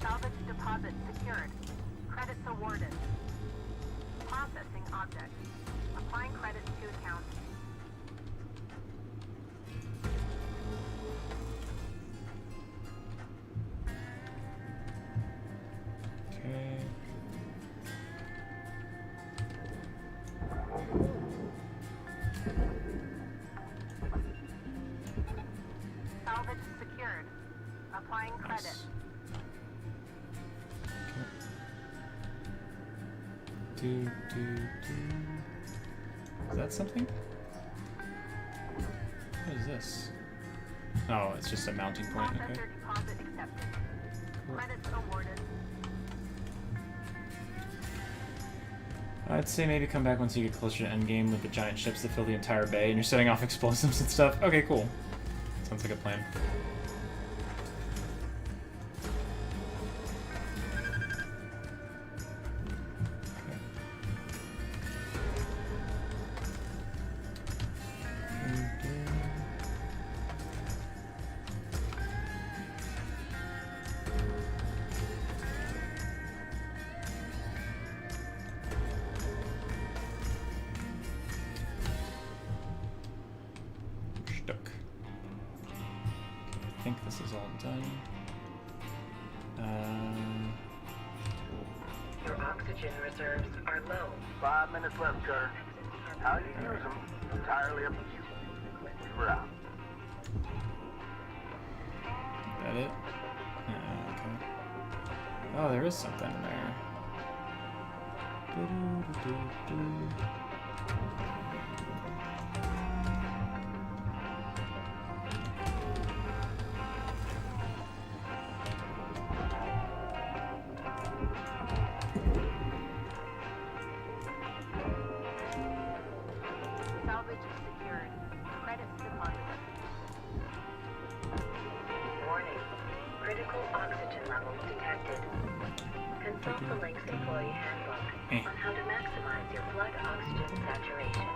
Salvage deposit secured. Credits awarded. Processing object. Applying credit to account. Okay. Salvage secured. Applying credit. Nice. Okay. Is that something? What is this? Oh, it's just a mounting point, okay. Processor deposit accepted. Cool. Credits awarded. I'd say maybe come back once you get closer to endgame with the giant ships that fill the entire bay and you're setting off explosives and stuff. Okay, cool. Sounds like a plan. Okay. Stuck. Okay, I think this is all done. Your oxygen reserves are low. 5 minutes left, Cutter. How you use them, entirely up to you. We're out. Is that it? Okay. Oh, there is something in there. Salvage secured. Credits deposited. Warning. Critical oxygen levels detected. Consult the Link's employee handbook on how to maximize your blood oxygen saturation.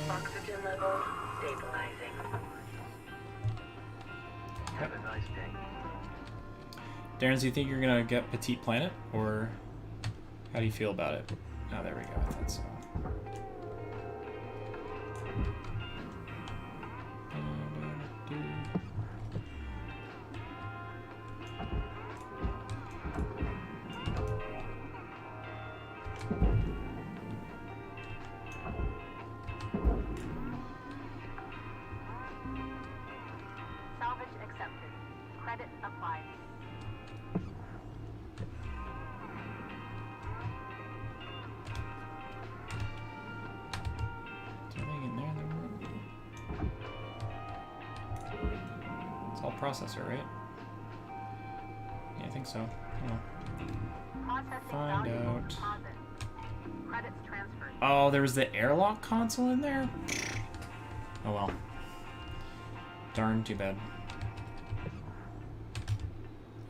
Oxygen levels stabilizing. Have a nice day. Darren, do you think you're gonna get Petite Planet, or how do you feel about it? Oh, there we go. I thought so. Salvage accepted. Credits applied. Is there anything in there? It's all processor, right? Yeah, I think so. Processing Find valuable out. deposit. Credits transferred. Oh, there was the airlock console in there? Oh well. Darn, too bad.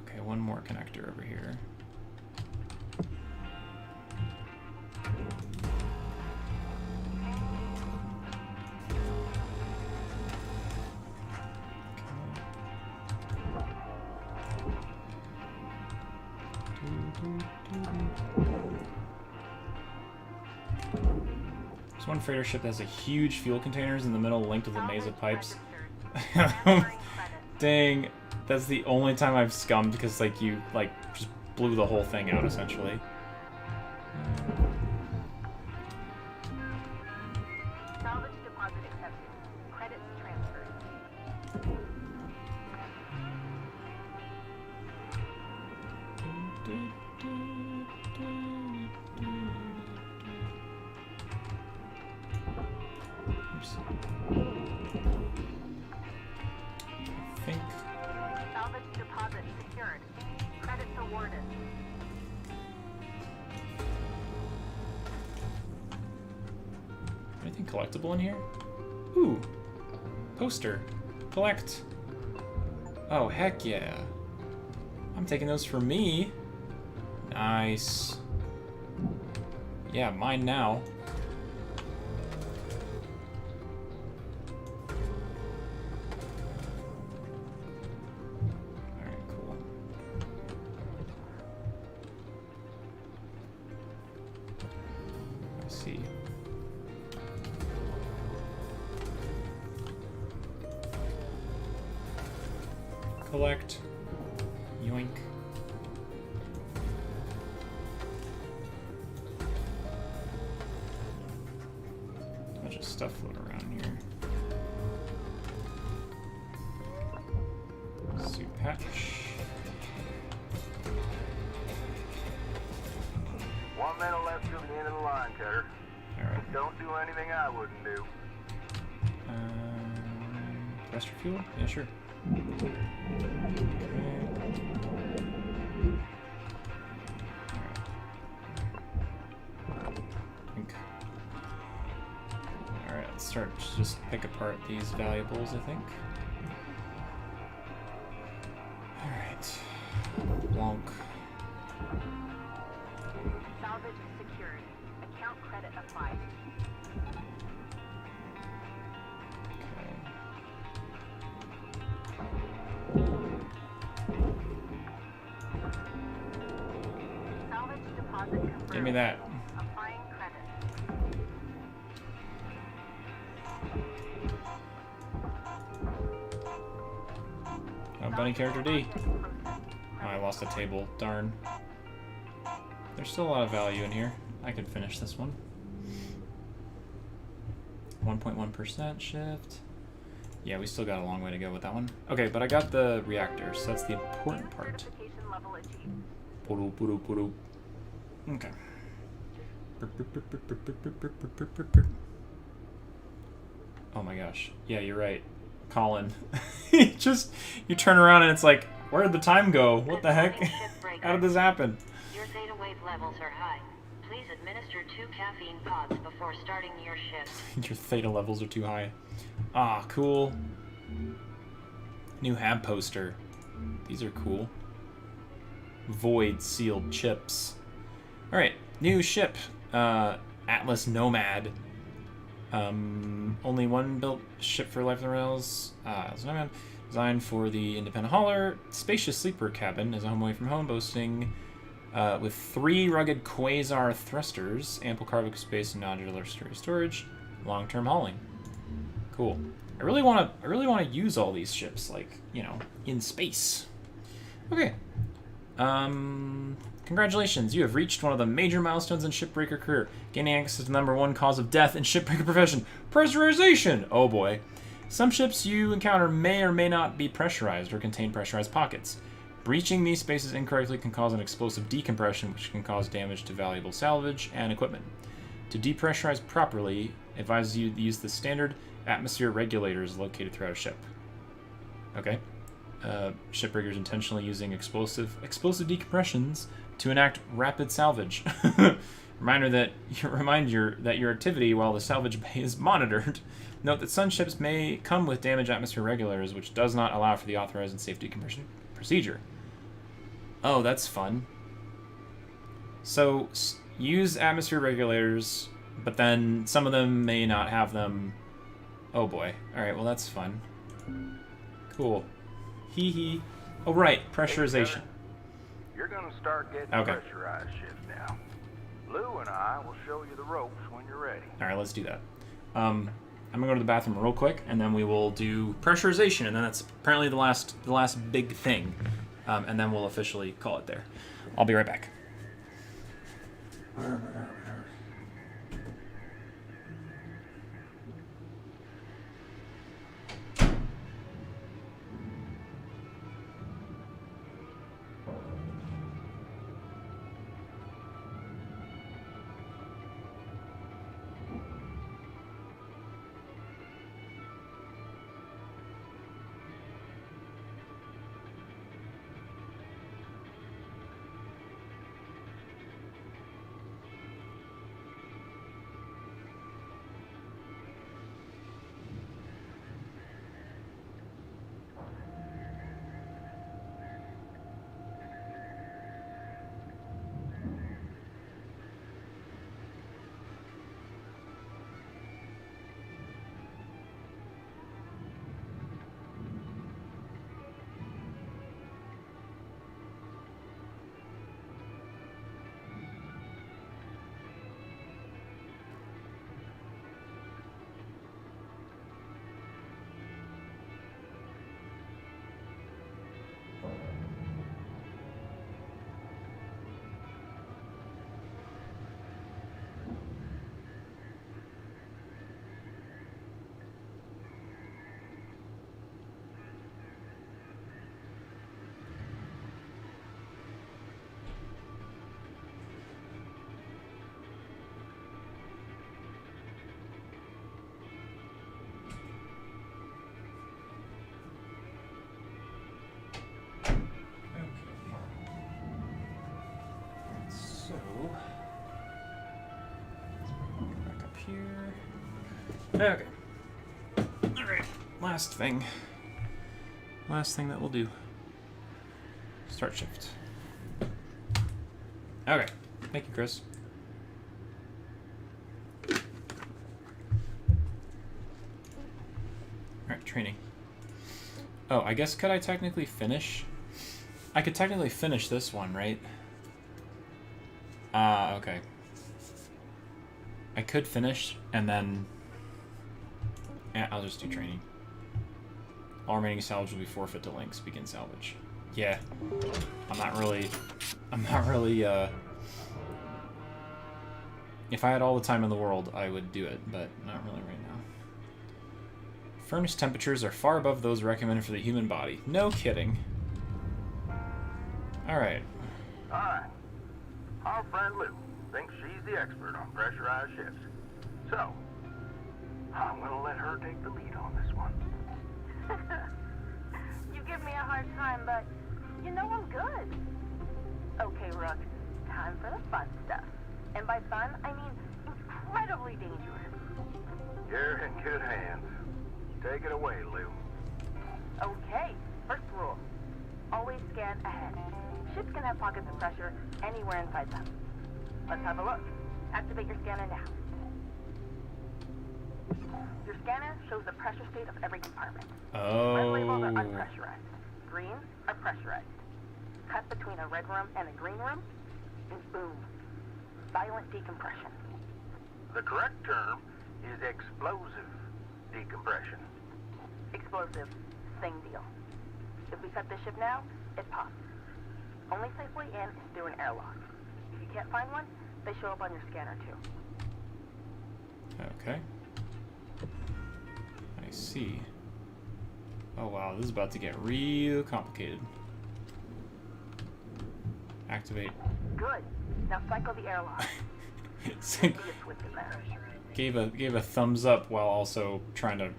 Okay, one more connector over here. There's one freighter ship that has a huge fuel containers in the middle linked with a maze of pipes. Dang, that's the only time I've scummed because like you like just blew the whole thing out essentially. Salvage deposit accepted. Credits transferred. Oops. I think Salvage deposit secured. Credits awarded. anything collectible in here? Ooh, poster. Collect. Oh, heck yeah. I'm taking those for me. Nice. Yeah, mine now. Alright, cool. Let's see. Collect. Yoink. Bunch of stuff floating around here. Suit patch. 1 minute left till the end of the line, Cutter. Alright. Don't do anything I wouldn't do. Extra fuel? Yeah, sure. Alright, let's start to just pick apart these valuables, I think. Alright. Bonk. Salvage secured. Account credit applied. Salvage deposit confirmed. Give me that. Applying credit. bunny character D. Oh, I lost a table. Darn. There's still a lot of value in here. I could finish this one. 1.1% shift. Yeah, we still got a long way to go with that one. Okay, but I got the reactor, so that's the important part. Certification level achieved. Okay. Oh my gosh. Yeah, you're right. Colin. Just, you turn around and it's like, where did the time go? What the heck? How did this happen? Your theta wave levels are high. Please administer 2 caffeine pods before starting your shift. Your theta levels are too high. Ah, cool. New hab poster. These are cool. Void sealed chips. Alright, new ship. Atlas Nomad. Only one built ship for life of the rails. Atlas Nomad. Designed for the independent hauler. Spacious sleeper cabin is a home away from home, boasting with 3 rugged quasar thrusters, ample cargo space, and nodular storage. Long-term hauling. Cool. I really want to use all these ships, like, you know, in space. Okay. Congratulations, you have reached one of the major milestones in shipbreaker career, gaining access to the #1 cause of death in shipbreaker profession, pressurization. Oh boy. Some ships you encounter may or may not be pressurized or contain pressurized pockets. Breaching these spaces incorrectly can cause an explosive decompression, which can cause damage to valuable salvage and equipment. To depressurize properly, advises you to use the standard atmosphere regulators located throughout a ship. Okay. Shipbreakers intentionally using explosive decompressions to enact rapid salvage. Remind you that your activity while the salvage bay is monitored. Note that some ships may come with damaged atmosphere regulators, which does not allow for the authorized and safe decompression procedure. Oh, that's fun. So use atmosphere regulators, but then some of them may not have them. Oh boy. All right. Well, that's fun. Cool. Hee hee. Oh right, pressurization. Hey, you're gonna start getting Okay. pressurized shifts now. Lou and I will show you the ropes when you're ready. All right, let's do that. I'm gonna go to the bathroom real quick, and then we will do pressurization, and then that's apparently the last big thing, and then we'll officially call it there. I'll be right back. Back up here. Okay. Alright, last thing that we'll do. Start shift. Okay, thank you, Chris. Alright, training. Oh, I guess could I technically finish? I could technically finish this one, right? Okay. I could finish, and then... Yeah, I'll just do training. All remaining salvage will be forfeit to links. Begin salvage. Yeah. I'm not really, if I had all the time in the world, I would do it, but not really right now. Furnace temperatures are far above those recommended for the human body. No kidding. Alright. Alright. Our friend Lou thinks she's the expert on pressurized ships. So, I'm gonna let her take the lead on this one. You give me a hard time, but you know I'm good. Okay, Rook. Time for the fun stuff. And by fun, I mean incredibly dangerous. You're in good hands. Take it away, Lou. Okay, first rule. Always scan ahead. Ships can have pockets of pressure anywhere inside them. Let's have a look. Activate your scanner now. Your scanner shows the pressure state of every compartment. Red labels are unpressurized. Green are pressurized. Cut between a red room and a green room, and boom. Violent decompression. The correct term is explosive decompression. Explosive. Same deal. If we cut this ship now, it pops. Only safe way in is through an airlock. If you can't find one, they show up on your scanner too. Okay. I see. Oh wow, this is about to get real complicated. Activate. Good. Now cycle the airlock. Gave a thumbs up while also trying to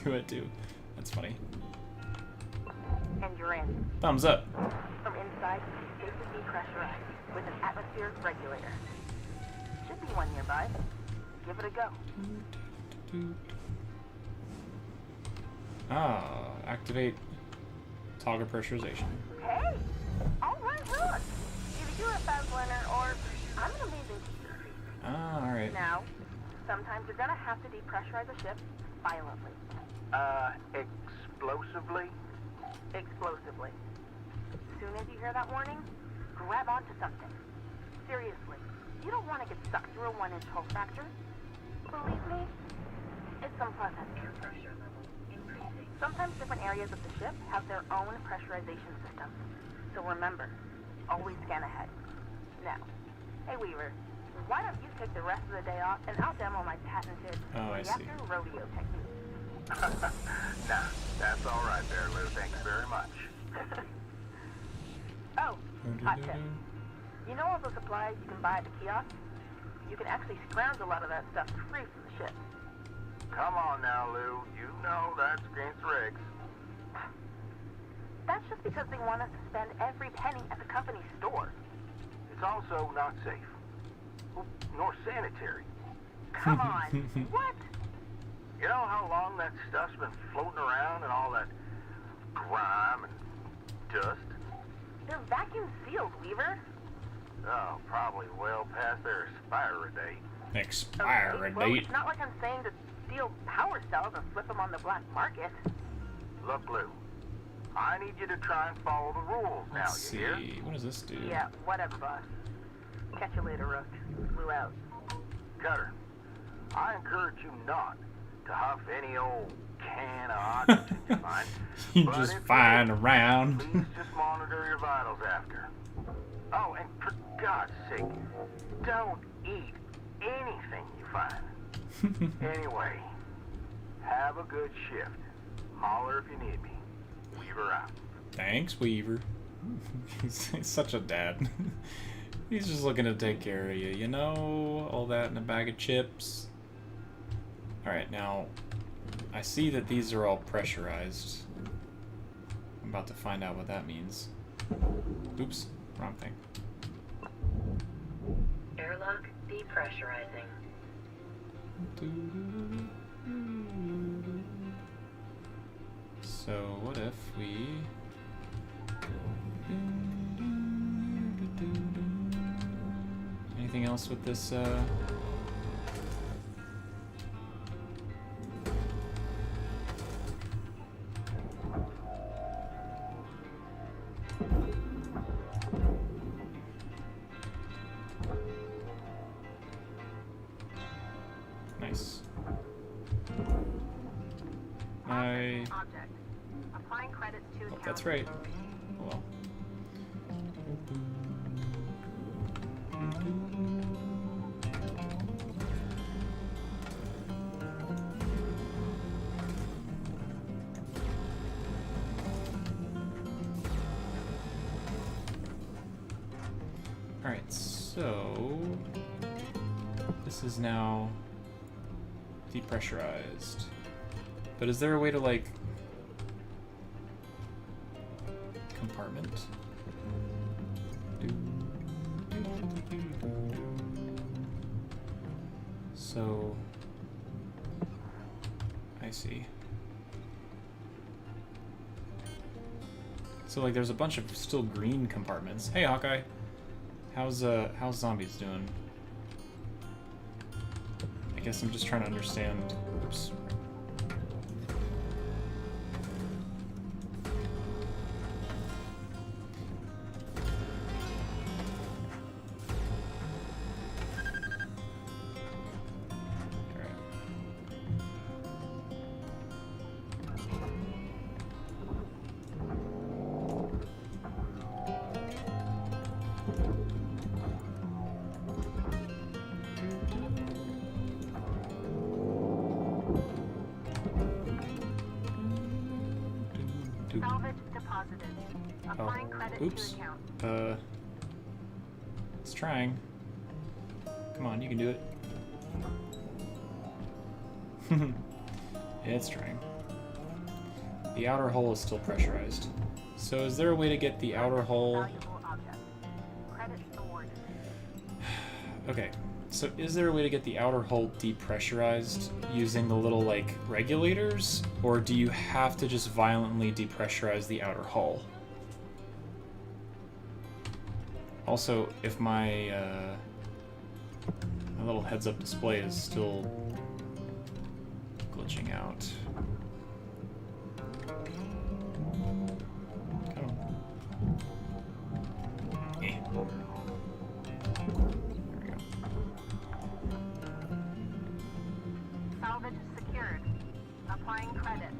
do it too. That's funny. And you're in. Thumbs up. From inside, safely depressurized with an atmosphere regulator. Should be one nearby. Give it a go. Ah, activate toggle pressurization. Hey! Alright, look! Either you're a fast learner or I'm an amazing teacher. Ah, alright. Now, sometimes you're gonna have to depressurize a ship violently. Explosively? Explosively. As soon as you hear that warning, grab onto something. Seriously, you don't want to get stuck through a 1-inch hull fracture. Believe me, it's unpleasant. Sometimes different areas of the ship have their own pressurization systems. So remember, always scan ahead. Now, hey Weaver, why don't you take the rest of the day off and I'll demo my patented reactor rodeo technique. Nah, that's all right there, Lou. Thanks very much. Oh, hot tip. You know all the supplies you can buy at the kiosk? You can actually scrounge a lot of that stuff free from the ship. Come on now, Lou. You know that's against regs. That's just because they want us to spend every penny at the company's store. It's also not safe. Nor sanitary. Come on. What? You know how long that stuff's been floating around and all that grime and dust? They're vacuum sealed, Weaver. Oh, probably well past their expiry date. Expiry well, date? It's not like I'm saying to steal power cells and flip them on the black market. Look, Lou, I need you to try and follow the rules now, Let's see. hear? What does this do? Yeah, whatever, boss. Catch you later, Rook. Lou out. Cutter, I encourage you not to huff any old can of oxygen you find. You but just if fine do, around. Please just monitor your vitals after. Oh, and for God's sake, don't eat anything you find. Anyway, have a good shift. Holler if you need me. Weaver out. Thanks, Weaver. He's such a dad. He's just looking to take care of you, you know? All that in a bag of chips. Alright, now, I see that these are all pressurized. I'm about to find out what that means. Oops, wrong thing. Airlock depressurizing. So, what if we... Anything else with this, Nice. Object. Applying credits to account. That's right. Oh, well. Alright, so this is now depressurized. But is there a way to, like, compartment? So I see. So like there's a bunch of still green compartments. Hey Hawkeye. How's zombies doing? I guess I'm just trying to understand. Oops. Salvage deposited. Applying credit Oops. to account. It's trying. Come on, you can do it. It's trying. The outer hull is still pressurized. So is there a way to get the outer hull... Valuable object. Credits awarded. Okay, so is there a way to get the outer hull depressurized using the little, like, regulators? Or do you have to just violently depressurize the outer hull? Also, if my, my little heads-up display is still glitching out. Come on. Eh. There we go. Salvage secured. Applying credit.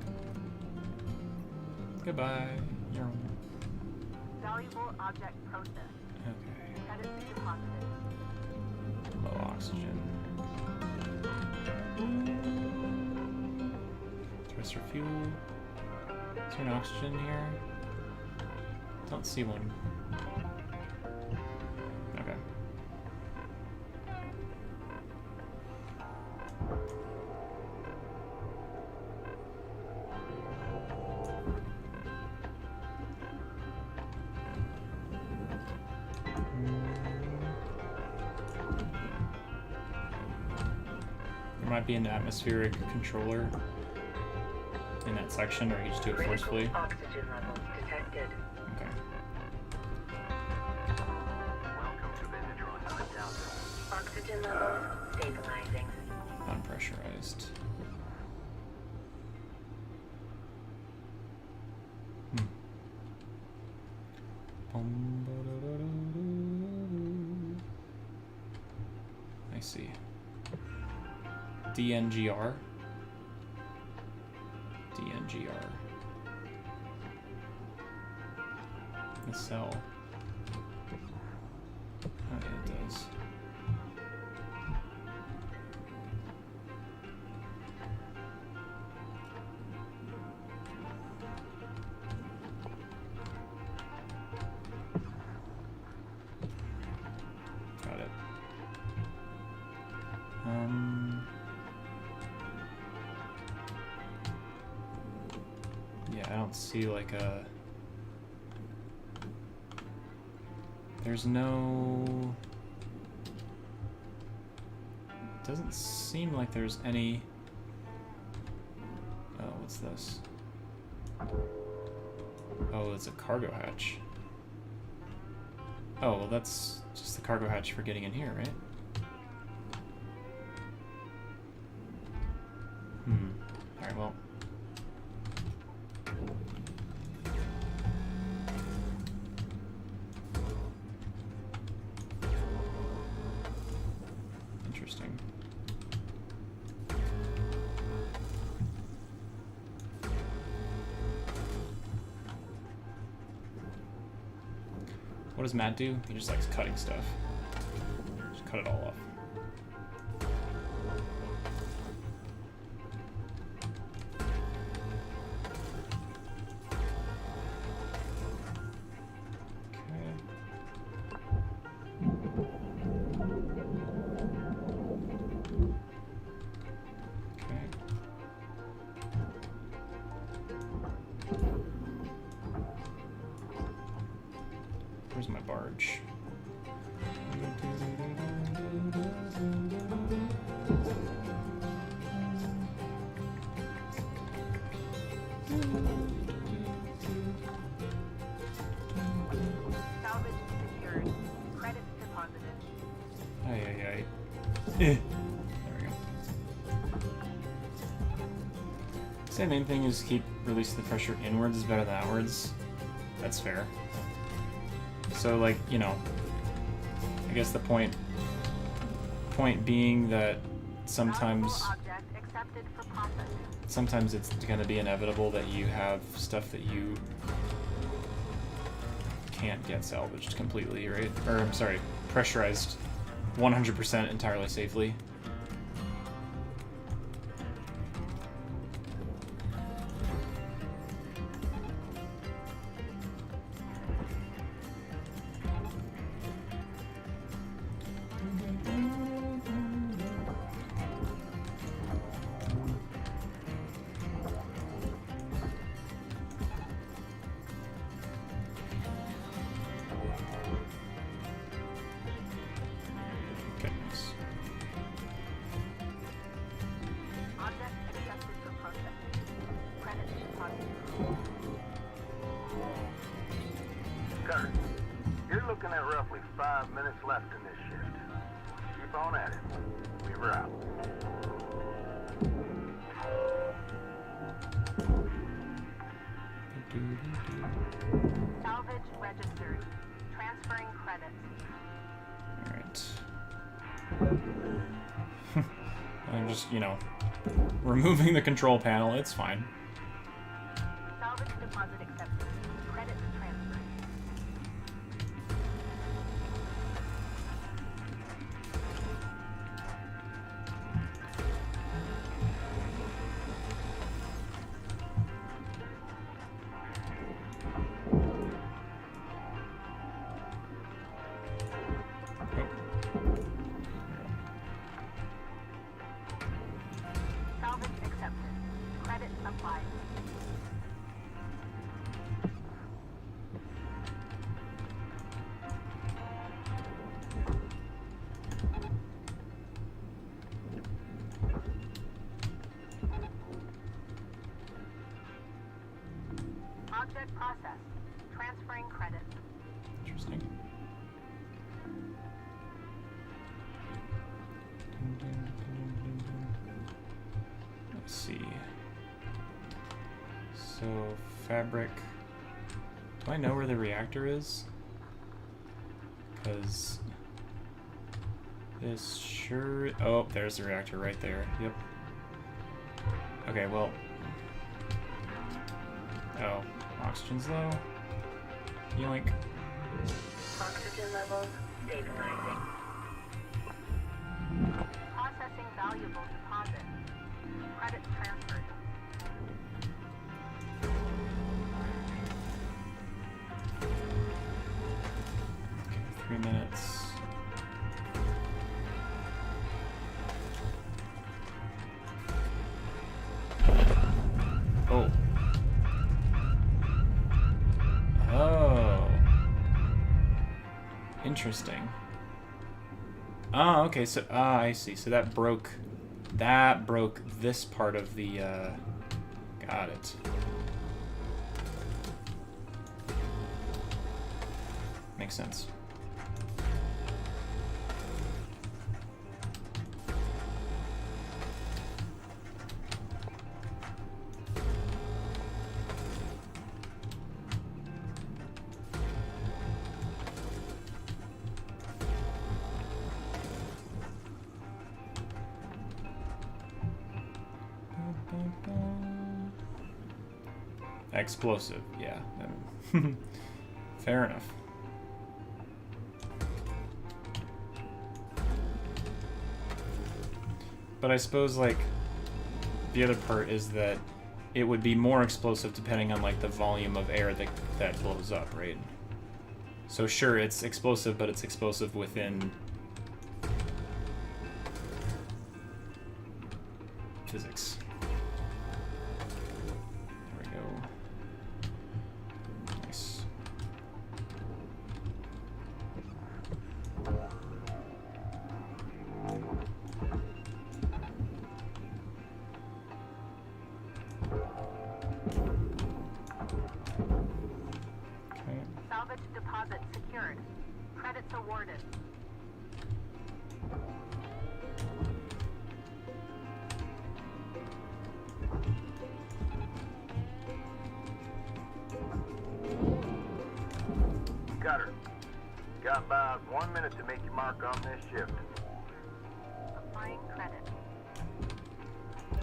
Goodbye. You're... Valuable object processed. Okay. Credits deposited. Low oxygen. Thruster fuel. Is there an oxygen here? Don't see one. Okay. There might be an atmospheric controller in that section, or you just do it forcefully. Oxygen levels detected. Okay. Welcome to Benadryl. I'm down there. Oxygen levels stabilizing. Unpressurized. I see. DNGR. DNGR. The cell. Oh yeah, it does. Got it. Yeah, I don't see like a... There's no... Doesn't seem like there's any... Oh, what's this? Oh, it's a cargo hatch. Oh, well that's just the cargo hatch for getting in here, right? Alright, well. Interesting. What does Matt do? He just likes cutting stuff. Just cut it all off. Where's my barge? Salvage secured. Credits deposited. Ay. There we go. Say the main thing is keep releasing the pressure inwards is better than outwards. That's fair. So, like, you know, I guess the point being that sometimes it's going to be inevitable that you have stuff that you can't get salvaged completely, right? Or, I'm sorry, pressurized 100% entirely safely. Cutter, you're looking at roughly 5 minutes left in this shift. Keep on at it. Weaver out. Salvage registered. Transferring credits. Alright. I'm just, you know, removing the control panel. It's fine. Salvage deposit accepted. Credits transferred. Salvage accepted. Credits applied. Object processed. Transferring credits. Interesting. Let's see. So, fabric. Do I know where the reactor is? Because this sure. Oh, there's the reactor right there. Yep. Okay, well. Oh, oxygen's low. Yoink. Oxygen levels stabilizing. Processing valuable deposit. Credits transferred. Okay, 3 minutes. Oh. Oh. Interesting. Oh, okay, so I see. So that broke this part of the got it. Makes sense. Explosive, yeah. Fair enough. But I suppose, like, the other part is that it would be more explosive depending on, like, the volume of air that blows up, right? So sure, it's explosive, but it's explosive within physics. There we go. Nice. Okay. Salvage deposit secured. Credits awarded. Got her. Got about 1 minute to make your mark on this shift. Applying credit.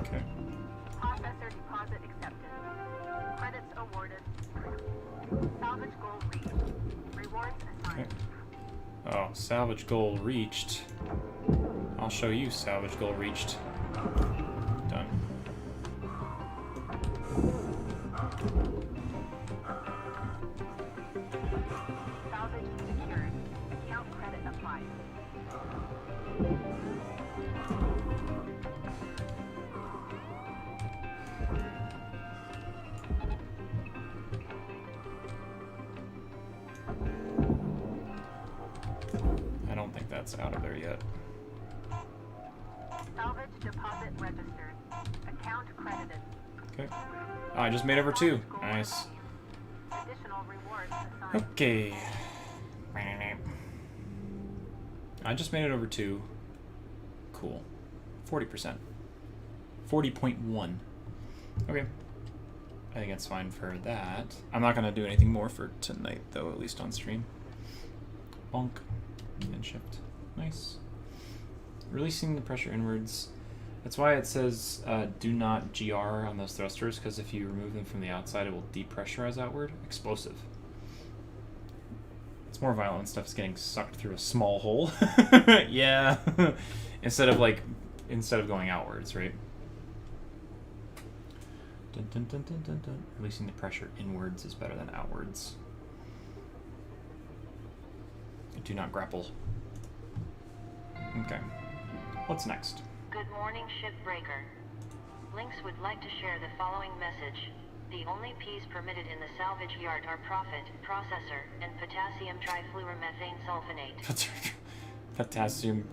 Okay. Processor deposit accepted. Credits awarded. Salvage goal reached. Rewards assigned. Okay. Oh, salvage goal reached. I'll show you salvage goal reached. Done. Salvage secured. Account credit applied. I don't think that's out of there yet. Salvage deposit registered. Account credited. Okay. Oh, I just made over 2. Nice. Additional rewards assigned. Okay. I just made it over 2. Cool. 40%. 40.1. Okay. I think that's fine for that. I'm not going to do anything more for tonight, though, at least on stream. Bonk. And shift. Nice. Releasing the pressure inwards. That's why it says do not GR on those thrusters, because if you remove them from the outside, it will depressurize outward. Explosive. It's more violent when stuff's getting sucked through a small hole. Yeah. instead of going outwards, right? Dun, dun, dun, dun, dun, dun. Releasing the pressure inwards is better than outwards. Do not grapple. Okay. What's next? Good morning, Shipbreaker. Lynx would like to share the following message. The only P's permitted in the salvage yard are profit, processor, and potassium trifluoromethane sulfonate. Potassium.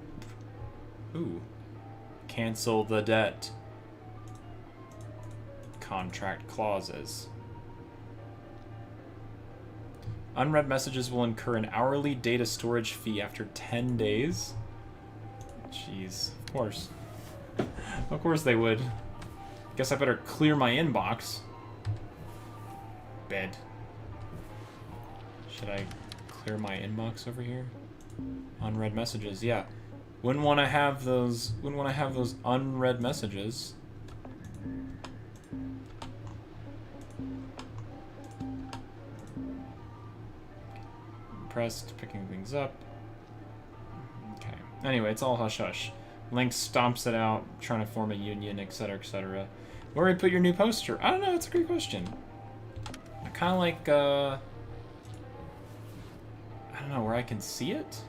Ooh. Cancel the debt. Contract clauses. Unread messages will incur an hourly data storage fee after 10 days. Jeez. Of course. Of course they would. Guess I better clear my inbox. Bed. Should I clear my inbox over here? Unread messages, yeah. Wouldn't want to have those unread messages. Pressed, picking things up. Okay. Anyway, it's all hush hush. Lynx stomps it out, trying to form a union, etc., etc. Where would you put your new poster? I don't know. It's a great question. I kind of like. I don't know where I can see it.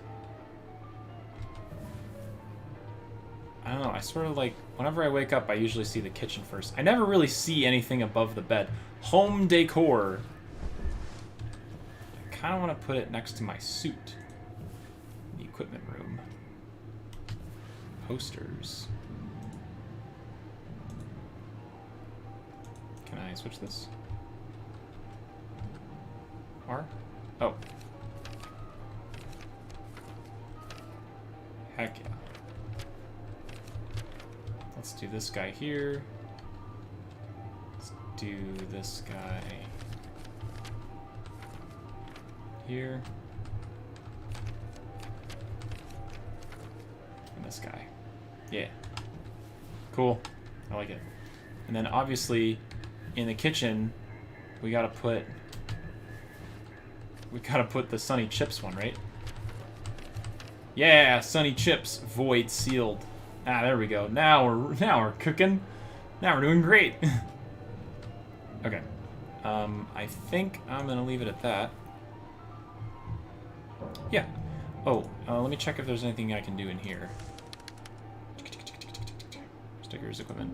I don't know. I sort of like whenever I wake up, I usually see the kitchen first. I never really see anything above the bed. Home decor. I kind of want to put it next to my suit. The equipment room. Posters. Can I switch this? R? Oh. Heck yeah. Let's do this guy here. Let's do this guy here. And this guy. Yeah. Cool. I like it. And then obviously in the kitchen we gotta put the Sunny Chips one, right? Yeah, Sunny Chips, void sealed. Ah, there we go. Now we're cooking. Now we're doing great. Okay. I think I'm gonna leave it at that. Yeah. Oh, let me check if there's anything I can do in here. Stickers, equipment.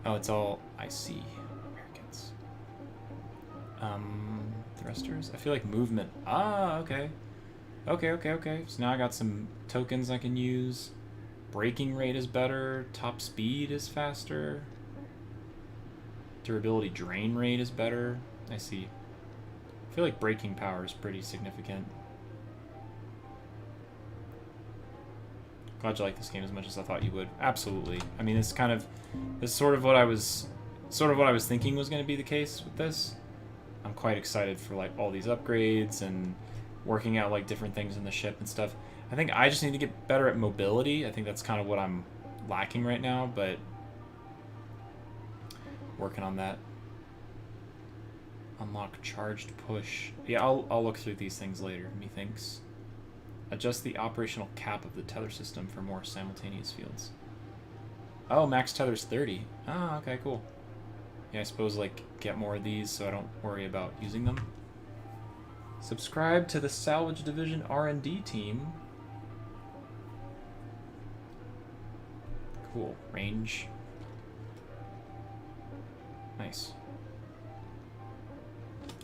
Oh, it's all I see. Americans. Thrusters. I feel like movement. Ah, okay. Okay. So now I got some tokens I can use. Braking rate is better. Top speed is faster. Durability drain rate is better. I see. I feel like braking power is pretty significant. Glad you like this game as much as I thought you would. Absolutely. I mean, it's sort of what I was thinking was going to be the case with this. I'm quite excited for like all these upgrades and working out like different things in the ship and stuff. I think I just need to get better at mobility. I think that's kind of what I'm lacking right now, but working on that. Unlock charged push. Yeah, I'll look through these things later, methinks. Adjust the operational cap of the tether system for more simultaneous fields. Oh, max tether's 30. Ah, okay, cool. Yeah, I suppose, like, get more of these so I don't worry about using them. Subscribe to the Salvage Division R&D team. Cool. Range. Nice.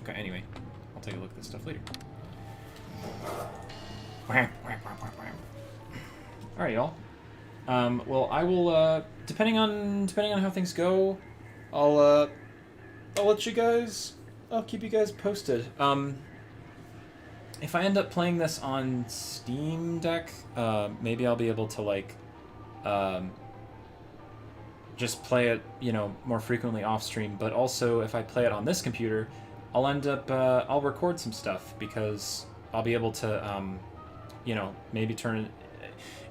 Okay, anyway. I'll take a look at this stuff later. Alright, y'all. Well, I will, depending on how things go, I'll let you guys, I'll keep you guys posted. If I end up playing this on Steam Deck, maybe I'll be able to, like, just play it, you know, more frequently off stream, but also if I play it on this computer, I'll end up, I'll record some stuff, because I'll be able to, you know, maybe turn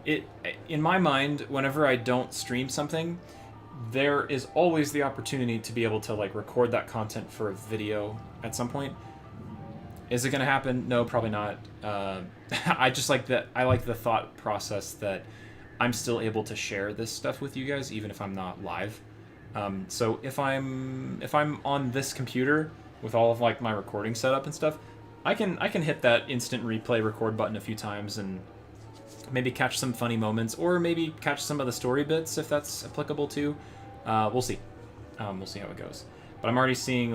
it, in my mind, whenever I don't stream something, there is always the opportunity to be able to, like, record that content for a video at some point. Is it going to happen? No, probably not. I just like that. I like the thought process that I'm still able to share this stuff with you guys, even if I'm not live. So if I'm on this computer with all of, like, my recording setup and stuff, I can hit that instant replay record button a few times and maybe catch some funny moments, or maybe catch some of the story bits if that's applicable too. We'll see. We'll see how it goes. But I'm already seeing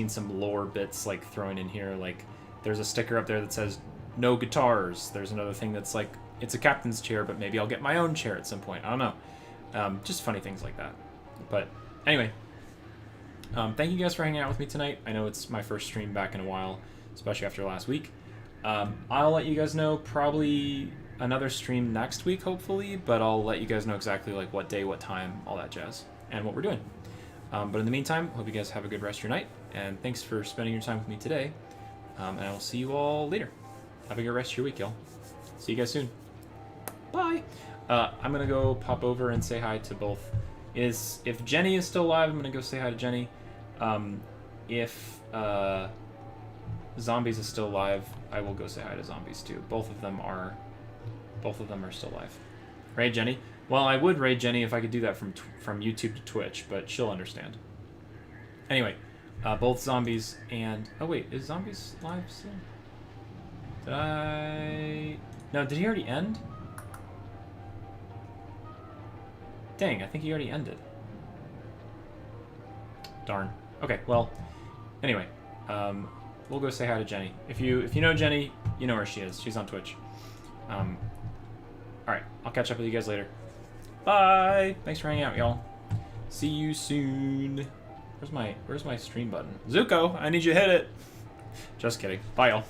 some lore bits, like, thrown in here. Like, there's a sticker up there that says no guitars. There's another thing that's like, it's a captain's chair, but maybe I'll get my own chair at some point. I don't know. Just funny things like that. But anyway, thank you guys for hanging out with me tonight. I know it's my first stream back in a while, especially after last week. I'll let you guys know probably another stream next week, hopefully, but I'll let you guys know exactly, like, what day, what time, all that jazz, and what we're doing. But in the meantime, hope you guys have a good rest of your night, and thanks for spending your time with me today, and I will see you all later. Have a good rest of your week, y'all. See you guys soon. Bye! I'm gonna go pop over and say hi to both. If Jenny is still alive, I'm gonna go say hi to Jenny. If Zombies is still alive, I will go say hi to Zombies too. Both of them are still alive. Raid Jenny? Well, I would raid Jenny if I could do that from YouTube to Twitch, but she'll understand. Anyway, both Zombies and... Oh wait, is Zombies live still? No, did he already end? Dang, I think he already ended. Darn. Okay, well, anyway, we'll go say hi to Jenny. If you know Jenny, you know where she is. She's on Twitch. Alright, I'll catch up with you guys later. Bye! Thanks for hanging out, y'all. See you soon. Where's my stream button? Zuko, I need you to hit it. Just kidding. Bye, y'all.